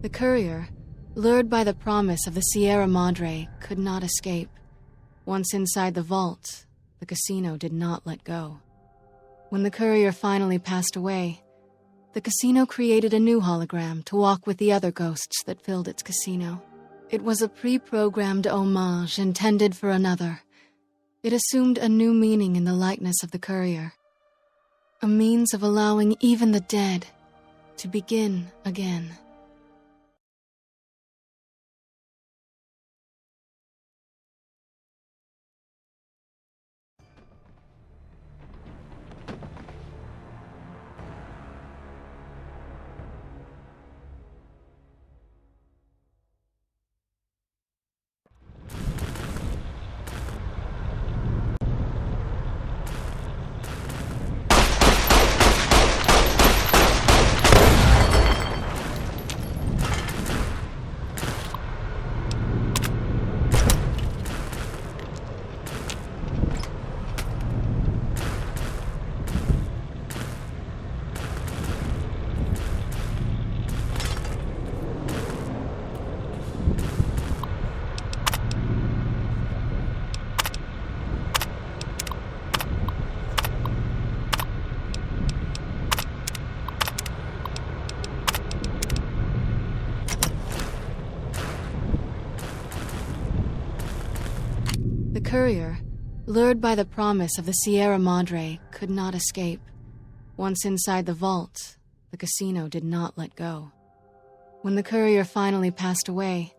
The courier, lured by the promise of the Sierra Madre, could not escape. Once inside the vault, the casino did not let go. When the courier finally passed away, the casino created a new hologram to walk with the other ghosts that filled its casino. It was a pre-programmed homage intended for another. It assumed a new meaning in the likeness of the courier, a means of allowing even the dead to begin again. The courier, lured by the promise of the Sierra Madre, could not escape. Once inside the vault, the casino did not let go. When the courier finally passed away,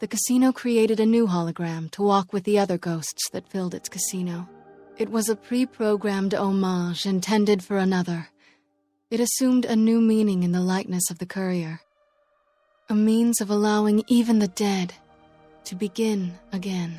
the casino created a new hologram to walk with the other ghosts that filled its casino. It was a pre-programmed homage intended for another. It assumed a new meaning in the likeness of the courier, a means of allowing even the dead to begin again.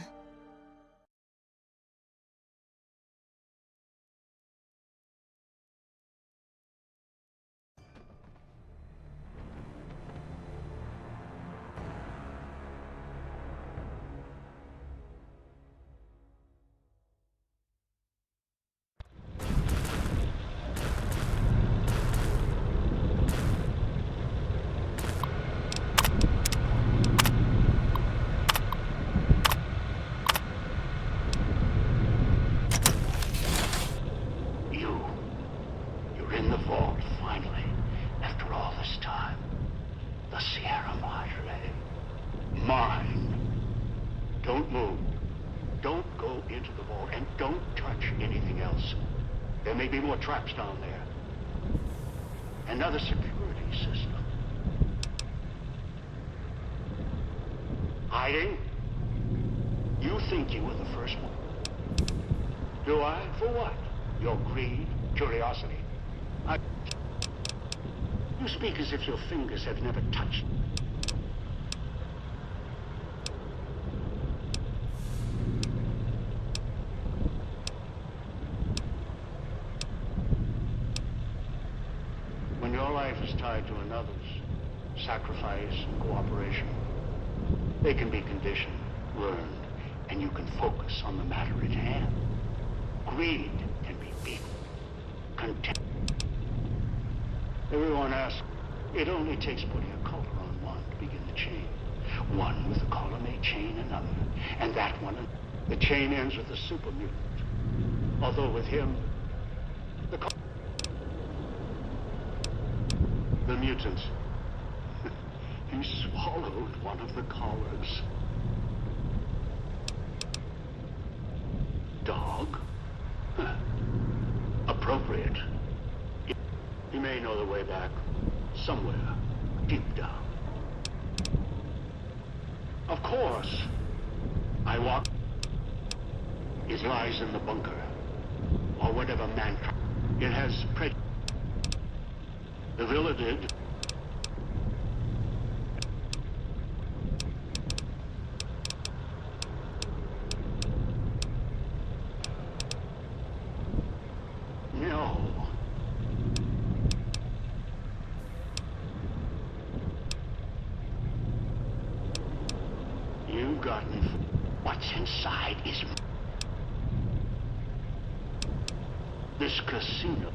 Don't move. Don't go into the vault, and don't touch anything else. There may be more traps down there. Another security system. Hiding? You think you were the first one. Do I? For what? Your greed? Curiosity? You speak as if your fingers have never touched. When your life is tied to another's, sacrifice and cooperation, they can be conditioned, learned, and you can focus on the matter at hand. Greed can be beaten. Contempt. Everyone asks, it only takes putting a collar on one to begin the chain. One with a collar may chain another, and that one, the chain ends with the super mutant. Although with him, the mutant, he swallowed one of the collars. Dog? Huh. Appropriate. He may know the way back, somewhere, deep down. Of course, I walk. It lies in the bunker, or whatever man. It has prejudice. The villa did. No. You've gotten what's inside is this casino.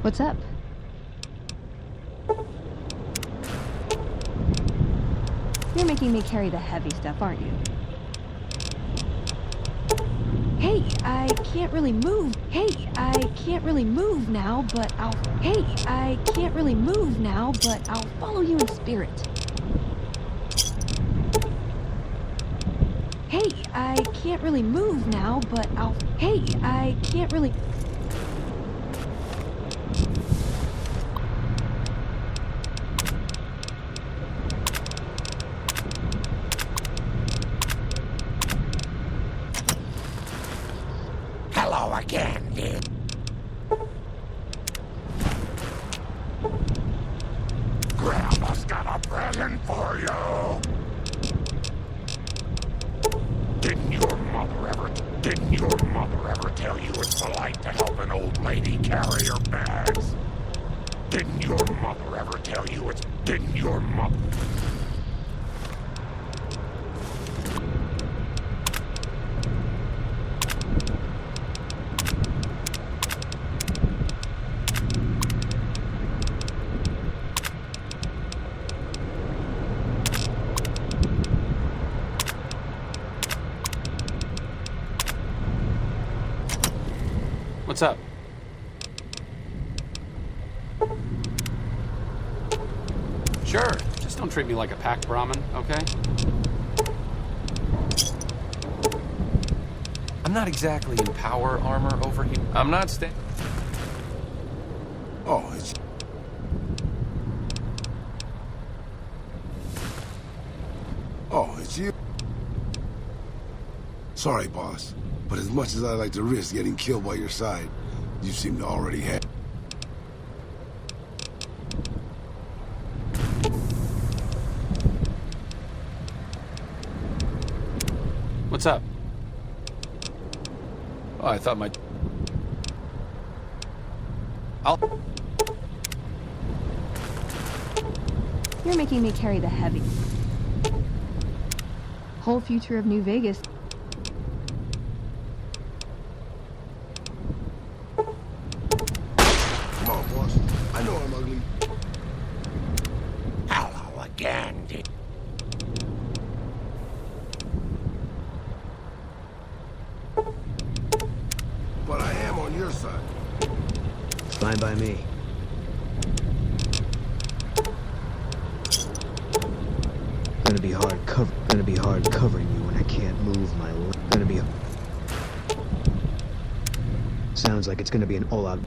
What's up? You're making me carry the heavy stuff, aren't you? Hey, I can't really move. Hey, I can't really move now, but I'll... Hey, I can't really move now, but I'll follow you in spirit. Hey, I can't really move now, but I'll... Hey, I can't really... Hello again, dude. Grandma's got a present for you. Didn't your mother ever tell you it's polite to help an old lady carry her bags? Didn't your mother ever tell you it's... Didn't your mother... What's up? Sure, just don't treat me like a packed Brahmin, okay? I'm not exactly in power armor over here. I'm not Oh, it's... Oh, it's you? Sorry, boss. But as much as I like to risk getting killed by your side, you seem to already have... What's up? Oh, I thought my... You're making me carry the heavy. Whole future of New Vegas. Come on, boss. I know I'm ugly. Hello again, dude. but I am on your side. Fine by me. Gonna be hard covering you when I can't move my Sounds like it's gonna be an all-out.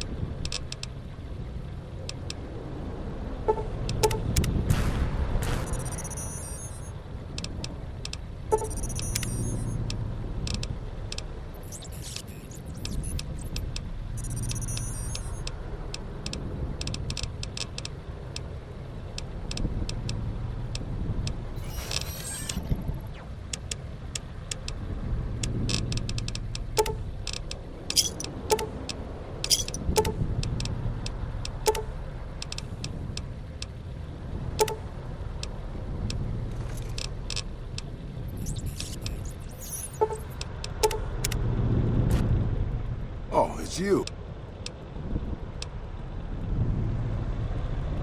It's you.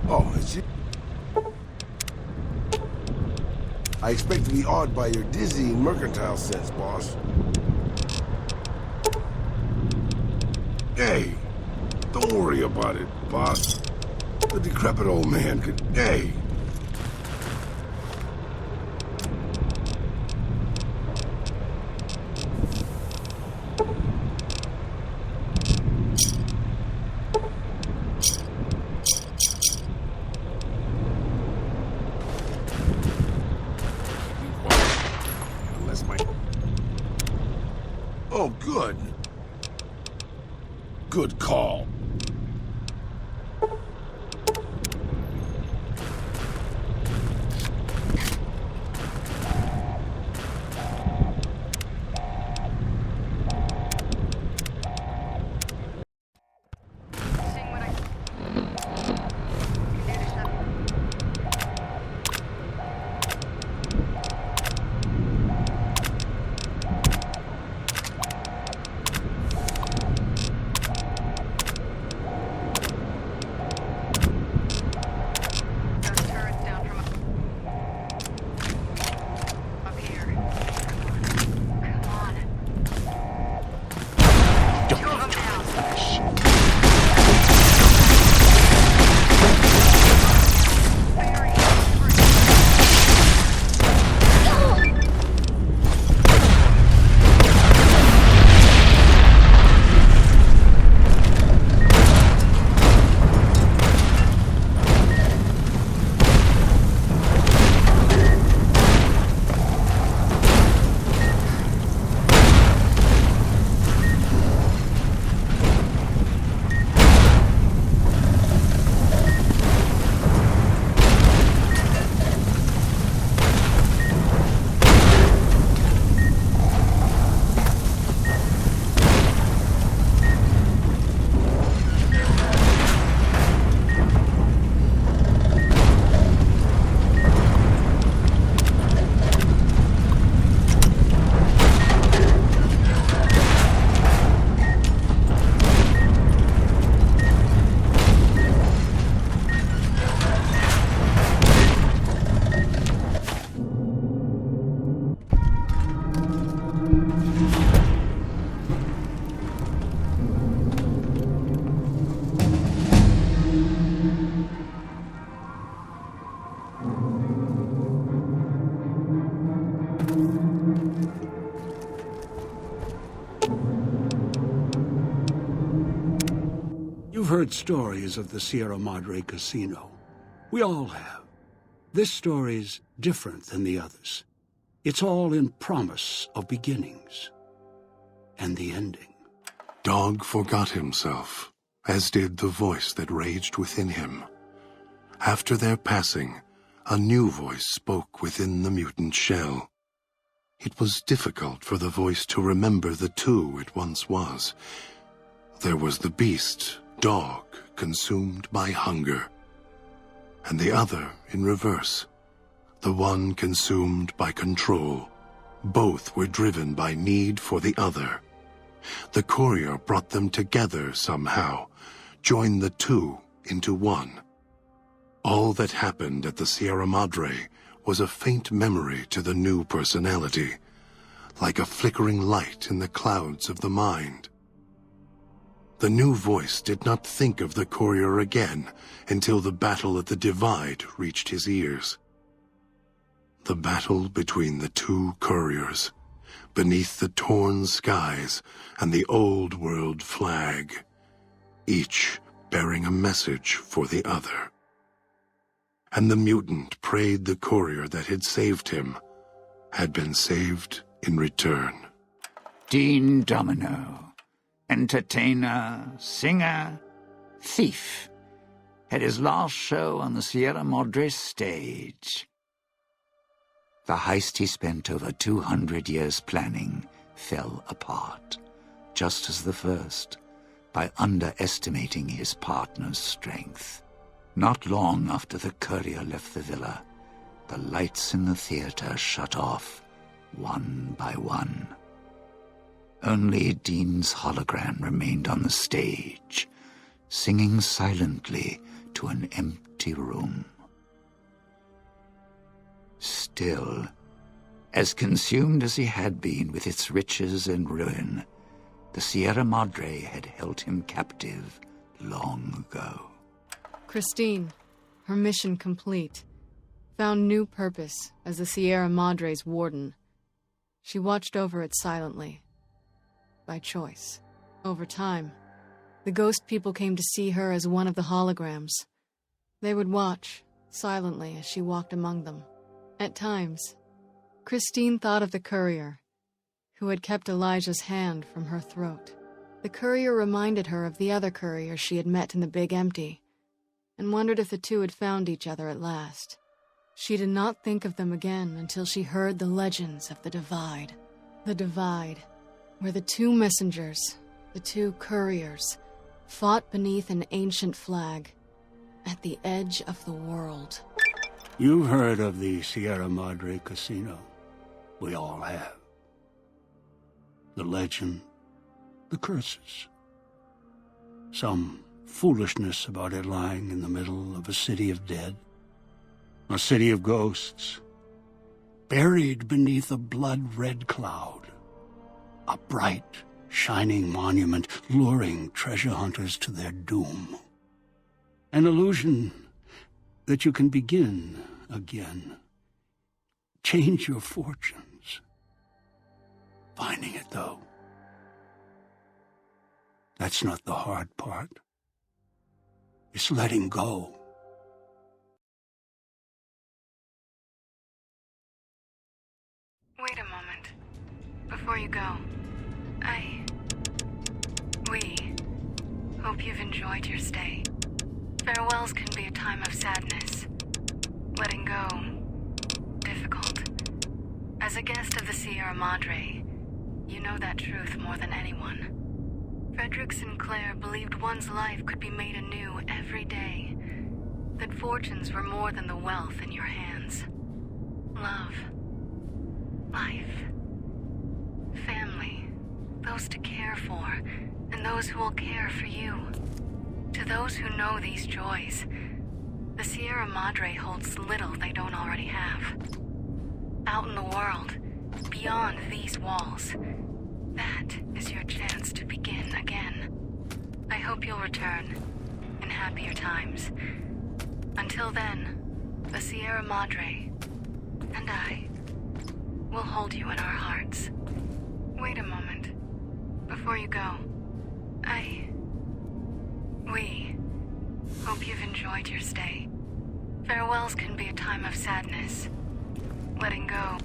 Oh, it's you. I expect to be awed by your dizzying mercantile sense, boss. Hey, don't worry about it, boss. The decrepit old man could... Hey! Oh, good. Good call. You've heard stories of the Sierra Madre Casino. We all have. This story's different than the others. It's all in promise of beginnings. And the ending. Dog forgot himself, as did the voice that raged within him. After their passing, a new voice spoke within the mutant shell. It was difficult for the voice to remember the two it once was. There was the beast, Dog, consumed by hunger. And the other in reverse, the one consumed by control. Both were driven by need for the other. The courier brought them together somehow, joined the two into one. All that happened at the Sierra Madre was a faint memory to the new personality, like a flickering light in the clouds of the mind. The new voice did not think of the courier again until the battle at the Divide reached his ears. The battle between the two couriers, beneath the torn skies and the old world flag, each bearing a message for the other. And the mutant prayed the courier that had saved him had been saved in return. Dean Domino, entertainer, singer, thief, had his last show on the Sierra Madre stage. The heist he spent over 200 years planning fell apart, just as the first, by underestimating his partner's strength. Not long after the courier left the villa, the lights in the theater shut off, one by one. Only Dean's hologram remained on the stage, singing silently to an empty room. Still, as consumed as he had been with its riches and ruin, the Sierra Madre had held him captive long ago. Christine, her mission complete, found new purpose as the Sierra Madre's warden. She watched over it silently, by choice. Over time, the ghost people came to see her as one of the holograms. They would watch, silently, as she walked among them. At times, Christine thought of the courier, who had kept Elijah's hand from her throat. The courier reminded her of the other courier she had met in the Big Empty, and wondered if the two had found each other at last. She did not think of them again until she heard the legends of the Divide. The Divide, where the two messengers, the two couriers, fought beneath an ancient flag, at the edge of the world. You've heard of the Sierra Madre Casino. We all have. The legend, the curses. Some foolishness about it lying in the middle of a city of dead. A city of ghosts. Buried beneath a blood-red cloud. A bright, shining monument luring treasure hunters to their doom. An illusion that you can begin again. Change your fortunes. Finding it, though, that's not the hard part. It's letting go. Wait a moment. Before you go, we hope you've enjoyed your stay. Farewells can be a time of sadness. Letting go, difficult. As a guest of the Sierra Madre, you know that truth more than anyone. Frederick Sinclair believed one's life could be made anew every day. That fortunes were more than the wealth in your hands. Love. Life. Family. Those to care for, and those who will care for you. To those who know these joys, the Sierra Madre holds little they don't already have. Out in the world, beyond these walls, that is your chance to begin again. I hope you'll return in happier times. Until then, the Sierra Madre and I will hold you in our hearts. Wait a moment. Before you go, we hope you've enjoyed your stay. Farewells can be a time of sadness. Letting go.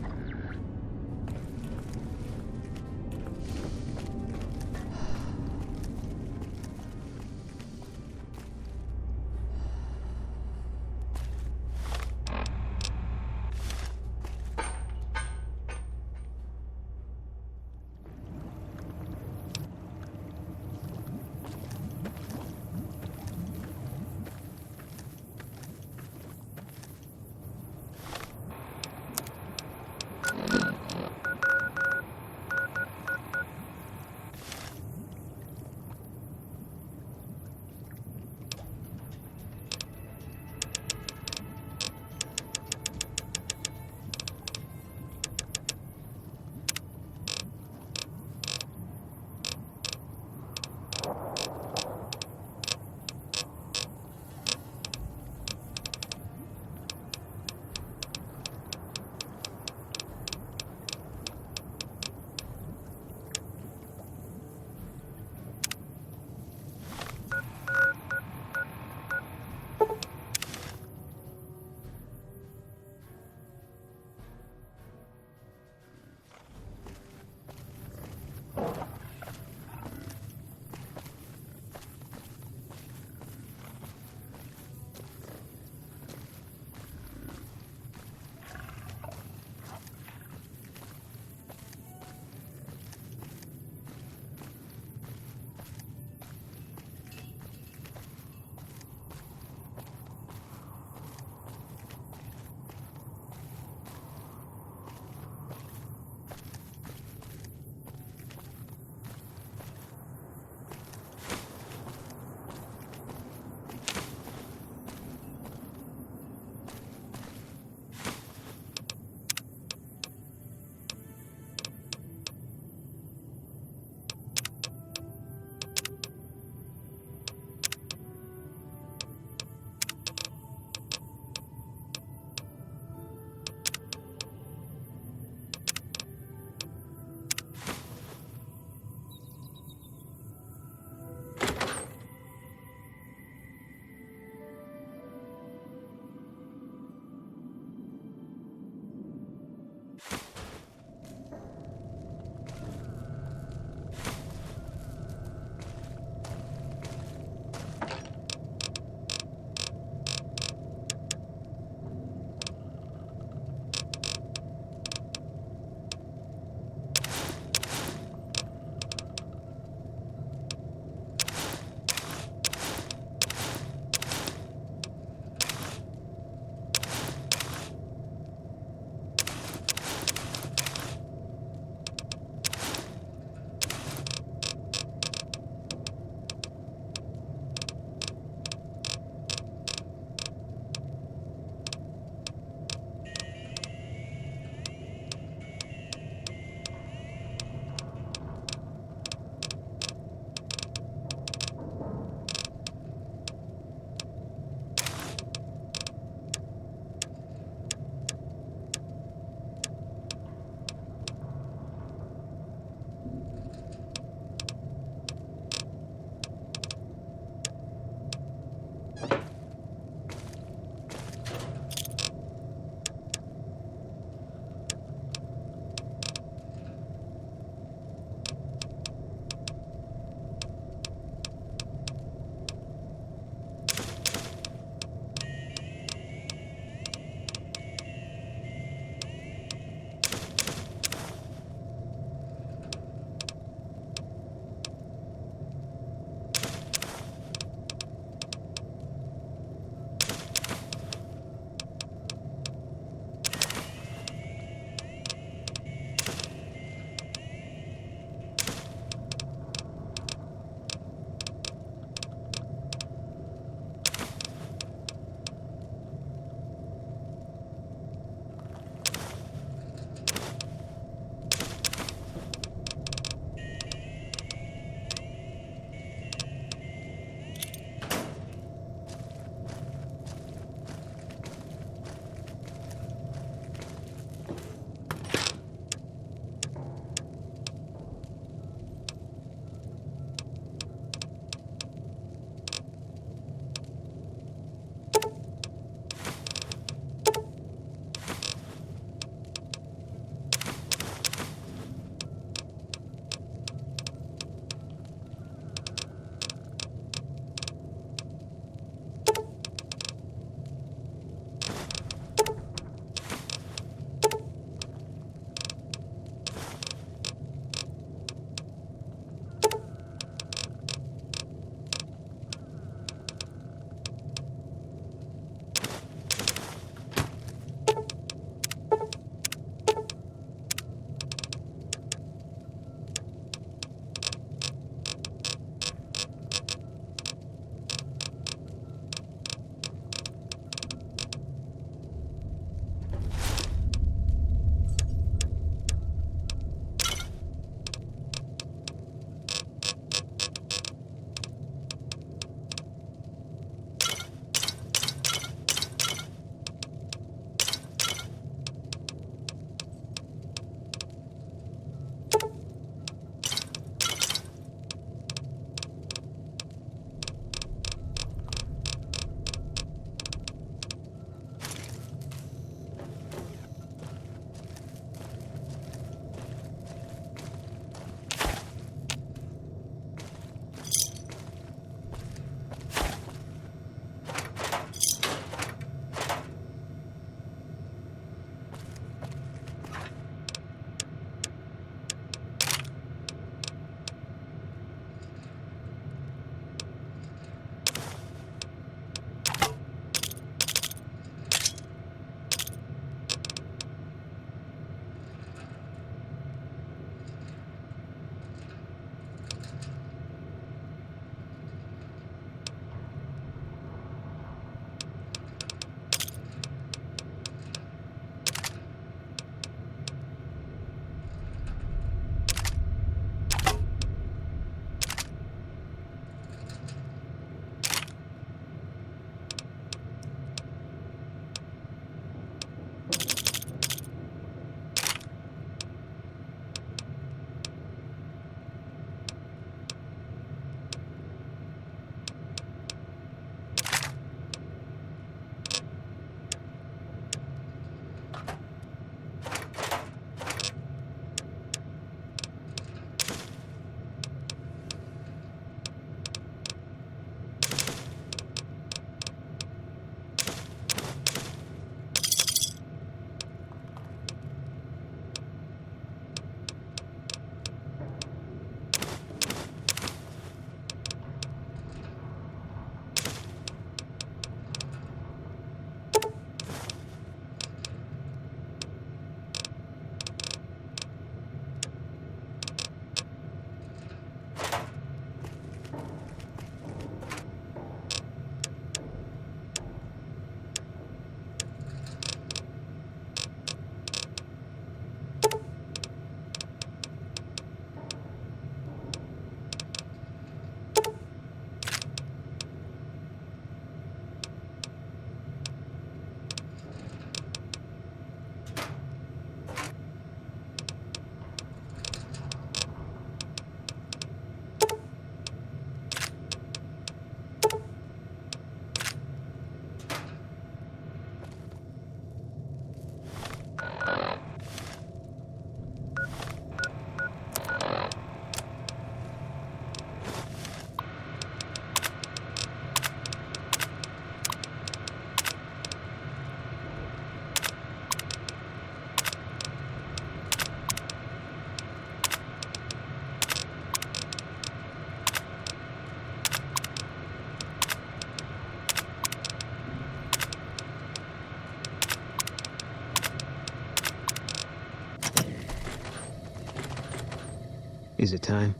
it time?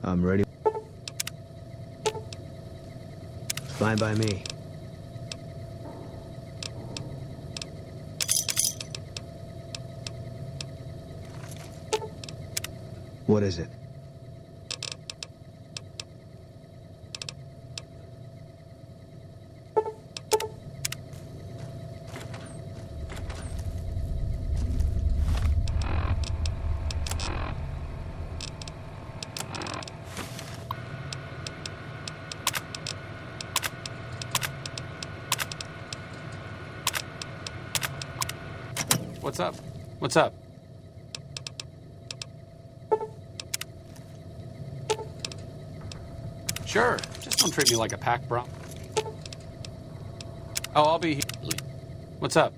I'm ready. Fine by me. What is it? What's up? What's up? Sure, just don't treat me like a pack, bro. Oh, I'll be here. What's up?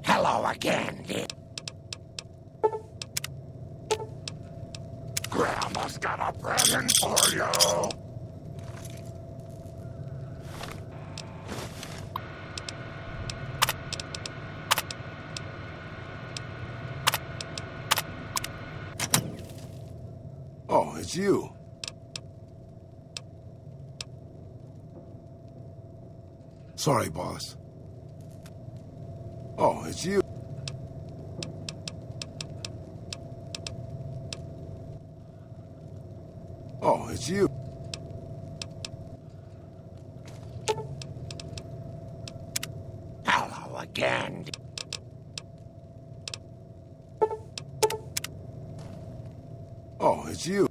Hello again, dear. Grandma's got a present for you. Oh, it's you. Sorry, boss. Oh, it's you. Oh, it's you. Hello again. Oh, it's you.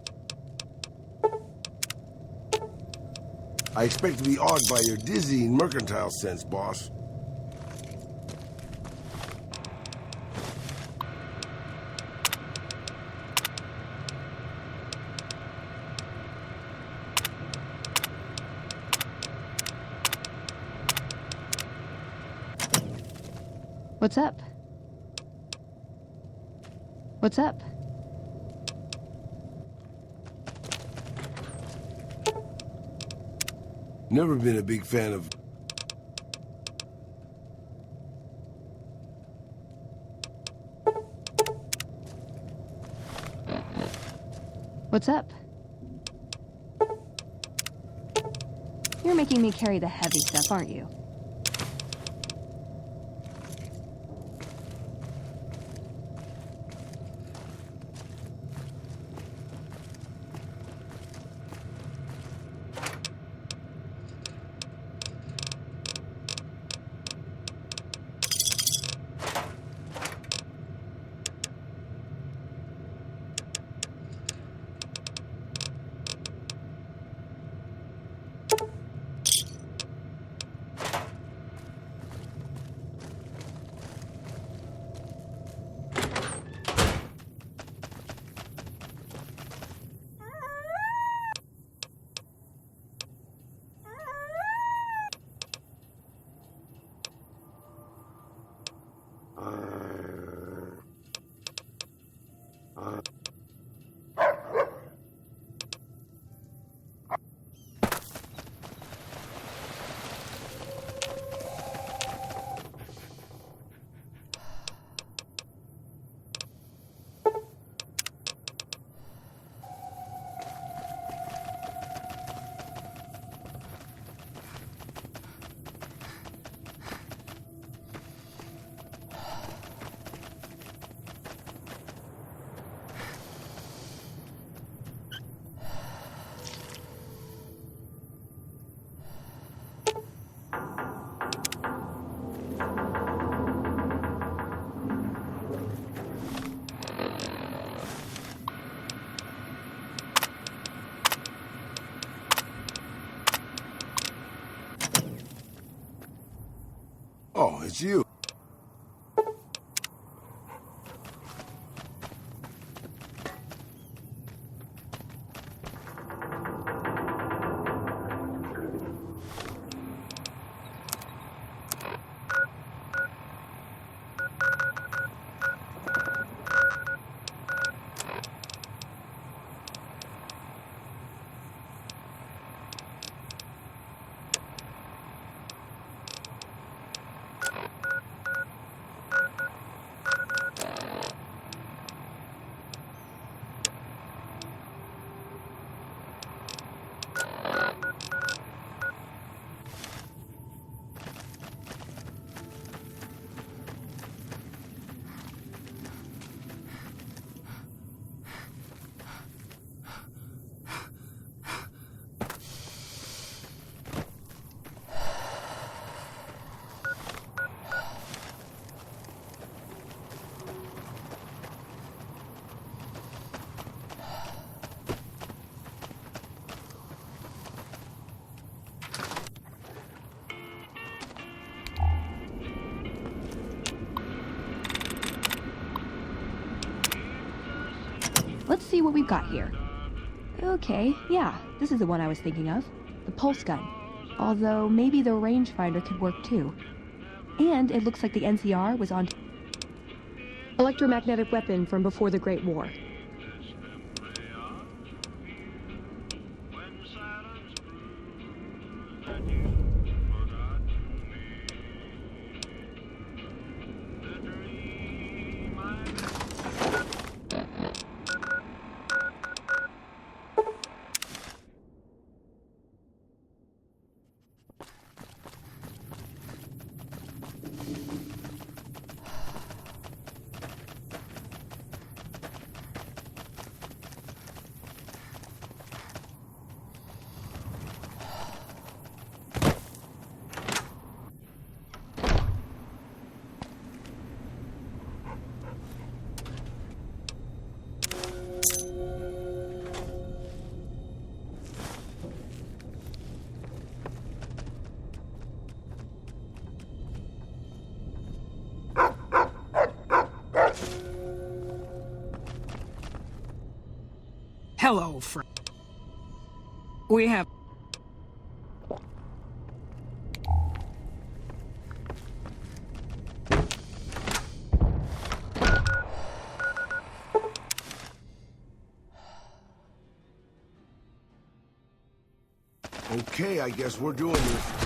I expect to be awed by your dizzying mercantile sense, boss. What's up? What's up? Never been a big fan of... What's up? You're making me carry the heavy stuff, aren't you? let's see what we've got here. Okay, yeah, this is the one I was thinking of. The pulse gun. Although, maybe the rangefinder could work too. And it looks like the NCR was on... electromagnetic weapon from before the Great War. Hello, friend. We have... Okay, I guess we're doing this.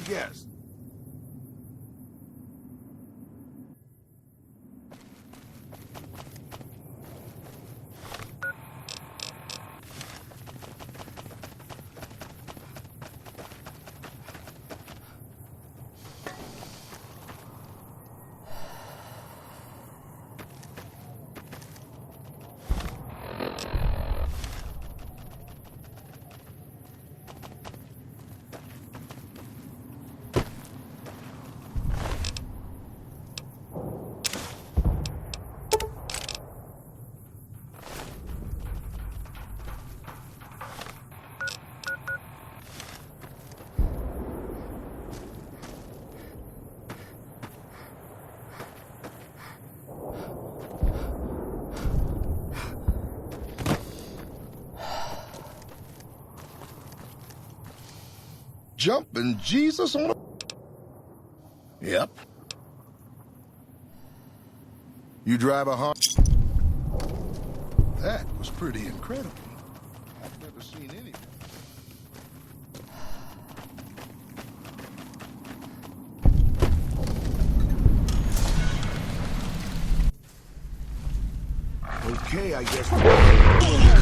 guess. Jumping Jesus on a... Yep. You drive a Honda? That was pretty incredible. I've never seen anything. Okay, I guess...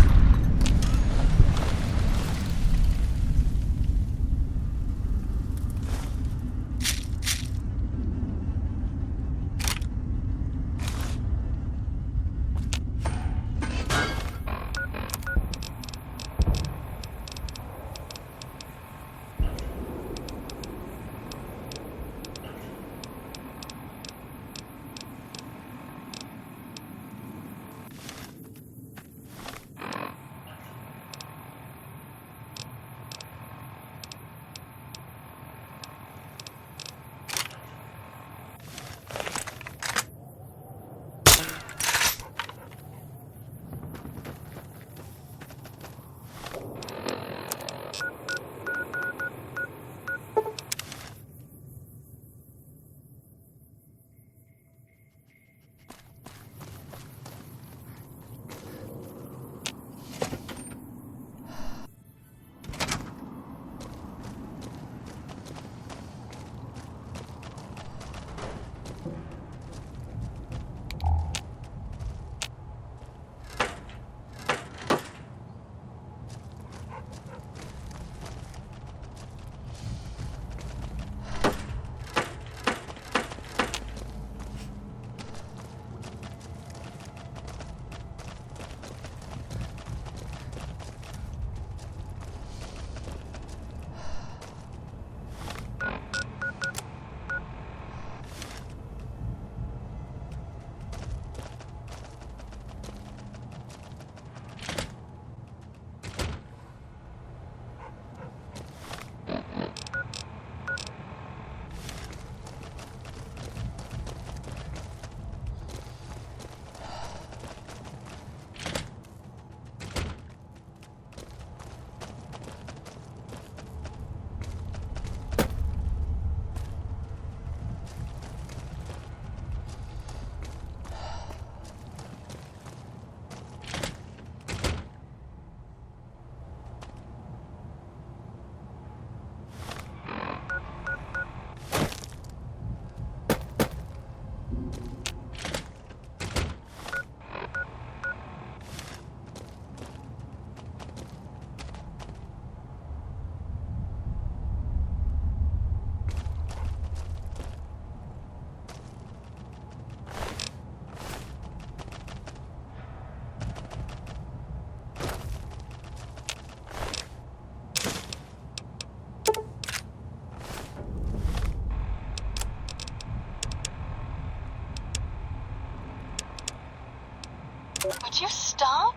Would you stop?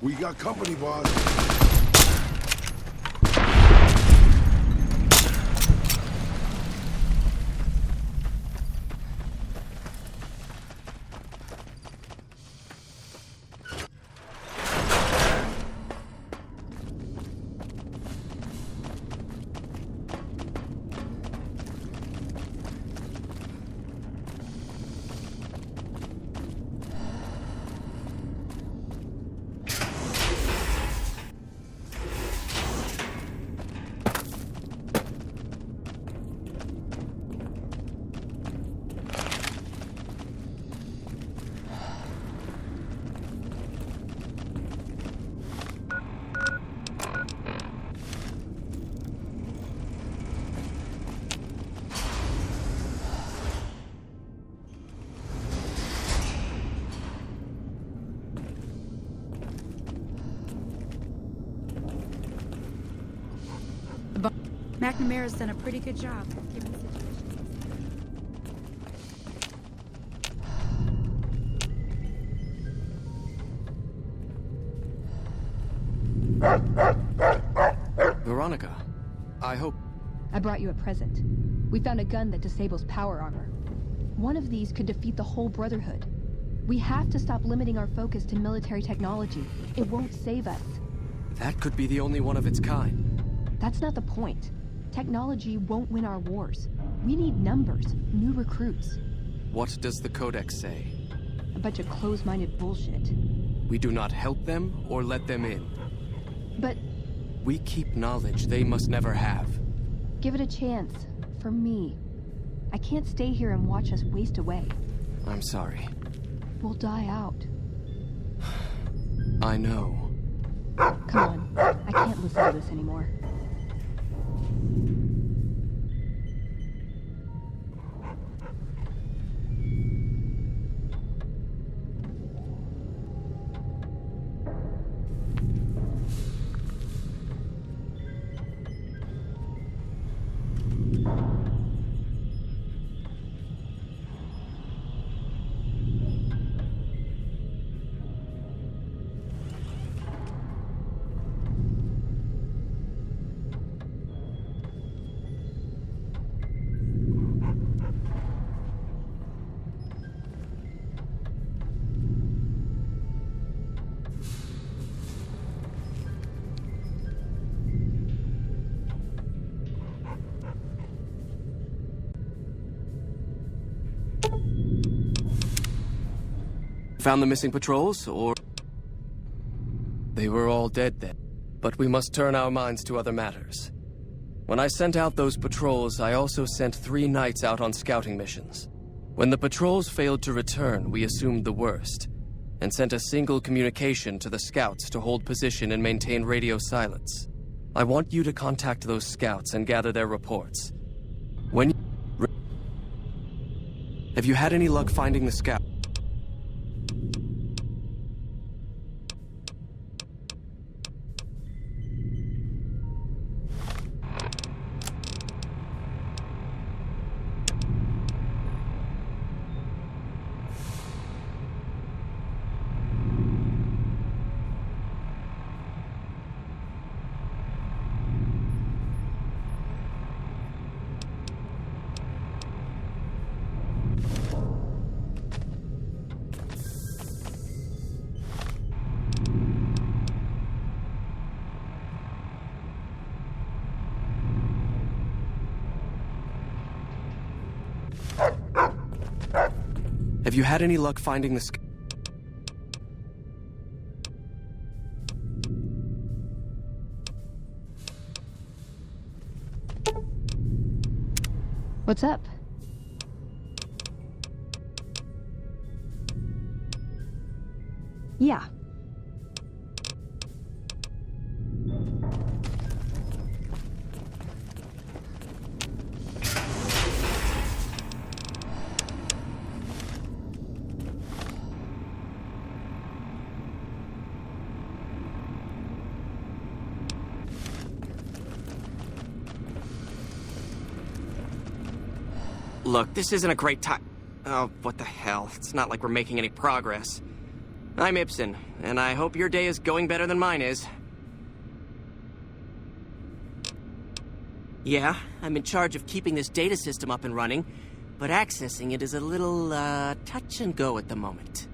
We got company, boss. McNamara's done a pretty good job, given the situation. Veronica, I hope... I brought you a present. We found a gun that disables power armor. One of these could defeat the whole Brotherhood. We have to stop limiting our focus to military technology. It won't save us. That could be the only one of its kind. That's not the point. Technology won't win our wars. We need numbers, new recruits. What does the Codex say? A bunch of closed-minded bullshit. We do not help them or let them in. But... we keep knowledge they must never have. give it a chance. For me. I can't stay here and watch us waste away. I'm sorry. We'll die out. I know. Come on. I can't listen to this anymore. Found the missing patrols, or... They were all dead then. But we must turn our minds to other matters. When I sent out those patrols, I also sent 3 knights out on scouting missions. When the patrols failed to return, we assumed the worst, and sent a single communication to the scouts to hold position and maintain radio silence. I want you to contact those scouts and gather their reports. When you... Have you had any luck finding the scout? Have you had any luck finding the scout? What's up? Yeah. Look, this isn't a great time. Oh, what the hell. It's not like we're making any progress. I'm Ibsen, and I hope your day is going better than mine is. Yeah, I'm in charge of keeping this data system up and running, but accessing it is a little, touch and go at the moment.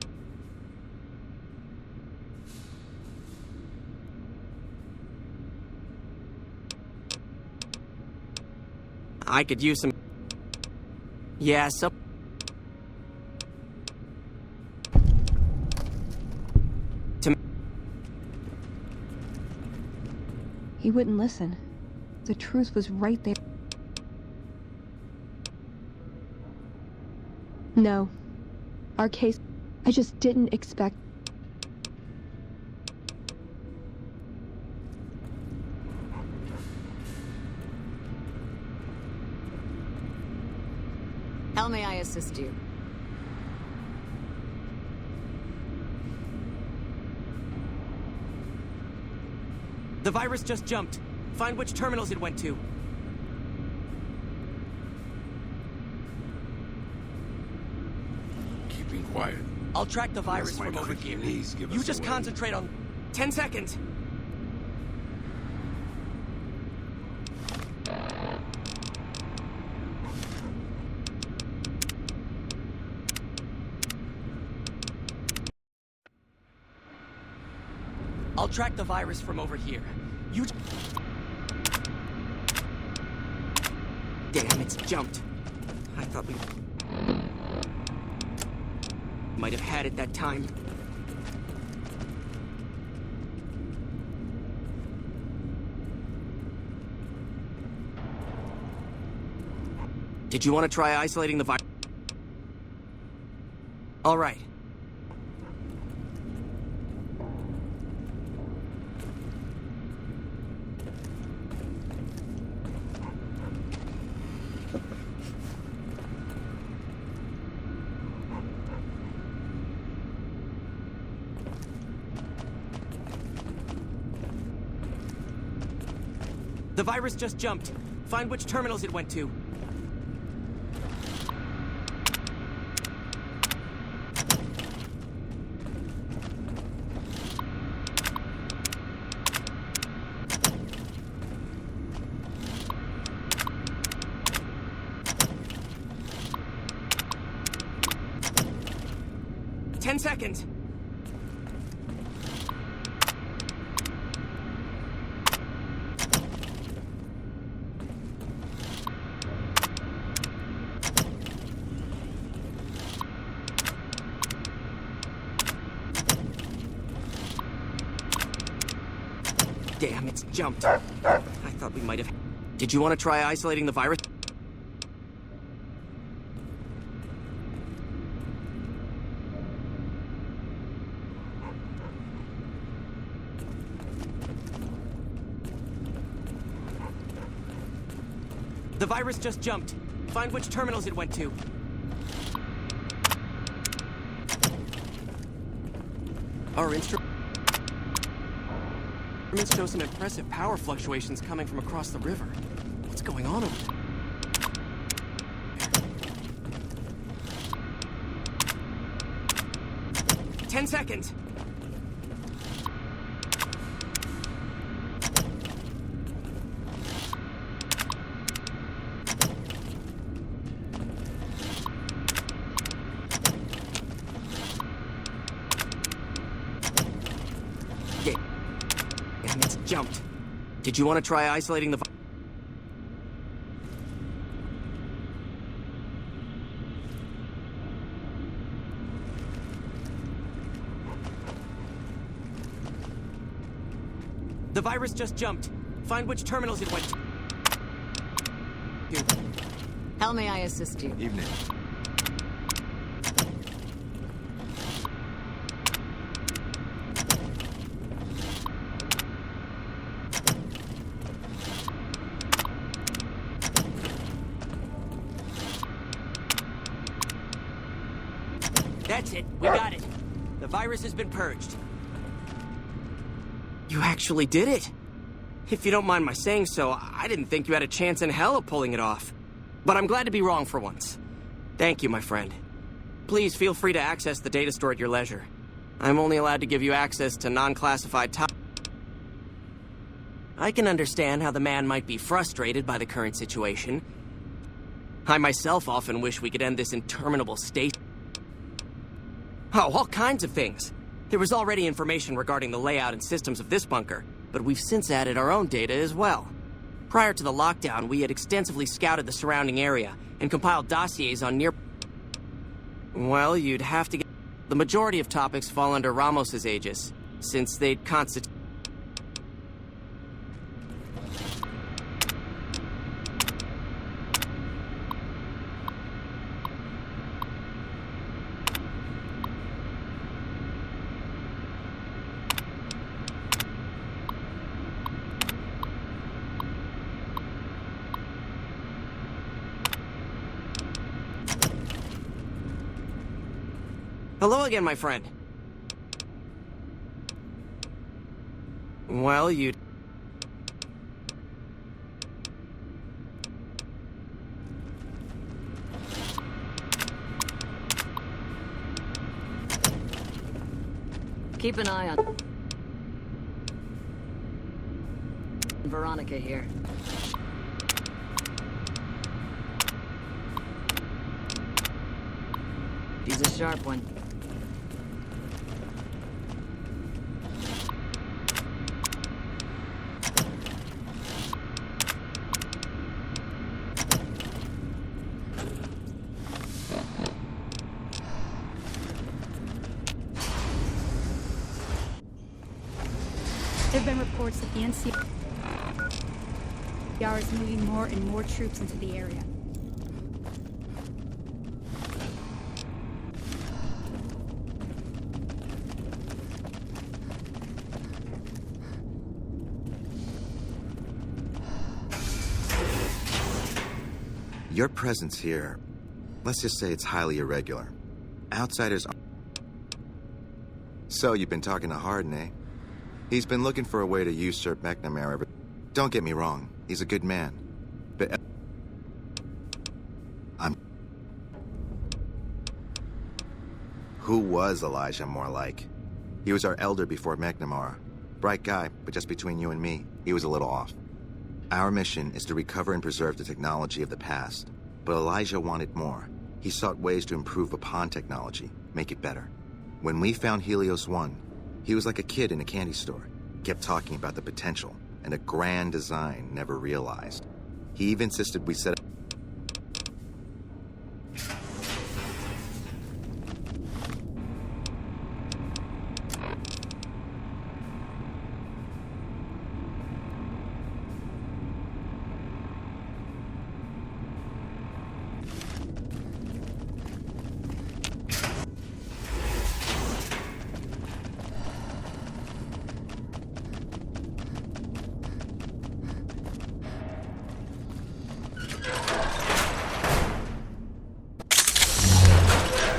I could use some... Yeah, some... He wouldn't listen. The truth was right there. No. Our case... I just didn't expect... How may I assist you? The virus just jumped. Find which terminals it went to. Keeping quiet. I'll track the virus Unless my from over creaky here. knees give You us just away. concentrate on... 10 seconds. I'll track the virus from over here. You... Damn, it's jumped. I thought we... might have had it that time. Did you want to try isolating the virus? All right. The virus just jumped. Find which terminals it went to. Ten seconds. Damn, it's jumped. I thought we might have... Did you want to try isolating the virus? The virus just jumped. Find which terminals it went to. Our instruments show some impressive power fluctuations coming from across the river. What's going on over there? 10 seconds. Damn, it's jumped. Did you want to try isolating the... The virus just jumped. Find which terminals it went to. How may I assist you? Evening. That's it. We got it. The virus has been purged. You actually did it. If you don't mind my saying so, I didn't think you had a chance in hell of pulling it off. But I'm glad to be wrong for once. Thank you, my friend. Please feel free to access the data store at your leisure. I'm only allowed to give you access to non-classified I can understand how the man might be frustrated by the current situation. I myself often wish we could end this interminable state. Oh, all kinds of things. There was already information regarding the layout and systems of this bunker, but we've since added our own data as well. Prior to the lockdown, we had extensively scouted the surrounding area and compiled dossiers on near... Well, you'd have to get... The majority of topics fall under Ramos's aegis, since they'd constitute... Hello again, my friend. Well, you'd... Keep an eye on... Veronica here. She's a sharp one. There have been reports that the NCR is moving more and more troops into the area. Your presence here, let's just say it's highly irregular. Outsiders are... So you've been talking to Harden, eh? He's been looking for a way to usurp McNamara, but don't get me wrong, he's a good man. But Who was Elijah more like? He was our elder before McNamara. Bright guy, but just between you and me, he was a little off. Our mission is to recover and preserve the technology of the past. But Elijah wanted more. He sought ways to improve upon technology, make it better. When we found Helios 1, he was like a kid in a candy store. Kept talking about the potential and a grand design never realized. He even insisted we set up...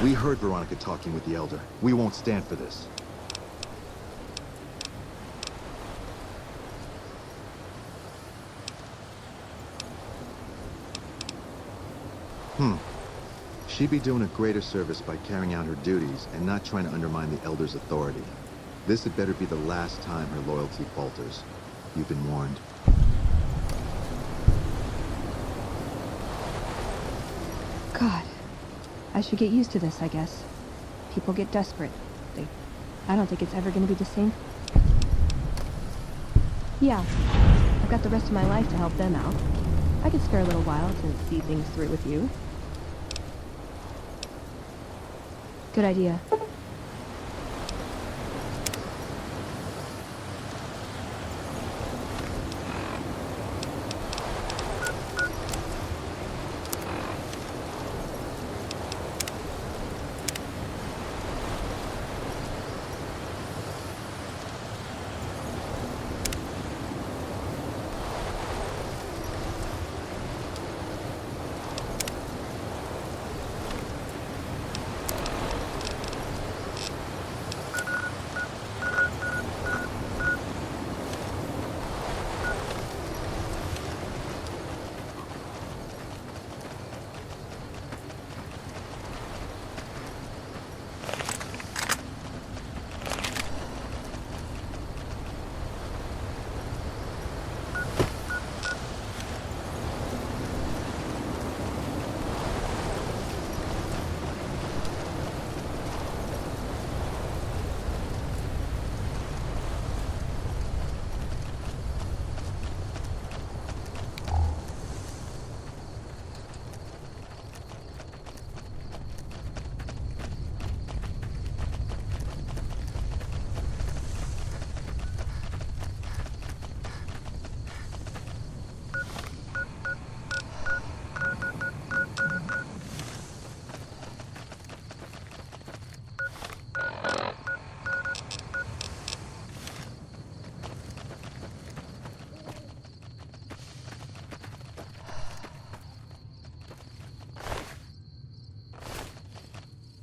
We heard Veronica talking with the Elder. We won't stand for this. She'd be doing a greater service by carrying out her duties and not trying to undermine the Elder's authority. This had better be the last time her loyalty falters. You've been warned. God. I should get used to this, I guess. People get desperate. I don't think it's ever going to be the same. Yeah, I've got the rest of my life to help them out. I could spare a little while to see things through with you. Good idea.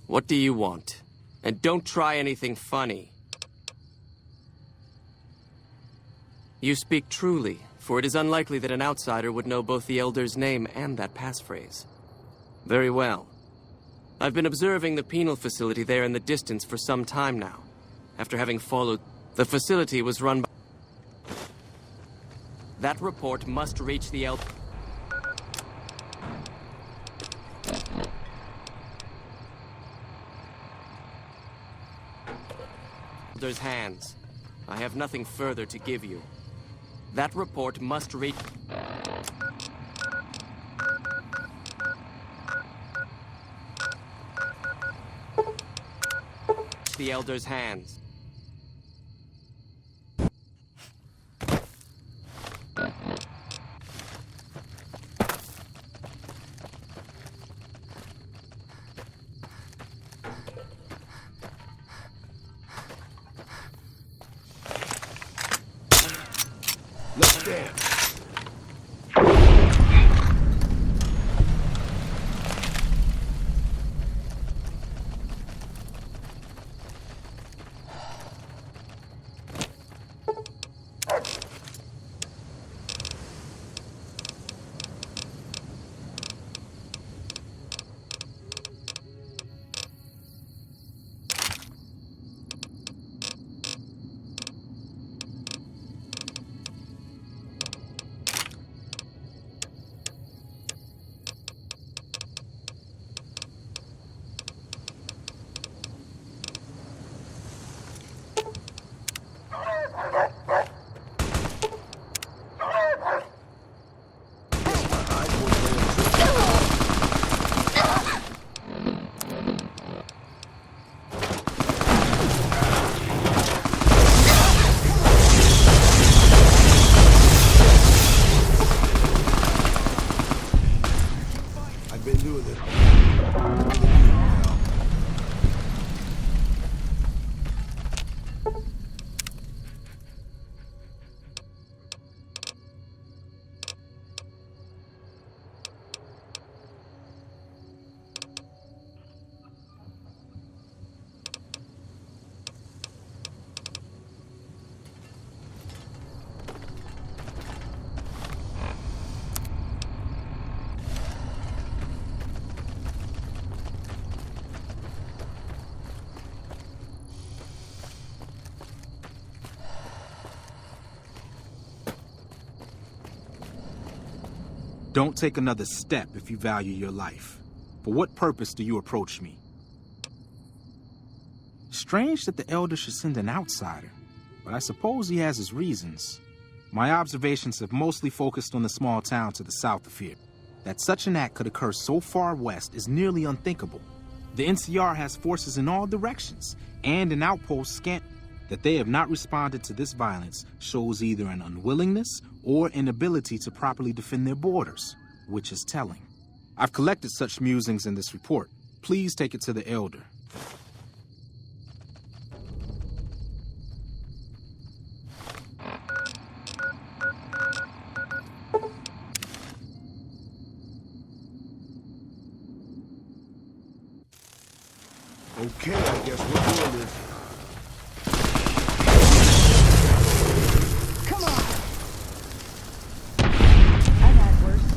What do you want? And don't try anything funny. You speak truly, for it is unlikely that an outsider would know both the Elder's name and that passphrase. Very well. I've been observing the penal facility there in the distance for some time now. After having followed, the facility was run by... That report must reach the Elder's hands. I have nothing further to give you. That report must reach... the Elder's hands. Let's dance. Don't take another step if you value your life. For what purpose do you approach me? Strange that the Elder should send an outsider, but I suppose he has his reasons. My observations have mostly focused on the small town to the south of here. That such an act could occur so far west is nearly unthinkable. The NCR has forces in all directions, and an outpost scant. That they have not responded to this violence shows either an unwillingness or inability to properly defend their borders, which is telling. I've collected such musings in this report. Please take it to the Elder. Okay, I guess we're doing this. Come on! I've had worse.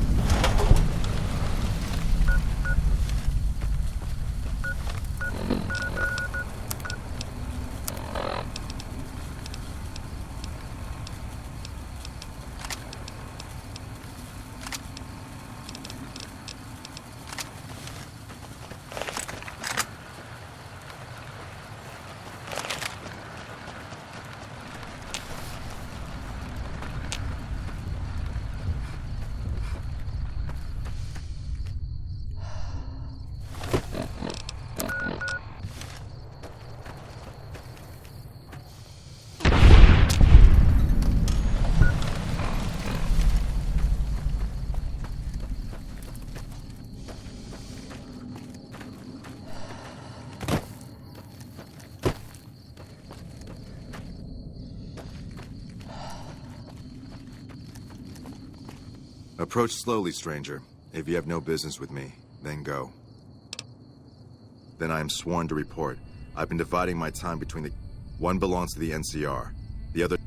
Approach slowly, stranger. If you have no business with me, then go. Then I am sworn to report. I've been dividing my time between the... One belongs to the NCR. The other...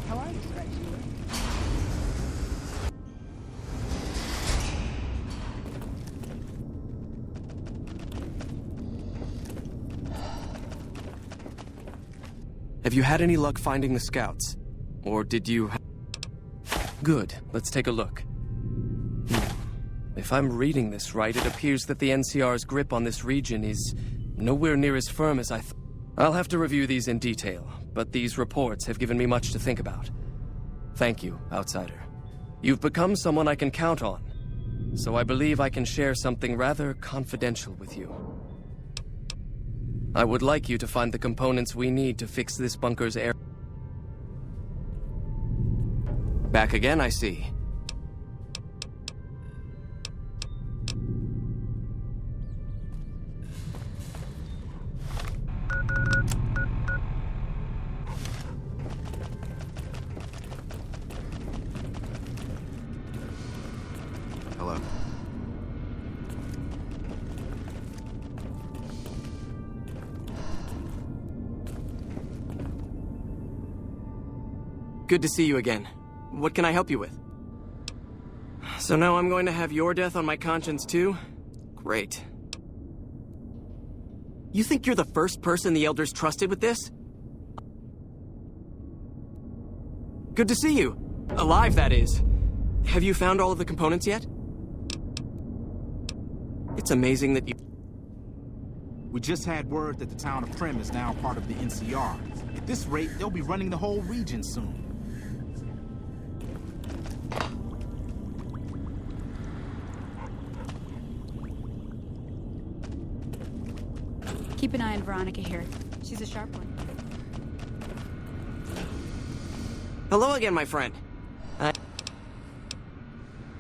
How are you, Strix? Have you had any luck finding the scouts? Or did you... Good. Let's take a look. If I'm reading this right, it appears that the NCR's grip on this region is nowhere near as firm as I thought. I'll have to review these in detail, but these reports have given me much to think about. Thank you, Outsider. You've become someone I can count on, so I believe I can share something rather confidential with you. I would like you to find the components we need to fix this bunker's air... Back again, I see. Hello. Good to see you again. What can I help you with? So now I'm going to have your death on my conscience too? Great. You think you're the first person the Elders trusted with this? Good to see you. Alive, that is. Have you found all of the components yet? It's amazing that you... We just had word that the town of Prim is now part of the NCR. At this rate, they'll be running the whole region soon. Keep an eye on Veronica here. She's a sharp one. Hello again, my friend.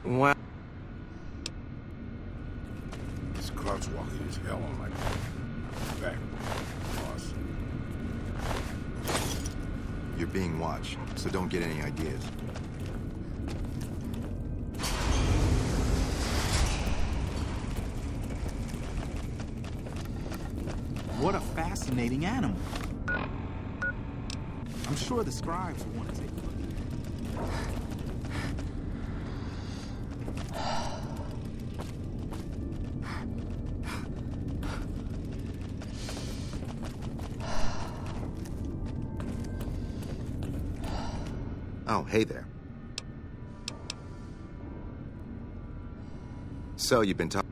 Well... This crouch walking is hell on my back, boss. You're being watched, so don't get any ideas. What a fascinating animal. I'm sure the scribes will want to take a look. Oh, hey there. So, you've been talking...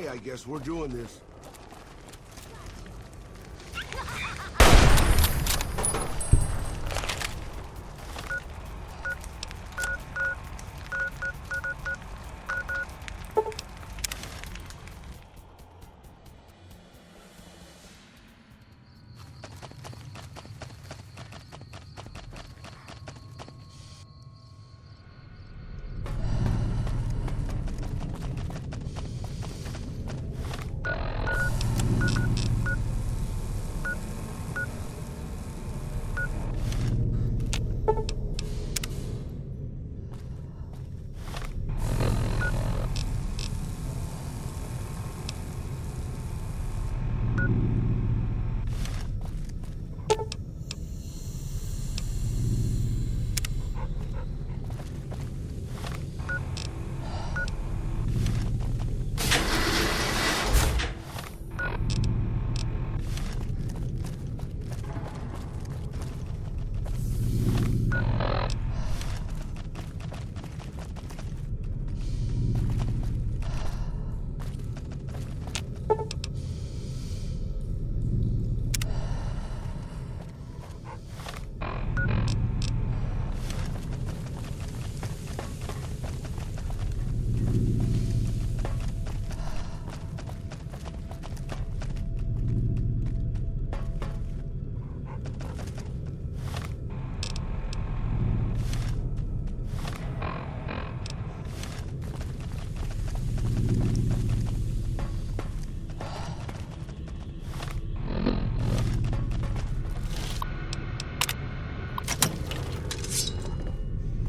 Okay, I guess we're doing this.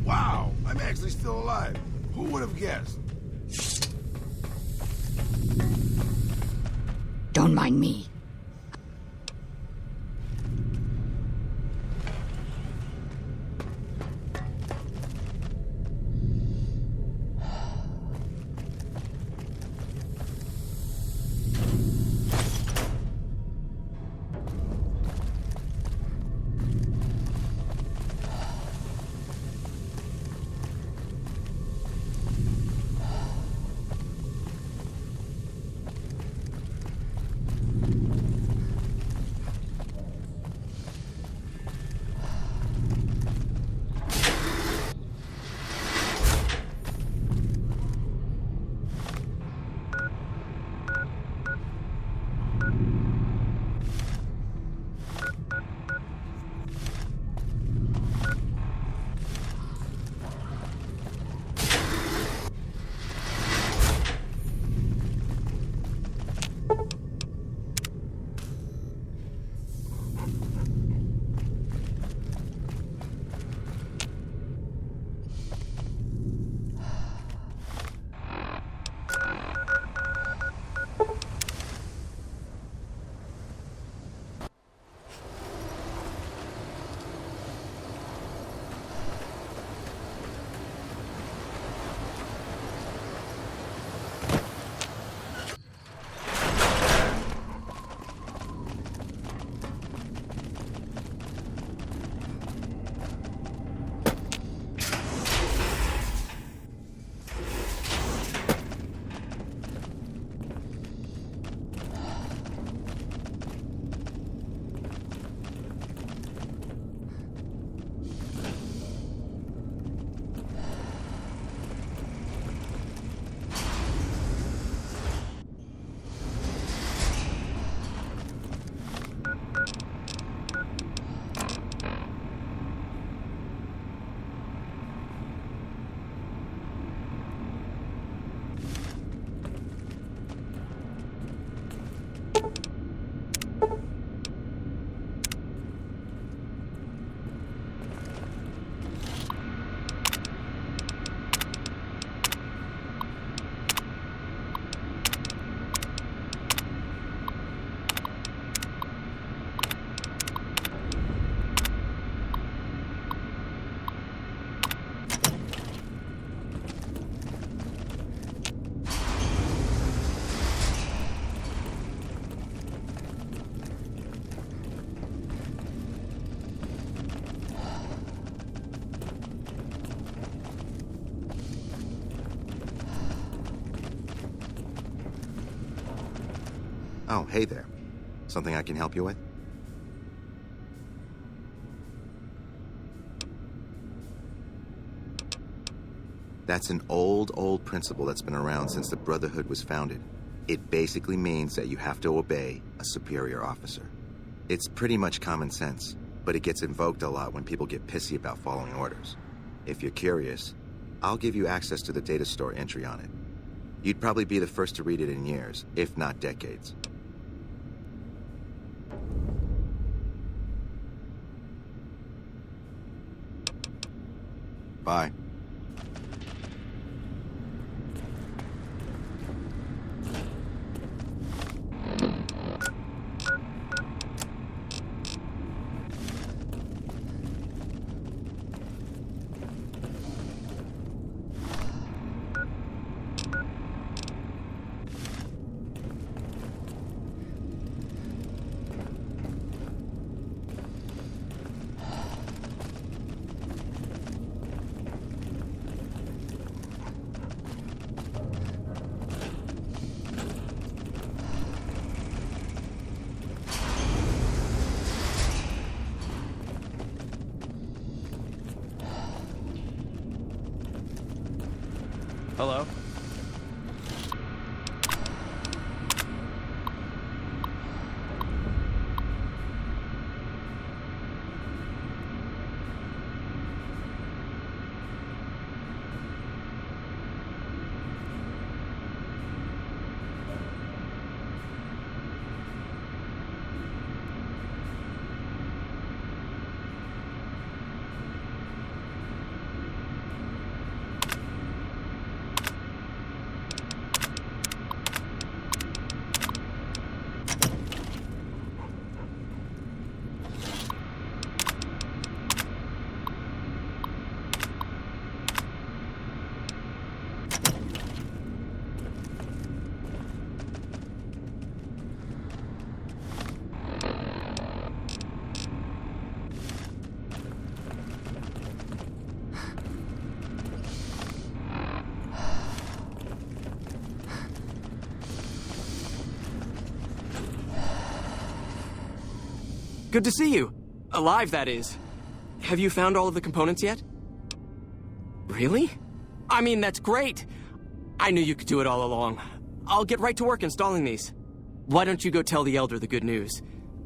Wow, I'm actually still alive. Who would have guessed? Don't mind me. Oh, hey there. Something I can help you with? That's an old principle that's been around since the Brotherhood was founded. It basically means that you have to obey a superior officer. It's pretty much common sense, but it gets invoked a lot when people get pissy about following orders. If you're curious, I'll give you access to the data store entry on it. You'd probably be the first to read it in years, if not decades. Bye. Hello? Good to see you. Alive, that is. Have you found all of the components yet? Really? I mean, that's great. I knew you could do it all along. I'll get right to work installing these. Why don't you go tell the Elder the good news?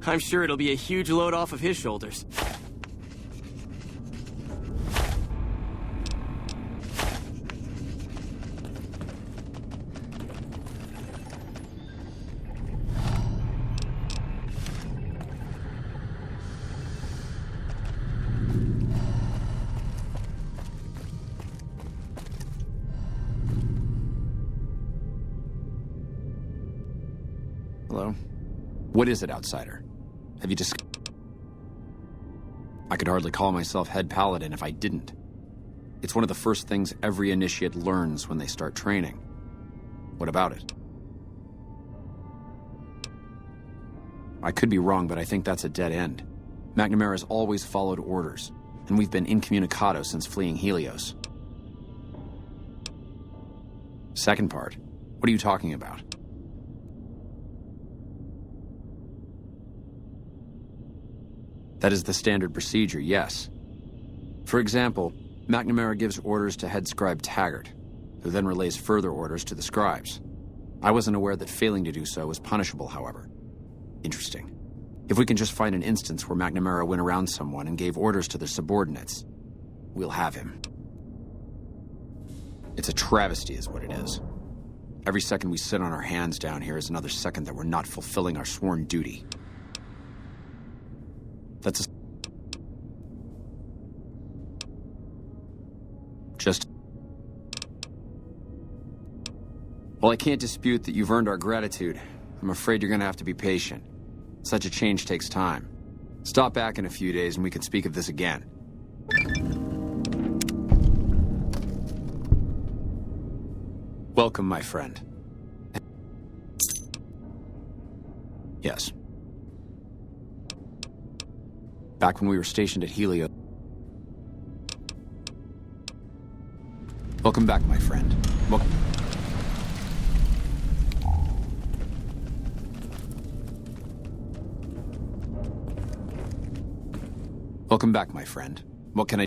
I'm sure it'll be a huge load off of his shoulders. Hello? What is it, outsider? Have you just... I could hardly call myself head paladin if I didn't. It's one of the first things every initiate learns when they start training. What about it? I could be wrong, but I think that's a dead end. McNamara's always followed orders, and we've been incommunicado since fleeing Helios. Second part, what are you talking about? That is the standard procedure, yes. For example, McNamara gives orders to head scribe Taggart, who then relays further orders to the scribes. I wasn't aware that failing to do so was punishable, however. Interesting. If we can just find an instance where McNamara went around someone and gave orders to their subordinates, we'll have him. It's a travesty is what it is. Every second we sit on our hands down here is another second that we're not fulfilling our sworn duty. That's a... Just... Well, I can't dispute that you've earned our gratitude. I'm afraid you're gonna have to be patient. Such a change takes time. Stop back in a few days and we can speak of this again. Welcome, my friend. Yes. Back when we were stationed at Helios. Welcome back, my friend. Welcome back, my friend. What can I...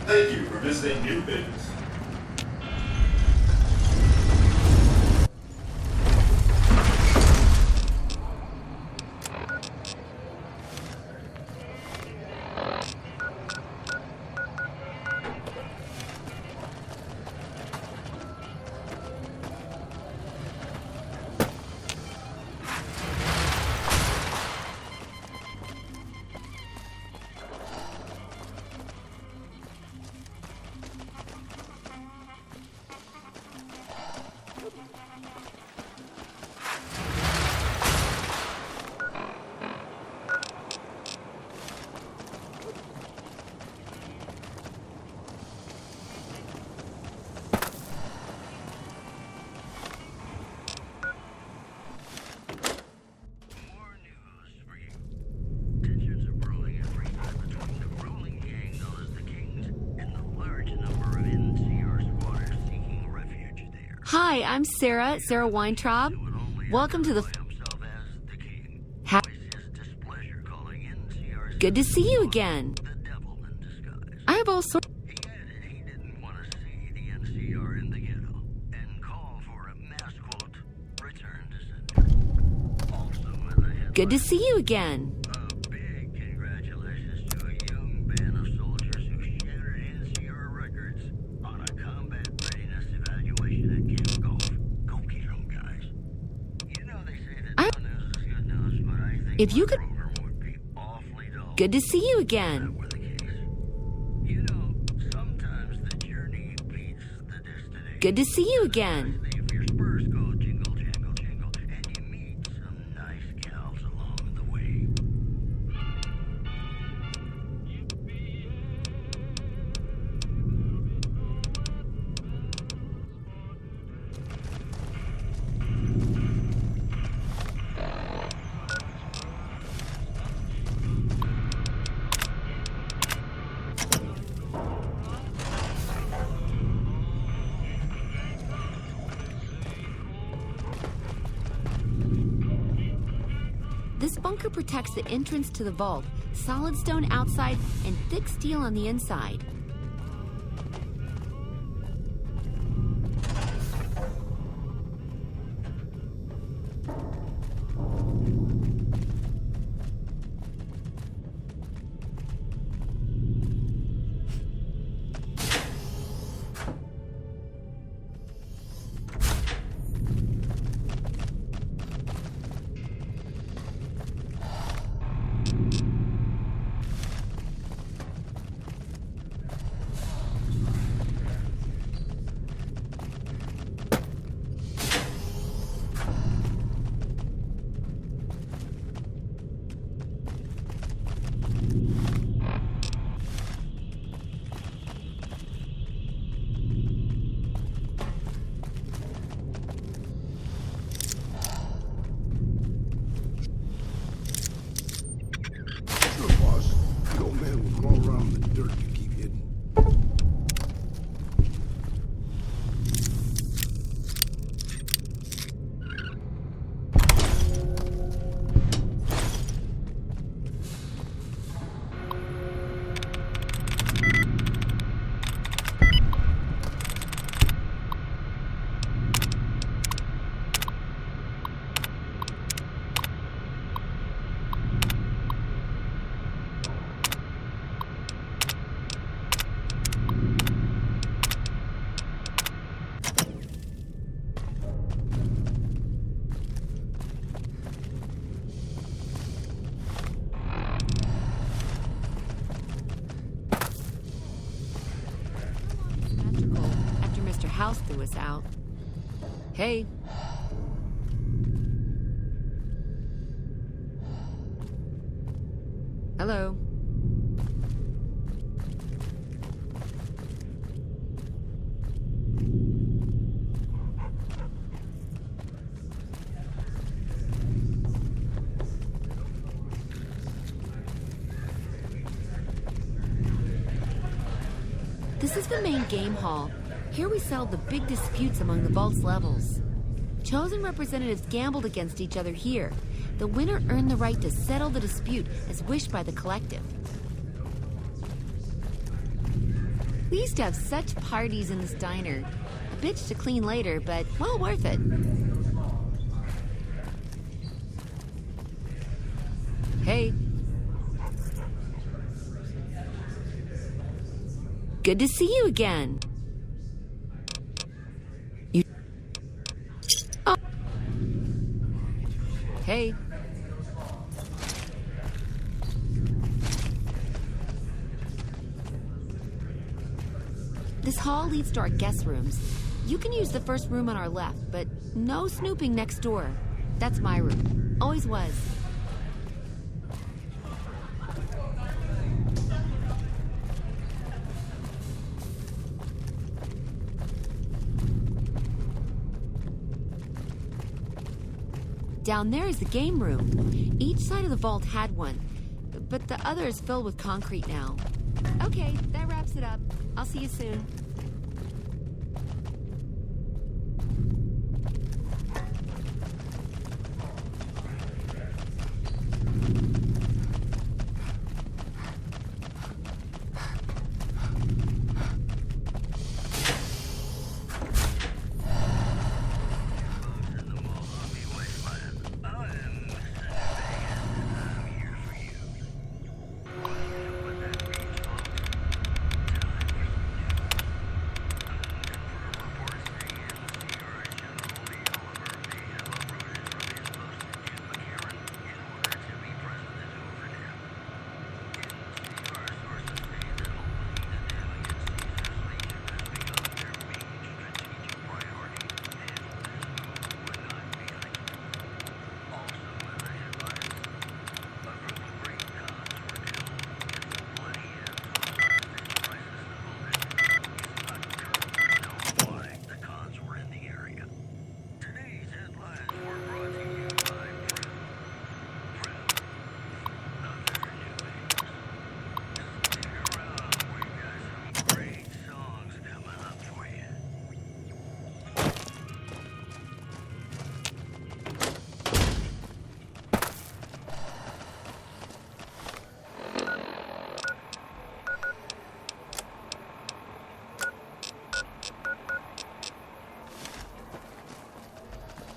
Thank you for visiting New Things. Hi, I'm Sarah Weintraub. Welcome to the... Good to see you again. I have all sorts... Good to see you again. If you could... Good to see you again. Good to see you again. This bunker protects the entrance to the vault, solid stone outside and thick steel on the inside. crawl around in the dirt to keep hidden. House threw us out. Hey. Hello. This is the main game hall. Here we settled the big disputes among the Vault's levels. Chosen representatives gambled against each other here. The winner earned the right to settle the dispute as wished by the collective. We used to have such parties in this diner. A bitch to clean later, but well worth it. Hey. Good to see you again. Hey. This hall leads to our guest rooms. You can use the first room on our left, but no snooping next door. That's my room. Always was. Down there is the game room. Each side of the vault had one, but the other is filled with concrete now. Okay, that wraps it up. I'll see you soon.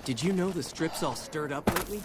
Did you know the strip's all stirred up lately?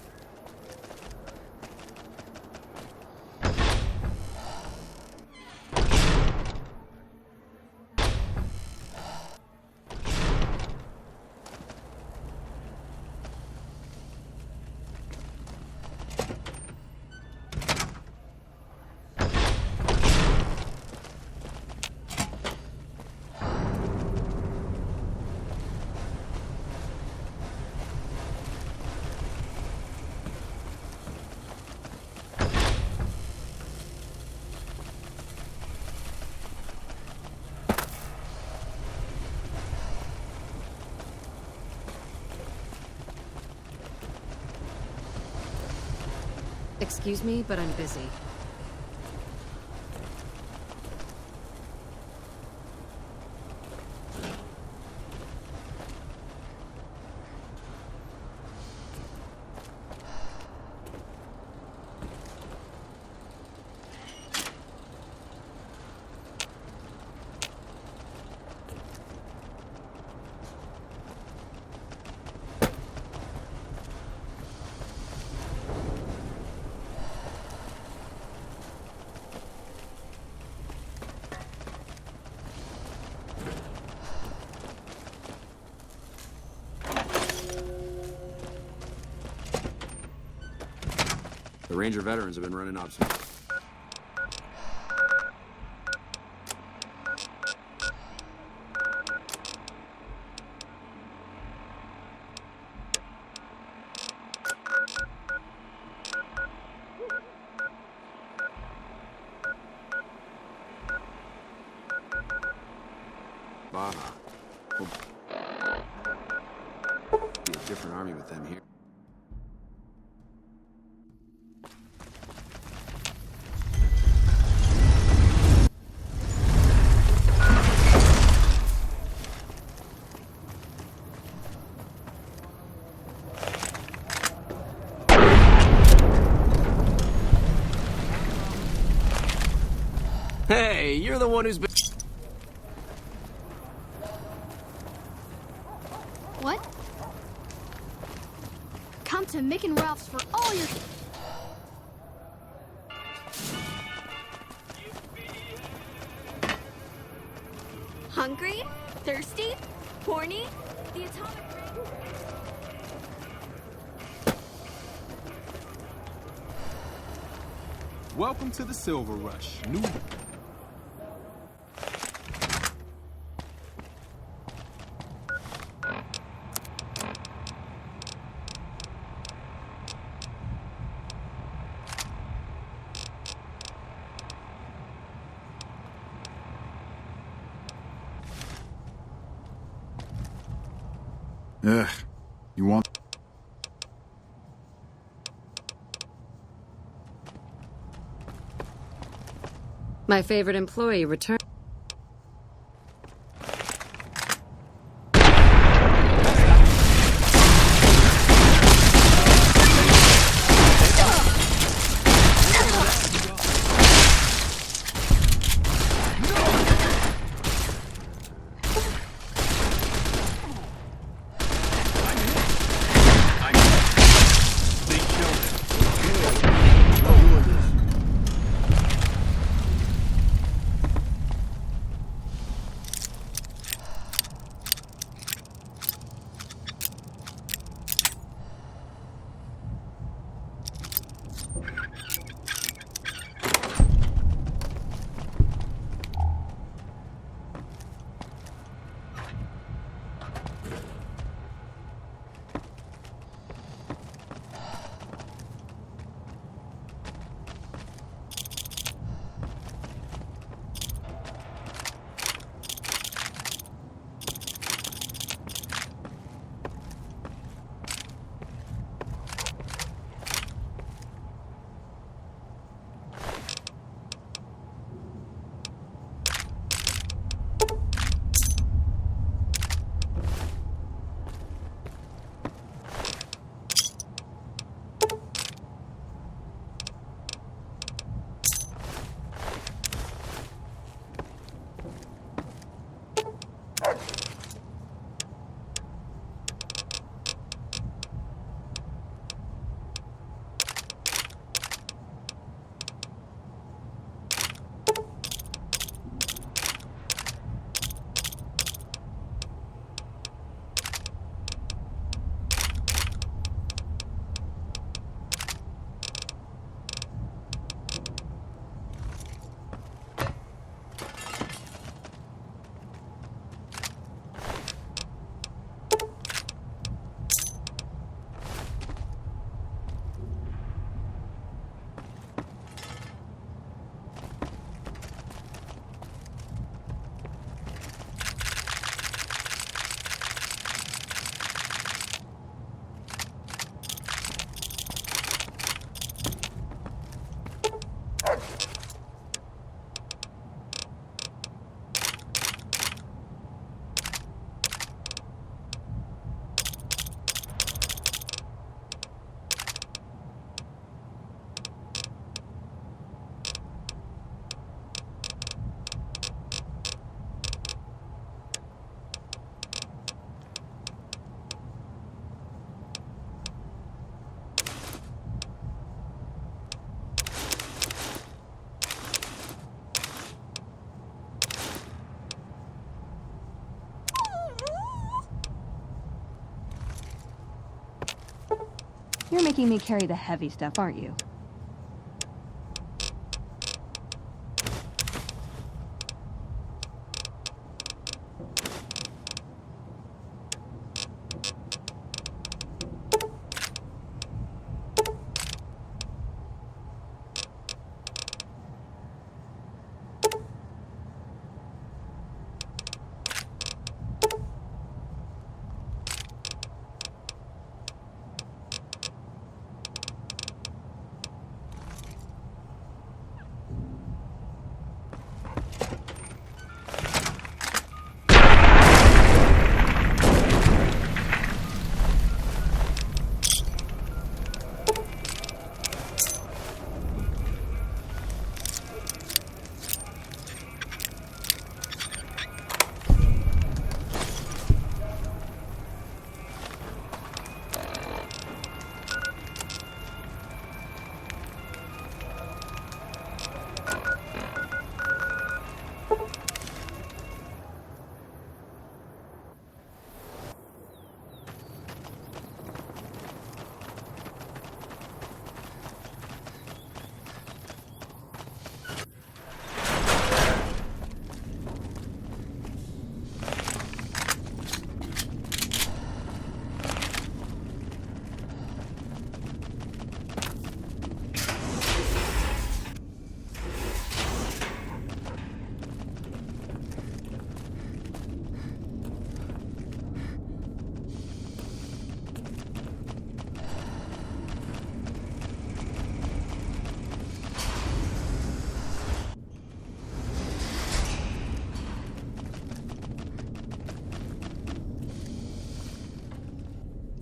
Excuse me, but I'm busy. The Ranger veterans have been running ops. Baja. We'll be a different army with them here. Hey, you're the one who's been... What? Come to Mick and Ralph's for all your... Hungry? Thirsty? Horny? The atomic ring? Welcome to the Silver Rush. New... Ugh. You want... My favorite employee returned. You're making me carry the heavy stuff, aren't you?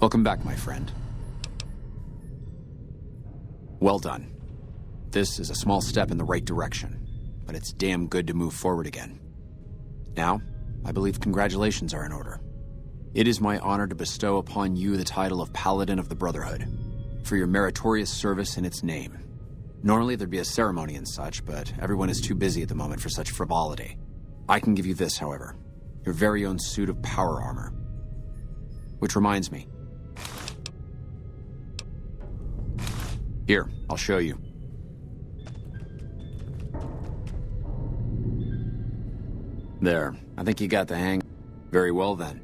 Welcome back, my friend. Well done. This is a small step in the right direction, but it's damn good to move forward again. Now, I believe congratulations are in order. It is my honor to bestow upon you the title of Paladin of the Brotherhood, for your meritorious service in its name. Normally there'd be a ceremony and such, but everyone is too busy at the moment for such frivolity. I can give you this, however, your very own suit of power armor. Which reminds me. Here, I'll show you. There, I think you got the hang. Very well then.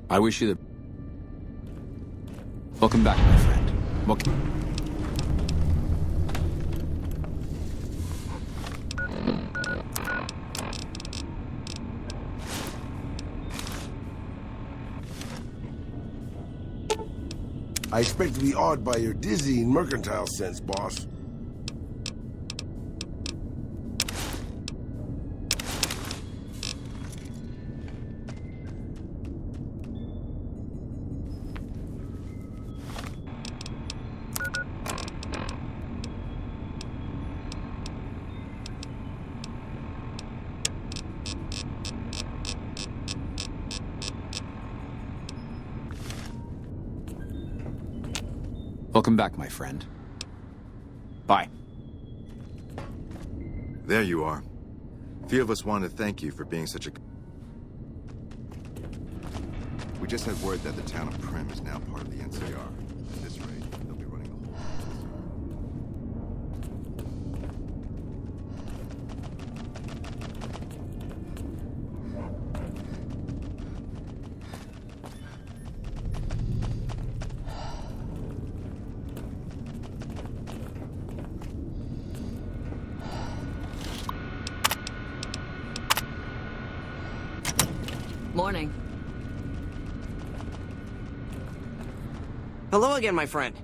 I wish you the... Welcome back, my friend. Welcome... I expect to be awed by your dizzying mercantile sense, boss. Welcome back, my friend. Bye. There you are. A few of us wanted to thank you for being such a... We just had word that the town of Prim is now part of the NCR. At this rate, they'll be running the whole... Morning. Hello again, my friend.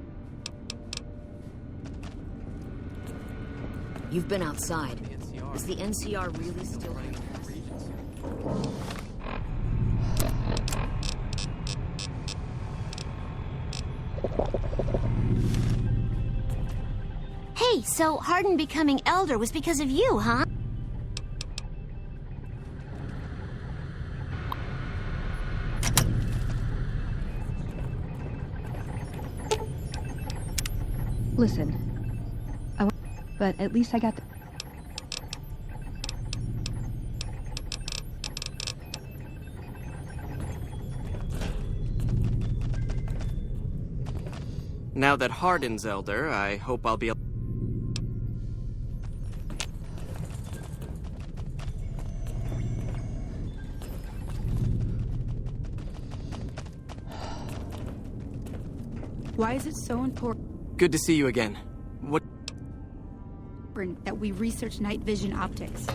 You've been outside. Is the NCR really still here? Hey, so Hardin becoming Elder was because of you, huh? Listen, but at least I got the... Now that Hardin's Elder, I hope I'll be able... Why is it so important Good to see you again. What... that we research night vision optics?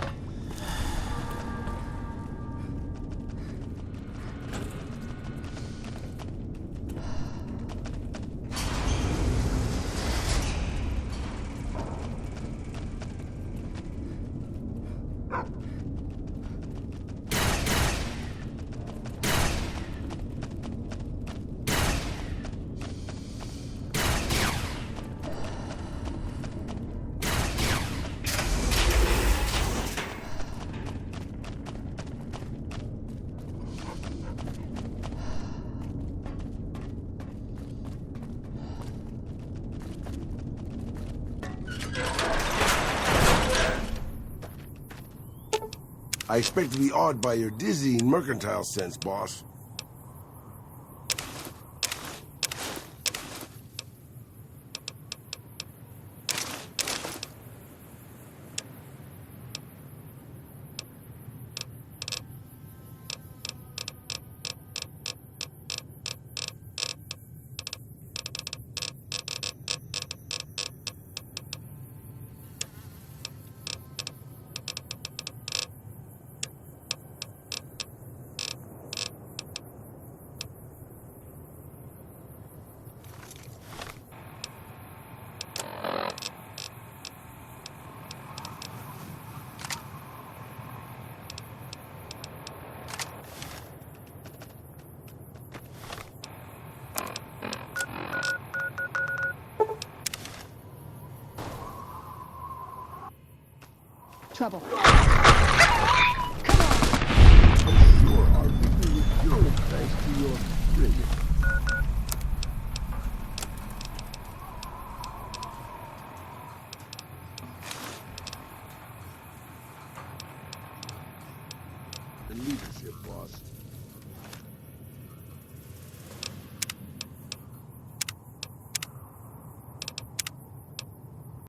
I expect to be awed by your dizzying mercantile sense, boss. Trouble. I'm sure our victory is purely thanks to your brilliance. The leadership, boss.